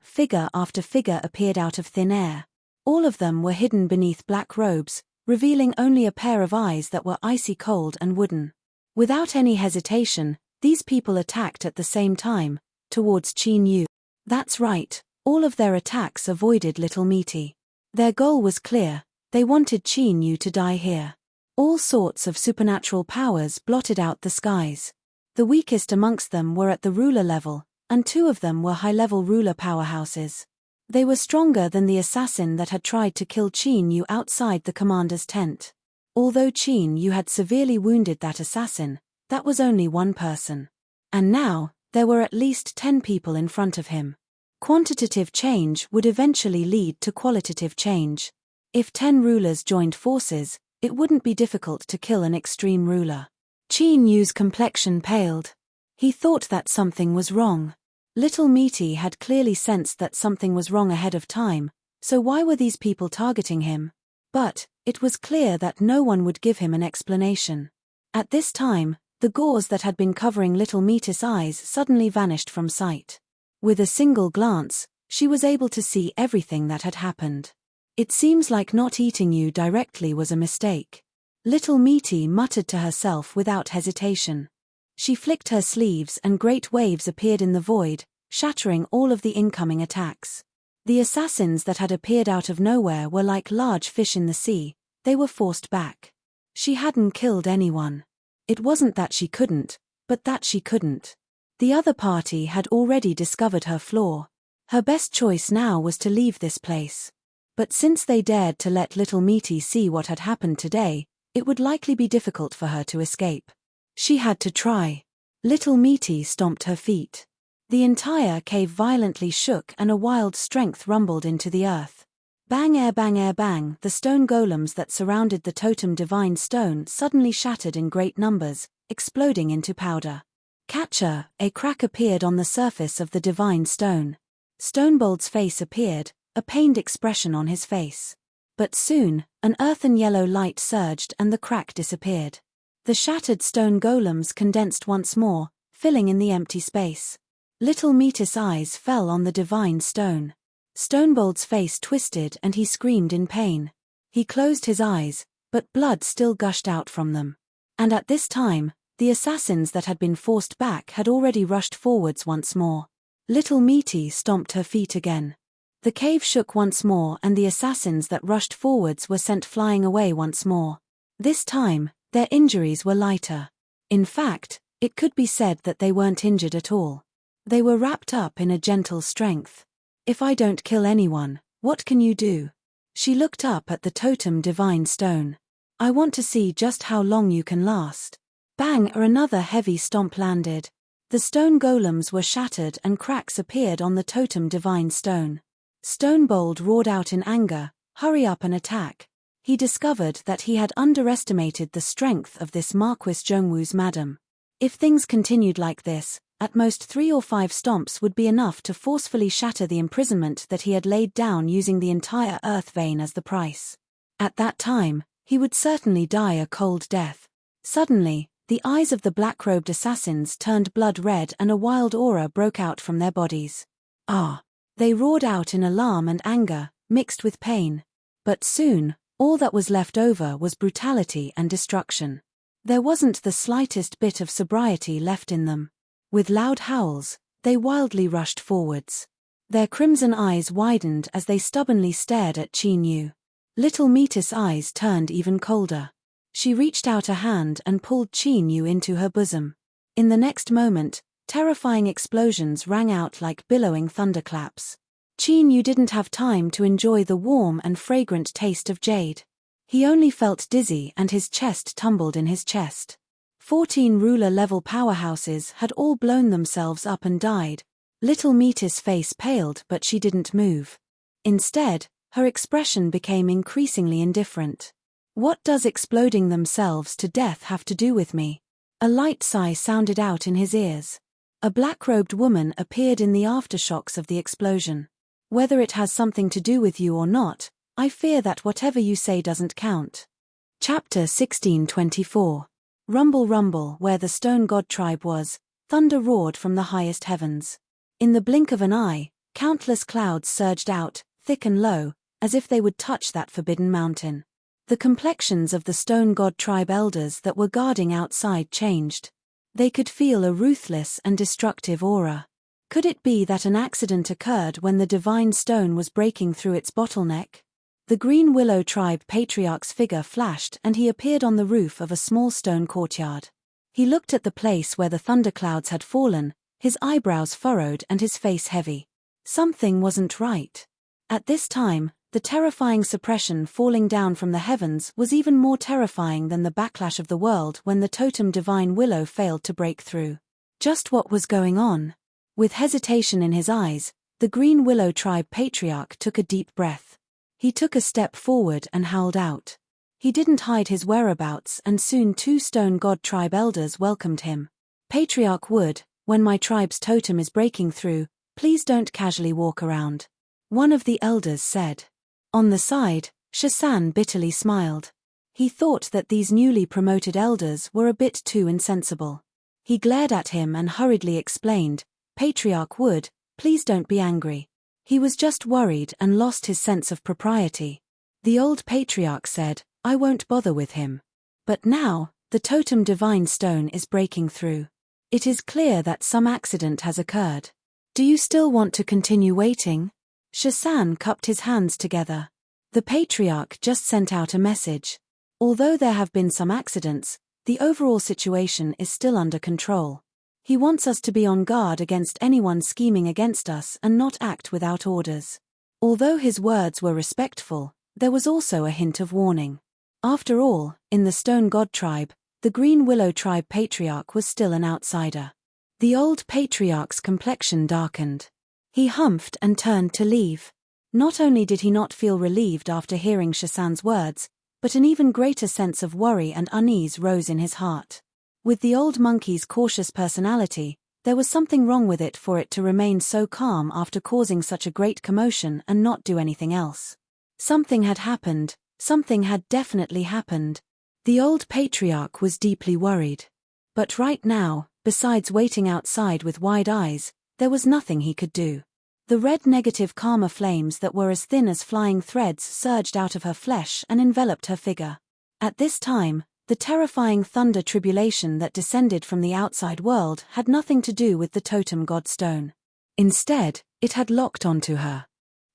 figure after figure appeared out of thin air. All of them were hidden beneath black robes, revealing only a pair of eyes that were icy cold and wooden. Without any hesitation, These people attacked at the same time, towards Qin Yu. That's right, all of their attacks avoided Little Meaty. Their goal was clear, they wanted Qin Yu to die here. All sorts of supernatural powers blotted out the skies. The weakest amongst them were at the ruler level, and 2 of them were high-level ruler powerhouses. They were stronger than the assassin that had tried to kill Qin Yu outside the commander's tent. Although Qin Yu had severely wounded that assassin, that was only one person. And now, there were at least 10 people in front of him. Quantitative change would eventually lead to qualitative change. If 10 rulers joined forces, it wouldn't be difficult to kill an extreme ruler. Qin Yu's complexion paled. He thought that something was wrong. Little Meaty had clearly sensed that something was wrong ahead of time, so why were these people targeting him? But it was clear that no one would give him an explanation. At this time, the gauze that had been covering Little Meaty's eyes suddenly vanished from sight. With a single glance, she was able to see everything that had happened. It seems like not eating you directly was a mistake. Little Meaty muttered to herself without hesitation. She flicked her sleeves and great waves appeared in the void, shattering all of the incoming attacks. The assassins that had appeared out of nowhere were like large fish in the sea, they were forced back. She hadn't killed anyone. It wasn't that she couldn't, but that she couldn't. The other party had already discovered her flaw. Her best choice now was to leave this place. But since they dared to let Little Meaty see what had happened today, it would likely be difficult for her to escape. She had to try. Little Meaty stomped her feet. The entire cave violently shook and a wild strength rumbled into the earth. Bang, the stone golems that surrounded the totem divine stone suddenly shattered in great numbers, exploding into powder. Catcher, a crack appeared on the surface of the divine stone. Stonebold's face appeared, a pained expression on his face. But soon, an earthen yellow light surged and the crack disappeared. The shattered stone golems condensed once more, filling in the empty space. Little Meaty's eyes fell on the divine stone. Stonebold's face twisted and he screamed in pain. He closed his eyes, but blood still gushed out from them. And at this time, the assassins that had been forced back had already rushed forwards once more. Little Meaty stomped her feet again. The cave shook once more and the assassins that rushed forwards were sent flying away once more. This time, their injuries were lighter. In fact, it could be said that they weren't injured at all. They were wrapped up in a gentle strength. If I don't kill anyone, what can you do? She looked up at the totem divine stone. I want to see just how long you can last. Bang! Another heavy stomp landed. The stone golems were shattered and cracks appeared on the totem divine stone. Stonebold roared out in anger, hurry up and attack. He discovered that he had underestimated the strength of this Marquis Zhongwu's madam. If things continued like this, at most 3 or 5 stomps would be enough to forcefully shatter the imprisonment that he had laid down using the entire earth vein as the price. At that time, he would certainly die a cold death. Suddenly, the eyes of the black-robed assassins turned blood red and a wild aura broke out from their bodies. Ah! They roared out in alarm and anger, mixed with pain. But soon, all that was left over was brutality and destruction. There wasn't the slightest bit of sobriety left in them. With loud howls, they wildly rushed forwards. Their crimson eyes widened as they stubbornly stared at Qin Yu. Little Meaty's eyes turned even colder. She reached out a hand and pulled Qin Yu into her bosom. In the next moment, terrifying explosions rang out like billowing thunderclaps. Qin Yu didn't have time to enjoy the warm and fragrant taste of jade. He only felt dizzy and his chest tumbled in his chest. 14 ruler-level powerhouses had all blown themselves up and died. Little Meaty's face paled but she didn't move. Instead, her expression became increasingly indifferent. What does exploding themselves to death have to do with me? A light sigh sounded out in his ears. A black-robed woman appeared in the aftershocks of the explosion. Whether it has something to do with you or not, I fear that whatever you say doesn't count. Chapter 1624. Rumble rumble, where the stone god tribe was, thunder roared from the highest heavens. In the blink of an eye, countless clouds surged out, thick and low, as if they would touch that forbidden mountain. The complexions of the stone god tribe elders that were guarding outside changed. They could feel a ruthless and destructive aura. Could it be that an accident occurred when the divine stone was breaking through its bottleneck? The Green Willow Tribe Patriarch's figure flashed and he appeared on the roof of a small stone courtyard. He looked at the place where the thunderclouds had fallen, his eyebrows furrowed and his face heavy. Something wasn't right. At this time, the terrifying suppression falling down from the heavens was even more terrifying than the backlash of the world when the totem divine willow failed to break through. Just what was going on? With hesitation in his eyes, the Green Willow Tribe Patriarch took a deep breath. He took a step forward and howled out. He didn't hide his whereabouts and soon 2 Stone God Tribe elders welcomed him. Patriarch Wood, when my tribe's totem is breaking through, please don't casually walk around. One of the elders said. On the side, Shasan bitterly smiled. He thought that these newly promoted elders were a bit too insensible. He glared at him and hurriedly explained, Patriarch Wood, please don't be angry. He was just worried and lost his sense of propriety. The old patriarch said, I won't bother with him. But now, the totem divine stone is breaking through. It is clear that some accident has occurred. Do you still want to continue waiting? Shasan cupped his hands together. The patriarch just sent out a message. Although there have been some accidents, the overall situation is still under control. He wants us to be on guard against anyone scheming against us and not act without orders. Although his words were respectful, there was also a hint of warning. After all, in the Stone God Tribe, the Green Willow Tribe Patriarch was still an outsider. The old patriarch's complexion darkened. He humphed and turned to leave. Not only did he not feel relieved after hearing Shasan's words, but an even greater sense of worry and unease rose in his heart. With the old monkey's cautious personality, there was something wrong with it for it to remain so calm after causing such a great commotion and not do anything else. Something had happened, something had definitely happened. The old patriarch was deeply worried. But right now, besides waiting outside with wide eyes, there was nothing he could do. The red negative karma flames that were as thin as flying threads surged out of her flesh and enveloped her figure. At this time, the terrifying thunder tribulation that descended from the outside world had nothing to do with the totem god stone. Instead, it had locked onto her.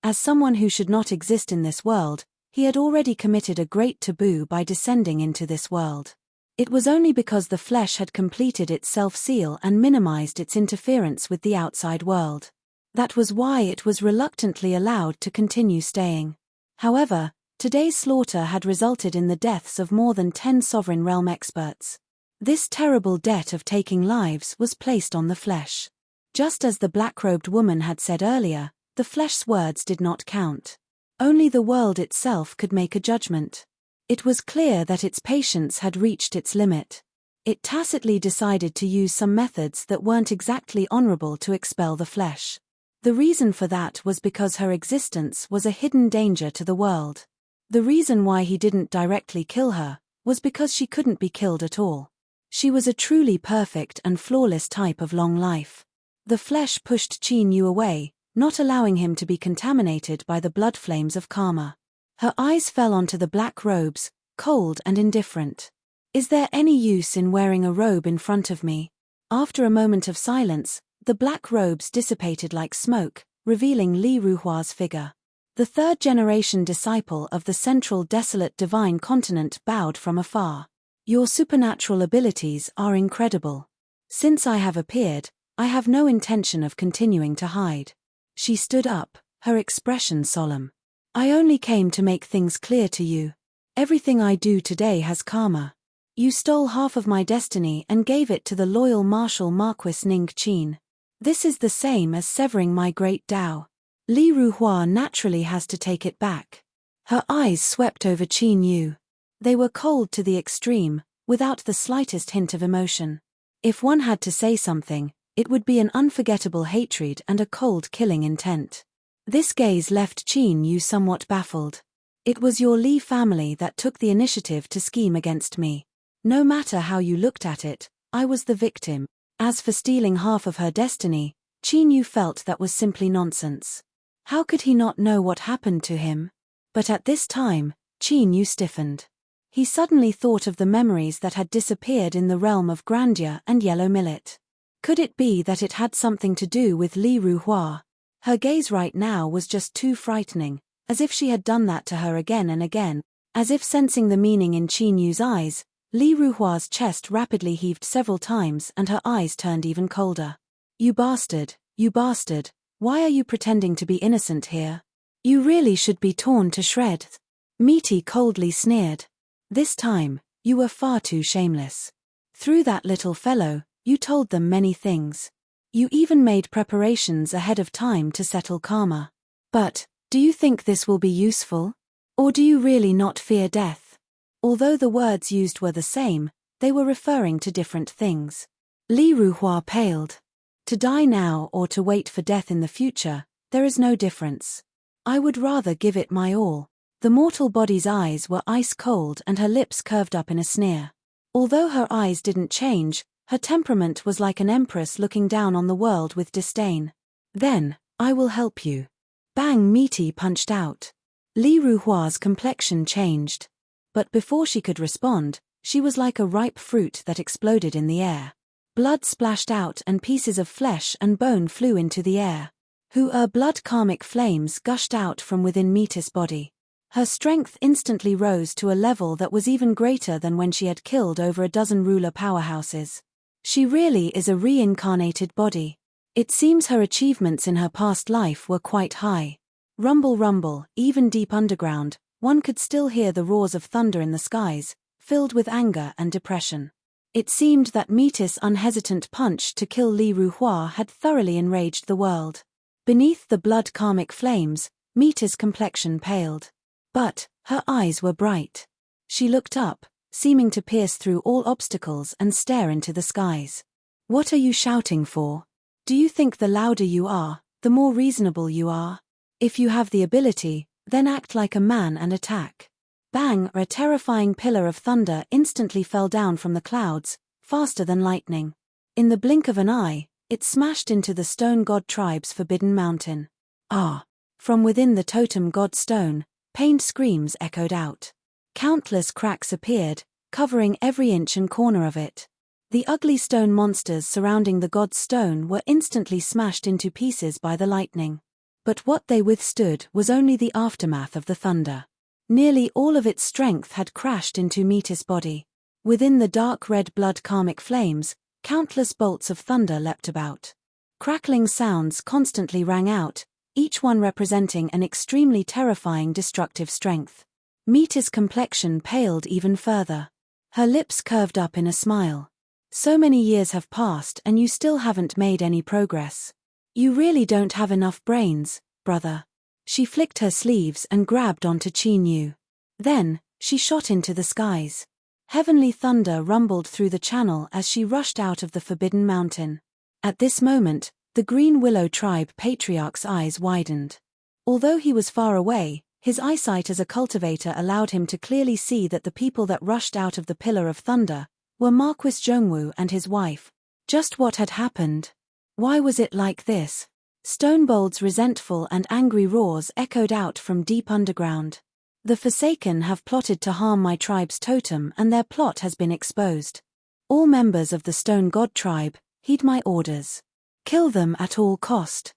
As someone who should not exist in this world, he had already committed a great taboo by descending into this world. It was only because the flesh had completed its self-seal and minimized its interference with the outside world. That was why it was reluctantly allowed to continue staying. However, today's slaughter had resulted in the deaths of more than 10 sovereign realm experts. This terrible debt of taking lives was placed on the flesh. Just as the black-robed woman had said earlier, the flesh's words did not count. Only the world itself could make a judgment. It was clear that its patience had reached its limit. It tacitly decided to use some methods that weren't exactly honorable to expel the flesh. The reason for that was because her existence was a hidden danger to the world. The reason why he didn't directly kill her was because she couldn't be killed at all. She was a truly perfect and flawless type of long life. The flesh pushed Qin Yu away, not allowing him to be contaminated by the blood flames of karma. Her eyes fell onto the black robes, cold and indifferent. Is there any use in wearing a robe in front of me? After a moment of silence, the black robes dissipated like smoke, revealing Li Ruhua's figure. The third-generation disciple of the central desolate divine continent bowed from afar. Your supernatural abilities are incredible. Since I have appeared, I have no intention of continuing to hide. She stood up, her expression solemn. I only came to make things clear to you. Everything I do today has karma. You stole half of my destiny and gave it to the loyal Marshal Marquis Ning Qin. This is the same as severing my great Tao. Li Ruhua naturally has to take it back. Her eyes swept over Qin Yu. They were cold to the extreme, without the slightest hint of emotion. If one had to say something, it would be an unforgettable hatred and a cold killing intent. This gaze left Qin Yu somewhat baffled. It was your Li family that took the initiative to scheme against me. No matter how you looked at it, I was the victim. As for stealing half of her destiny, Qin Yu felt that was simply nonsense. How could he not know what happened to him? But at this time, Qin Yu stiffened. He suddenly thought of the memories that had disappeared in the realm of grandeur and yellow millet. Could it be that it had something to do with Li Ruhua? Her gaze right now was just too frightening, as if she had done that to her again and again. As if sensing the meaning in Qin Yu's eyes, Li Ruhua's chest rapidly heaved several times and her eyes turned even colder. You bastard, why are you pretending to be innocent here? You really should be torn to shreds. Misty coldly sneered. This time, you were far too shameless. Through that little fellow, you told them many things. You even made preparations ahead of time to settle karma. But, do you think this will be useful? Or do you really not fear death? Although the words used were the same, they were referring to different things. Li Ruhua paled. To die now or to wait for death in the future, there is no difference. I would rather give it my all. The mortal body's eyes were ice cold and her lips curved up in a sneer. Although her eyes didn't change, her temperament was like an empress looking down on the world with disdain. Then, I will help you. Bang! Misty punched out. Li Ruhua's complexion changed. But before she could respond, she was like a ripe fruit that exploded in the air. Blood splashed out and pieces of flesh and bone flew into the air. Blood karmic flames gushed out from within Misty's body. Her strength instantly rose to a level that was even greater than when she had killed over a dozen ruler powerhouses. She really is a reincarnated body. It seems her achievements in her past life were quite high. Rumble rumble, even deep underground, one could still hear the roars of thunder in the skies, filled with anger and depression. It seemed that Misty's unhesitant punch to kill Li Ruhua had thoroughly enraged the world. Beneath the blood karmic flames, Misty's complexion paled. But, her eyes were bright. She looked up, seeming to pierce through all obstacles and stare into the skies. What are you shouting for? Do you think the louder you are, the more reasonable you are? If you have the ability, then act like a man and attack. Bang! A terrifying pillar of thunder instantly fell down from the clouds, faster than lightning. In the blink of an eye, it smashed into the stone god tribe's forbidden mountain. Ah! From within the totem god stone, pained screams echoed out. Countless cracks appeared, covering every inch and corner of it. The ugly stone monsters surrounding the god's stone were instantly smashed into pieces by the lightning. But what they withstood was only the aftermath of the thunder. Nearly all of its strength had crashed into Misty's body. Within the dark red blood karmic flames, countless bolts of thunder leapt about. Crackling sounds constantly rang out, each one representing an extremely terrifying destructive strength. Misty's complexion paled even further. Her lips curved up in a smile. So many years have passed and you still haven't made any progress. You really don't have enough brains, brother. She flicked her sleeves and grabbed onto Qin Yu. Then, she shot into the skies. Heavenly thunder rumbled through the channel as she rushed out of the forbidden mountain. At this moment, the Green Willow tribe patriarch's eyes widened. Although he was far away, his eyesight as a cultivator allowed him to clearly see that the people that rushed out of the Pillar of Thunder were Marquis Zhongwu and his wife. Just what had happened? Why was it like this? Stonebold's resentful and angry roars echoed out from deep underground. The Forsaken have plotted to harm my tribe's totem and their plot has been exposed. All members of the Stone God tribe, heed my orders. Kill them at all cost.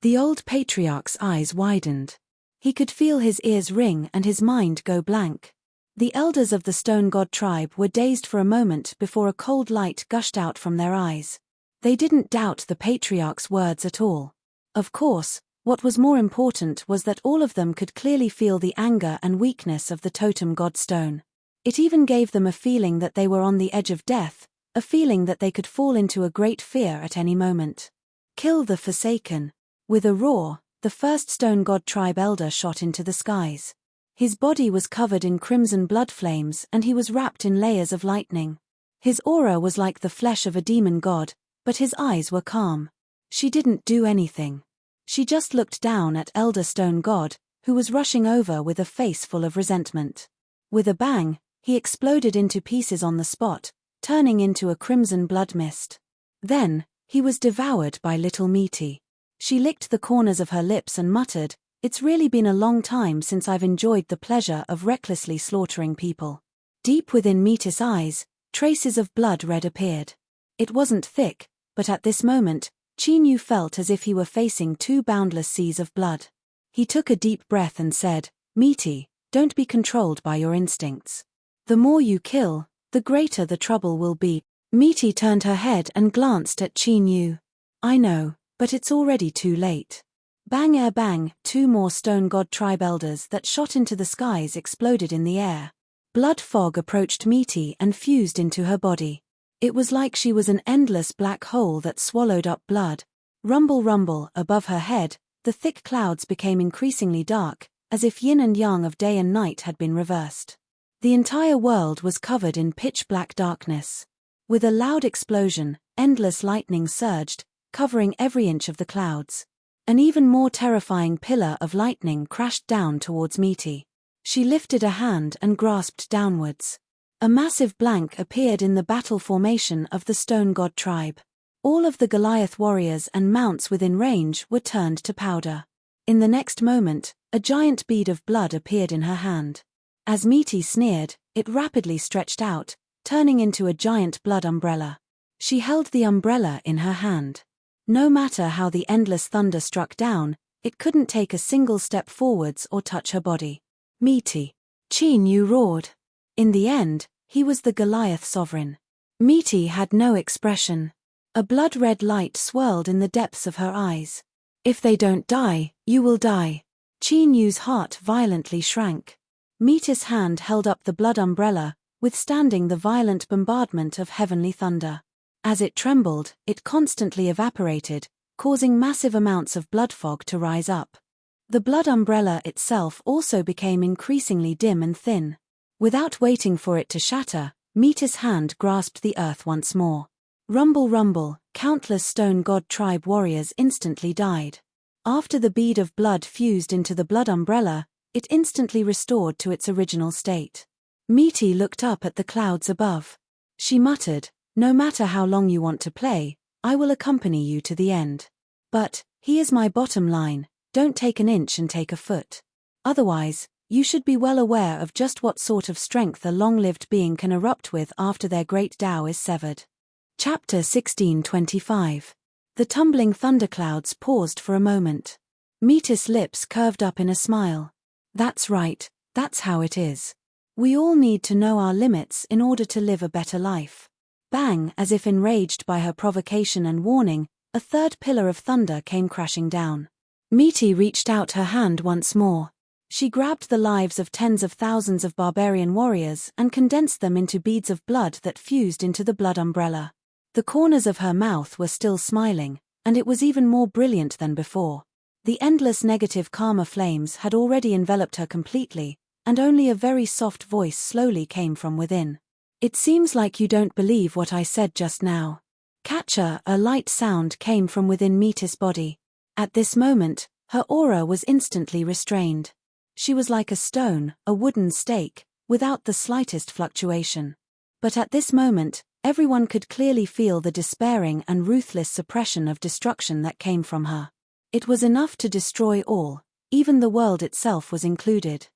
The old patriarch's eyes widened. He could feel his ears ring and his mind go blank. The elders of the Stone God tribe were dazed for a moment before a cold light gushed out from their eyes. They didn't doubt the patriarch's words at all. Of course, what was more important was that all of them could clearly feel the anger and weakness of the totem god stone. It even gave them a feeling that they were on the edge of death, a feeling that they could fall into a great fear at any moment. Kill the Forsaken. With a roar, the first stone god tribe elder shot into the skies. His body was covered in crimson blood flames and he was wrapped in layers of lightning. His aura was like the flesh of a demon god, but his eyes were calm. She didn't do anything. She just looked down at Elder Stone God, who was rushing over with a face full of resentment. With a bang, he exploded into pieces on the spot, turning into a crimson blood mist. Then, he was devoured by little Misty. She licked the corners of her lips and muttered, "It's really been a long time since I've enjoyed the pleasure of recklessly slaughtering people." Deep within Metis' eyes, traces of blood red appeared. It wasn't thick, but at this moment, Qin Yu felt as if he were facing two boundless seas of blood. He took a deep breath and said, "Meaty, don't be controlled by your instincts. The more you kill, the greater the trouble will be." Meaty turned her head and glanced at Qin Yu. "I know, but it's already too late." Bang ere bang, two more stone god tribe elders that shot into the skies exploded in the air. Blood fog approached Meaty and fused into her body. It was like she was an endless black hole that swallowed up blood. Rumble rumble, above her head, the thick clouds became increasingly dark, as if yin and yang of day and night had been reversed. The entire world was covered in pitch-black darkness. With a loud explosion, endless lightning surged, covering every inch of the clouds. An even more terrifying pillar of lightning crashed down towards Meaty. She lifted a hand and grasped downwards. A massive blank appeared in the battle formation of the stone god tribe. All of the Goliath warriors and mounts within range were turned to powder. In the next moment, a giant bead of blood appeared in her hand. As Meaty sneered, it rapidly stretched out, turning into a giant blood umbrella. She held the umbrella in her hand. No matter how the endless thunder struck down, it couldn't take a single step forwards or touch her body. "Meaty!" Qin Yu roared. In the end, he was the Goliath sovereign. Meaty had no expression. A blood-red light swirled in the depths of her eyes. "If they don't die, you will die." Qin Yu's heart violently shrank. Meaty's hand held up the blood umbrella, withstanding the violent bombardment of heavenly thunder. As it trembled, it constantly evaporated, causing massive amounts of blood fog to rise up. The blood umbrella itself also became increasingly dim and thin. Without waiting for it to shatter, Meaty's hand grasped the earth once more. Rumble rumble, countless stone god tribe warriors instantly died. After the bead of blood fused into the blood umbrella, it instantly restored to its original state. Meaty looked up at the clouds above. She muttered, "No matter how long you want to play, I will accompany you to the end. But, here's my bottom line, don't take an inch and take a foot. Otherwise, you should be well aware of just what sort of strength a long-lived being can erupt with after their great Tao is severed." Chapter 16:25. The tumbling thunderclouds paused for a moment. Meaty's lips curved up in a smile. "That's right, that's how it is. We all need to know our limits in order to live a better life." Bang, as if enraged by her provocation and warning, a third pillar of thunder came crashing down. Meaty reached out her hand once more. She grabbed the lives of tens of thousands of barbarian warriors and condensed them into beads of blood that fused into the blood umbrella. The corners of her mouth were still smiling, and it was even more brilliant than before. The endless negative karma flames had already enveloped her completely, and only a very soft voice slowly came from within. "It seems like you don't believe what I said just now." Catcher, a light sound came from within Meaty's body. At this moment, her aura was instantly restrained. She was like a stone, a wooden stake, without the slightest fluctuation. But at this moment, everyone could clearly feel the despairing and ruthless suppression of destruction that came from her. It was enough to destroy all, even the world itself was included.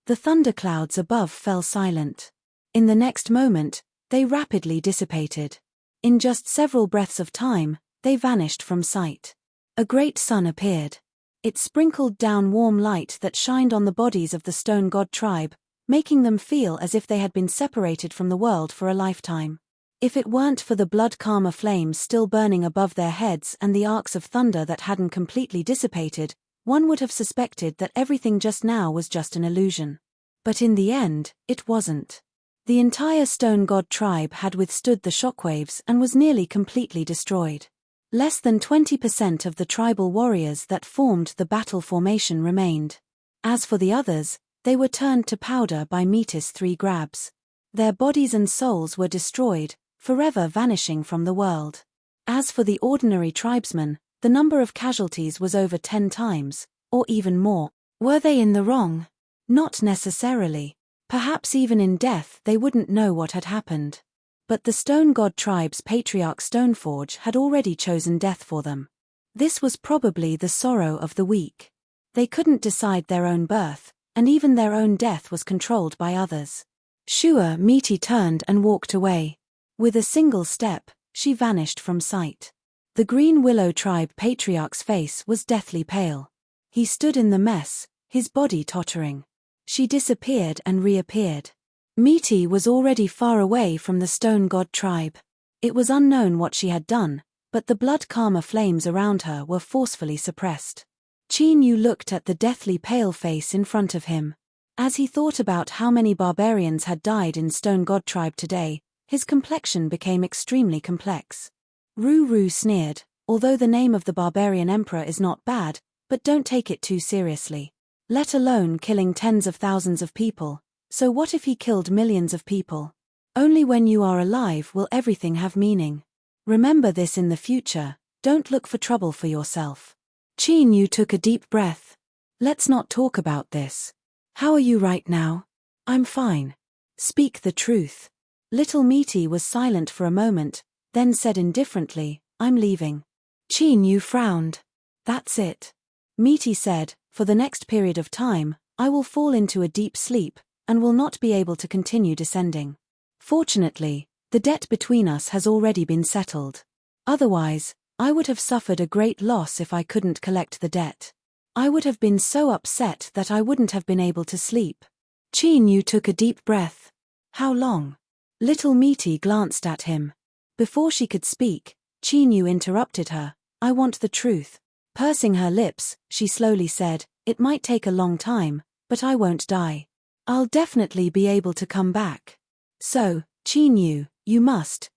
The thunderclouds above fell silent. In the next moment, they rapidly dissipated. In just several breaths of time, they vanished from sight. A great sun appeared. It sprinkled down warm light that shined on the bodies of the stone god tribe, making them feel as if they had been separated from the world for a lifetime. If it weren't for the blood karma flames still burning above their heads and the arcs of thunder that hadn't completely dissipated, one would have suspected that everything just now was just an illusion. But in the end, it wasn't. The entire stone god tribe had withstood the shockwaves and was nearly completely destroyed. Less than 20% of the tribal warriors that formed the battle formation remained. As for the others, they were turned to powder by Meaty's 3 grabs. Their bodies and souls were destroyed, forever vanishing from the world. As for the ordinary tribesmen, the number of casualties was over 10 times, or even more. Were they in the wrong? Not necessarily. Perhaps even in death they wouldn't know what had happened. But the stone god tribe's patriarch Stoneforge had already chosen death for them. This was probably the sorrow of the weak. They couldn't decide their own birth, and even their own death was controlled by others. Shua Meaty turned and walked away. With a single step, she vanished from sight. The Green Willow Tribe patriarch's face was deathly pale. He stood in the mess, his body tottering. She disappeared and reappeared. Meaty was already far away from the Stone God tribe. It was unknown what she had done, but the blood karma flames around her were forcefully suppressed. Qin Yu looked at the deathly pale face in front of him. As he thought about how many barbarians had died in Stone God tribe today, his complexion became extremely complex. Ru sneered, although the name of the barbarian emperor is not bad, but don't take it too seriously. Let alone killing tens of thousands of people, so what if he killed millions of people? Only when you are alive will everything have meaning. Remember this in the future, don't look for trouble for yourself. Qin Yu took a deep breath. Let's not talk about this. How are you right now? I'm fine. Speak the truth. Little Meaty was silent for a moment, then said indifferently, I'm leaving. Qin Yu frowned. That's it. Meaty said, for the next period of time, I will fall into a deep sleep, and will not be able to continue descending. Fortunately, the debt between us has already been settled. Otherwise, I would have suffered a great loss if I couldn't collect the debt. I would have been so upset that I wouldn't have been able to sleep. Qin Yu took a deep breath. How long? Little Meaty glanced at him. Before she could speak, Qin Yu interrupted her. I want the truth. Pursing her lips, she slowly said, it might take a long time, but I won't die. I'll definitely be able to come back. So, Qin Yu, you must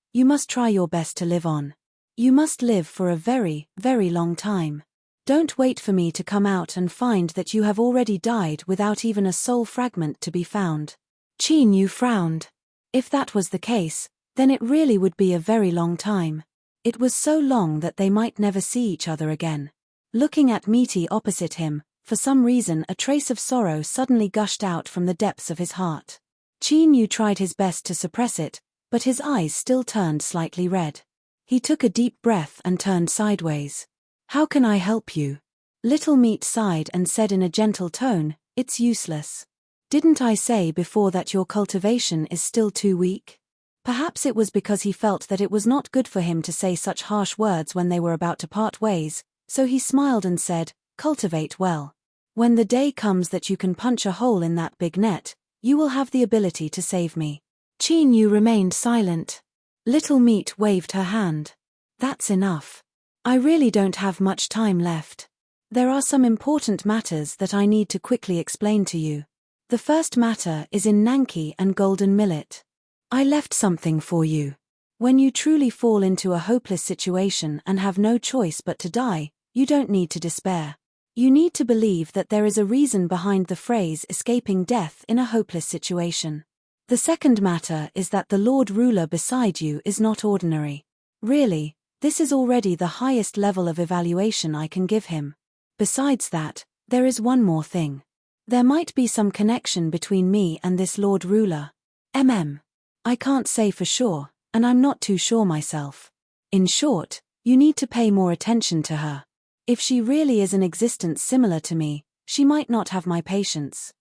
try your best to live on. You must live for a very, very long time. Don't wait for me to come out and find that you have already died without even a soul fragment to be found. Qin Yu frowned. If that was the case, then it really would be a very long time. It was so long that they might never see each other again. Looking at Meaty opposite him, for some reason a trace of sorrow suddenly gushed out from the depths of his heart. Qin Yu tried his best to suppress it, but his eyes still turned slightly red. He took a deep breath and turned sideways. How can I help you? Little Meat sighed and said in a gentle tone, it's useless. Didn't I say before that your cultivation is still too weak? Perhaps it was because he felt that it was not good for him to say such harsh words when they were about to part ways, so he smiled and said, cultivate well. When the day comes that you can punch a hole in that big net, you will have the ability to save me. Qin Yu remained silent. Little Meat waved her hand. That's enough. I really don't have much time left. There are some important matters that I need to quickly explain to you. The first matter is in Nanki and Golden Millet. I left something for you. When you truly fall into a hopeless situation and have no choice but to die, you don't need to despair. You need to believe that there is a reason behind the phrase escaping death in a hopeless situation. The second matter is that the Lord Ruler beside you is not ordinary. Really, this is already the highest level of evaluation I can give him. Besides that, there is one more thing. There might be some connection between me and this Lord Ruler. I can't say for sure, and I'm not too sure myself. In short, you need to pay more attention to her. If she really is an existence similar to me, she might not have my patience.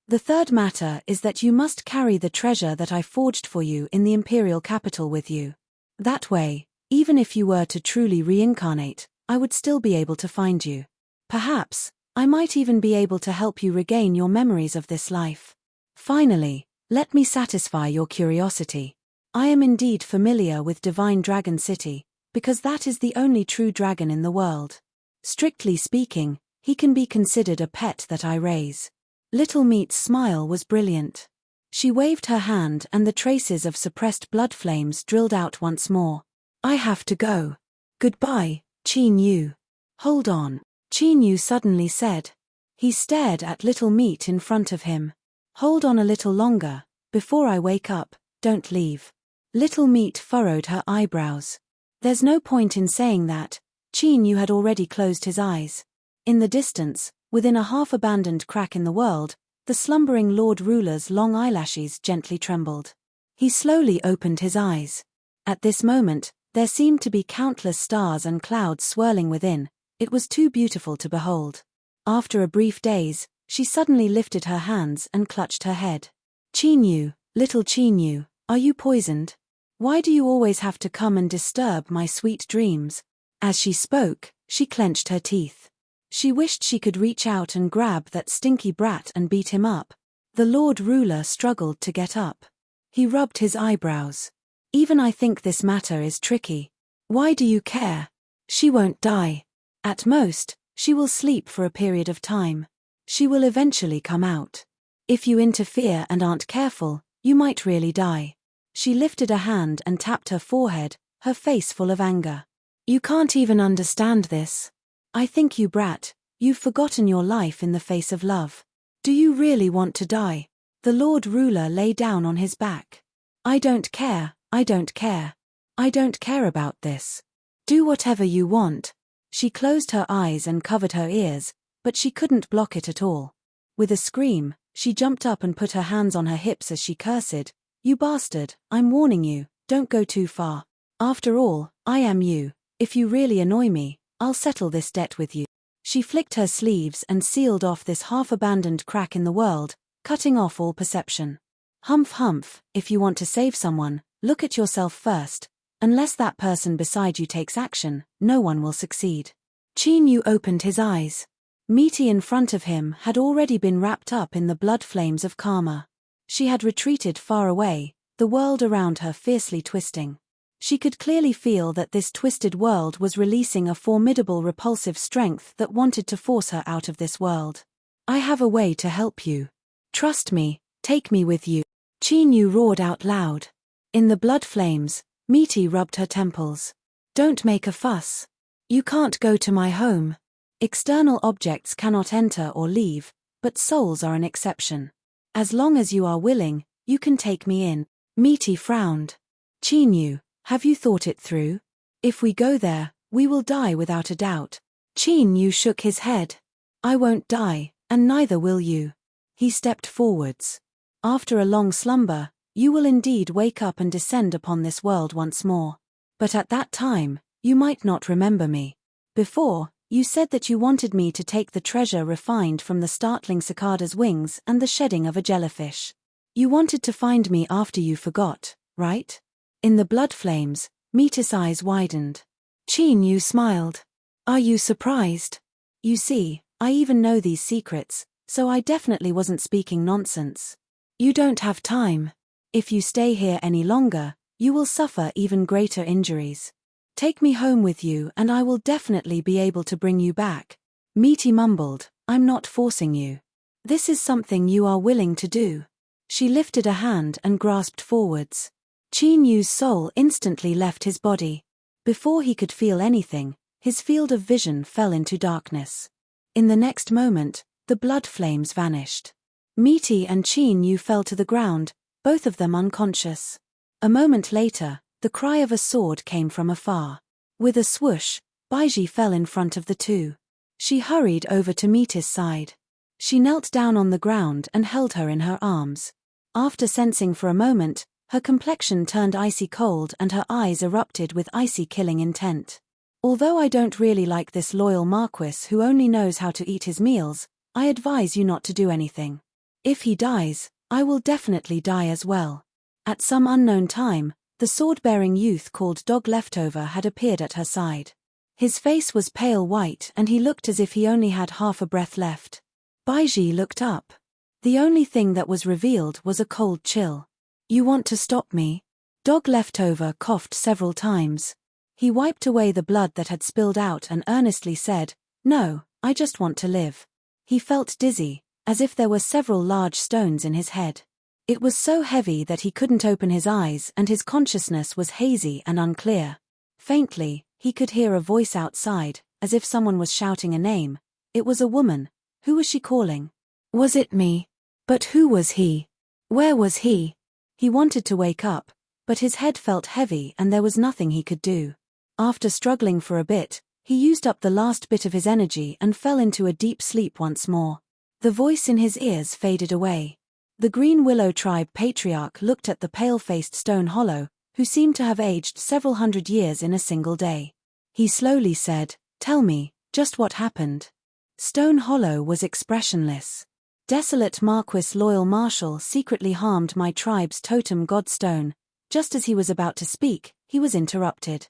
The third matter is that you must carry the treasure that I forged for you in the imperial capital with you. That way, even if you were to truly reincarnate, I would still be able to find you. Perhaps, I might even be able to help you regain your memories of this life. Finally, let me satisfy your curiosity. I am indeed familiar with Divine Dragon City, because that is the only true dragon in the world. Strictly speaking, he can be considered a pet that I raise. Little Meat's smile was brilliant. She waved her hand and the traces of suppressed blood flames drilled out once more. I have to go. Goodbye, Qin Yu. Hold on, Qin Yu suddenly said. He stared at Little Meat in front of him. Hold on a little longer, before I wake up, don't leave. Little Meat furrowed her eyebrows. There's no point in saying that. Qin Yu had already closed his eyes. In the distance, within a half-abandoned crack in the world, the slumbering Lord Ruler's long eyelashes gently trembled. He slowly opened his eyes. At this moment, there seemed to be countless stars and clouds swirling within. It was too beautiful to behold. After a brief daze, she suddenly lifted her hands and clutched her head. Qin Yu, Little Chinyu, are you poisoned? Why do you always have to come and disturb my sweet dreams? As she spoke, she clenched her teeth. She wished she could reach out and grab that stinky brat and beat him up. The Lord Ruler struggled to get up. He rubbed his eyebrows. Even I think this matter is tricky. Why do you care? She won't die. At most, she will sleep for a period of time. She will eventually come out. If you interfere and aren't careful, you might really die. She lifted a hand and tapped her forehead, her face full of anger. You can't even understand this. I think you brat, you've forgotten your life in the face of love. Do you really want to die? The Lord Ruler lay down on his back. I don't care, I don't care. I don't care about this. Do whatever you want. She closed her eyes and covered her ears, but she couldn't block it at all. With a scream, she jumped up and put her hands on her hips as she cursed, You bastard, I'm warning you, don't go too far. After all, I am you. If you really annoy me, I'll settle this debt with you. She flicked her sleeves and sealed off this half-abandoned crack in the world, cutting off all perception. Humph humph, if you want to save someone, look at yourself first. Unless that person beside you takes action, no one will succeed. Chinyu opened his eyes. Misty in front of him had already been wrapped up in the blood flames of karma. She had retreated far away, the world around her fiercely twisting. She could clearly feel that this twisted world was releasing a formidable repulsive strength that wanted to force her out of this world. I have a way to help you. Trust me, take me with you. Chinyu roared out loud. In the blood flames, Misty rubbed her temples. Don't make a fuss. You can't go to my home. External objects cannot enter or leave, but souls are an exception. As long as you are willing, you can take me in. Misty frowned. Chinyu, have you thought it through? If we go there, we will die without a doubt. Chinyu shook his head. I won't die, and neither will you. He stepped forwards. After a long slumber, you will indeed wake up and descend upon this world once more. But at that time, you might not remember me. Before, you said that you wanted me to take the treasure refined from the startling cicada's wings and the shedding of a jellyfish. You wanted to find me after you forgot, right? In the blood flames, Misty's eyes widened. Chinyu smiled. Are you surprised? You see, I even know these secrets, so I definitely wasn't speaking nonsense. You don't have time. If you stay here any longer, you will suffer even greater injuries. Take me home with you and I will definitely be able to bring you back. Misty mumbled, I'm not forcing you. This is something you are willing to do. She lifted a hand and grasped forwards. Chinyu's soul instantly left his body. Before he could feel anything, his field of vision fell into darkness. In the next moment, the blood flames vanished. Misty and Chinyu fell to the ground, both of them unconscious. A moment later, the cry of a sword came from afar. With a swoosh, Baiji fell in front of the two. She hurried over to Misty's side. She knelt down on the ground and held her in her arms. After sensing for a moment, her complexion turned icy cold and her eyes erupted with icy killing intent. Although I don't really like this loyal Marquis who only knows how to eat his meals, I advise you not to do anything. If he dies, I will definitely die as well. At some unknown time, the sword-bearing youth called Dog Leftover had appeared at her side. His face was pale white and he looked as if he only had half a breath left. Baiji looked up. The only thing that was revealed was a cold chill. You want to stop me? Dog Leftover coughed several times. He wiped away the blood that had spilled out and earnestly said, No, I just want to live. He felt dizzy, as if there were several large stones in his head. It was so heavy that he couldn't open his eyes and his consciousness was hazy and unclear. Faintly, he could hear a voice outside, as if someone was shouting a name. It was a woman. Who was she calling? Was it me? But who was he? Where was he? He wanted to wake up, but his head felt heavy and there was nothing he could do. After struggling for a bit, he used up the last bit of his energy and fell into a deep sleep once more. The voice in his ears faded away. The Green Willow tribe patriarch looked at the pale-faced Stone Hollow, who seemed to have aged several hundred years in a single day. He slowly said, Tell me, just what happened? Stone Hollow was expressionless. Desolate Marquis Loyal Marshal secretly harmed my tribe's totem godstone. Just as he was about to speak, he was interrupted.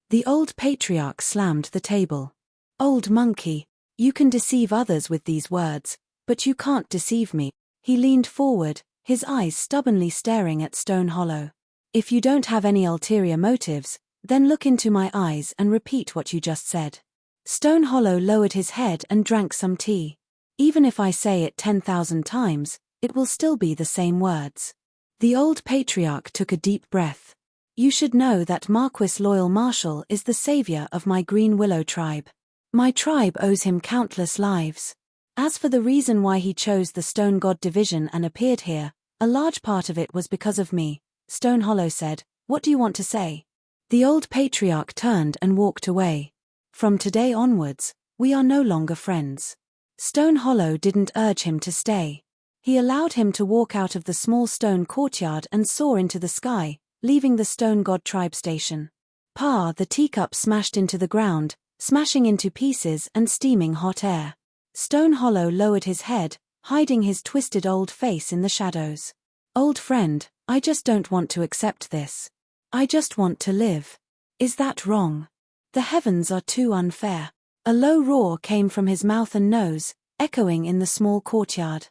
The old patriarch slammed the table. Old monkey, you can deceive others with these words, but you can't deceive me. He leaned forward, his eyes stubbornly staring at Stone Hollow. If you don't have any ulterior motives, then look into my eyes and repeat what you just said. Stone Hollow lowered his head and drank some tea. Even if I say it 10,000 times, it will still be the same words. The old patriarch took a deep breath. You should know that Marquis Loyal Marshal is the savior of my Green Willow tribe. My tribe owes him countless lives. As for the reason why he chose the Stone God division and appeared here, a large part of it was because of me, Stone Hollow said. What do you want to say? The old patriarch turned and walked away. From today onwards, we are no longer friends. Stone Hollow didn't urge him to stay. He allowed him to walk out of the small stone courtyard and soar into the sky, leaving the Stone God tribe station. The teacup smashed into the ground, smashing into pieces and steaming hot air. Stone Hollow lowered his head, hiding his twisted old face in the shadows. Old friend, I just don't want to accept this. I just want to live. Is that wrong? The heavens are too unfair. A low roar came from his mouth and nose, echoing in the small courtyard.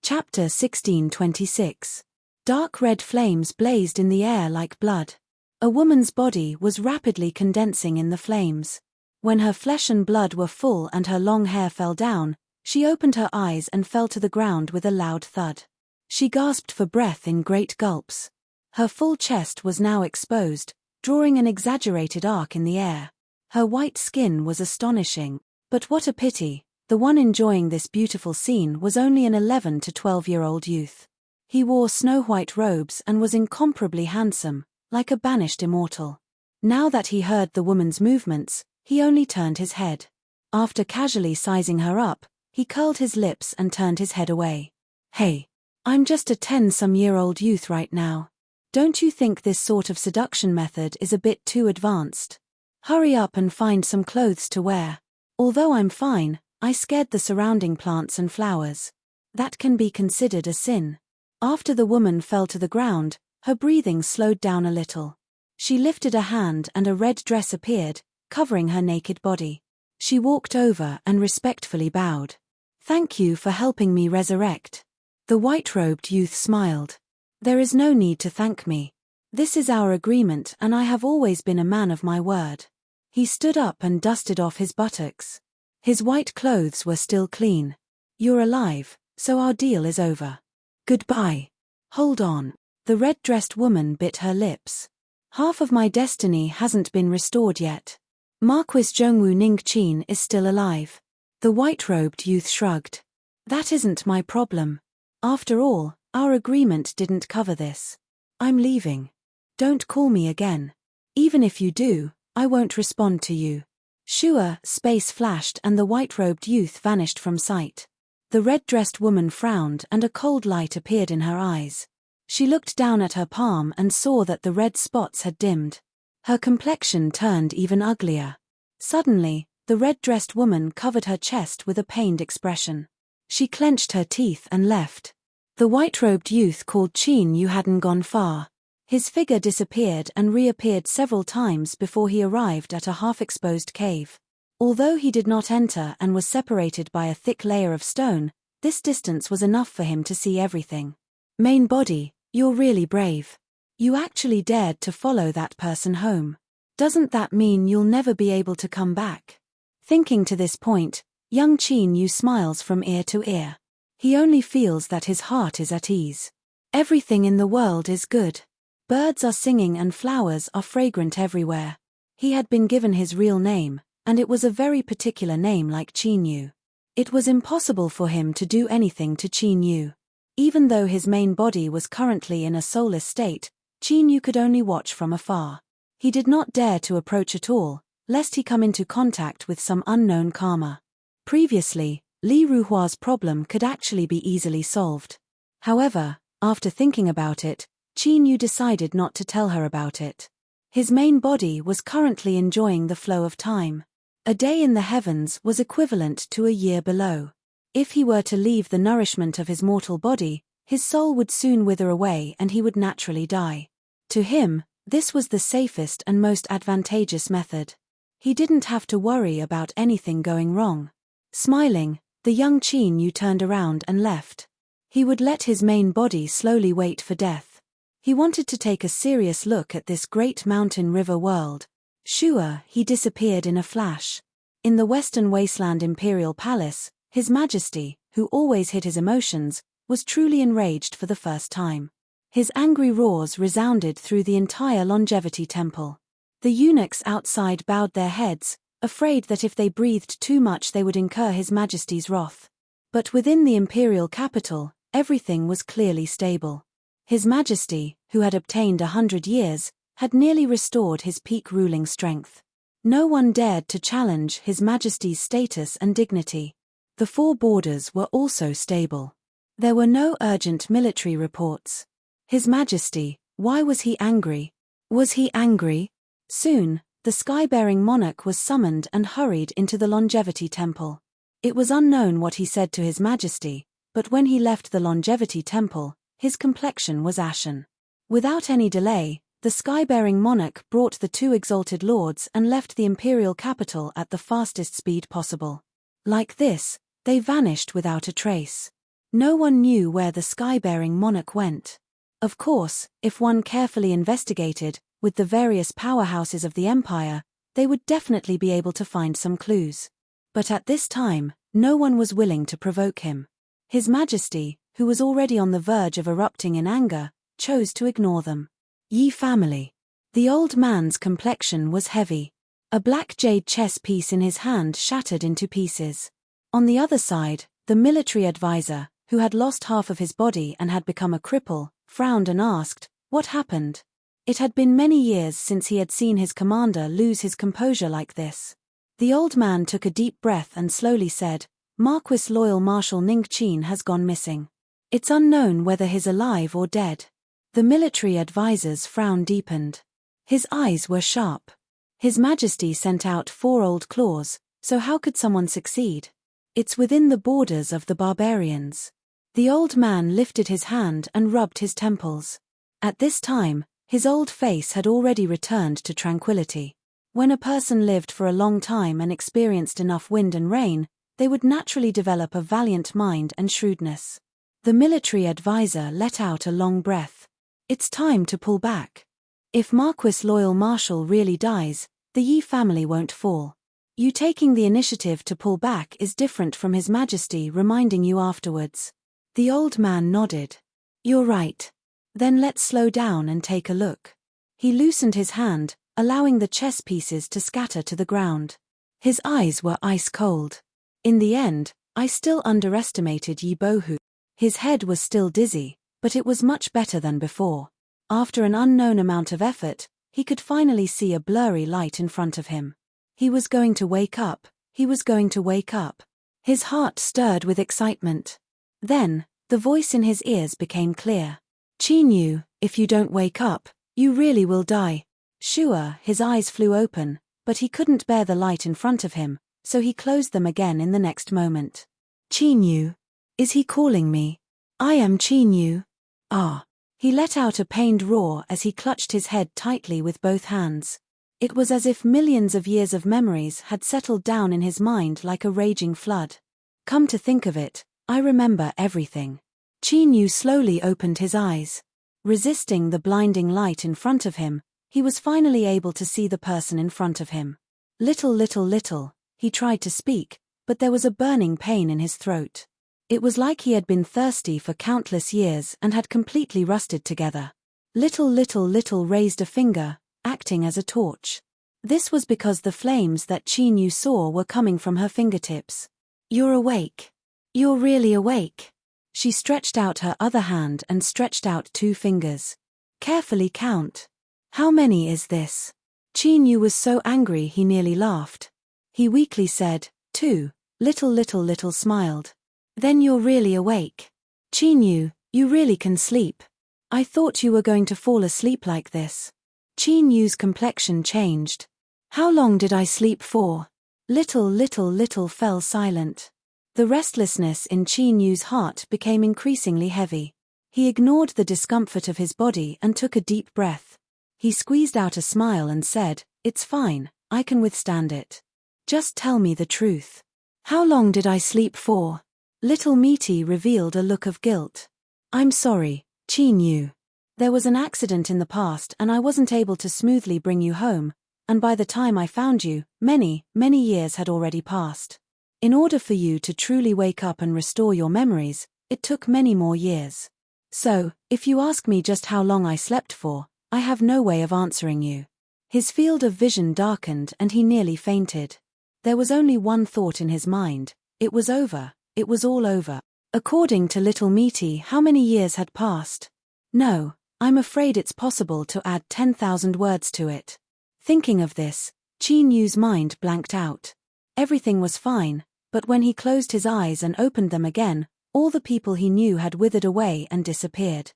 Chapter 1626. Dark red flames blazed in the air like blood. A woman's body was rapidly condensing in the flames. When her flesh and blood were full and her long hair fell down, she opened her eyes and fell to the ground with a loud thud. She gasped for breath in great gulps. Her full chest was now exposed, drawing an exaggerated arc in the air. Her white skin was astonishing. But what a pity, the one enjoying this beautiful scene was only an 11 to 12-year-old youth. He wore snow-white robes and was incomparably handsome, like a banished immortal. Now that he heard the woman's movements, he only turned his head. After casually sizing her up, he curled his lips and turned his head away. Hey, I'm just a 10-some-year-old youth right now. Don't you think this sort of seduction method is a bit too advanced? Hurry up and find some clothes to wear. Although I'm fine, I scared the surrounding plants and flowers. That can be considered a sin. After the woman fell to the ground, her breathing slowed down a little. She lifted a hand and a red dress appeared, covering her naked body. She walked over and respectfully bowed. Thank you for helping me resurrect. The white-robed youth smiled. There is no need to thank me. This is our agreement and I have always been a man of my word. He stood up and dusted off his buttocks. His white clothes were still clean. You're alive, so our deal is over. Goodbye. Hold on. The red-dressed woman bit her lips. Half of my destiny hasn't been restored yet. Marquis Zhongwu Ningqin is still alive. The white-robed youth shrugged. That isn't my problem. After all, our agreement didn't cover this. I'm leaving. Don't call me again. Even if you do, I won't respond to you. Shua, space flashed and the white-robed youth vanished from sight. The red-dressed woman frowned and a cold light appeared in her eyes. She looked down at her palm and saw that the red spots had dimmed. Her complexion turned even uglier. Suddenly, the red-dressed woman covered her chest with a pained expression. She clenched her teeth and left. The white-robed youth called Qin Yu hadn't gone far. His figure disappeared and reappeared several times before he arrived at a half-exposed cave. Although he did not enter and was separated by a thick layer of stone, this distance was enough for him to see everything. Main body, you're really brave. You actually dared to follow that person home. Doesn't that mean you'll never be able to come back? Thinking to this point, young Qin Yu smiles from ear to ear. He only feels that his heart is at ease. Everything in the world is good. Birds are singing and flowers are fragrant everywhere. He had been given his real name, and it was a very particular name like Qin Yu. It was impossible for him to do anything to Qin Yu. Even though his main body was currently in a soulless state, Qin Yu could only watch from afar. He did not dare to approach at all, lest he come into contact with some unknown karma. Previously, Li Ruhua's problem could actually be easily solved. However, after thinking about it, Qin Yu decided not to tell her about it. His main body was currently enjoying the flow of time. A day in the heavens was equivalent to a year below. If he were to leave the nourishment of his mortal body, his soul would soon wither away and he would naturally die. To him, this was the safest and most advantageous method. He didn't have to worry about anything going wrong. Smiling, the young Qin Yu turned around and left. He would let his main body slowly wait for death. He wanted to take a serious look at this great mountain river world. Sure, he disappeared in a flash. In the Western Wasteland Imperial Palace, His Majesty, who always hid his emotions, was truly enraged for the first time. His angry roars resounded through the entire Longevity Temple. The eunuchs outside bowed their heads, afraid that if they breathed too much they would incur His Majesty's wrath. But within the imperial capital, everything was clearly stable. His Majesty, who had obtained 100 years, had nearly restored his peak ruling strength. No one dared to challenge His Majesty's status and dignity. The four borders were also stable. There were no urgent military reports. His Majesty, why was he angry? Was he angry? Soon, the sky-bearing monarch was summoned and hurried into the Longevity Temple. It was unknown what he said to His Majesty, but when he left the Longevity Temple, his complexion was ashen. Without any delay, the sky-bearing monarch brought the two exalted lords and left the imperial capital at the fastest speed possible. Like this, they vanished without a trace. No one knew where the sky-bearing monarch went. Of course, if one carefully investigated, with the various powerhouses of the empire, they would definitely be able to find some clues. But at this time, no one was willing to provoke him. His Majesty, who was already on the verge of erupting in anger, chose to ignore them. Yi family. The old man's complexion was heavy. A black jade chess piece in his hand shattered into pieces. On the other side, the military advisor, who had lost half of his body and had become a cripple, frowned and asked, "What happened?" It had been many years since he had seen his commander lose his composure like this. The old man took a deep breath and slowly said, "Marquis Loyal Marshal Ning Qin has gone missing. It's unknown whether he's alive or dead." The military advisor's frown deepened. His eyes were sharp. His Majesty sent out 4 old claws, so how could someone succeed? It's within the borders of the barbarians. The old man lifted his hand and rubbed his temples. At this time, his old face had already returned to tranquility. When a person lived for a long time and experienced enough wind and rain, they would naturally develop a valiant mind and shrewdness. The military advisor let out a long breath. It's time to pull back. If Marquis Loyal Marshal really dies, the Yi family won't fall. You taking the initiative to pull back is different from His Majesty reminding you afterwards. The old man nodded. You're right. Then let's slow down and take a look. He loosened his hand, allowing the chess pieces to scatter to the ground. His eyes were ice cold. In the end, I still underestimated Yi Bohu. His head was still dizzy, but it was much better than before. After an unknown amount of effort, he could finally see a blurry light in front of him. He was going to wake up. He was going to wake up. His heart stirred with excitement. Then, the voice in his ears became clear. "Qin Yu, if you don't wake up, you really will die." Sure, his eyes flew open, but he couldn't bear the light in front of him, so he closed them again in the next moment. "Qin Yu. Is he calling me? I am Qin Yu. Ah." He let out a pained roar as he clutched his head tightly with both hands. It was as if millions of years of memories had settled down in his mind like a raging flood. Come to think of it, I remember everything. Qin Yu slowly opened his eyes. Resisting the blinding light in front of him, he was finally able to see the person in front of him. Little, he tried to speak, but there was a burning pain in his throat. It was like he had been thirsty for countless years and had completely rusted together. Little raised a finger, acting as a torch. This was because the flames that Qin Yu saw were coming from her fingertips. "You're awake. You're really awake." She stretched out her other hand and stretched out 2 fingers. "Carefully count. How many is this?" Qin Yu was so angry he nearly laughed. He weakly said, 2. Little smiled. "Then you're really awake. Qin Yu, you really can sleep. I thought you were going to fall asleep like this." Qin Yu's complexion changed. "How long did I sleep for?" Little fell silent. The restlessness in Qin Yu's heart became increasingly heavy. He ignored the discomfort of his body and took a deep breath. He squeezed out a smile and said, "It's fine, I can withstand it. Just tell me the truth. How long did I sleep for?" Little Meaty revealed a look of guilt. "I'm sorry, Qin Yu. There was an accident in the past and I wasn't able to smoothly bring you home, and by the time I found you, many years had already passed. In order for you to truly wake up and restore your memories, it took many more years. So, if you ask me just how long I slept for, I have no way of answering you." His field of vision darkened and he nearly fainted. There was only one thought in his mind: it was over, it was all over. According to Little Meaty, how many years had passed? "No, I'm afraid it's possible to add 10,000 words to it." Thinking of this, Qin Yu's mind blanked out. Everything was fine, but when he closed his eyes and opened them again, all the people he knew had withered away and disappeared.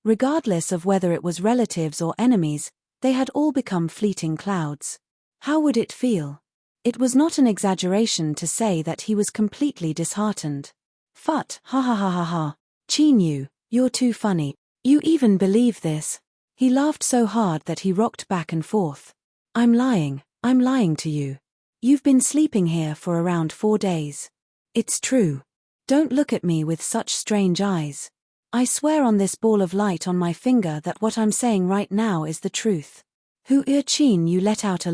Regardless of whether it was relatives or enemies, they had all become fleeting clouds. How would it feel? It was not an exaggeration to say that he was completely disheartened. "Phut, ha ha ha ha ha. Qin Yu, you're too funny. You even believe this?" He laughed so hard that he rocked back and forth. I'm lying to you. You've been sleeping here for around 4 days. It's true. Don't look at me with such strange eyes. I swear on this ball of light on my finger that what I'm saying right now is the truth." Qin Yu let out a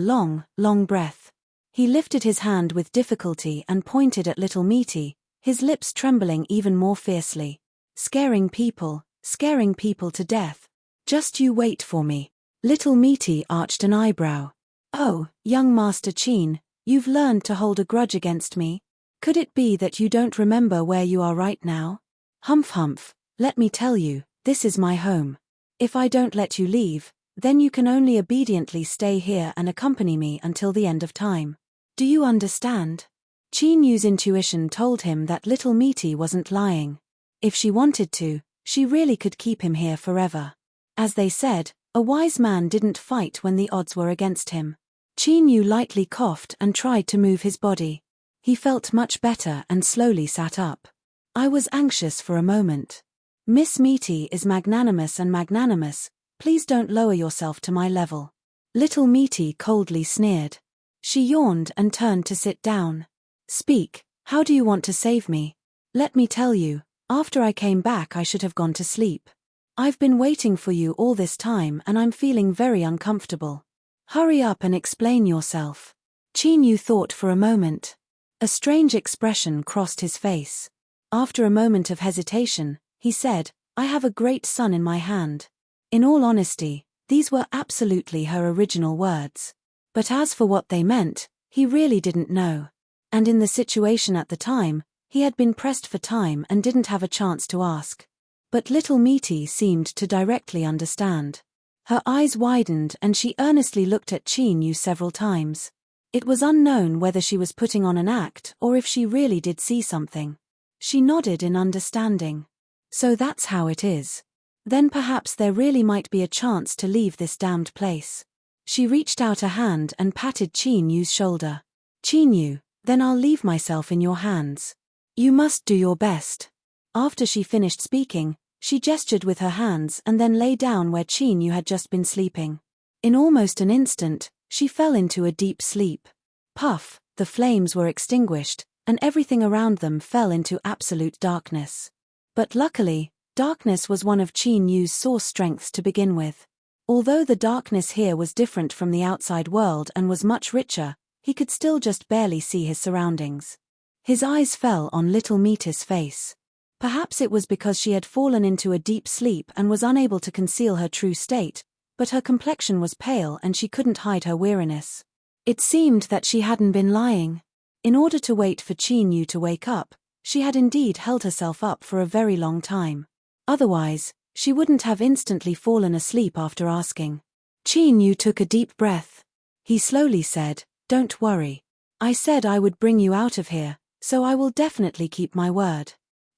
long breath. He lifted his hand with difficulty and pointed at Little Meaty, his lips trembling even more fiercely. Scaring people to death. "Just you wait for me." Little Meaty arched an eyebrow. "Oh, young Master Qin, you've learned to hold a grudge against me? Could it be that you don't remember where you are right now? Humph, let me tell you, this is my home. If I don't let you leave, then you can only obediently stay here and accompany me until the end of time. Do you understand?" Qin Yu's intuition told him that Little Meaty wasn't lying. If she wanted to, she really could keep him here forever. As they said, a wise man didn't fight when the odds were against him. Qin Yu lightly coughed and tried to move his body. He felt much better and slowly sat up. "I was anxious for a moment. Miss Meaty is magnanimous and magnanimous, please don't lower yourself to my level." Little Meaty coldly sneered. She yawned and turned to sit down. "Speak, how do you want to save me? Let me tell you, after I came back I should have gone to sleep. I've been waiting for you all this time and I'm feeling very uncomfortable. Hurry up and explain yourself." Qin Yu thought for a moment. A strange expression crossed his face. After a moment of hesitation, he said, "I have a great son in my hand." In all honesty, these were absolutely her original words. But as for what they meant, he really didn't know. And in the situation at the time, he had been pressed for time and didn't have a chance to ask. But Little Meaty seemed to directly understand. Her eyes widened and she earnestly looked at Qin Yu several times. It was unknown whether she was putting on an act or if she really did see something. She nodded in understanding. "So that's how it is. Then perhaps there really might be a chance to leave this damned place." She reached out a hand and patted Qin Yu's shoulder. "Qin Yu, then I'll leave myself in your hands. You must do your best." After she finished speaking, she gestured with her hands and then lay down where Qin Yu had just been sleeping. In almost an instant, she fell into a deep sleep. Puff, the flames were extinguished, and everything around them fell into absolute darkness. But luckily, darkness was one of Qin Yu's sore strengths to begin with. Although the darkness here was different from the outside world and was much richer, he could still just barely see his surroundings. His eyes fell on Little Meaty's face. Perhaps it was because she had fallen into a deep sleep and was unable to conceal her true state, but her complexion was pale and she couldn't hide her weariness. It seemed that she hadn't been lying. In order to wait for Qin Yu to wake up, she had indeed held herself up for a very long time. Otherwise, she wouldn't have instantly fallen asleep after asking. Qin Yu took a deep breath. He slowly said, "Don't worry. I said I would bring you out of here, so I will definitely keep my word."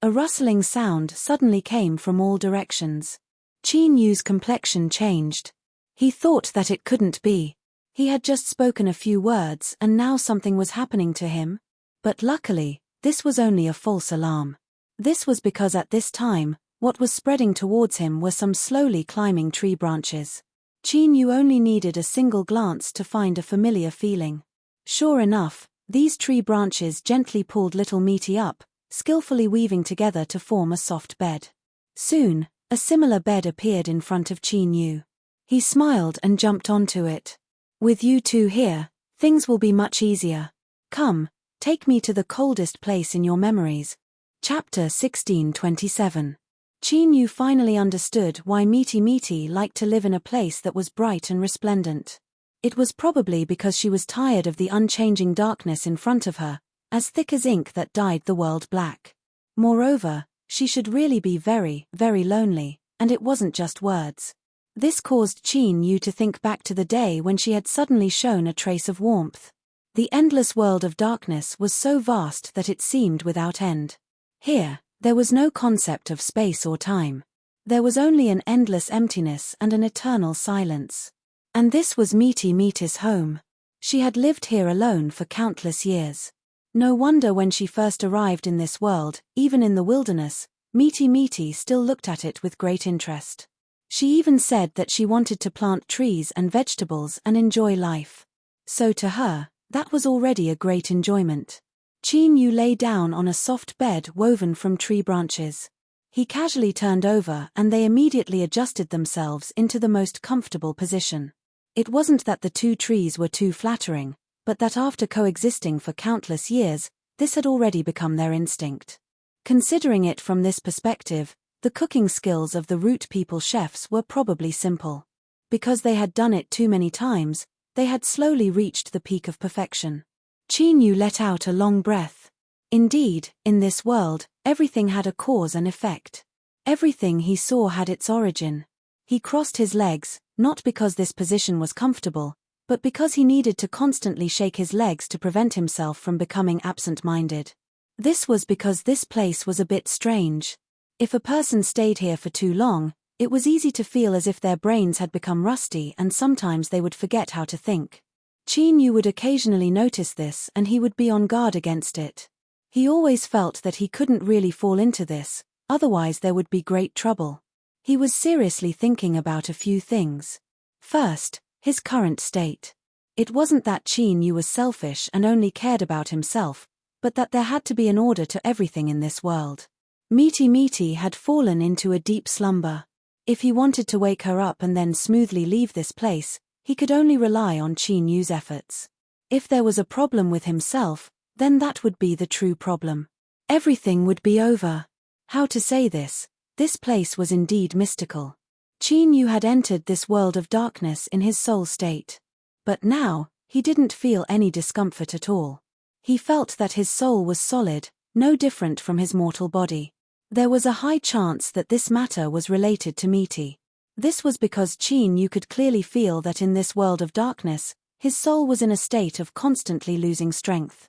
A rustling sound suddenly came from all directions. Qin Yu's complexion changed. He thought that it couldn't be. He had just spoken a few words and now something was happening to him. But luckily, this was only a false alarm. This was because at this time, what was spreading towards him were some slowly climbing tree branches. Qin Yu only needed a single glance to find a familiar feeling. Sure enough, these tree branches gently pulled little Meaty up, skillfully weaving together to form a soft bed. Soon, a similar bed appeared in front of Qin Yu. He smiled and jumped onto it. With you two here, things will be much easier. Come, take me to the coldest place in your memories. Chapter 1627. Qin Yu finally understood why Meaty liked to live in a place that was bright and resplendent. It was probably because she was tired of the unchanging darkness in front of her, as thick as ink that dyed the world black. Moreover, she should really be very, very lonely, and it wasn't just words. This caused Qin Yu to think back to the day when she had suddenly shown a trace of warmth. The endless world of darkness was so vast that it seemed without end. Here, there was no concept of space or time. There was only an endless emptiness and an eternal silence. And this was Meaty's home. She had lived here alone for countless years. No wonder when she first arrived in this world, even in the wilderness, Meaty still looked at it with great interest. She even said that she wanted to plant trees and vegetables and enjoy life. So to her, that was already a great enjoyment. Qin Yu lay down on a soft bed woven from tree branches. He casually turned over and they immediately adjusted themselves into the most comfortable position. It wasn't that the two trees were too flattering, but that after coexisting for countless years, this had already become their instinct. Considering it from this perspective, the cooking skills of the Root People chefs were probably simple. Because they had done it too many times, they had slowly reached the peak of perfection. Qin Yu let out a long breath. Indeed, in this world, everything had a cause and effect. Everything he saw had its origin. He crossed his legs, not because this position was comfortable, but because he needed to constantly shake his legs to prevent himself from becoming absent-minded. This was because this place was a bit strange. If a person stayed here for too long, it was easy to feel as if their brains had become rusty and sometimes they would forget how to think. Qin Yu would occasionally notice this and he would be on guard against it. He always felt that he couldn't really fall into this, otherwise there would be great trouble. He was seriously thinking about a few things. First, his current state. It wasn't that Qin Yu was selfish and only cared about himself, but that there had to be an order to everything in this world. Meaty had fallen into a deep slumber. If he wanted to wake her up and then smoothly leave this place, he could only rely on Qin Yu's efforts. If there was a problem with himself, then that would be the true problem. Everything would be over. How to say this? This place was indeed mystical. Qin Yu had entered this world of darkness in his soul state. But now, he didn't feel any discomfort at all. He felt that his soul was solid, no different from his mortal body. There was a high chance that this matter was related to Meaty. This was because Qin Yu could clearly feel that in this world of darkness, his soul was in a state of constantly losing strength.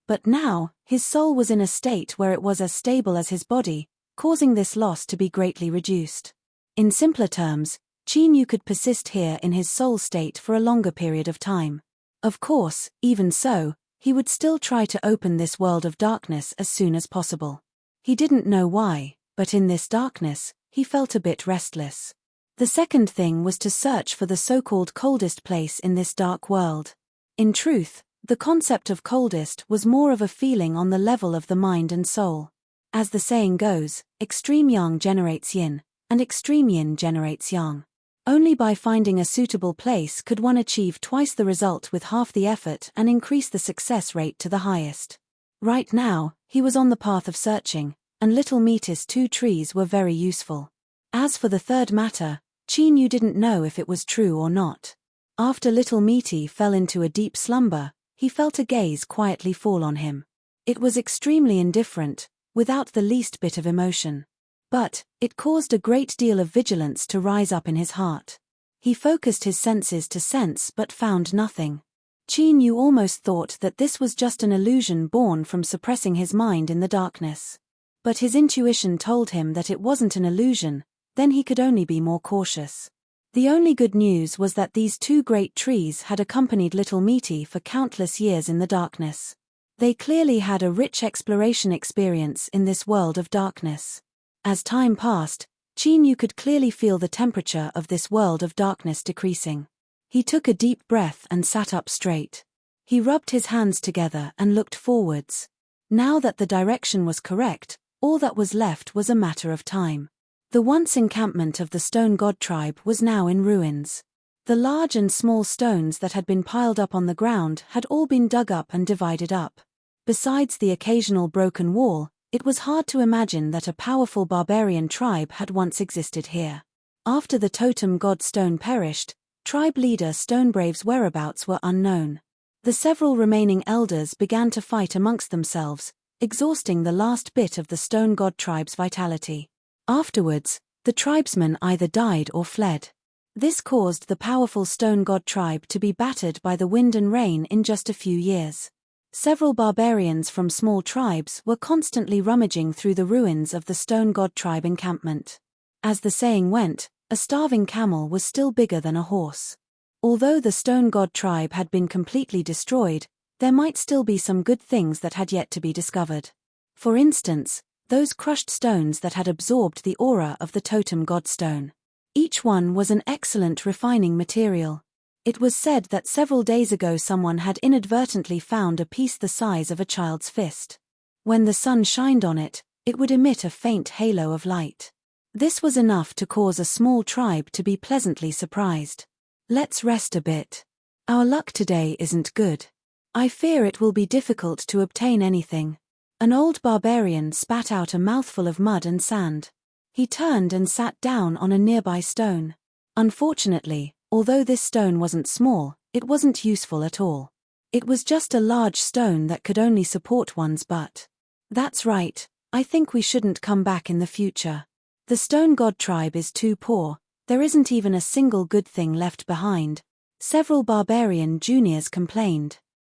But now, his soul was in a state where it was as stable as his body, causing this loss to be greatly reduced. In simpler terms, Qin Yu could persist here in his soul state for a longer period of time. Of course, even so, he would still try to open this world of darkness as soon as possible. He didn't know why, but in this darkness, he felt a bit restless. The second thing was to search for the so-called coldest place in this dark world. In truth, the concept of coldest was more of a feeling on the level of the mind and soul. As the saying goes, extreme yang generates yin, and extreme yin generates yang. Only by finding a suitable place could one achieve twice the result with half the effort and increase the success rate to the highest. Right now, he was on the path of searching, and Little Meaty's two trees were very useful. As for the third matter, Qin Yu didn't know if it was true or not. After Little Meaty fell into a deep slumber, he felt a gaze quietly fall on him. It was extremely indifferent, without the least bit of emotion. But, it caused a great deal of vigilance to rise up in his heart. He focused his senses to sense but found nothing. Qin Yu almost thought that this was just an illusion born from suppressing his mind in the darkness. But his intuition told him that it wasn't an illusion, then he could only be more cautious. The only good news was that these two great trees had accompanied Little Meaty for countless years in the darkness. They clearly had a rich exploration experience in this world of darkness. As time passed, Qin Yu could clearly feel the temperature of this world of darkness decreasing. He took a deep breath and sat up straight. He rubbed his hands together and looked forwards. Now that the direction was correct, all that was left was a matter of time. The once encampment of the Stone God tribe was now in ruins. The large and small stones that had been piled up on the ground had all been dug up and divided up. Besides the occasional broken wall, it was hard to imagine that a powerful barbarian tribe had once existed here. After the totem god stone perished, tribe leader Stonebrave's whereabouts were unknown. The several remaining elders began to fight amongst themselves, exhausting the last bit of the Stone God tribe's vitality. Afterwards, the tribesmen either died or fled. This caused the powerful Stone God tribe to be battered by the wind and rain in just a few years. Several barbarians from small tribes were constantly rummaging through the ruins of the Stone God tribe encampment. As the saying went, a starving camel was still bigger than a horse. Although the Stone God tribe had been completely destroyed, there might still be some good things that had yet to be discovered. For instance, those crushed stones that had absorbed the aura of the totem god stone. Each one was an excellent refining material. It was said that several days ago someone had inadvertently found a piece the size of a child's fist. When the sun shined on it, it would emit a faint halo of light. This was enough to cause a small tribe to be pleasantly surprised. Let's rest a bit. Our luck today isn't good. I fear it will be difficult to obtain anything. An old barbarian spat out a mouthful of mud and sand. He turned and sat down on a nearby stone. Unfortunately, although this stone wasn't small, it wasn't useful at all. It was just a large stone that could only support one's butt. That's right, I think we shouldn't come back in the future. The Stone God tribe is too poor, there isn't even a single good thing left behind. Several barbarian juniors complained.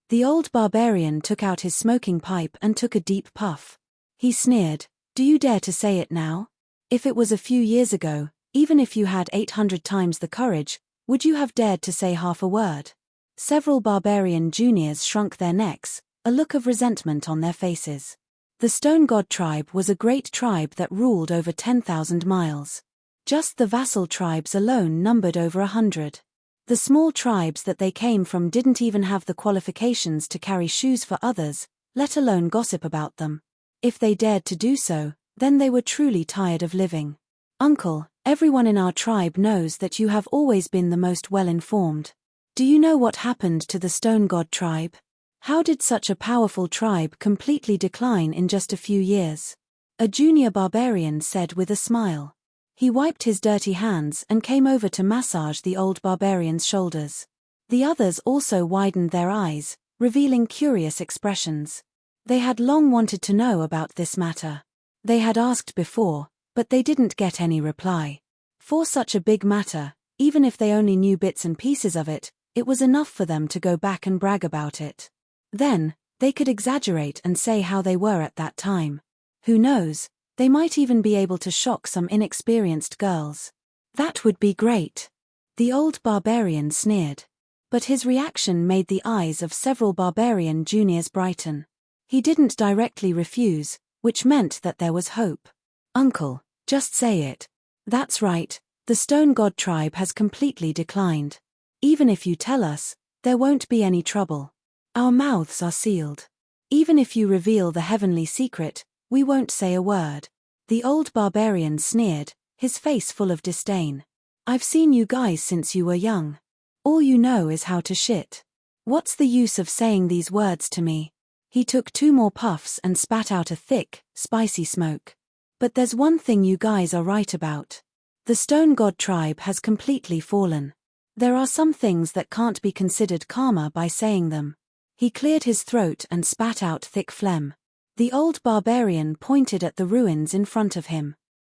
The old barbarian took out his smoking pipe and took a deep puff. He sneered, "Do you dare to say it now? If it was a few years ago, even if you had 800 times the courage, would you have dared to say half a word?" Several barbarian juniors shrunk their necks, a look of resentment on their faces. The Stone God tribe was a great tribe that ruled over 10,000 miles. Just the vassal tribes alone numbered over 100. The small tribes that they came from didn't even have the qualifications to carry shoes for others, let alone gossip about them. If they dared to do so, then they were truly tired of living. "Uncle, everyone in our tribe knows that you have always been the most well-informed. Do you know what happened to the Stone God tribe? How did such a powerful tribe completely decline in just a few years?" A junior barbarian said with a smile. He wiped his dirty hands and came over to massage the old barbarian's shoulders. The others also widened their eyes, revealing curious expressions. They had long wanted to know about this matter. They had asked before, but they didn't get any reply. For such a big matter, even if they only knew bits and pieces of it, it was enough for them to go back and brag about it. Then, they could exaggerate and say how they were at that time. Who knows, they might even be able to shock some inexperienced girls. That would be great. The old barbarian sneered. But his reaction made the eyes of several barbarian juniors brighten. He didn't directly refuse, which meant that there was hope. "Uncle, just say it. That's right, the Stone God tribe has completely declined. Even if you tell us, there won't be any trouble. Our mouths are sealed. Even if you reveal the heavenly secret, we won't say a word." The old barbarian sneered, his face full of disdain. "I've seen you guys since you were young. All you know is how to shit. What's the use of saying these words to me?" He took 2 more puffs and spat out a thick, spicy smoke. "But there's one thing you guys are right about. The Stone God tribe has completely fallen. There are some things that can't be considered karma by saying them." He cleared his throat and spat out thick phlegm. The old barbarian pointed at the ruins in front of him.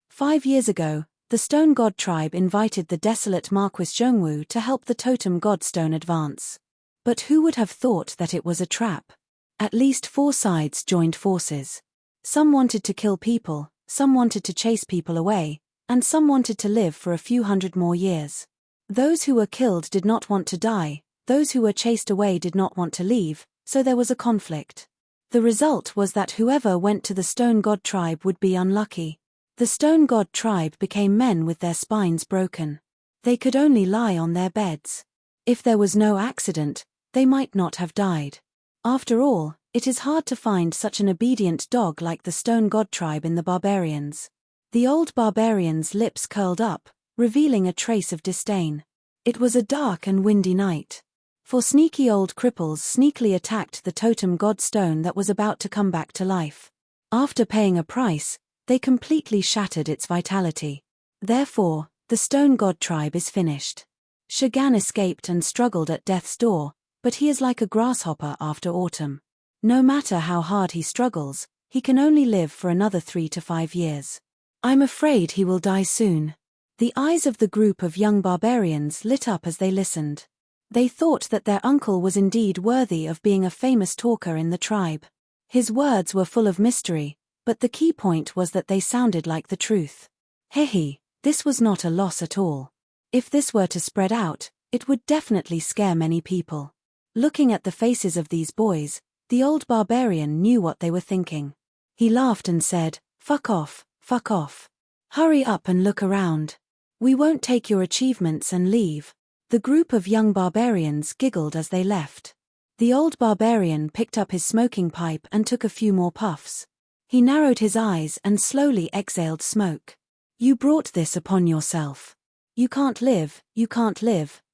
5 years ago, the Stone God tribe invited the desolate Marquis Zhongwu to help the totem god stone advance. But who would have thought that it was a trap? At least 4 sides joined forces. Some wanted to kill people, some wanted to chase people away, and some wanted to live for a few hundred more years. Those who were killed did not want to die, those who were chased away did not want to leave, so there was a conflict. The result was that whoever went to the stone god tribe would be unlucky. The stone god tribe became men with their spines broken. They could only lie on their beds. If there was no accident, they might not have died. After all, it is hard to find such an obedient dog like the stone god tribe in the barbarians. The old barbarian's lips curled up, revealing a trace of disdain. It was a dark and windy night. 4 sneaky old cripples sneakily attacked the totem god stone that was about to come back to life. After paying a price, they completely shattered its vitality. Therefore, the stone god tribe is finished. Shagan escaped and struggled at death's door, but he is like a grasshopper after autumn. No matter how hard he struggles, he can only live for another 3 to 5 years. I'm afraid he will die soon. The eyes of the group of young barbarians lit up as they listened. They thought that their uncle was indeed worthy of being a famous talker in the tribe. His words were full of mystery, but the key point was that they sounded like the truth. Hehe, this was not a loss at all. If this were to spread out, it would definitely scare many people. Looking at the faces of these boys, the old barbarian knew what they were thinking. He laughed and said, fuck off, fuck off. Hurry up and look around. We won't take your achievements and leave. The group of young barbarians giggled as they left. The old barbarian picked up his smoking pipe and took a few more puffs. He narrowed his eyes and slowly exhaled smoke. You brought this upon yourself. You can't live.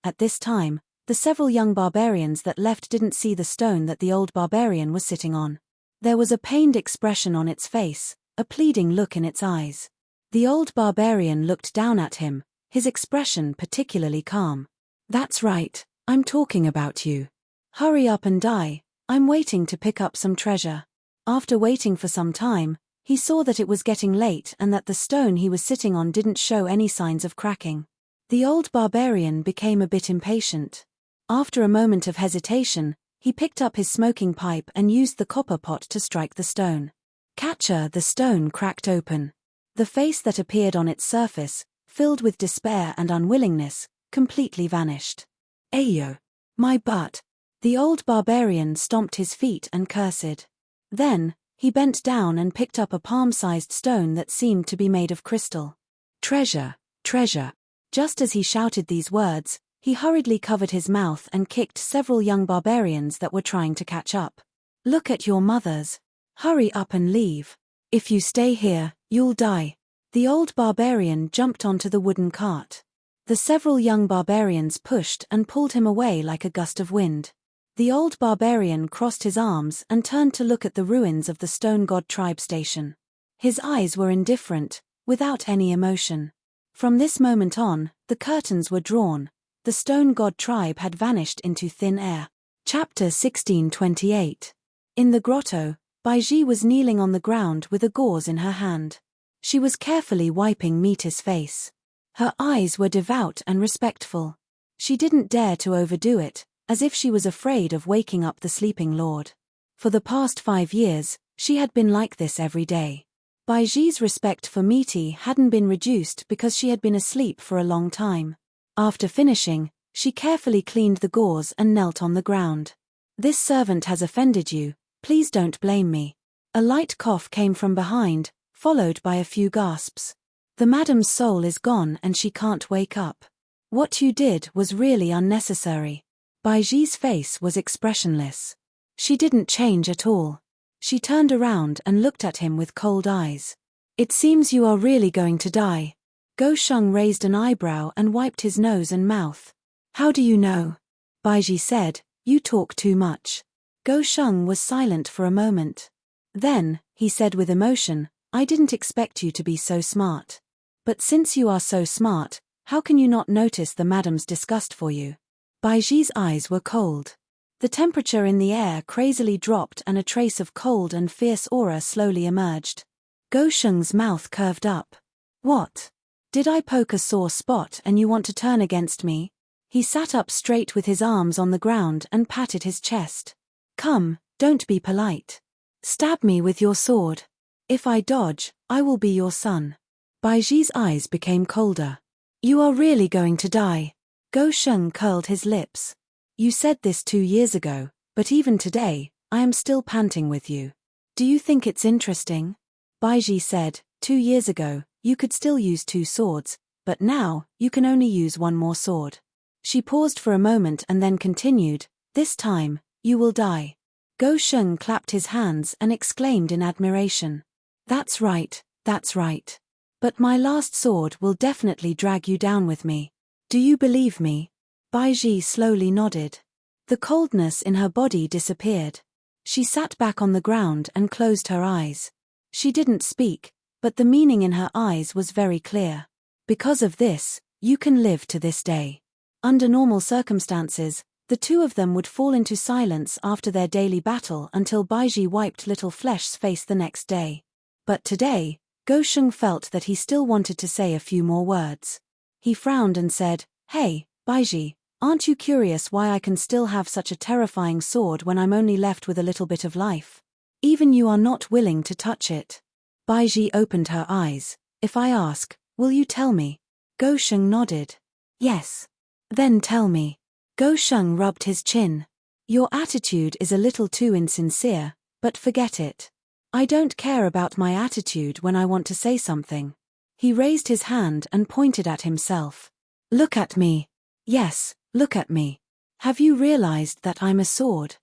At this time, the several young barbarians that left didn't see the stone that the old barbarian was sitting on. There was a pained expression on its face, a pleading look in its eyes. The old barbarian looked down at him, his expression particularly calm. That's right, I'm talking about you. Hurry up and die, I'm waiting to pick up some treasure. After waiting for some time, he saw that it was getting late and that the stone he was sitting on didn't show any signs of cracking. The old barbarian became a bit impatient. After a moment of hesitation, he picked up his smoking pipe and used the copper pot to strike the stone. Catcher, the stone cracked open. The face that appeared on its surface, filled with despair and unwillingness, completely vanished. Ayo! My butt! The old barbarian stomped his feet and cursed. Then, he bent down and picked up a palm-sized stone that seemed to be made of crystal. Treasure, treasure. Just as he shouted these words, he hurriedly covered his mouth and kicked several young barbarians that were trying to catch up. Look at your mothers. Hurry up and leave. If you stay here, you'll die. The old barbarian jumped onto the wooden cart. The several young barbarians pushed and pulled him away like a gust of wind. The old barbarian crossed his arms and turned to look at the ruins of the stone god tribe station. His eyes were indifferent, without any emotion. From this moment on, the curtains were drawn. The stone god tribe had vanished into thin air. Chapter 1628. In the grotto, Baiji was kneeling on the ground with a gauze in her hand. She was carefully wiping Mita's face. Her eyes were devout and respectful. She didn't dare to overdo it, as if she was afraid of waking up the sleeping lord. For the past 5 years, she had been like this every day. Baiji's respect for Miti hadn't been reduced because she had been asleep for a long time. After finishing, she carefully cleaned the gauze and knelt on the ground. This servant has offended you, please don't blame me. A light cough came from behind, followed by a few gasps. The madam's soul is gone and she can't wake up. What you did was really unnecessary. Baiji's face was expressionless. She didn't change at all. She turned around and looked at him with cold eyes. It seems you are really going to die. Go Sheng raised an eyebrow and wiped his nose and mouth. How do you know? Baiji said, you talk too much. Go Sheng was silent for a moment. Then, he said with emotion, I didn't expect you to be so smart. But since you are so smart, how can you not notice the madam's disgust for you? Baiji's eyes were cold. The temperature in the air crazily dropped and a trace of cold and fierce aura slowly emerged. Go Sheng's mouth curved up. What? Did I poke a sore spot and you want to turn against me? He sat up straight with his arms on the ground and patted his chest. Come, don't be polite. Stab me with your sword. If I dodge, I will be your son. Baiji's eyes became colder. You are really going to die. Go Sheng curled his lips. You said this 2 years ago, but even today, I am still panting with you. Do you think it's interesting? Baiji said, 2 years ago, you could still use 2 swords, but now, you can only use 1 more sword. She paused for a moment and then continued, this time, you will die. Go Sheng clapped his hands and exclaimed in admiration. That's right, that's right. But my last sword will definitely drag you down with me. Do you believe me? Baiji slowly nodded. The coldness in her body disappeared. She sat back on the ground and closed her eyes. She didn't speak, but the meaning in her eyes was very clear. Because of this, you can live to this day. Under normal circumstances, the 2 of them would fall into silence after their daily battle until Baiji wiped Little Flesh's face the next day. But today, Go Sheng felt that he still wanted to say a few more words. He frowned and said, Hey, Baiji, aren't you curious why I can still have such a terrifying sword when I'm only left with a little bit of life? Even you are not willing to touch it. Baiji opened her eyes. If I ask, will you tell me? Go Sheng nodded. Yes. Then tell me. Go Sheng rubbed his chin. Your attitude is a little too insincere, but forget it. I don't care about my attitude when I want to say something. He raised his hand and pointed at himself. Look at me. Yes, look at me. Have you realized that I'm a sword?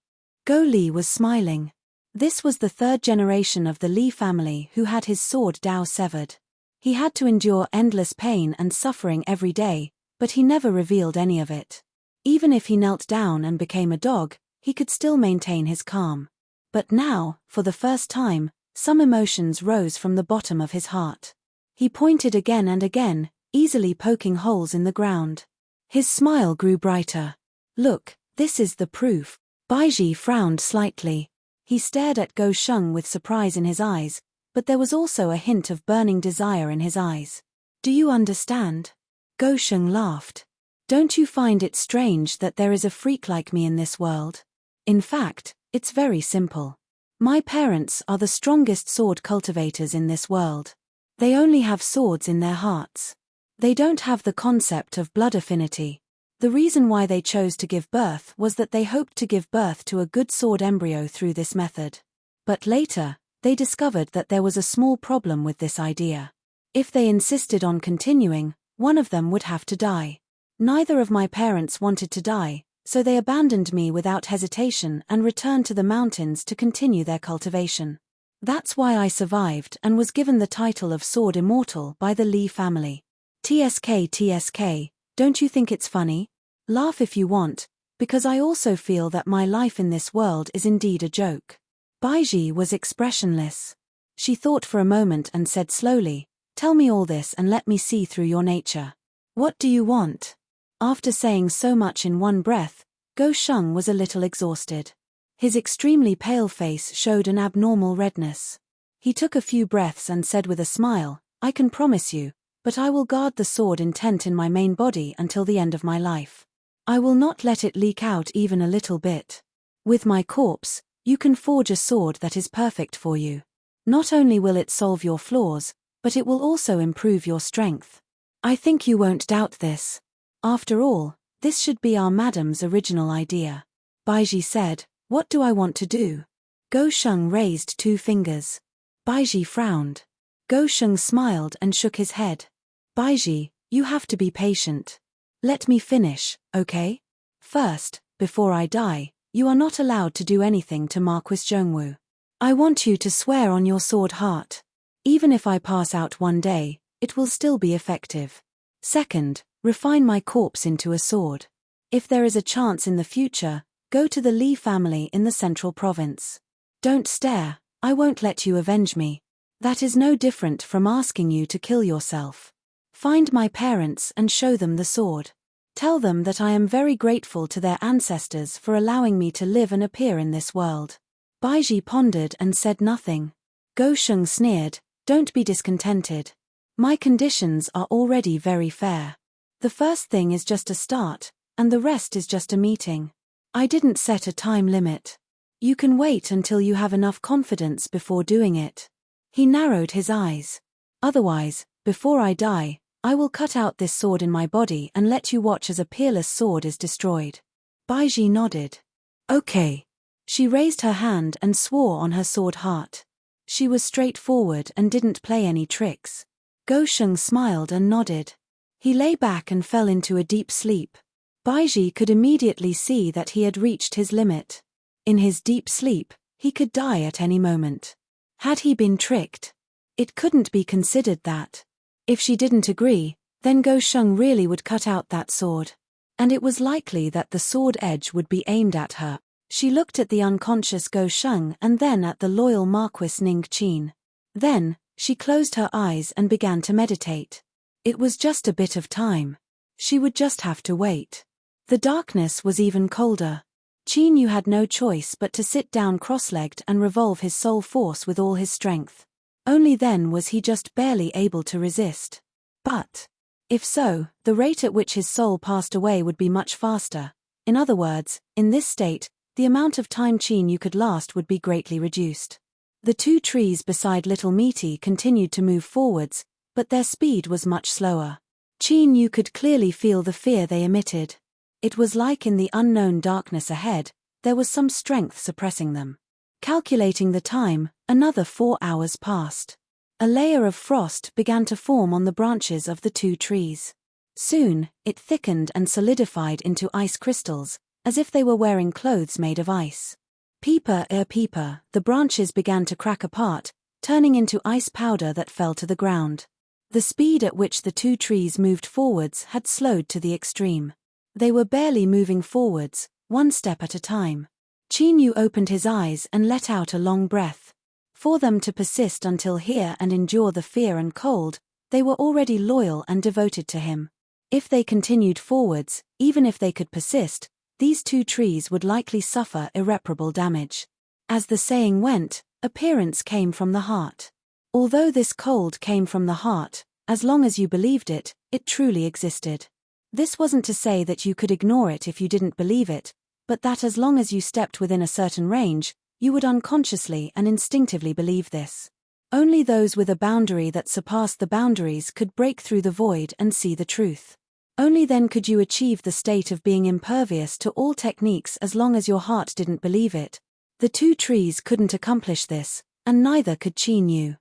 Go Li was smiling. This was the 3rd generation of the Li family who had his sword Dao severed. He had to endure endless pain and suffering every day, but he never revealed any of it. Even if he knelt down and became a dog, he could still maintain his calm. But now, for the first time, some emotions rose from the bottom of his heart. He pointed again and again, easily poking holes in the ground. His smile grew brighter. Look, this is the proof. Baiji frowned slightly. He stared at Go Sheng with surprise in his eyes, but there was also a hint of burning desire in his eyes. Do you understand? Go Sheng laughed. Don't you find it strange that there is a freak like me in this world? In fact, it's very simple. My parents are the strongest sword cultivators in this world. They only have swords in their hearts. They don't have the concept of blood affinity. The reason why they chose to give birth was that they hoped to give birth to a good sword embryo through this method. But later, they discovered that there was a small problem with this idea. If they insisted on continuing, one of them would have to die. Neither of my parents wanted to die, so they abandoned me without hesitation and returned to the mountains to continue their cultivation. That's why I survived and was given the title of Sword Immortal by the Li family. TSK, don't you think it's funny? Laugh if you want, because I also feel that my life in this world is indeed a joke. Baiji was expressionless. She thought for a moment and said slowly, Tell me all this and let me see through your nature. What do you want? After saying so much in one breath, Go Sheng was a little exhausted. His extremely pale face showed an abnormal redness. He took a few breaths and said with a smile, I can promise you, but I will guard the sword intent in my main body until the end of my life. I will not let it leak out even a little bit. With my corpse, you can forge a sword that is perfect for you. Not only will it solve your flaws, but it will also improve your strength. I think you won't doubt this. After all, this should be our madam's original idea. Baiji said, What do I want to do? Go Sheng raised 2 fingers. Baiji frowned. Go Sheng smiled and shook his head. Baiji, you have to be patient. Let me finish, okay? First, before I die, you are not allowed to do anything to Marquis Zhongwu. I want you to swear on your sword heart. Even if I pass out one day, it will still be effective. Second, refine my corpse into a sword. If there is a chance in the future, go to the Li family in the central province. Don't stare, I won't let you avenge me. That is no different from asking you to kill yourself. Find my parents and show them the sword. Tell them that I am very grateful to their ancestors for allowing me to live and appear in this world. Baiji pondered and said nothing. Go Sheng sneered, Don't be discontented. My conditions are already very fair. The first thing is just a start, and the rest is just a meeting. I didn't set a time limit. You can wait until you have enough confidence before doing it. He narrowed his eyes. Otherwise, before I die, I will cut out this sword in my body and let you watch as a peerless sword is destroyed. Baiji nodded. Okay. She raised her hand and swore on her sword heart. She was straightforward and didn't play any tricks. Go Sheng smiled and nodded. He lay back and fell into a deep sleep. Baiji could immediately see that he had reached his limit. In his deep sleep, he could die at any moment. Had he been tricked? It couldn't be considered that. If she didn't agree, then Go Sheng really would cut out that sword. And it was likely that the sword edge would be aimed at her. She looked at the unconscious Go Sheng and then at the loyal Marquis Ning Qin. Then, she closed her eyes and began to meditate. It was just a bit of time. She would just have to wait. The darkness was even colder. Qin Yu had no choice but to sit down cross-legged and revolve his soul force with all his strength. Only then was he just barely able to resist. But if so, the rate at which his soul passed away would be much faster. In other words, in this state, the amount of time Qin Yu could last would be greatly reduced. The two trees beside Little Meaty continued to move forwards, but their speed was much slower. Qin Yu could clearly feel the fear they emitted. It was like in the unknown darkness ahead, there was some strength suppressing them. Calculating the time, another 4 hours passed. A layer of frost began to form on the branches of the two trees. Soon, it thickened and solidified into ice crystals, as if they were wearing clothes made of ice. Peeper, peeper, the branches began to crack apart, turning into ice powder that fell to the ground. The speed at which the two trees moved forwards had slowed to the extreme. They were barely moving forwards, one step at a time. Qin Yu opened his eyes and let out a long breath. For them to persist until here and endure the fear and cold, they were already loyal and devoted to him. If they continued forwards, even if they could persist, these two trees would likely suffer irreparable damage. As the saying went, appearance came from the heart. Although this cold came from the heart, as long as you believed it, it truly existed. This wasn't to say that you could ignore it if you didn't believe it, but that as long as you stepped within a certain range, you would unconsciously and instinctively believe this. Only those with a boundary that surpassed the boundaries could break through the void and see the truth. Only then could you achieve the state of being impervious to all techniques as long as your heart didn't believe it. The two trees couldn't accomplish this, and neither could Qin Yu.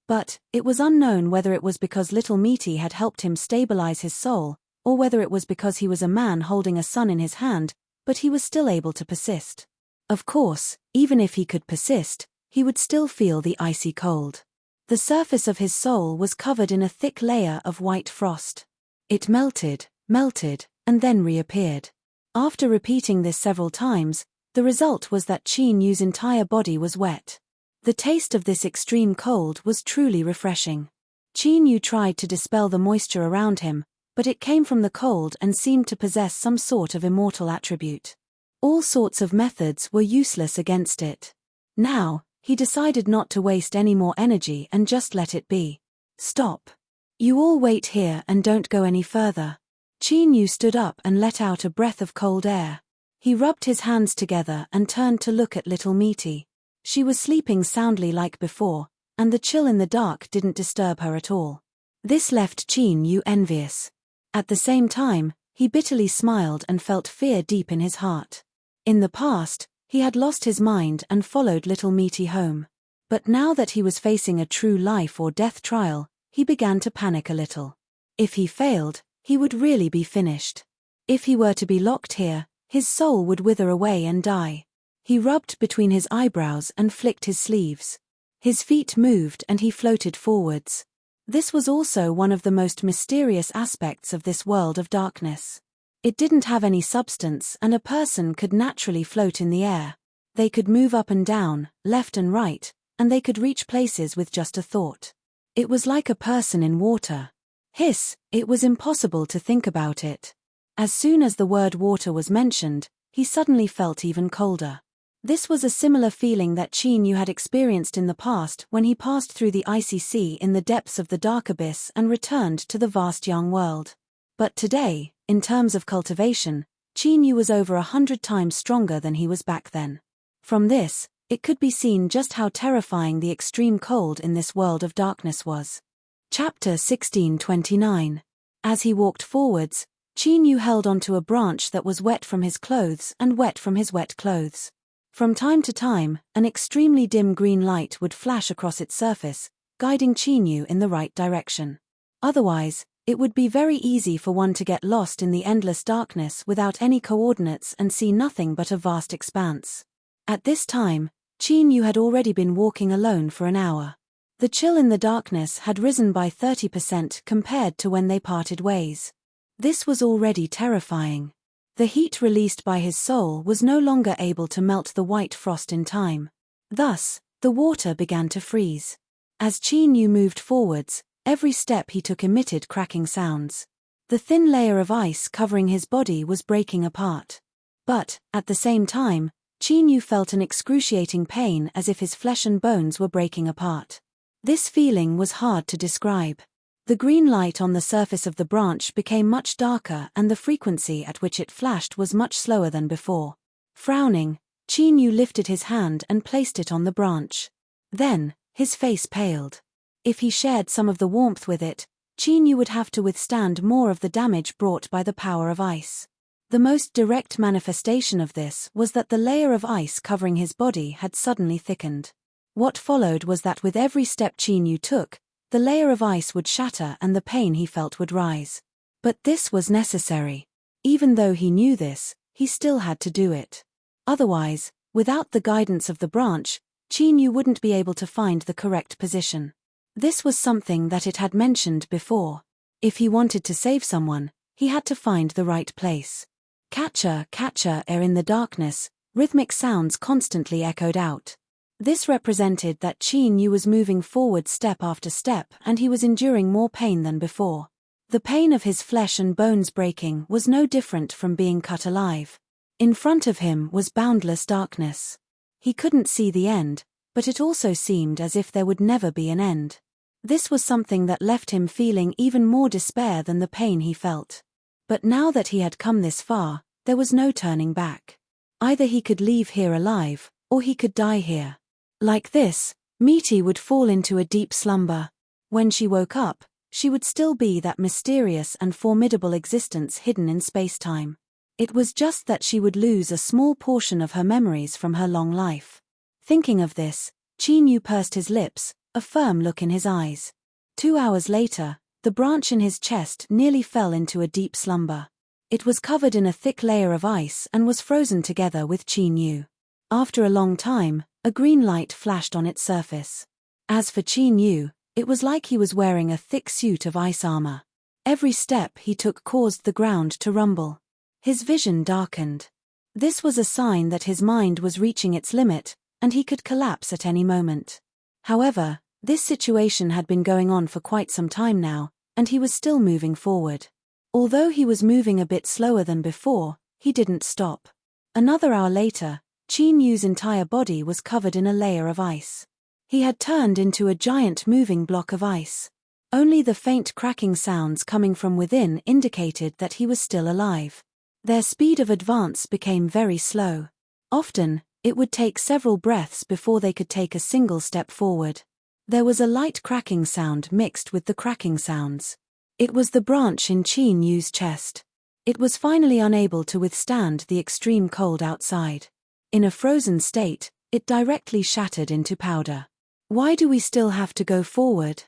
But it was unknown whether it was because Little Meaty had helped him stabilize his soul, or whether it was because he was a man holding a sun in his hand, but he was still able to persist. Of course, even if he could persist, he would still feel the icy cold. The surface of his soul was covered in a thick layer of white frost. It melted, and then reappeared. After repeating this several times, the result was that Qin Yu's entire body was wet. The taste of this extreme cold was truly refreshing. Qin Yu tried to dispel the moisture around him, but it came from the cold and seemed to possess some sort of immortal attribute. All sorts of methods were useless against it. Now, he decided not to waste any more energy and just let it be. Stop. You all wait here and don't go any further. Qin Yu stood up and let out a breath of cold air. He rubbed his hands together and turned to look at Little Meaty. She was sleeping soundly like before, and the chill in the dark didn't disturb her at all. This left Qin Yu envious. At the same time, he bitterly smiled and felt fear deep in his heart. In the past, he had lost his mind and followed Little Meaty home. But now that he was facing a true life or death trial, he began to panic a little. If he failed, he would really be finished. If he were to be locked here, his soul would wither away and die. He rubbed between his eyebrows and flicked his sleeves. His feet moved and he floated forwards. This was also one of the most mysterious aspects of this world of darkness. It didn't have any substance and a person could naturally float in the air. They could move up and down, left and right, and they could reach places with just a thought. It was like a person in water. It was impossible to think about it. As soon as the word water was mentioned, he suddenly felt even colder. This was a similar feeling that Qin Yu had experienced in the past when he passed through the icy sea in the depths of the dark abyss and returned to the vast young world. But today, in terms of cultivation, Qin Yu was over 100 times stronger than he was back then. From this, it could be seen just how terrifying the extreme cold in this world of darkness was. Chapter 1629. As he walked forwards, Qin Yu held onto a branch that was wet from his clothes and wet from his wet clothes. From time to time, an extremely dim green light would flash across its surface, guiding Chinyu in the right direction. Otherwise, it would be very easy for one to get lost in the endless darkness without any coordinates and see nothing but a vast expanse. At this time, Chinyu had already been walking alone for an hour. The chill in the darkness had risen by 30% compared to when they parted ways. This was already terrifying. The heat released by his soul was no longer able to melt the white frost in time. Thus, the water began to freeze. As Chinyu moved forwards, every step he took emitted cracking sounds. The thin layer of ice covering his body was breaking apart. But, at the same time, Chinyu felt an excruciating pain as if his flesh and bones were breaking apart. This feeling was hard to describe. The green light on the surface of the branch became much darker and the frequency at which it flashed was much slower than before. Frowning, Chinyu lifted his hand and placed it on the branch. Then, his face paled. If he shared some of the warmth with it, Chinyu would have to withstand more of the damage brought by the power of ice. The most direct manifestation of this was that the layer of ice covering his body had suddenly thickened. What followed was that with every step Chinyu took, the layer of ice would shatter and the pain he felt would rise. But this was necessary. Even though he knew this, he still had to do it. Otherwise, without the guidance of the branch, Chinyu wouldn't be able to find the correct position. This was something that it had mentioned before. If he wanted to save someone, he had to find the right place. Catcher, catcher, in the darkness, rhythmic sounds constantly echoed out. This represented that Chinyu was moving forward step after step and he was enduring more pain than before. The pain of his flesh and bones breaking was no different from being cut alive. In front of him was boundless darkness. He couldn't see the end, but it also seemed as if there would never be an end. This was something that left him feeling even more despair than the pain he felt. But now that he had come this far, there was no turning back. Either he could leave here alive, or he could die here. Like this, Misty would fall into a deep slumber. When she woke up, she would still be that mysterious and formidable existence hidden in space-time. It was just that she would lose a small portion of her memories from her long life. Thinking of this, Chinyu pursed his lips, a firm look in his eyes. 2 hours later, the branch in his chest nearly fell into a deep slumber. It was covered in a thick layer of ice and was frozen together with Chinyu. After a long time, a green light flashed on its surface. As for Chinyu, it was like he was wearing a thick suit of ice armor. Every step he took caused the ground to rumble. His vision darkened. This was a sign that his mind was reaching its limit, and he could collapse at any moment. However, this situation had been going on for quite some time now, and he was still moving forward. Although he was moving a bit slower than before, he didn't stop. Another hour later, Chinyu's entire body was covered in a layer of ice. He had turned into a giant moving block of ice. Only the faint cracking sounds coming from within indicated that he was still alive. Their speed of advance became very slow. Often, it would take several breaths before they could take a single step forward. There was a light cracking sound mixed with the cracking sounds. It was the branch in Chinyu's chest. It was finally unable to withstand the extreme cold outside. In a frozen state, it directly shattered into powder. Why do we still have to go forward?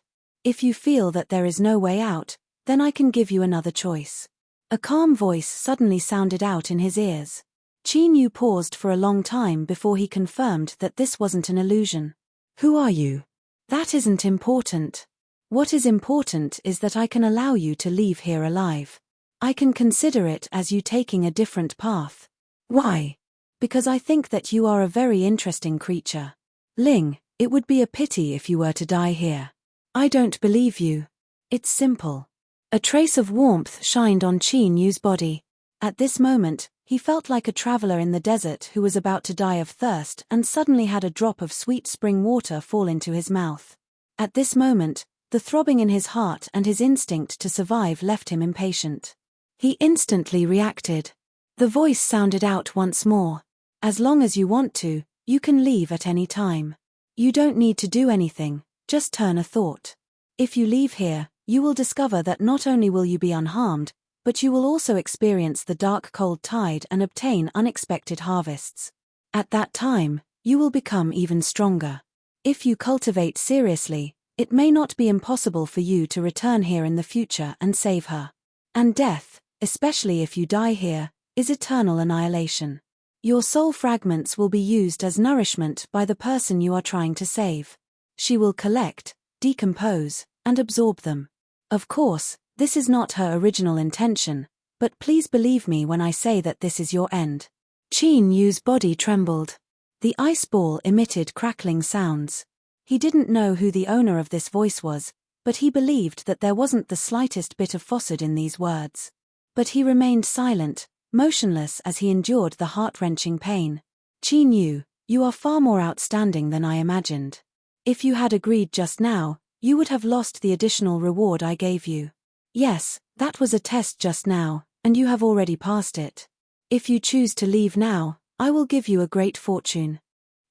If you feel that there is no way out, then I can give you another choice. A calm voice suddenly sounded out in his ears. Chinyu paused for a long time before he confirmed that this wasn't an illusion. Who are you? That isn't important. What is important is that I can allow you to leave here alive. I can consider it as you taking a different path. Why? Because I think that you are a very interesting creature. Ling, it would be a pity if you were to die here. I don't believe you. It's simple. A trace of warmth shined on Chinyu's body. At this moment, he felt like a traveler in the desert who was about to die of thirst and suddenly had a drop of sweet spring water fall into his mouth. At this moment, the throbbing in his heart and his instinct to survive left him impatient. He instantly reacted. The voice sounded out once more. As long as you want to, you can leave at any time. You don't need to do anything, just turn a thought. If you leave here, you will discover that not only will you be unharmed, but you will also experience the dark cold tide and obtain unexpected harvests. At that time, you will become even stronger. If you cultivate seriously, it may not be impossible for you to return here in the future and save her. And death, especially if you die here, is eternal annihilation. Your soul fragments will be used as nourishment by the person you are trying to save. She will collect, decompose, and absorb them. Of course, this is not her original intention, but please believe me when I say that this is your end. Qin Yu's body trembled. The ice ball emitted crackling sounds. He didn't know who the owner of this voice was, but he believed that there wasn't the slightest bit of falsehood in these words. But he remained silent, motionless as he endured the heart-wrenching pain. Qin Yu, you are far more outstanding than I imagined. If you had agreed just now, you would have lost the additional reward I gave you. Yes, that was a test just now, and you have already passed it. If you choose to leave now, I will give you a great fortune.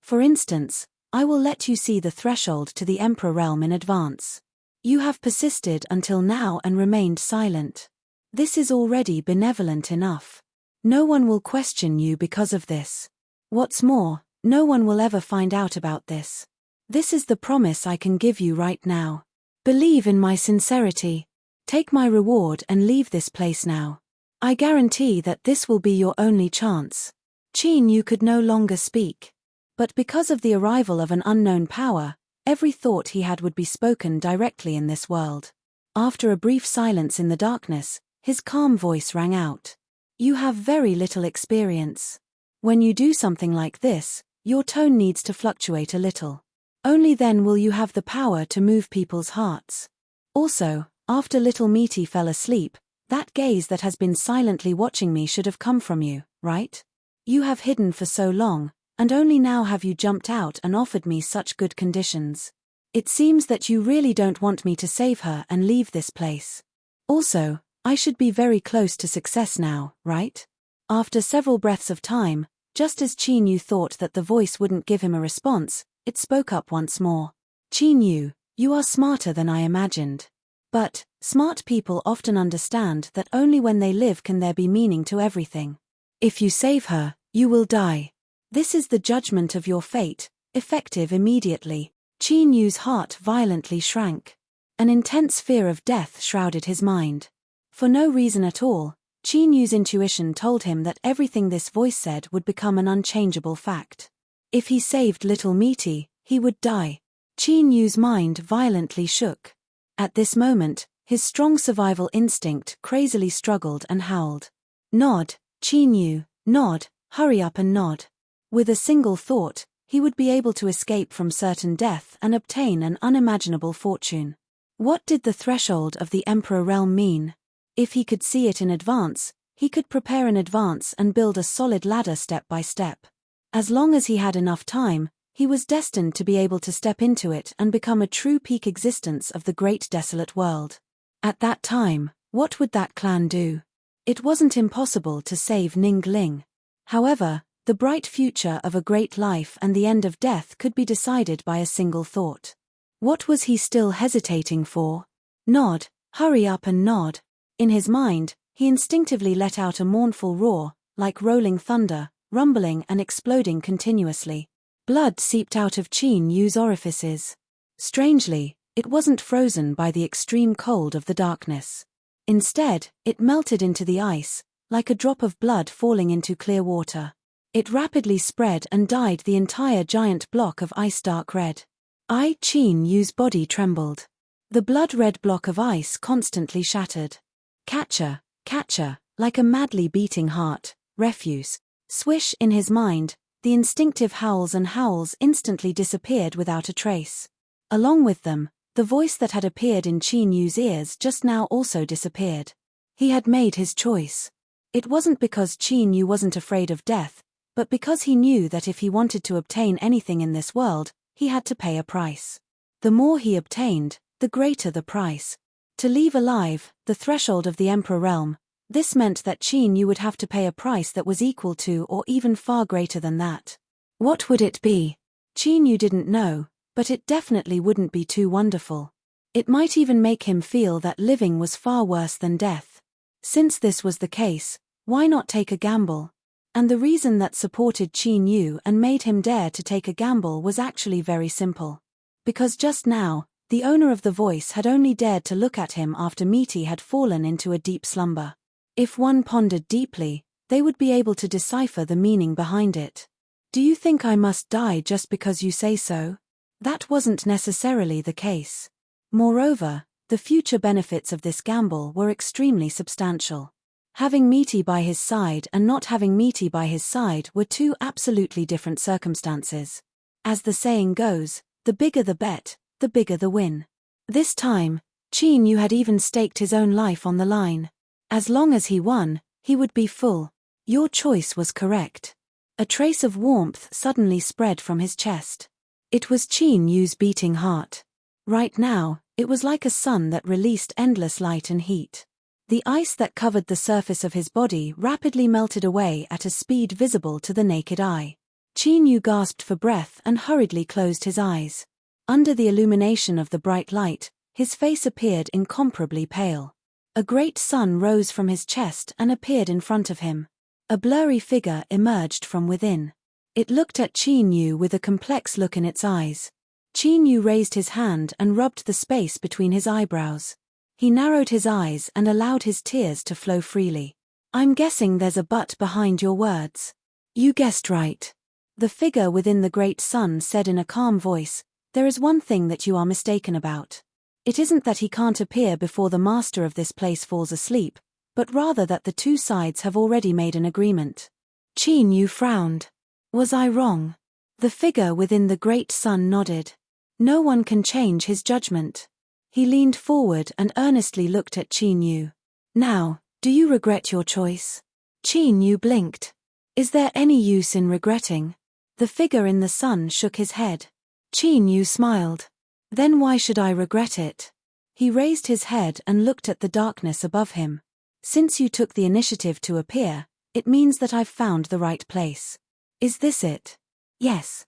For instance, I will let you see the threshold to the Emperor realm in advance. You have persisted until now and remained silent. This is already benevolent enough. No one will question you because of this. What's more, no one will ever find out about this. This is the promise I can give you right now. Believe in my sincerity. Take my reward and leave this place now. I guarantee that this will be your only chance. Qin Yu could no longer speak. But because of the arrival of an unknown power, every thought he had would be spoken directly in this world. After a brief silence in the darkness, his calm voice rang out. You have very little experience. When you do something like this, your tone needs to fluctuate a little. Only then will you have the power to move people's hearts. Also, after little Meaty fell asleep, that gaze that has been silently watching me should have come from you, right? You have hidden for so long, and only now have you jumped out and offered me such good conditions. It seems that you really don't want me to save her and leave this place. Also, I should be very close to success now, right? After several breaths of time, just as Qin Yu thought that the voice wouldn't give him a response, it spoke up once more. Qin Yu, you are smarter than I imagined. But, smart people often understand that only when they live can there be meaning to everything. If you save her, you will die. This is the judgment of your fate, effective immediately. Qin Yu's heart violently shrank. An intense fear of death shrouded his mind. For no reason at all, Qin Yu's intuition told him that everything this voice said would become an unchangeable fact. If he saved little Meaty, he would die. Qin Yu's mind violently shook. At this moment, his strong survival instinct crazily struggled and howled. Nod, Qin Yu, nod, hurry up and nod. With a single thought, he would be able to escape from certain death and obtain an unimaginable fortune. What did the threshold of the Emperor realm mean? If he could see it in advance, he could prepare in advance and build a solid ladder step by step. As long as he had enough time, he was destined to be able to step into it and become a true peak existence of the great desolate world. At that time, what would that clan do? It wasn't impossible to save Ningling. However, the bright future of a great life and the end of death could be decided by a single thought. What was he still hesitating for? Nod, hurry up and nod. In his mind, he instinctively let out a mournful roar, like rolling thunder, rumbling and exploding continuously. Blood seeped out of Qin Yu's orifices. Strangely, it wasn't frozen by the extreme cold of the darkness. Instead, it melted into the ice, like a drop of blood falling into clear water. It rapidly spread and dyed the entire giant block of ice dark red. Qin Yu's body trembled. The blood-red block of ice constantly shattered. Catcher, catcher, like a madly beating heart, refuse. Swish in his mind, the instinctive howls and howls instantly disappeared without a trace. Along with them, the voice that had appeared in Qin Yu's ears just now also disappeared. He had made his choice. It wasn't because Qin Yu wasn't afraid of death, but because he knew that if he wanted to obtain anything in this world, he had to pay a price. The more he obtained, the greater the price. To leave alive, the threshold of the Emperor realm, this meant that Qin Yu would have to pay a price that was equal to or even far greater than that. What would it be? Qin Yu didn't know, but it definitely wouldn't be too wonderful. It might even make him feel that living was far worse than death. Since this was the case, why not take a gamble? And the reason that supported Qin Yu and made him dare to take a gamble was actually very simple. Because just now, the owner of the voice had only dared to look at him after Misty had fallen into a deep slumber. If one pondered deeply, they would be able to decipher the meaning behind it. Do you think I must die just because you say so? That wasn't necessarily the case. Moreover, the future benefits of this gamble were extremely substantial. Having Misty by his side and not having Misty by his side were two absolutely different circumstances. As the saying goes, the bigger the bet, the bigger the win. This time, Qin Yu had even staked his own life on the line. As long as he won, he would be full. Your choice was correct. A trace of warmth suddenly spread from his chest. It was Qin Yu's beating heart. Right now, it was like a sun that released endless light and heat. The ice that covered the surface of his body rapidly melted away at a speed visible to the naked eye. Qin Yu gasped for breath and hurriedly closed his eyes. Under the illumination of the bright light, his face appeared incomparably pale. A great sun rose from his chest and appeared in front of him. A blurry figure emerged from within. It looked at Qin Yu with a complex look in its eyes. Qin Yu raised his hand and rubbed the space between his eyebrows. He narrowed his eyes and allowed his tears to flow freely. I'm guessing there's a but behind your words. You guessed right. The figure within the great sun said in a calm voice, there is one thing that you are mistaken about. It isn't that he can't appear before the master of this place falls asleep, but rather that the two sides have already made an agreement. Qin Yu frowned. Was I wrong? The figure within the great sun nodded. No one can change his judgment. He leaned forward and earnestly looked at Qin Yu. Now, do you regret your choice? Qin Yu blinked. Is there any use in regretting? The figure in the sun shook his head. Qin Yu smiled. Then why should I regret it? He raised his head and looked at the darkness above him. Since you took the initiative to appear, it means that I've found the right place. Is this it? Yes.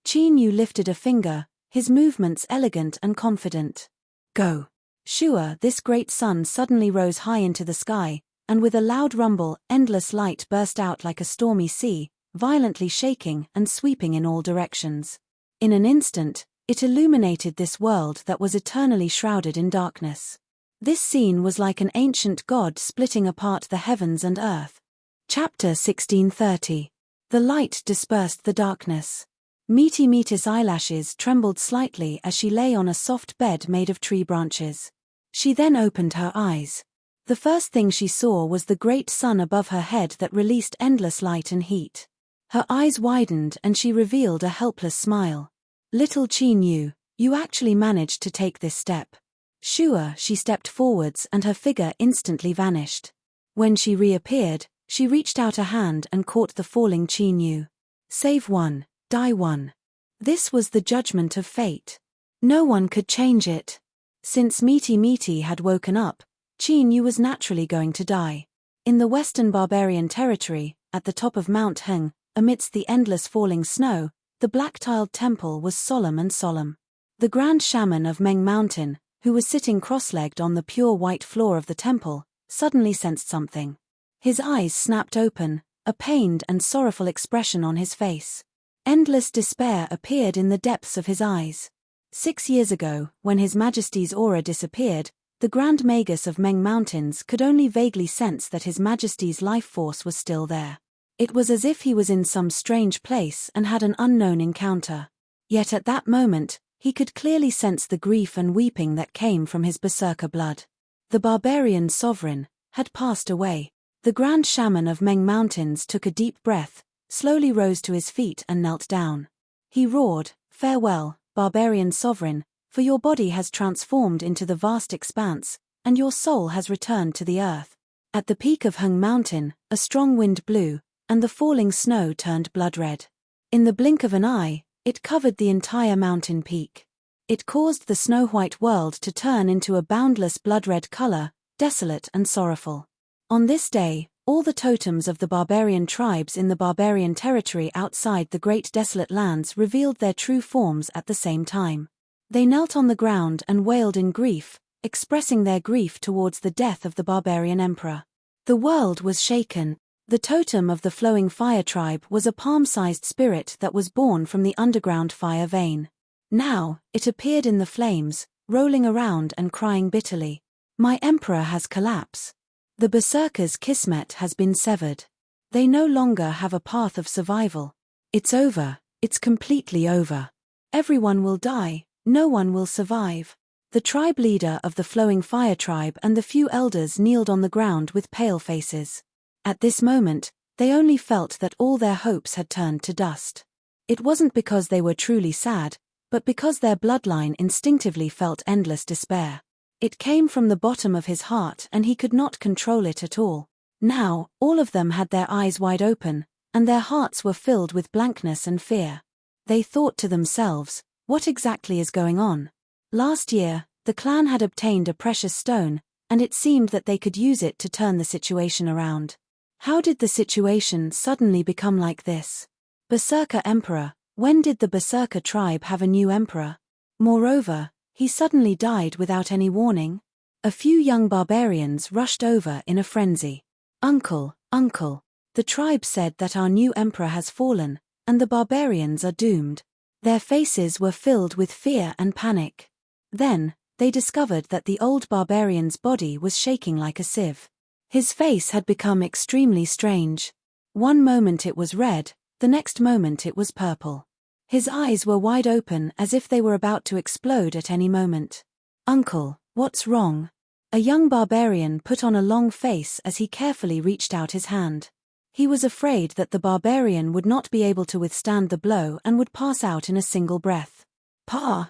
Qin Yu lifted a finger, his movements elegant and confident. Go. Sure, this great sun suddenly rose high into the sky, and with a loud rumble, endless light burst out like a stormy sea, violently shaking and sweeping in all directions. In an instant, it illuminated this world that was eternally shrouded in darkness. This scene was like an ancient god splitting apart the heavens and earth. Chapter 1630. The light dispersed the darkness. Mity's eyelashes trembled slightly as she lay on a soft bed made of tree branches. She then opened her eyes. The first thing she saw was the great sun above her head that released endless light and heat. Her eyes widened and she revealed a helpless smile. Little Qin Yu, you actually managed to take this step. Sure, she stepped forwards and her figure instantly vanished. When she reappeared, she reached out a hand and caught the falling Qin Yu. Save one, die one. This was the judgment of fate. No one could change it. Since Misty had woken up, Qin Yu was naturally going to die. In the western barbarian territory, at the top of Mount Heng, amidst the endless falling snow, the black-tiled temple was solemn and solemn. The grand shaman of Meng Mountain, who was sitting cross-legged on the pure white floor of the temple, suddenly sensed something. His eyes snapped open, a pained and sorrowful expression on his face. Endless despair appeared in the depths of his eyes. 6 years ago, when His Majesty's aura disappeared, the Grand Magus of Meng Mountains could only vaguely sense that His Majesty's life force was still there. It was as if he was in some strange place and had an unknown encounter. Yet at that moment, he could clearly sense the grief and weeping that came from his berserker blood. The barbarian sovereign had passed away. The Grand Shaman of Meng Mountains took a deep breath, slowly rose to his feet and knelt down. He roared, "Farewell, barbarian sovereign, for your body has transformed into the vast expanse, and your soul has returned to the earth." At the peak of Heng Mountain, a strong wind blew, and the falling snow turned blood-red. In the blink of an eye, it covered the entire mountain peak. It caused the snow-white world to turn into a boundless blood-red color, desolate and sorrowful. On this day, all the totems of the barbarian tribes in the barbarian territory outside the Great Desolate Lands revealed their true forms at the same time. They knelt on the ground and wailed in grief, expressing their grief towards the death of the barbarian emperor. The world was shaken. The totem of the flowing fire tribe was a palm-sized spirit that was born from the underground fire vein. Now, it appeared in the flames, rolling around and crying bitterly. My emperor has collapsed. The berserkers' kismet has been severed. They no longer have a path of survival. It's over, it's completely over. Everyone will die, no one will survive. The tribe leader of the flowing fire tribe and the few elders kneeled on the ground with pale faces. At this moment, they only felt that all their hopes had turned to dust. It wasn't because they were truly sad, but because their bloodline instinctively felt endless despair. It came from the bottom of his heart and he could not control it at all. Now, all of them had their eyes wide open, and their hearts were filled with blankness and fear. They thought to themselves, what exactly is going on? Last year, the clan had obtained a precious stone, and it seemed that they could use it to turn the situation around. How did the situation suddenly become like this? Berserker Emperor, when did the Berserker tribe have a new emperor? Moreover, he suddenly died without any warning. A few young barbarians rushed over in a frenzy. Uncle, uncle, the tribe said that our new emperor has fallen, and the barbarians are doomed. Their faces were filled with fear and panic. Then, they discovered that the old barbarian's body was shaking like a sieve. His face had become extremely strange. One moment it was red, the next moment it was purple. His eyes were wide open as if they were about to explode at any moment. Uncle, what's wrong? A young barbarian put on a long face as he carefully reached out his hand. He was afraid that the barbarian would not be able to withstand the blow and would pass out in a single breath.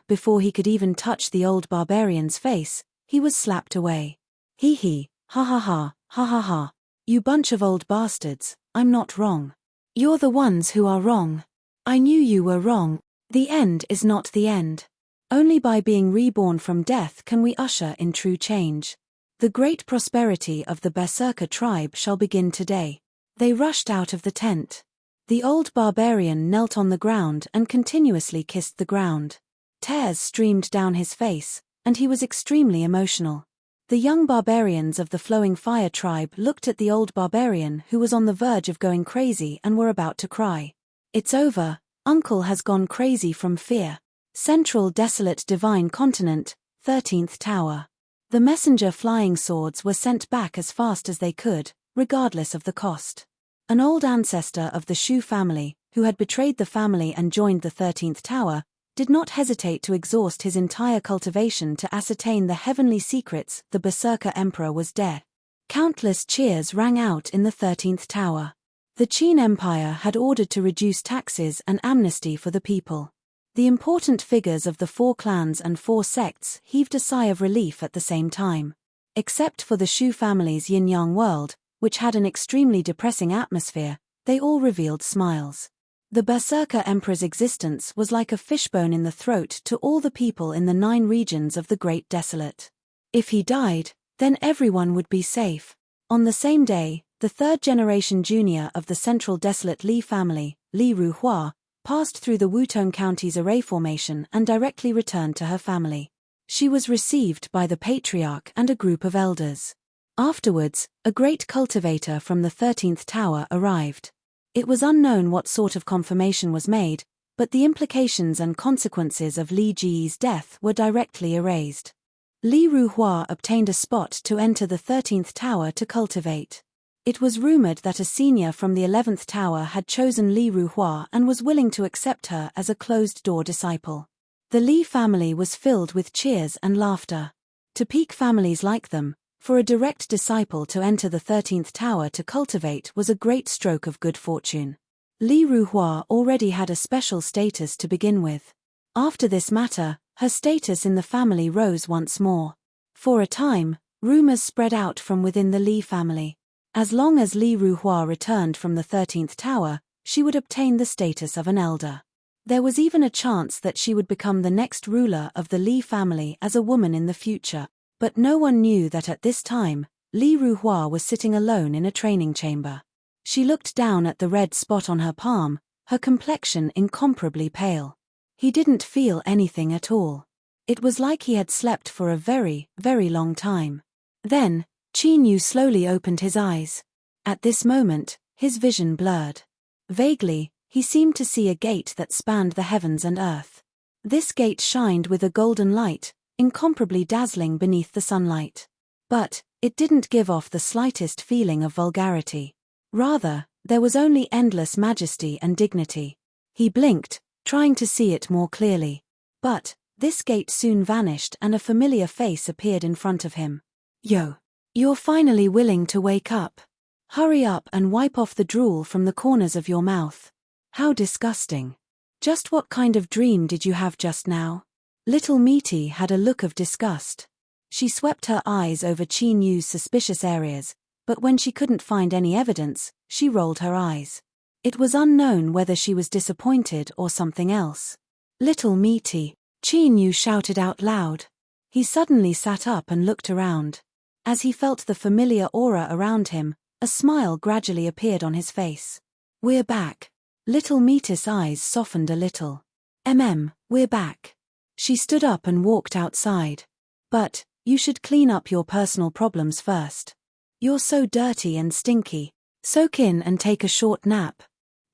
Before he could even touch the old barbarian's face, he was slapped away. Hee, ha ha ha, ha ha ha. You bunch of old bastards, I'm not wrong. You're the ones who are wrong. I knew you were wrong. The end is not the end. Only by being reborn from death can we usher in true change. The great prosperity of the Berserker tribe shall begin today. They rushed out of the tent. The old barbarian knelt on the ground and continuously kissed the ground. Tears streamed down his face, and he was extremely emotional. The young barbarians of the Flowing Fire tribe looked at the old barbarian who was on the verge of going crazy and were about to cry. It's over, Uncle has gone crazy from fear. Central Desolate Divine Continent, 13th Tower. The messenger flying swords were sent back as fast as they could, regardless of the cost. An old ancestor of the Shu family, who had betrayed the family and joined the 13th Tower, did not hesitate to exhaust his entire cultivation to ascertain the heavenly secrets. The Berserker Emperor was dead. Countless cheers rang out in the 13th Tower. The Qin Empire had ordered to reduce taxes and amnesty for the people. The important figures of the 4 clans and 4 sects heaved a sigh of relief at the same time. Except for the Shu family's yin-yang world, which had an extremely depressing atmosphere, they all revealed smiles. The Berserker Emperor's existence was like a fishbone in the throat to all the people in the 9 regions of the Great Desolate. If he died, then everyone would be safe. On the same day, the 3rd-generation junior of the Central Desolate Li family, Li Ruhua, passed through the Wutong County's array formation and directly returned to her family. She was received by the patriarch and a group of elders. Afterwards, a great cultivator from the 13th Tower arrived. It was unknown what sort of confirmation was made, but the implications and consequences of Li Ji's death were directly erased. Li Ruhua obtained a spot to enter the 13th Tower to cultivate. It was rumored that a senior from the 11th Tower had chosen Li Ruhua and was willing to accept her as a closed-door disciple. The Li family was filled with cheers and laughter. To peak families like them, for a direct disciple to enter the 13th Tower to cultivate was a great stroke of good fortune. Li Ruhua already had a special status to begin with. After this matter, her status in the family rose once more. For a time, rumors spread out from within the Li family. As long as Li Ruhua returned from the 13th Tower, she would obtain the status of an elder. There was even a chance that she would become the next ruler of the Li family as a woman in the future, but no one knew that at this time, Li Ruhua was sitting alone in a training chamber. She looked down at the red spot on her palm, her complexion incomparably pale. He didn't feel anything at all. It was like he had slept for a very, very long time. Then, Qin Yu slowly opened his eyes. At this moment, His vision blurred. Vaguely, he seemed to see a gate that spanned the heavens and earth. This gate shined with a golden light, incomparably dazzling beneath the sunlight. But it didn't give off the slightest feeling of vulgarity. Rather, there was only endless majesty and dignity. He blinked, trying to see it more clearly. But this gate soon vanished and a familiar face appeared in front of him. Yo! You're finally willing to wake up. Hurry up and wipe off the drool from the corners of your mouth. How disgusting. Just what kind of dream did you have just now? Little Meaty had a look of disgust. She swept her eyes over Qin Yu's suspicious areas, but when she couldn't find any evidence, she rolled her eyes. It was unknown whether she was disappointed or something else. Little Meaty, Qin Yu shouted out loud. He suddenly sat up and looked around. As he felt the familiar aura around him, a smile gradually appeared on his face. We're back. Little Meaty's eyes softened a little. We're back. She stood up and walked outside. But you should clean up your personal problems first. You're so dirty and stinky. Soak in and take a short nap.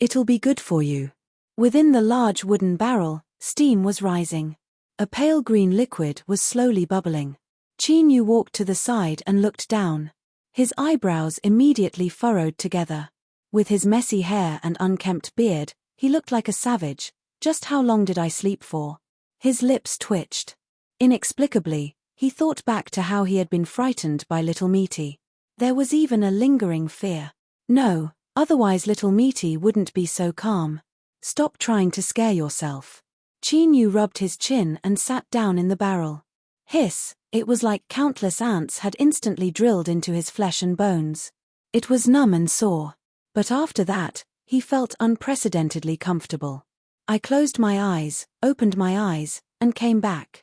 It'll be good for you. Within the large wooden barrel, steam was rising. A pale green liquid was slowly bubbling. Qin Yu walked to the side and looked down. His eyebrows immediately furrowed together. With his messy hair and unkempt beard, he looked like a savage. Just how long did I sleep for? His lips twitched. Inexplicably, he thought back to how he had been frightened by Little Meaty. There was even a lingering fear. No, otherwise Little Meaty wouldn't be so calm. Stop trying to scare yourself. Qin Yu rubbed his chin and sat down in the barrel. Hiss, it was like countless ants had instantly drilled into his flesh and bones. It was numb and sore. But after that, he felt unprecedentedly comfortable. I closed my eyes, opened my eyes, and came back.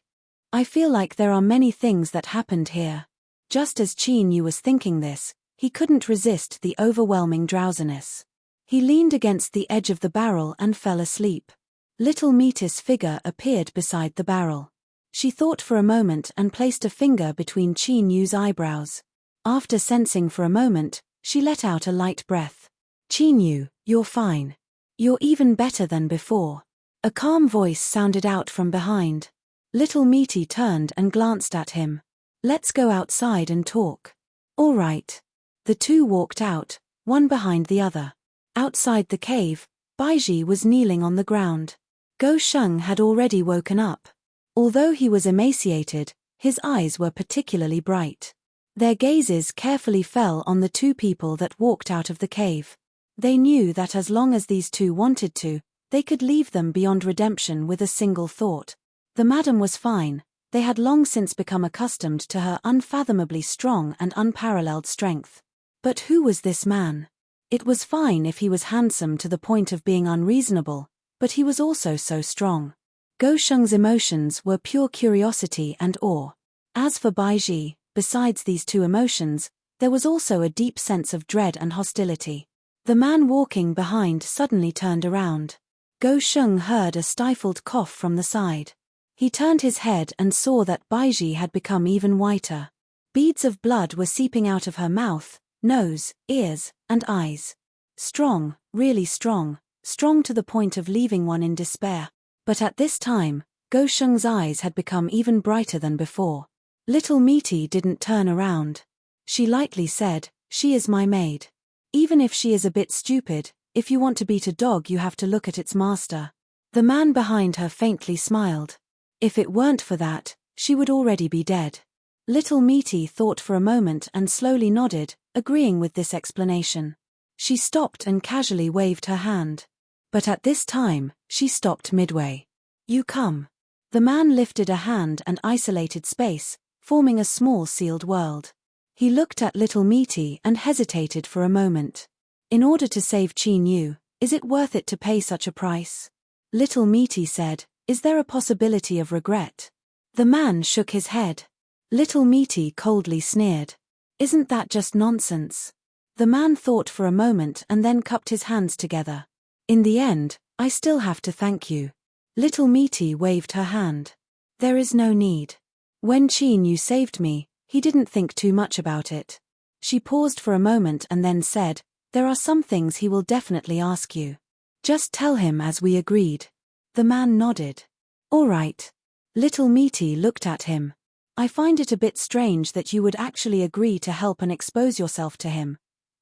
I feel like there are many things that happened here. Just as Qin Yu was thinking this, he couldn't resist the overwhelming drowsiness. He leaned against the edge of the barrel and fell asleep. Little Meaty's figure appeared beside the barrel. She thought for a moment and placed a finger between Qin Yu's eyebrows. After sensing for a moment, she let out a light breath. Qin Yu, you're fine. You're even better than before. A calm voice sounded out from behind. Little Meaty turned and glanced at him. Let's go outside and talk. All right. The two walked out, one behind the other. Outside the cave, Baiji was kneeling on the ground. Go Sheng had already woken up. Although he was emaciated, his eyes were particularly bright. Their gazes carefully fell on the two people that walked out of the cave. They knew that as long as these two wanted to, they could leave them beyond redemption with a single thought. The madam was fine. They had long since become accustomed to her unfathomably strong and unparalleled strength. But who was this man? It was fine if he was handsome to the point of being unreasonable, but he was also so strong. Go Sheng's emotions were pure curiosity and awe. As for Baiji, besides these two emotions, there was also a deep sense of dread and hostility. The man walking behind suddenly turned around. Go Sheng heard a stifled cough from the side. He turned his head and saw that Baiji had become even whiter. Beads of blood were seeping out of her mouth, nose, ears, and eyes. Strong, really strong, strong to the point of leaving one in despair. But at this time, Go Sheng's eyes had become even brighter than before. Little Meaty didn't turn around. She lightly said, "She is my maid. Even if she is a bit stupid, if you want to beat a dog you have to look at its master." The man behind her faintly smiled. If it weren't for that, she would already be dead. Little Meaty thought for a moment and slowly nodded, agreeing with this explanation. She stopped and casually waved her hand. But at this time, she stopped midway. "You come." The man lifted a hand and isolated space, forming a small sealed world. He looked at Little Meaty and hesitated for a moment. In order to save Qin Yu, is it worth it to pay such a price? Little Meaty said, "Is there a possibility of regret?" The man shook his head. Little Meaty coldly sneered. "Isn't that just nonsense?" The man thought for a moment and then cupped his hands together. "In the end, I still have to thank you." Little Meaty waved her hand. "There is no need. When Qin Yu saved me, he didn't think too much about it." She paused for a moment and then said, There are some things he will definitely ask you. Just tell him as we agreed. The man nodded. All right. Little Meaty looked at him. I find it a bit strange that you would actually agree to help and expose yourself to him.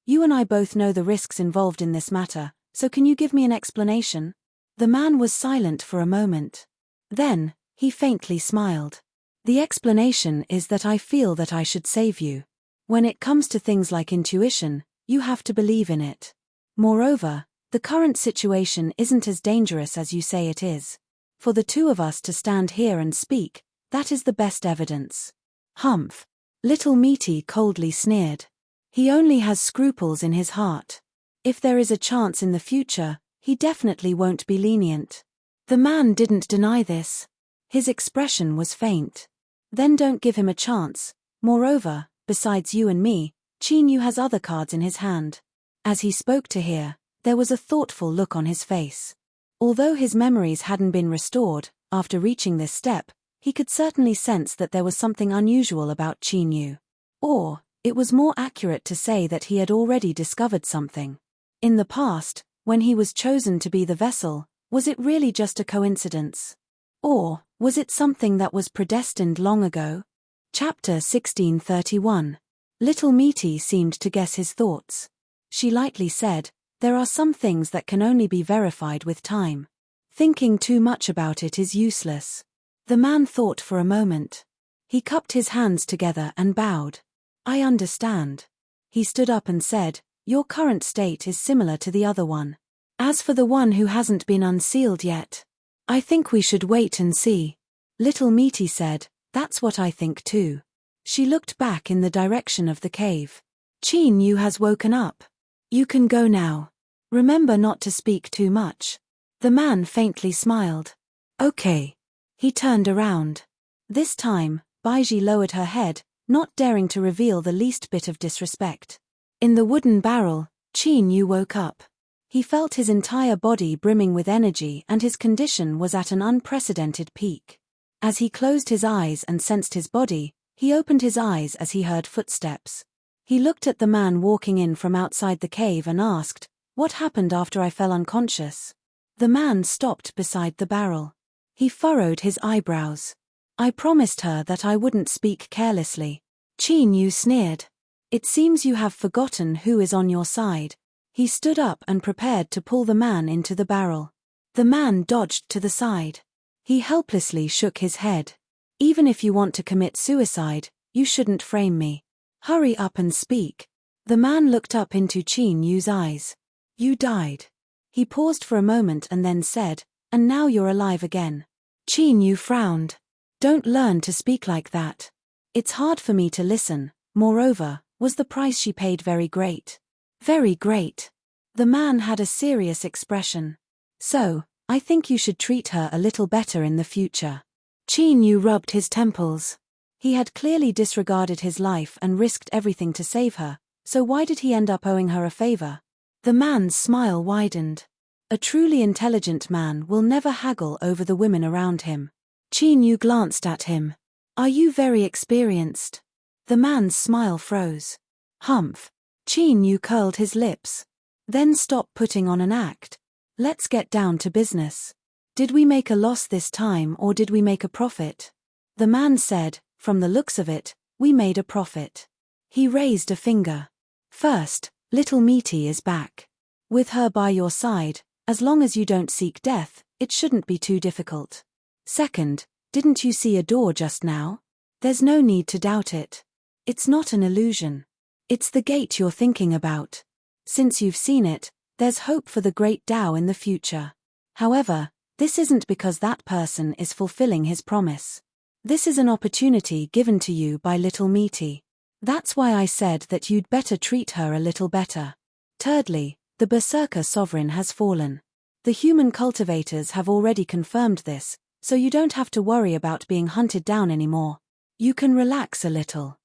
You and I both know the risks involved in this matter, so can you give me an explanation? The man was silent for a moment. Then, he faintly smiled. The explanation is that I feel that I should save you. When it comes to things like intuition, you have to believe in it. Moreover, the current situation isn't as dangerous as you say it is. For the two of us to stand here and speak, that is the best evidence. Humph. Little Meaty coldly sneered. He only has scruples in his heart. If there is a chance in the future, he definitely won't be lenient. The man didn't deny this. His expression was faint. Then don't give him a chance. Moreover, besides you and me, Chinyu has other cards in his hand. As he spoke to her, there was a thoughtful look on his face. Although his memories hadn't been restored, after reaching this step, he could certainly sense that there was something unusual about Chinyu. Or, it was more accurate to say that he had already discovered something. In the past, when he was chosen to be the vessel, was it really just a coincidence? Or, was it something that was predestined long ago? Chapter 1631. Little Meaty seemed to guess his thoughts. She lightly said, there are some things that can only be verified with time. Thinking too much about it is useless. The man thought for a moment. He cupped his hands together and bowed. I understand. He stood up and said, your current state is similar to the other one. As for the one who hasn't been unsealed yet, I think we should wait and see. Little Meaty said, that's what I think too. She looked back in the direction of the cave. Chinyu has woken up. You can go now. Remember not to speak too much. The man faintly smiled. Okay. He turned around. This time, Baiji lowered her head, not daring to reveal the least bit of disrespect. In the wooden barrel, Chinyu woke up. He felt his entire body brimming with energy and his condition was at an unprecedented peak. As he closed his eyes and sensed his body, he opened his eyes as he heard footsteps. He looked at the man walking in from outside the cave and asked, what happened after I fell unconscious? The man stopped beside the barrel. He furrowed his eyebrows. I promised her that I wouldn't speak carelessly. Chinyu sneered. It seems you have forgotten who is on your side. He stood up and prepared to pull the man into the barrel. The man dodged to the side. He helplessly shook his head. Even if you want to commit suicide, you shouldn't frame me. Hurry up and speak. The man looked up into Chinyu's eyes. You died. He paused for a moment and then said, and now you're alive again. Chinyu frowned. Don't learn to speak like that. It's hard for me to listen. Moreover, was the price she paid very great? Very great. The man had a serious expression. So, I think you should treat her a little better in the future. Chinyu rubbed his temples. He had clearly disregarded his life and risked everything to save her, so why did he end up owing her a favor? The man's smile widened. A truly intelligent man will never haggle over the women around him. Chinyu glanced at him. Are you very experienced? The man's smile froze. Humph. Chinyu curled his lips. Then stop putting on an act. Let's get down to business. Did we make a loss this time or did we make a profit? The man said, from the looks of it, we made a profit. He raised a finger. First, Little Meaty is back. With her by your side, as long as you don't seek death, it shouldn't be too difficult. Second, didn't you see a door just now? There's no need to doubt it. It's not an illusion. It's the gate you're thinking about. Since you've seen it, there's hope for the great Tao in the future. However, this isn't because that person is fulfilling his promise. This is an opportunity given to you by Little Meaty. That's why I said that you'd better treat her a little better. Thirdly, the Berserker Sovereign has fallen. The human cultivators have already confirmed this, so you don't have to worry about being hunted down anymore. You can relax a little.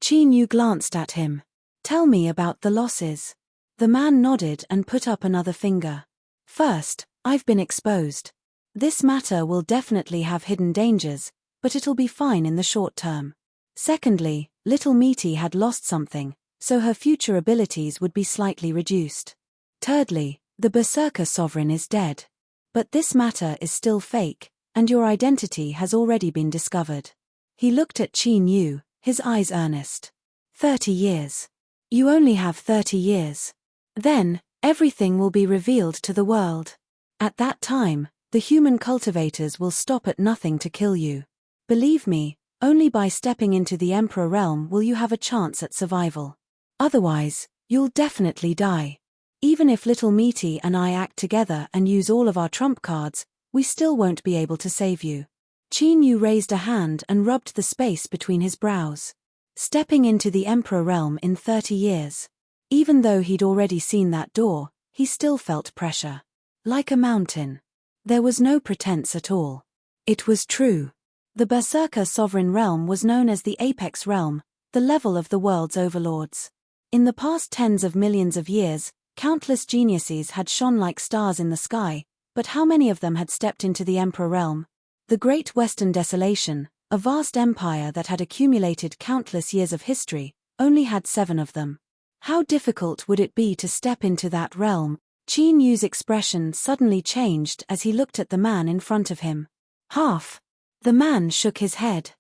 Chinyu glanced at him. Tell me about the losses. The man nodded and put up another finger. First, I've been exposed. This matter will definitely have hidden dangers, but it'll be fine in the short term. Secondly, Little Meaty had lost something, so her future abilities would be slightly reduced. Thirdly, the Berserker sovereign is dead. But this matter is still fake, and your identity has already been discovered. He looked at Qin Yu, his eyes earnest. 30 years. You only have 30 years. Then, everything will be revealed to the world. At that time, the human cultivators will stop at nothing to kill you. Believe me, only by stepping into the Emperor realm will you have a chance at survival. Otherwise, you'll definitely die. Even if little Meaty and I act together and use all of our trump cards, we still won't be able to save you. Qin Yu raised a hand and rubbed the space between his brows. Stepping into the Emperor realm in 30 years. Even though he'd already seen that door, he still felt pressure. Like a mountain. There was no pretense at all. It was true. The Berserker sovereign realm was known as the Apex realm, the level of the world's overlords. In the past tens of millions of years, countless geniuses had shone like stars in the sky, but how many of them had stepped into the Emperor realm? The Great Western Desolation, a vast empire that had accumulated countless years of history, only had 7 of them. How difficult would it be to step into that realm? Qin Yu's expression suddenly changed as he looked at the man in front of him. Half. The man shook his head.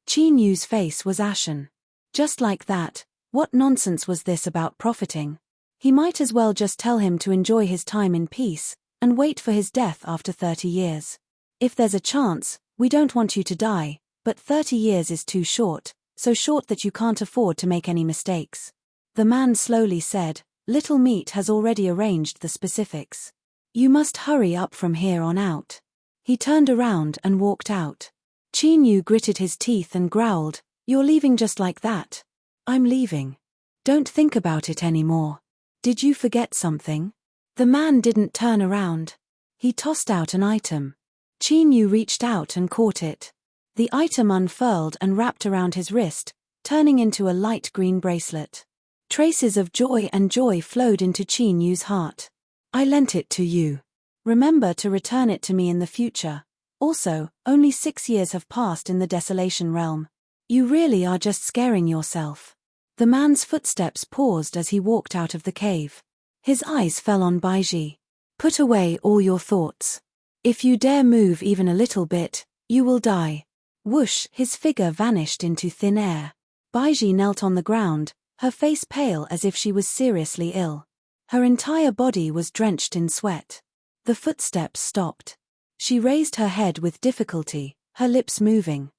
Qin Yu's face was ashen. Just like that, what nonsense was this about profiting? He might as well just tell him to enjoy his time in peace, and wait for his death after 30 years. If there's a chance, we don't want you to die, but 30 years is too short, so short that you can't afford to make any mistakes. The man slowly said, Little Meat has already arranged the specifics. You must hurry up from here on out. He turned around and walked out. Qin Yu gritted his teeth and growled, You're leaving just like that? I'm leaving. Don't think about it anymore. Did you forget something? The man didn't turn around. He tossed out an item. Qin Yu reached out and caught it. The item unfurled and wrapped around his wrist, turning into a light green bracelet. Traces of joy and joy flowed into Qin Yu's heart. I lent it to you. Remember to return it to me in the future. Also, only 6 years have passed in the Desolation realm. You really are just scaring yourself. The man's footsteps paused as he walked out of the cave. His eyes fell on Baiji. Put away all your thoughts. If you dare move even a little bit, you will die. Whoosh, his figure vanished into thin air. Baiji knelt on the ground, her face pale as if she was seriously ill. Her entire body was drenched in sweat. The footsteps stopped. She raised her head with difficulty, her lips moving.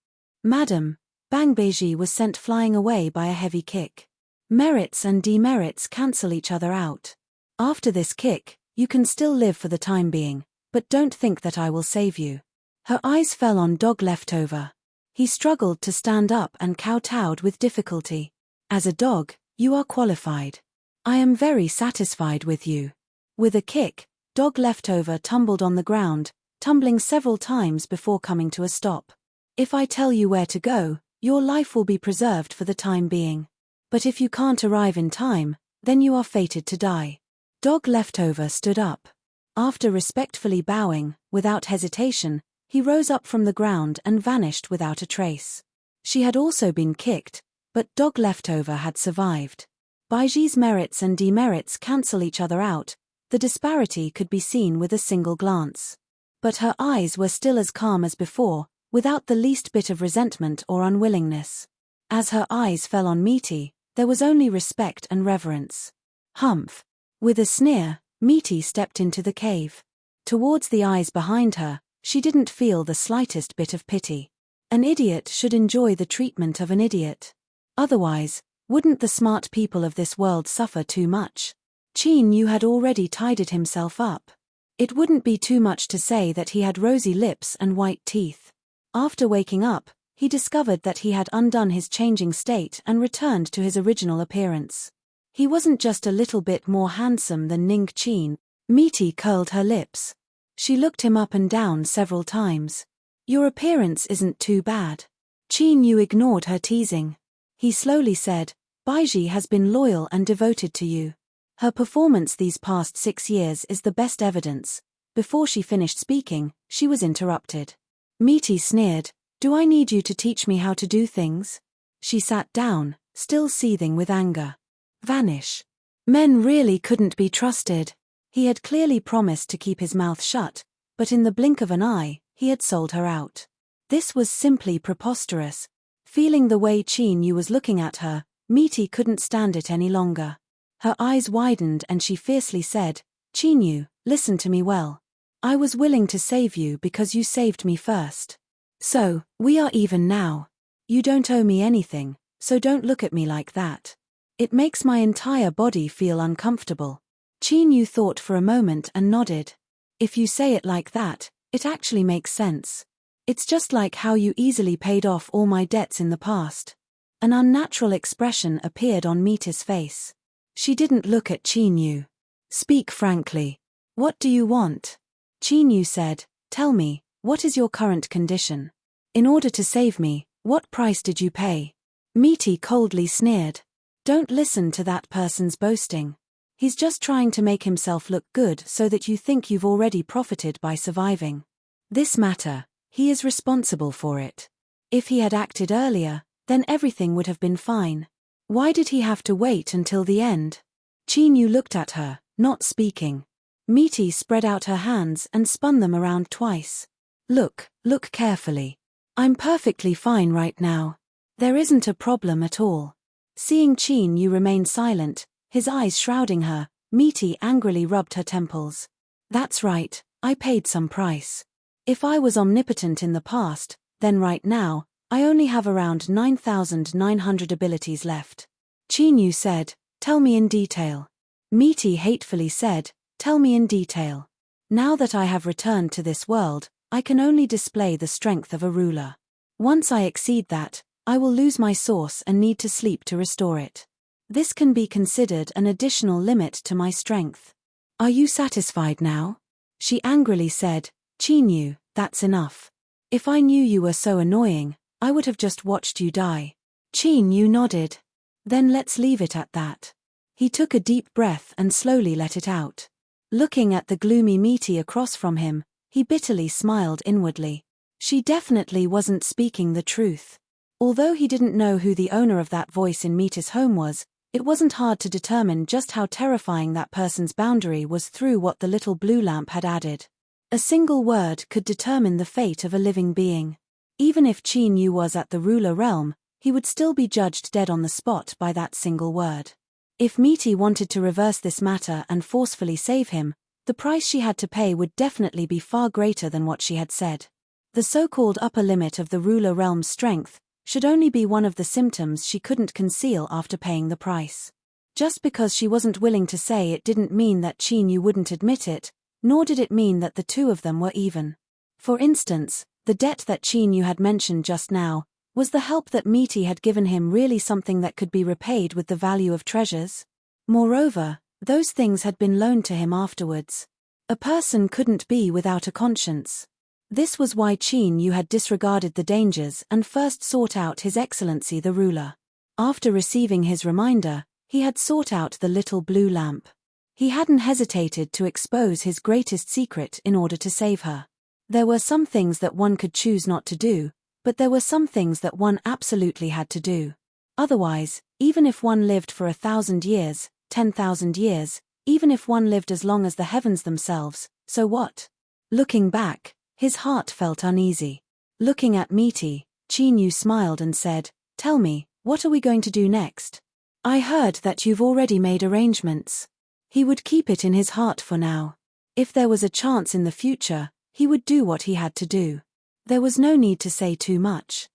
Madam, Bang Beiji was sent flying away by a heavy kick. Merits and demerits cancel each other out. After this kick, you can still live for the time being, but don't think that I will save you. Her eyes fell on Dog Leftover. He struggled to stand up and kowtowed with difficulty. As a dog, you are qualified. I am very satisfied with you. With a kick, Dog Leftover tumbled on the ground, tumbling several times before coming to a stop. If I tell you where to go, your life will be preserved for the time being. But if you can't arrive in time, then you are fated to die. Dog Leftover stood up. After respectfully bowing, without hesitation, he rose up from the ground and vanished without a trace. She had also been kicked, but Dog Leftover had survived. Baiji's merits and demerits cancel each other out, the disparity could be seen with a single glance. But her eyes were still as calm as before, without the least bit of resentment or unwillingness. As her eyes fell on Meaty, there was only respect and reverence. Humph. With a sneer, Meaty stepped into the cave. Towards the eyes behind her, she didn't feel the slightest bit of pity. An idiot should enjoy the treatment of an idiot. Otherwise, wouldn't the smart people of this world suffer too much? Qin Yu had already tidied himself up. It wouldn't be too much to say that he had rosy lips and white teeth. After waking up, he discovered that he had undone his changing state and returned to his original appearance. He wasn't just a little bit more handsome than Ning Qin. Meaty curled her lips. She looked him up and down several times. Your appearance isn't too bad. Qin Yu ignored her teasing. He slowly said, Baiji has been loyal and devoted to you. Her performance these past 6 years is the best evidence. Before she finished speaking, she was interrupted. Meaty sneered, Do I need you to teach me how to do things? She sat down, still seething with anger. vanish. Men really couldn't be trusted. He had clearly promised to keep his mouth shut, but in the blink of an eye, he had sold her out. This was simply preposterous. Feeling the way Qin Yu was looking at her, Misty couldn't stand it any longer. Her eyes widened and she fiercely said, "Qin Yu, listen to me well. I was willing to save you because you saved me first. So, we are even now. You don't owe me anything, so don't look at me like that. It makes my entire body feel uncomfortable." Qin Yu thought for a moment and nodded. "If you say it like that, it actually makes sense. It's just like how you easily paid off all my debts in the past." An unnatural expression appeared on Mita's face. She didn't look at Qin Yu. "Speak frankly. What do you want?" Qin Yu said, "Tell me, what is your current condition? In order to save me, what price did you pay?" Mita coldly sneered. "Don't listen to that person's boasting. He's just trying to make himself look good so that you think you've already profited by surviving. This matter, he is responsible for it. If he had acted earlier, then everything would have been fine. Why did he have to wait until the end?" Qin Yu looked at her, not speaking. Mita spread out her hands and spun them around twice. Look carefully. I'm perfectly fine right now. There isn't a problem at all." Seeing Qin Yu remain silent, his eyes shrouding her, Mita angrily rubbed her temples. "That's right, I paid some price. If I was omnipotent in the past, then right now, I only have around 9,900 abilities left." Qin Yu said, "Tell me in detail." Mita hatefully said, "Tell me in detail. Now that I have returned to this world, I can only display the strength of a ruler. Once I exceed that, I will lose my source and need to sleep to restore it. This can be considered an additional limit to my strength. Are you satisfied now?" She angrily said, "Qin Yu, that's enough. If I knew you were so annoying, I would have just watched you die." Qin Yu nodded. "Then let's leave it at that." He took a deep breath and slowly let it out. Looking at the gloomy Mita across from him, he bitterly smiled inwardly. She definitely wasn't speaking the truth. Although he didn't know who the owner of that voice in Mita's home was, it wasn't hard to determine just how terrifying that person's boundary was through what the little blue lamp had added. A single word could determine the fate of a living being. Even if Qin Yu was at the ruler realm, he would still be judged dead on the spot by that single word. If Mita wanted to reverse this matter and forcefully save him, the price she had to pay would definitely be far greater than what she had said. The so-called upper limit of the ruler realm's strength should only be one of the symptoms she couldn't conceal after paying the price. Just because she wasn't willing to say it didn't mean that Qin Yu wouldn't admit it, nor did it mean that the two of them were even. For instance, the debt that Qin Yu had mentioned just now, was the help that Mita had given him really something that could be repaid with the value of treasures? Moreover, those things had been loaned to him afterwards. A person couldn't be without a conscience. This was why Qin Yu had disregarded the dangers and first sought out His Excellency the ruler. After receiving his reminder, he had sought out the little blue lamp. He hadn't hesitated to expose his greatest secret in order to save her. There were some things that one could choose not to do, but there were some things that one absolutely had to do. Otherwise, even if one lived for 1,000 years, 10,000 years, even if one lived as long as the heavens themselves, so what? Looking back, his heart felt uneasy. Looking at Mita, Qin Yu smiled and said, "Tell me, what are we going to do next? I heard that you've already made arrangements." He would keep it in his heart for now. If there was a chance in the future, he would do what he had to do. There was no need to say too much.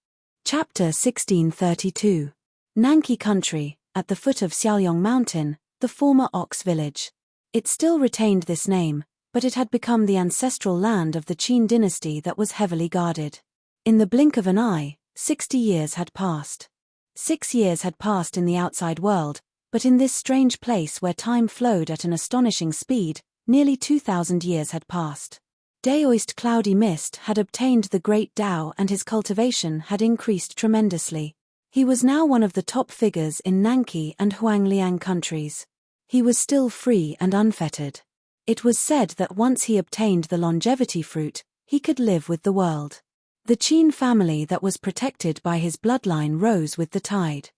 Chapter 1632. Nanqi Country, at the foot of Xiaoyong Mountain, the former Ox Village. It still retained this name, but it had become the ancestral land of the Qin dynasty that was heavily guarded. In the blink of an eye, 60 years had passed. 6 years had passed in the outside world, but in this strange place where time flowed at an astonishing speed, nearly 2,000 years had passed. Daoist cloudy mist had obtained the great Dao and his cultivation had increased tremendously. He was now one of the top figures in Nanqi and Huangliang countries. He was still free and unfettered. It was said that once he obtained the longevity fruit, he could live with the world. The Qin family that was protected by his bloodline rose with the tide.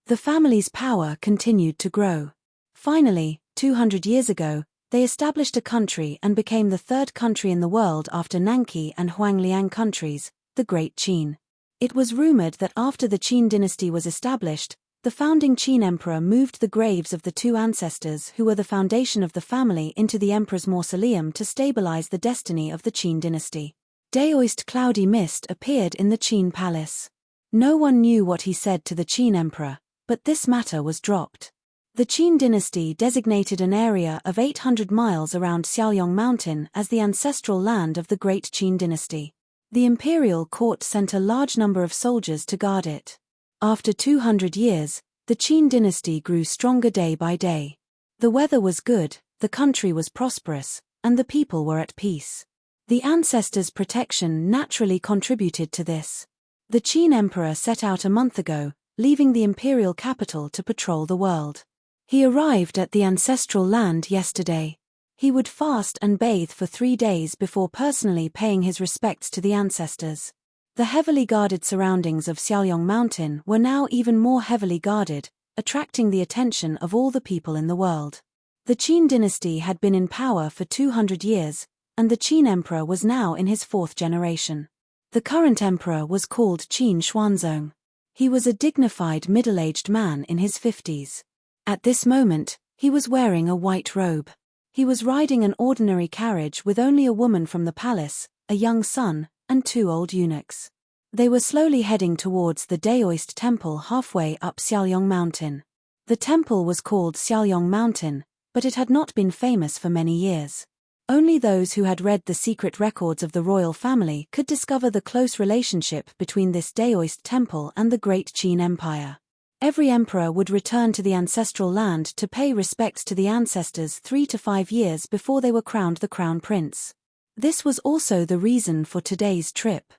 The family's power continued to grow. Finally, 200 years ago, they established a country and became the third country in the world after Nanqi and Huangliang countries, the Great Qin. It was rumored that after the Qin dynasty was established, the founding Qin emperor moved the graves of the two ancestors who were the foundation of the family into the emperor's mausoleum to stabilize the destiny of the Qin dynasty. Daoist cloudy mist appeared in the Qin palace. No one knew what he said to the Qin emperor, but this matter was dropped. The Qin dynasty designated an area of 800 miles around Xiaoyong Mountain as the ancestral land of the Great Qin dynasty. The imperial court sent a large number of soldiers to guard it. After 200 years, the Qin dynasty grew stronger day by day. The weather was good, the country was prosperous, and the people were at peace. The ancestors' protection naturally contributed to this. The Qin emperor set out a month ago, leaving the imperial capital to patrol the world. He arrived at the ancestral land yesterday. He would fast and bathe for 3 days before personally paying his respects to the ancestors. The heavily guarded surroundings of Xiaoyong Mountain were now even more heavily guarded, attracting the attention of all the people in the world. The Qin dynasty had been in power for 200 years, and the Qin emperor was now in his 4th generation. The current emperor was called Qin Xuanzong. He was a dignified middle-aged man in his 50s. At this moment, he was wearing a white robe. He was riding an ordinary carriage with only a woman from the palace, a young son, and 2 old eunuchs. They were slowly heading towards the Daoist temple halfway up Xiaoyong Mountain. The temple was called Xiaoyong Mountain, but it had not been famous for many years. Only those who had read the secret records of the royal family could discover the close relationship between this Daoist temple and the Great Qin Empire. Every emperor would return to the ancestral land to pay respects to the ancestors 3 to 5 years before they were crowned the crown prince. This was also the reason for today's trip.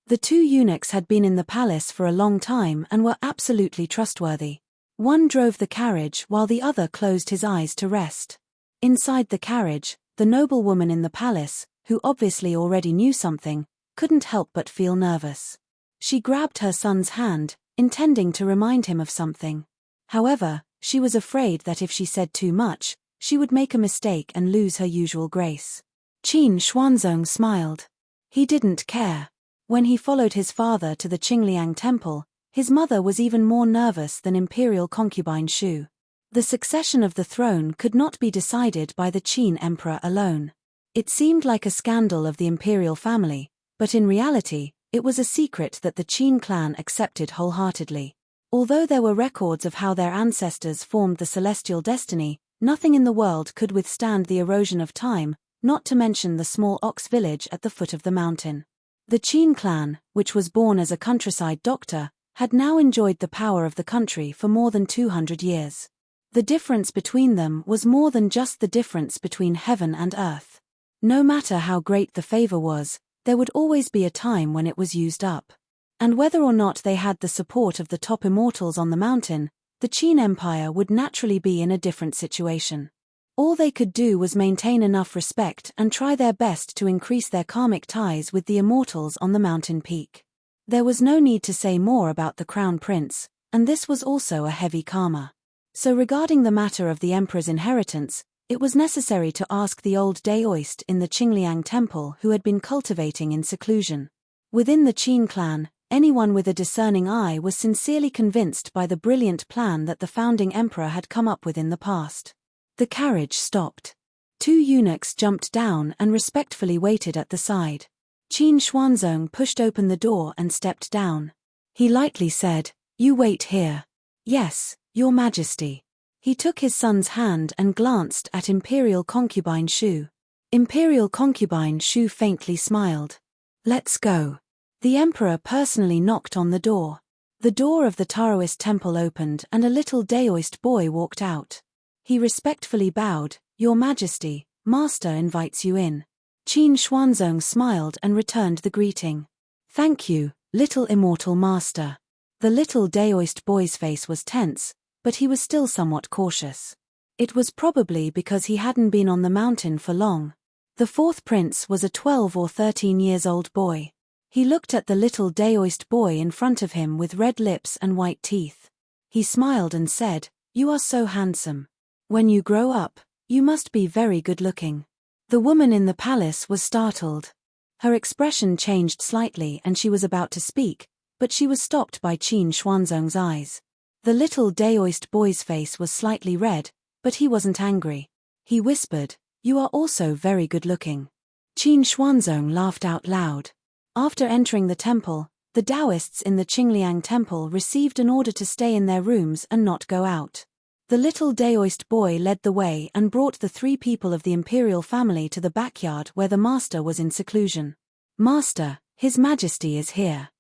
The 2 eunuchs had been in the palace for a long time and were absolutely trustworthy. One drove the carriage while the other closed his eyes to rest. Inside the carriage, the noblewoman in the palace, who obviously already knew something, couldn't help but feel nervous. She grabbed her son's hand, intending to remind him of something. However, she was afraid that if she said too much, she would make a mistake and lose her usual grace. Qin Xuanzong smiled. He didn't care. When he followed his father to the Qingliang temple, his mother was even more nervous than imperial concubine Shu. The succession of the throne could not be decided by the Qin emperor alone. It seemed like a scandal of the imperial family, but in reality, it was a secret that the Qin clan accepted wholeheartedly. Although there were records of how their ancestors formed the celestial destiny, nothing in the world could withstand the erosion of time, not to mention the small ox village at the foot of the mountain. The Qin clan, which was born as a countryside doctor, had now enjoyed the power of the country for more than 200 years. The difference between them was more than just the difference between heaven and earth. No matter how great the favor was, there would always be a time when it was used up. And whether or not they had the support of the top immortals on the mountain, the Qin Empire would naturally be in a different situation. All they could do was maintain enough respect and try their best to increase their karmic ties with the immortals on the mountain peak. There was no need to say more about the crown prince, and this was also a heavy karma. So regarding the matter of the emperor's inheritance, it was necessary to ask the old Daoist in the Qingliang temple who had been cultivating in seclusion. Within the Qin clan, anyone with a discerning eye was sincerely convinced by the brilliant plan that the founding emperor had come up with in the past. The carriage stopped. 2 eunuchs jumped down and respectfully waited at the side. Qin Xuanzong pushed open the door and stepped down. He lightly said, "You wait here." "Yes, Your Majesty." He took his son's hand and glanced at Imperial concubine Shu. Imperial concubine Shu faintly smiled. "Let's go." The emperor personally knocked on the door. The door of the Taoist temple opened and a little Daoist boy walked out. He respectfully bowed. "Your Majesty, Master invites you in." Qin Xuanzong smiled and returned the greeting. "Thank you, little immortal master." The little Daoist boy's face was tense, but he was still somewhat cautious. It was probably because he hadn't been on the mountain for long. The 4th prince was a 12 or 13 years old boy. He looked at the little Daoist boy in front of him with red lips and white teeth. He smiled and said, "You are so handsome. When you grow up, you must be very good-looking." The woman in the palace was startled. Her expression changed slightly and she was about to speak, but she was stopped by Qin Xuanzong's eyes. The little Daoist boy's face was slightly red, but he wasn't angry. He whispered, "You are also very good-looking." Qin Xuanzong laughed out loud. After entering the temple, the Taoists in the Qingliang temple received an order to stay in their rooms and not go out. The little Daoist boy led the way and brought the 3 people of the imperial family to the backyard where the master was in seclusion. "Master, His Majesty is here.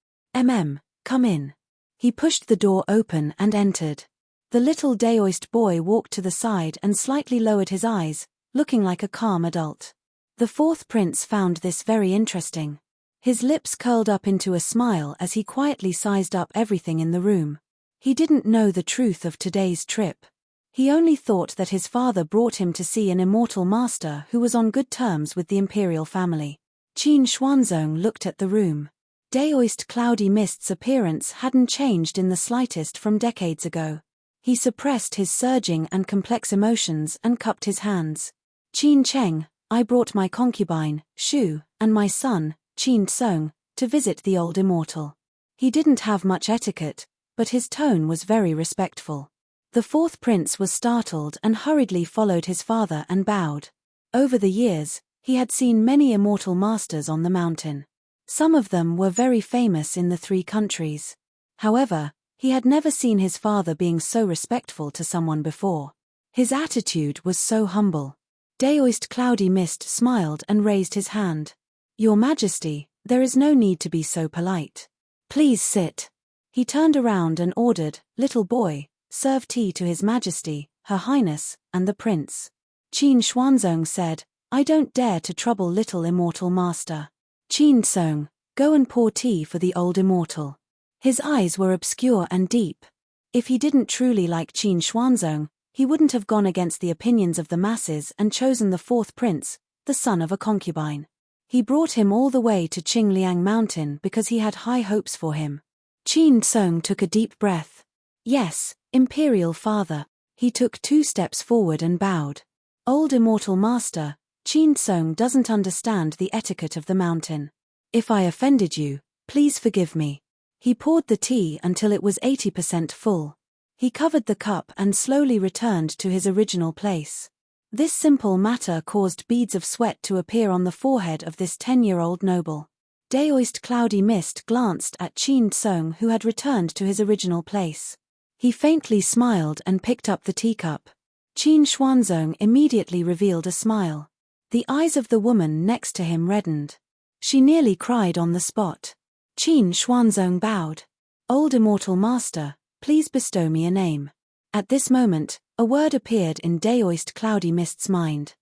Come in." He pushed the door open and entered. The little Daoist boy walked to the side and slightly lowered his eyes, looking like a calm adult. The 4th prince found this very interesting. His lips curled up into a smile as he quietly sized up everything in the room. He didn't know the truth of today's trip. He only thought that his father brought him to see an immortal master who was on good terms with the imperial family. Qin Xuanzong looked at the room. Daoist Cloudy Mist's appearance hadn't changed in the slightest from decades ago. He suppressed his surging and complex emotions and cupped his hands. "Qin Cheng, I brought my concubine, Shu, and my son, Qin Song, to visit the old immortal." He didn't have much etiquette, but his tone was very respectful. The 4th prince was startled and hurriedly followed his father and bowed. Over the years, he had seen many immortal masters on the mountain. Some of them were very famous in the 3 countries. However, he had never seen his father being so respectful to someone before. His attitude was so humble. Daoist Cloudy Mist smiled and raised his hand. "Your Majesty, there is no need to be so polite. Please sit." He turned around and ordered, "Little boy, serve tea to His Majesty, Her Highness, and the Prince." Qin Xuanzong said, "I don't dare to trouble little immortal master. Qin Song, go and pour tea for the old immortal." His eyes were obscure and deep. If he didn't truly like Qin Xuanzong, he wouldn't have gone against the opinions of the masses and chosen the 4th prince, the son of a concubine. He brought him all the way to Qingliang Mountain because he had high hopes for him. Qin Song took a deep breath. "Yes, Imperial Father." He took 2 steps forward and bowed. "Old immortal master, Qin Song doesn't understand the etiquette of the mountain. If I offended you, please forgive me." He poured the tea until it was 80% full. He covered the cup and slowly returned to his original place. This simple matter caused beads of sweat to appear on the forehead of this 10-year-old noble. Daoist Cloudy Mist glanced at Qin Song, who had returned to his original place. He faintly smiled and picked up the teacup. Qin Xuanzong immediately revealed a smile. The eyes of the woman next to him reddened. She nearly cried on the spot. Qin Xuanzong bowed. "Old immortal master, please bestow me a name." At this moment, a word appeared in Daoist Cloudy Mist's mind.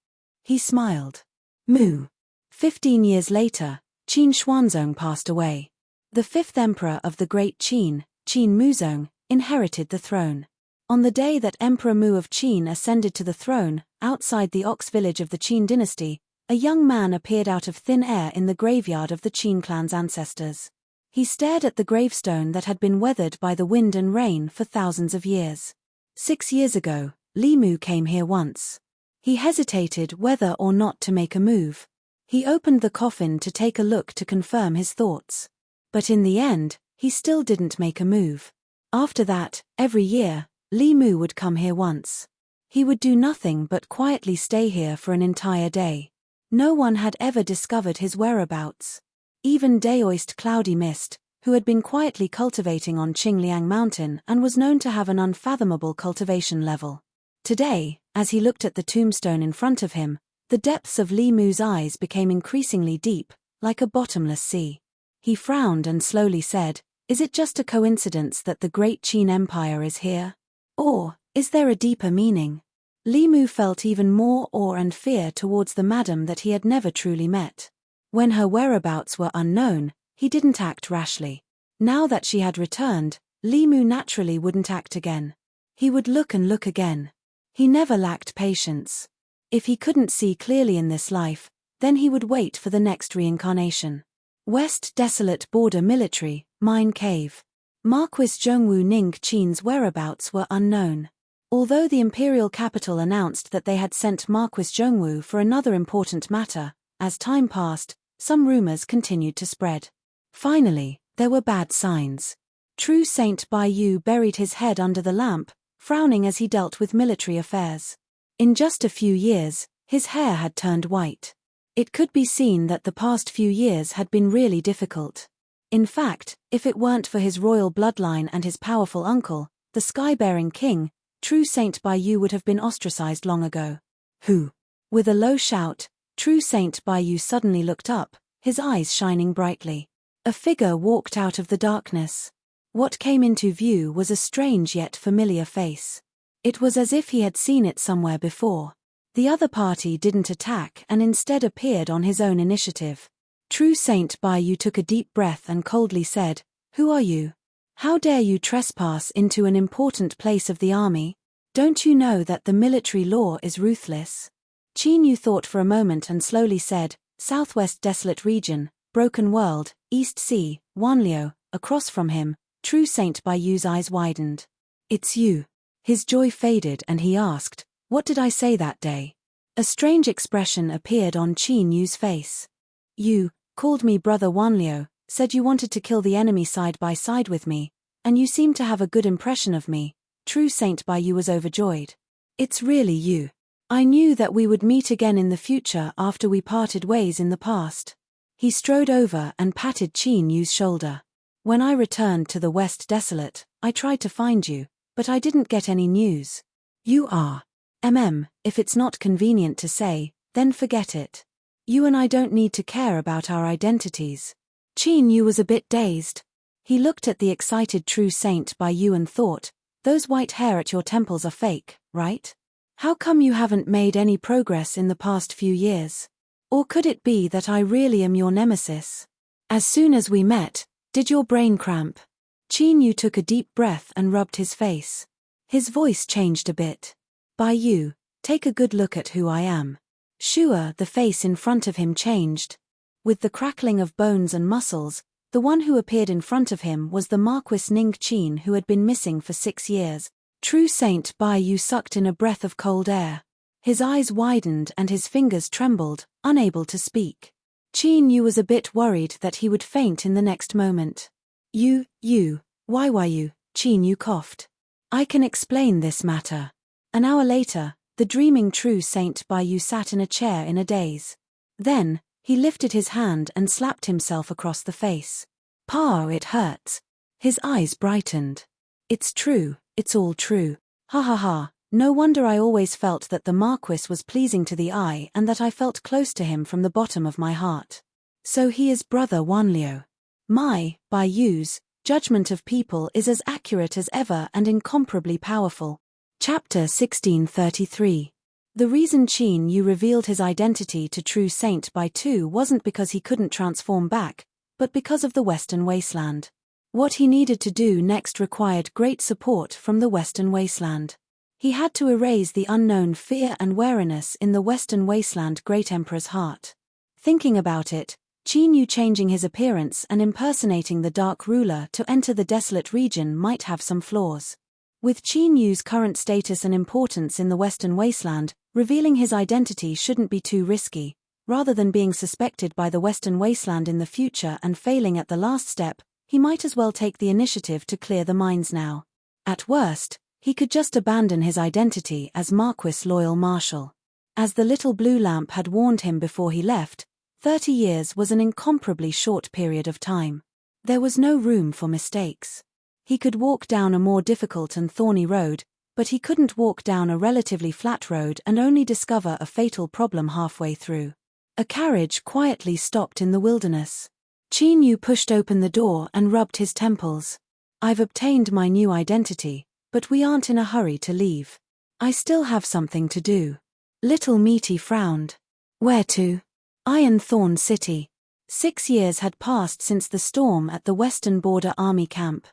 He smiled. Mu. 15 years later, Qin Xuanzong passed away. The 5th emperor of the Great Qin, Qin Muzong, inherited the throne. On the day that Emperor Mu of Qin ascended to the throne, outside the Ox village of the Qin dynasty, a young man appeared out of thin air in the graveyard of the Qin clan's ancestors. He stared at the gravestone that had been weathered by the wind and rain for thousands of years. 6 years ago, Li Mu came here once. He hesitated whether or not to make a move. He opened the coffin to take a look to confirm his thoughts. But in the end, he still didn't make a move. After that, every year, Li Mu would come here once. He would do nothing but quietly stay here for an entire day. No one had ever discovered his whereabouts. Even Daoist Cloudy Mist, who had been quietly cultivating on Qingliang Mountain and was known to have an unfathomable cultivation level. Today, as he looked at the tombstone in front of him, the depths of Li Mu's eyes became increasingly deep, like a bottomless sea. He frowned and slowly said, "Is it just a coincidence that the Great Qin Empire is here? Or, is there a deeper meaning?" Li Mu felt even more awe and fear towards the madam that he had never truly met. When her whereabouts were unknown, he didn't act rashly. Now that she had returned, Li Mu naturally wouldn't act again. He would look and look again. He never lacked patience. If he couldn't see clearly in this life, then he would wait for the next reincarnation. West Desolate Border Military, Mine Cave. Marquis Zhongwu Ning Qin's whereabouts were unknown. Although the imperial capital announced that they had sent Marquis Zhongwu for another important matter, as time passed, some rumors continued to spread. Finally, there were bad signs. True Saint Bai Yu buried his head under the lamp, frowning as he dealt with military affairs. In just a few years, his hair had turned white. It could be seen that the past few years had been really difficult. In fact, if it weren't for his royal bloodline and his powerful uncle, the sky-bearing king, True Saint Bai Yu would have been ostracized long ago. Who? With a low shout, True Saint Bai Yu suddenly looked up, his eyes shining brightly. A figure walked out of the darkness. What came into view was a strange yet familiar face. It was as if he had seen it somewhere before. The other party didn't attack and instead appeared on his own initiative. True Saint Bai Yu took a deep breath and coldly said, "Who are you? How dare you trespass into an important place of the army? Don't you know that the military law is ruthless?" Qin Yu thought for a moment and slowly said, "Southwest Desolate Region, Broken World, East Sea, Wanliu." Across from him, True Saint Bai Yu's eyes widened. "It's you." His joy faded and he asked, "What did I say that day?" A strange expression appeared on Qin Yu's face. "You called me Brother Wanliu, said you wanted to kill the enemy side by side with me, and you seemed to have a good impression of me." True Saint Bai Yu was overjoyed. "It's really you. I knew that we would meet again in the future after we parted ways in the past." He strode over and patted Qin Yu's shoulder. "When I returned to the West Desolate, I tried to find you, but I didn't get any news. You are if it's not convenient to say, then forget it. You and I don't need to care about our identities." Qin Yu was a bit dazed. He looked at the excited True Saint Bai Yu and thought, "Those white hair at your temples are fake, right? How come you haven't made any progress in the past few years? Or could it be that I really am your nemesis? As soon as we met, did your brain cramp?" Qin Yu took a deep breath and rubbed his face. His voice changed a bit. "Bai Yu, take a good look at who I am." Sure, the face in front of him changed. With the crackling of bones and muscles, the one who appeared in front of him was the Marquis Ning Qin who had been missing for 6 years. True Saint Bai Yu sucked in a breath of cold air. His eyes widened and his fingers trembled, unable to speak. Qin Yu was a bit worried that he would faint in the next moment. You, why you?" Qin Yu coughed. "I can explain this matter." An hour later, the dreaming True Saint Bai Yu sat in a chair in a daze. Then, he lifted his hand and slapped himself across the face. "Pa, it hurts." His eyes brightened. "It's true, it's all true. Ha ha ha, no wonder I always felt that the Marquis was pleasing to the eye and that I felt close to him from the bottom of my heart. So he is Brother Wanliu. My, Bai Yu's, judgment of people is as accurate as ever and incomparably powerful." Chapter 1633. The reason Qin Yu revealed his identity to True Saint Bai Yu wasn't because he couldn't transform back, but because of the Western Wasteland. What he needed to do next required great support from the Western Wasteland. He had to erase the unknown fear and wariness in the Western Wasteland Great Emperor's heart. Thinking about it, Qin Yu changing his appearance and impersonating the Dark Ruler to enter the desolate region might have some flaws. With Qin Yu's current status and importance in the Western Wasteland, revealing his identity shouldn't be too risky. Rather than being suspected by the Western Wasteland in the future and failing at the last step, he might as well take the initiative to clear the mines now. At worst, he could just abandon his identity as Marquis Loyal Marshal. As the little blue lamp had warned him before he left, 30 years was an incomparably short period of time. There was no room for mistakes. He could walk down a more difficult and thorny road, but he couldn't walk down a relatively flat road and only discover a fatal problem halfway through. A carriage quietly stopped in the wilderness. Qin Yu pushed open the door and rubbed his temples. "I've obtained my new identity, but we aren't in a hurry to leave. I still have something to do." Little Meaty frowned. "Where to?" "Ironthorn City." 6 years had passed since the storm at the Western Border Army Camp.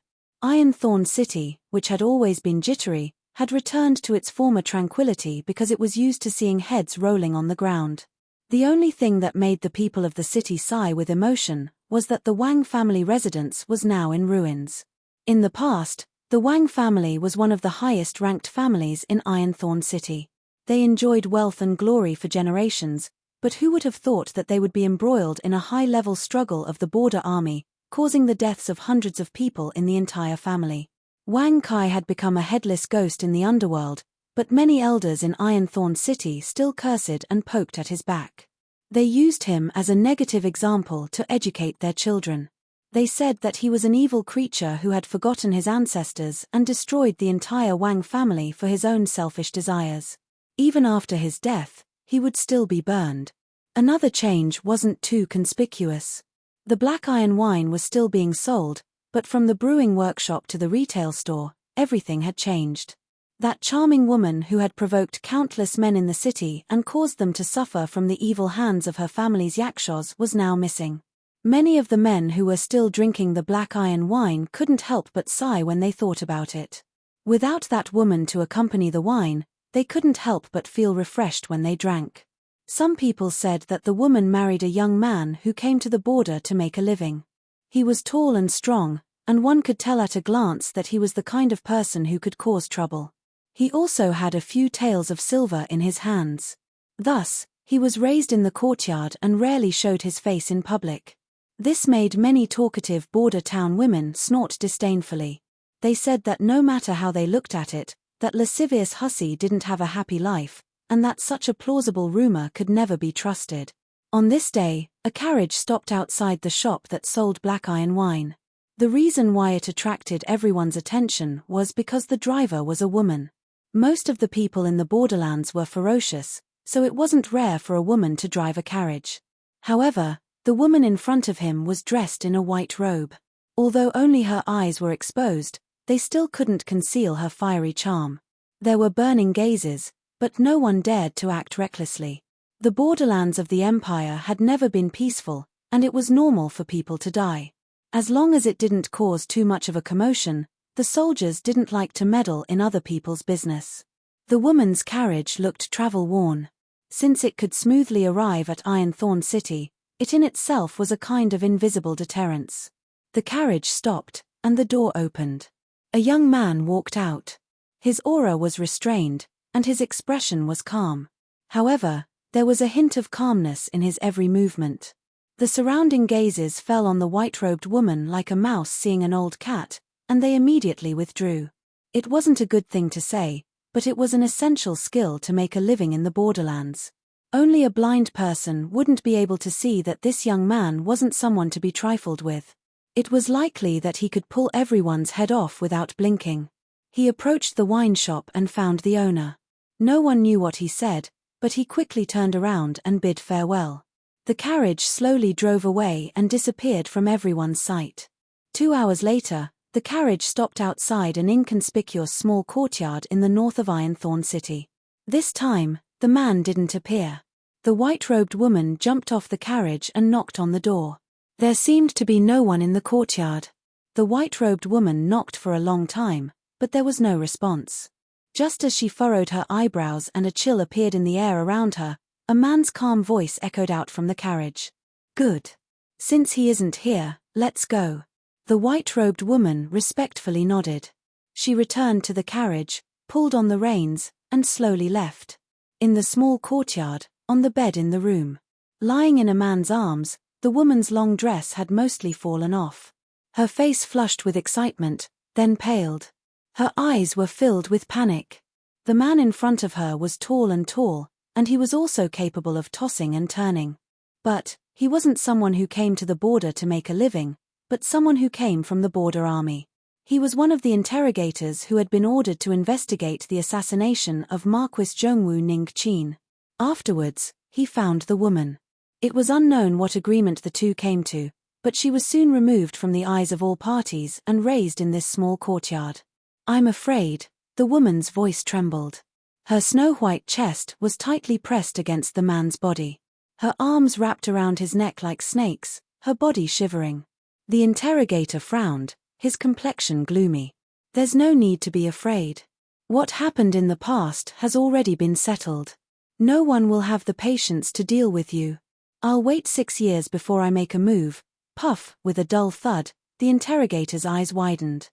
Ironthorn City, which had always been jittery, had returned to its former tranquility because it was used to seeing heads rolling on the ground. The only thing that made the people of the city sigh with emotion was that the Wang family residence was now in ruins. In the past, the Wang family was one of the highest-ranked families in Ironthorn City. They enjoyed wealth and glory for generations, but who would have thought that they would be embroiled in a high-level struggle of the border army, causing the deaths of hundreds of people in the entire family? Wang Kai had become a headless ghost in the underworld, but many elders in Ironthorn City still cursed and poked at his back. They used him as a negative example to educate their children. They said that he was an evil creature who had forgotten his ancestors and destroyed the entire Wang family for his own selfish desires. Even after his death, he would still be burned. Another change wasn't too conspicuous. The black iron wine was still being sold, but from the brewing workshop to the retail store, everything had changed. That charming woman who had provoked countless men in the city and caused them to suffer from the evil hands of her family's yakshas was now missing. Many of the men who were still drinking the black iron wine couldn't help but sigh when they thought about it. Without that woman to accompany the wine, they couldn't help but feel refreshed when they drank. Some people said that the woman married a young man who came to the border to make a living. He was tall and strong, and one could tell at a glance that he was the kind of person who could cause trouble. He also had a few taels of silver in his hands. Thus, he was raised in the courtyard and rarely showed his face in public. This made many talkative border town women snort disdainfully. They said that no matter how they looked at it, that lascivious hussy didn't have a happy life, and that such a plausible rumor could never be trusted. On this day, a carriage stopped outside the shop that sold black iron wine. The reason why it attracted everyone's attention was because the driver was a woman. Most of the people in the borderlands were ferocious, so it wasn't rare for a woman to drive a carriage. However, the woman in front of him was dressed in a white robe. Although only her eyes were exposed, they still couldn't conceal her fiery charm. There were burning gazes, but no one dared to act recklessly. The borderlands of the Empire had never been peaceful, and it was normal for people to die. As long as it didn't cause too much of a commotion, the soldiers didn't like to meddle in other people's business. The woman's carriage looked travel-worn. Since it could smoothly arrive at Ironthorn City, it in itself was a kind of invisible deterrence. The carriage stopped, and the door opened. A young man walked out. His aura was restrained, and his expression was calm. However, there was a hint of calmness in his every movement. The surrounding gazes fell on the white-robed woman like a mouse seeing an old cat, and they immediately withdrew. It wasn't a good thing to say, but it was an essential skill to make a living in the borderlands. Only a blind person wouldn't be able to see that this young man wasn't someone to be trifled with. It was likely that he could pull everyone's head off without blinking. He approached the wine shop and found the owner. No one knew what he said, but he quickly turned around and bid farewell. The carriage slowly drove away and disappeared from everyone's sight. 2 hours later, the carriage stopped outside an inconspicuous small courtyard in the north of Ironthorn City. This time, the man didn't appear. The white-robed woman jumped off the carriage and knocked on the door. There seemed to be no one in the courtyard. The white-robed woman knocked for a long time, but there was no response. Just as she furrowed her eyebrows and a chill appeared in the air around her, a man's calm voice echoed out from the carriage. "Good. Since he isn't here, let's go." The white-robed woman respectfully nodded. She returned to the carriage, pulled on the reins, and slowly left. In the small courtyard, on the bed in the room, lying in a man's arms, the woman's long dress had mostly fallen off. Her face flushed with excitement, then paled. Her eyes were filled with panic. The man in front of her was tall, and he was also capable of tossing and turning. But he wasn't someone who came to the border to make a living, but someone who came from the border army. He was one of the interrogators who had been ordered to investigate the assassination of Marquis Zhongwu Ningqin. Afterwards, he found the woman. It was unknown what agreement the two came to, but she was soon removed from the eyes of all parties and raised in this small courtyard. "I'm afraid," the woman's voice trembled. Her snow-white chest was tightly pressed against the man's body. Her arms wrapped around his neck like snakes, her body shivering. The interrogator frowned, his complexion gloomy. "There's no need to be afraid. What happened in the past has already been settled. No one will have the patience to deal with you. I'll wait 6 years before I make a move." Puff, with a dull thud, the interrogator's eyes widened.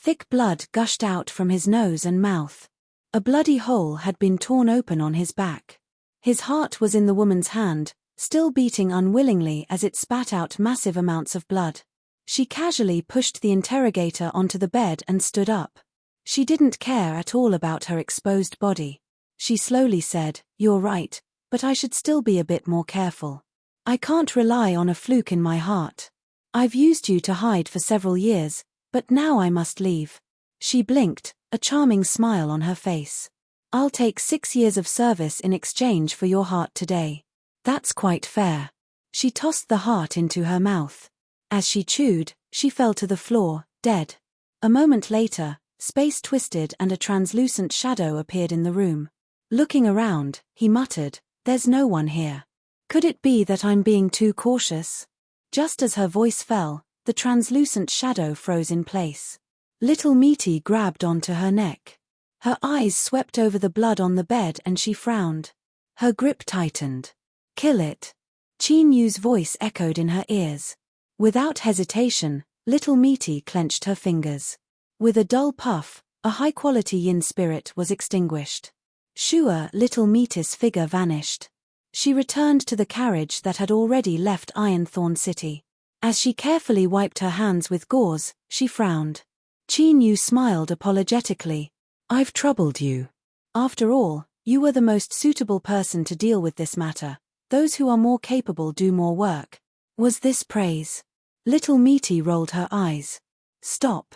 Thick blood gushed out from his nose and mouth. A bloody hole had been torn open on his back. His heart was in the woman's hand, still beating unwillingly as it spat out massive amounts of blood. She casually pushed the interrogator onto the bed and stood up. She didn't care at all about her exposed body. She slowly said, "You're right, but I should still be a bit more careful. I can't rely on a fluke in my heart. I've used you to hide for several years, but now I must leave." She blinked, a charming smile on her face. "I'll take 6 years of service in exchange for your heart today. That's quite fair." She tossed the heart into her mouth. As she chewed, she fell to the floor, dead. A moment later, space twisted and a translucent shadow appeared in the room. Looking around, he muttered, "There's no one here. Could it be that I'm being too cautious?" Just as her voice fell, the translucent shadow froze in place. Little Meaty grabbed onto her neck. Her eyes swept over the blood on the bed and she frowned. Her grip tightened. "Kill it." Qin Yu's voice echoed in her ears. Without hesitation, Little Meaty clenched her fingers. With a dull puff, a high-quality yin spirit was extinguished. Sure, Little Meaty's figure vanished. She returned to the carriage that had already left Ironthorn City. As she carefully wiped her hands with gauze, she frowned. Qin Yu smiled apologetically. "I've troubled you. After all, you were the most suitable person to deal with this matter. Those who are more capable do more work." Was this praise? Little Meaty rolled her eyes. "Stop.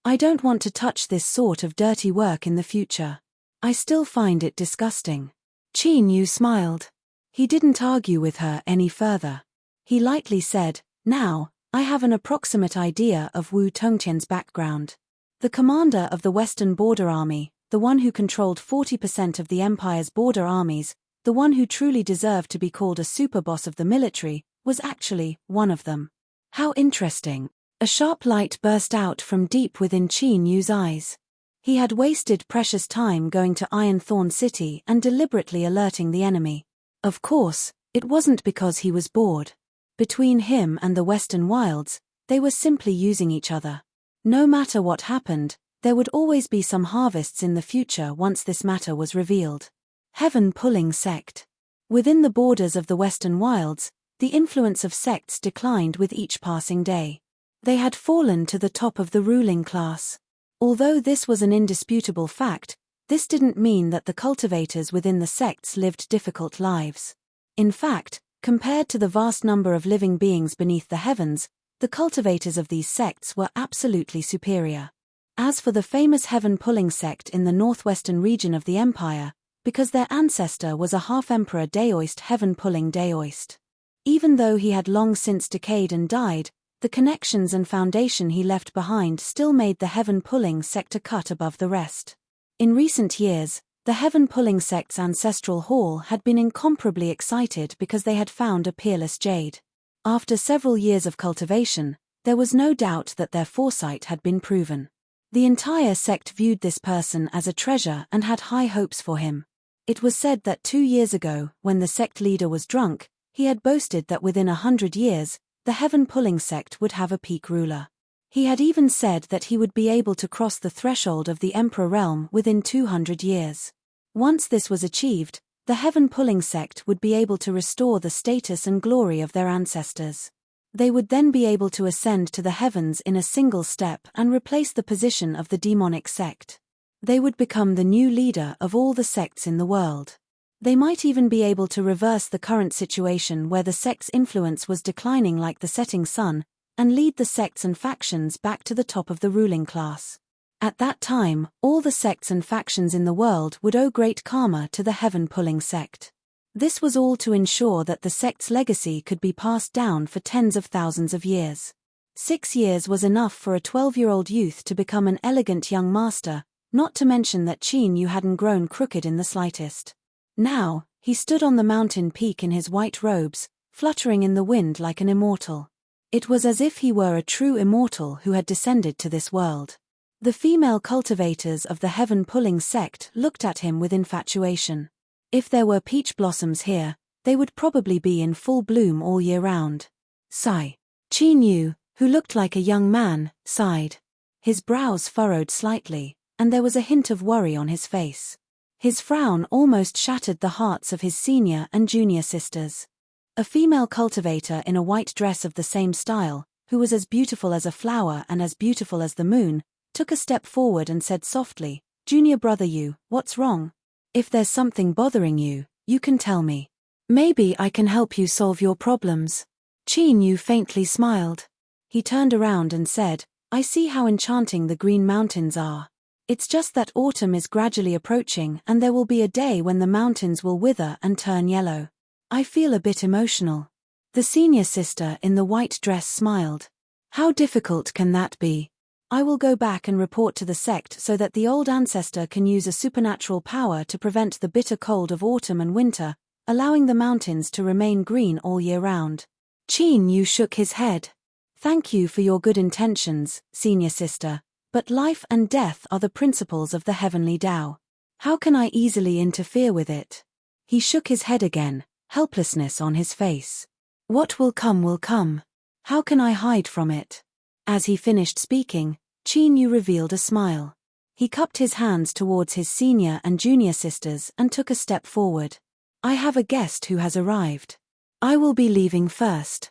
I don't want to touch this sort of dirty work in the future. I still find it disgusting." Qin Yu smiled. He didn't argue with her any further. He lightly said, "Now, I have an approximate idea of Wu Tongqian's background. The commander of the Western Border Army, the one who controlled 40% of the Empire's border armies, the one who truly deserved to be called a superboss of the military, was actually one of them." "How interesting." A sharp light burst out from deep within Qin Yu's eyes. He had wasted precious time going to Ironthorn City and deliberately alerting the enemy. Of course, it wasn't because he was bored. Between him and the Western Wilds, they were simply using each other. No matter what happened, there would always be some harvests in the future once this matter was revealed. Heaven-pulling sect. Within the borders of the Western Wilds, the influence of sects declined with each passing day. They had fallen to the top of the ruling class. Although this was an indisputable fact, this didn't mean that the cultivators within the sects lived difficult lives. In fact, compared to the vast number of living beings beneath the heavens, the cultivators of these sects were absolutely superior. As for the famous heaven-pulling sect in the northwestern region of the empire, because their ancestor was a half-emperor daoist heaven-pulling daoist. Even though he had long since decayed and died, the connections and foundation he left behind still made the heaven-pulling sect a cut above the rest. In recent years, the heaven-pulling sect's ancestral hall had been incomparably excited because they had found a peerless jade. After several years of cultivation, there was no doubt that their foresight had been proven. The entire sect viewed this person as a treasure and had high hopes for him. It was said that 2 years ago, when the sect leader was drunk, he had boasted that within 100 years, the heaven-pulling sect would have a peak ruler. He had even said that he would be able to cross the threshold of the Emperor realm within 200 years. Once this was achieved, the heaven-pulling sect would be able to restore the status and glory of their ancestors. They would then be able to ascend to the heavens in a single step and replace the position of the demonic sect. They would become the new leader of all the sects in the world. They might even be able to reverse the current situation where the sect's influence was declining like the setting sun, and lead the sects and factions back to the top of the ruling class. At that time, all the sects and factions in the world would owe great karma to the heaven-pulling sect. This was all to ensure that the sect's legacy could be passed down for tens of thousands of years. 6 years was enough for a 12-year-old youth to become an elegant young master, not to mention that Qin Yu hadn't grown crooked in the slightest. Now, he stood on the mountain peak in his white robes, fluttering in the wind like an immortal. It was as if he were a true immortal who had descended to this world. The female cultivators of the heaven-pulling sect looked at him with infatuation. If there were peach blossoms here, they would probably be in full bloom all year round. Sigh. Qin Yu, who looked like a young man, sighed. His brows furrowed slightly, and there was a hint of worry on his face. His frown almost shattered the hearts of his senior and junior sisters. A female cultivator in a white dress of the same style, who was as beautiful as a flower and as beautiful as the moon, took a step forward and said softly, "Junior brother you, what's wrong? If there's something bothering you, you can tell me. Maybe I can help you solve your problems." Qin Yu faintly smiled. He turned around and said, "I see how enchanting the Green Mountains are. It's just that autumn is gradually approaching and there will be a day when the mountains will wither and turn yellow. I feel a bit emotional." The senior sister in the white dress smiled. "How difficult can that be? I will go back and report to the sect so that the old ancestor can use a supernatural power to prevent the bitter cold of autumn and winter, allowing the mountains to remain green all year round." Qin Yu shook his head. "Thank you for your good intentions, senior sister, but life and death are the principles of the heavenly Tao. How can I easily interfere with it?" He shook his head again, helplessness on his face. "What will come will come. How can I hide from it?" As he finished speaking, Qin Yu revealed a smile. He cupped his hands towards his senior and junior sisters and took a step forward. "I have a guest who has arrived. I will be leaving first."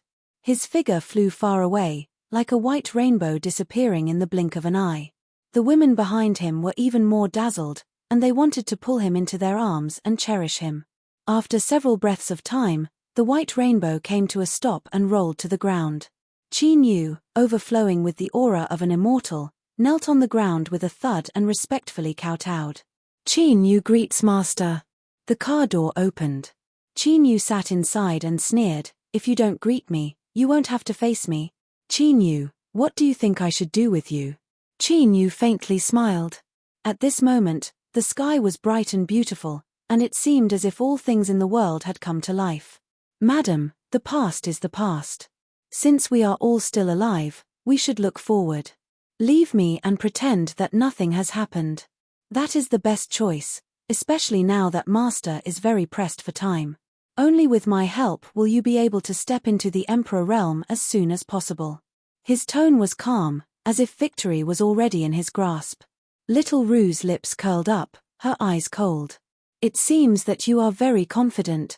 His figure flew far away, like a white rainbow disappearing in the blink of an eye. The women behind him were even more dazzled, and they wanted to pull him into their arms and cherish him. After several breaths of time, the white rainbow came to a stop and rolled to the ground. Qin Yu, overflowing with the aura of an immortal, knelt on the ground with a thud and respectfully kowtowed. "Qin Yu greets master." The car door opened. Qin Yu sat inside and sneered, "If you don't greet me, you won't have to face me." "Qin Yu, what do you think I should do with you?" Qin Yu faintly smiled. At this moment, the sky was bright and beautiful, and it seemed as if all things in the world had come to life. "Madam, the past is the past. Since we are all still alive, we should look forward. Leave me and pretend that nothing has happened. That is the best choice, especially now that master is very pressed for time. Only with my help will you be able to step into the Emperor realm as soon as possible." His tone was calm, as if victory was already in his grasp. Little Rue's lips curled up, her eyes cold. "It seems that you are very confident,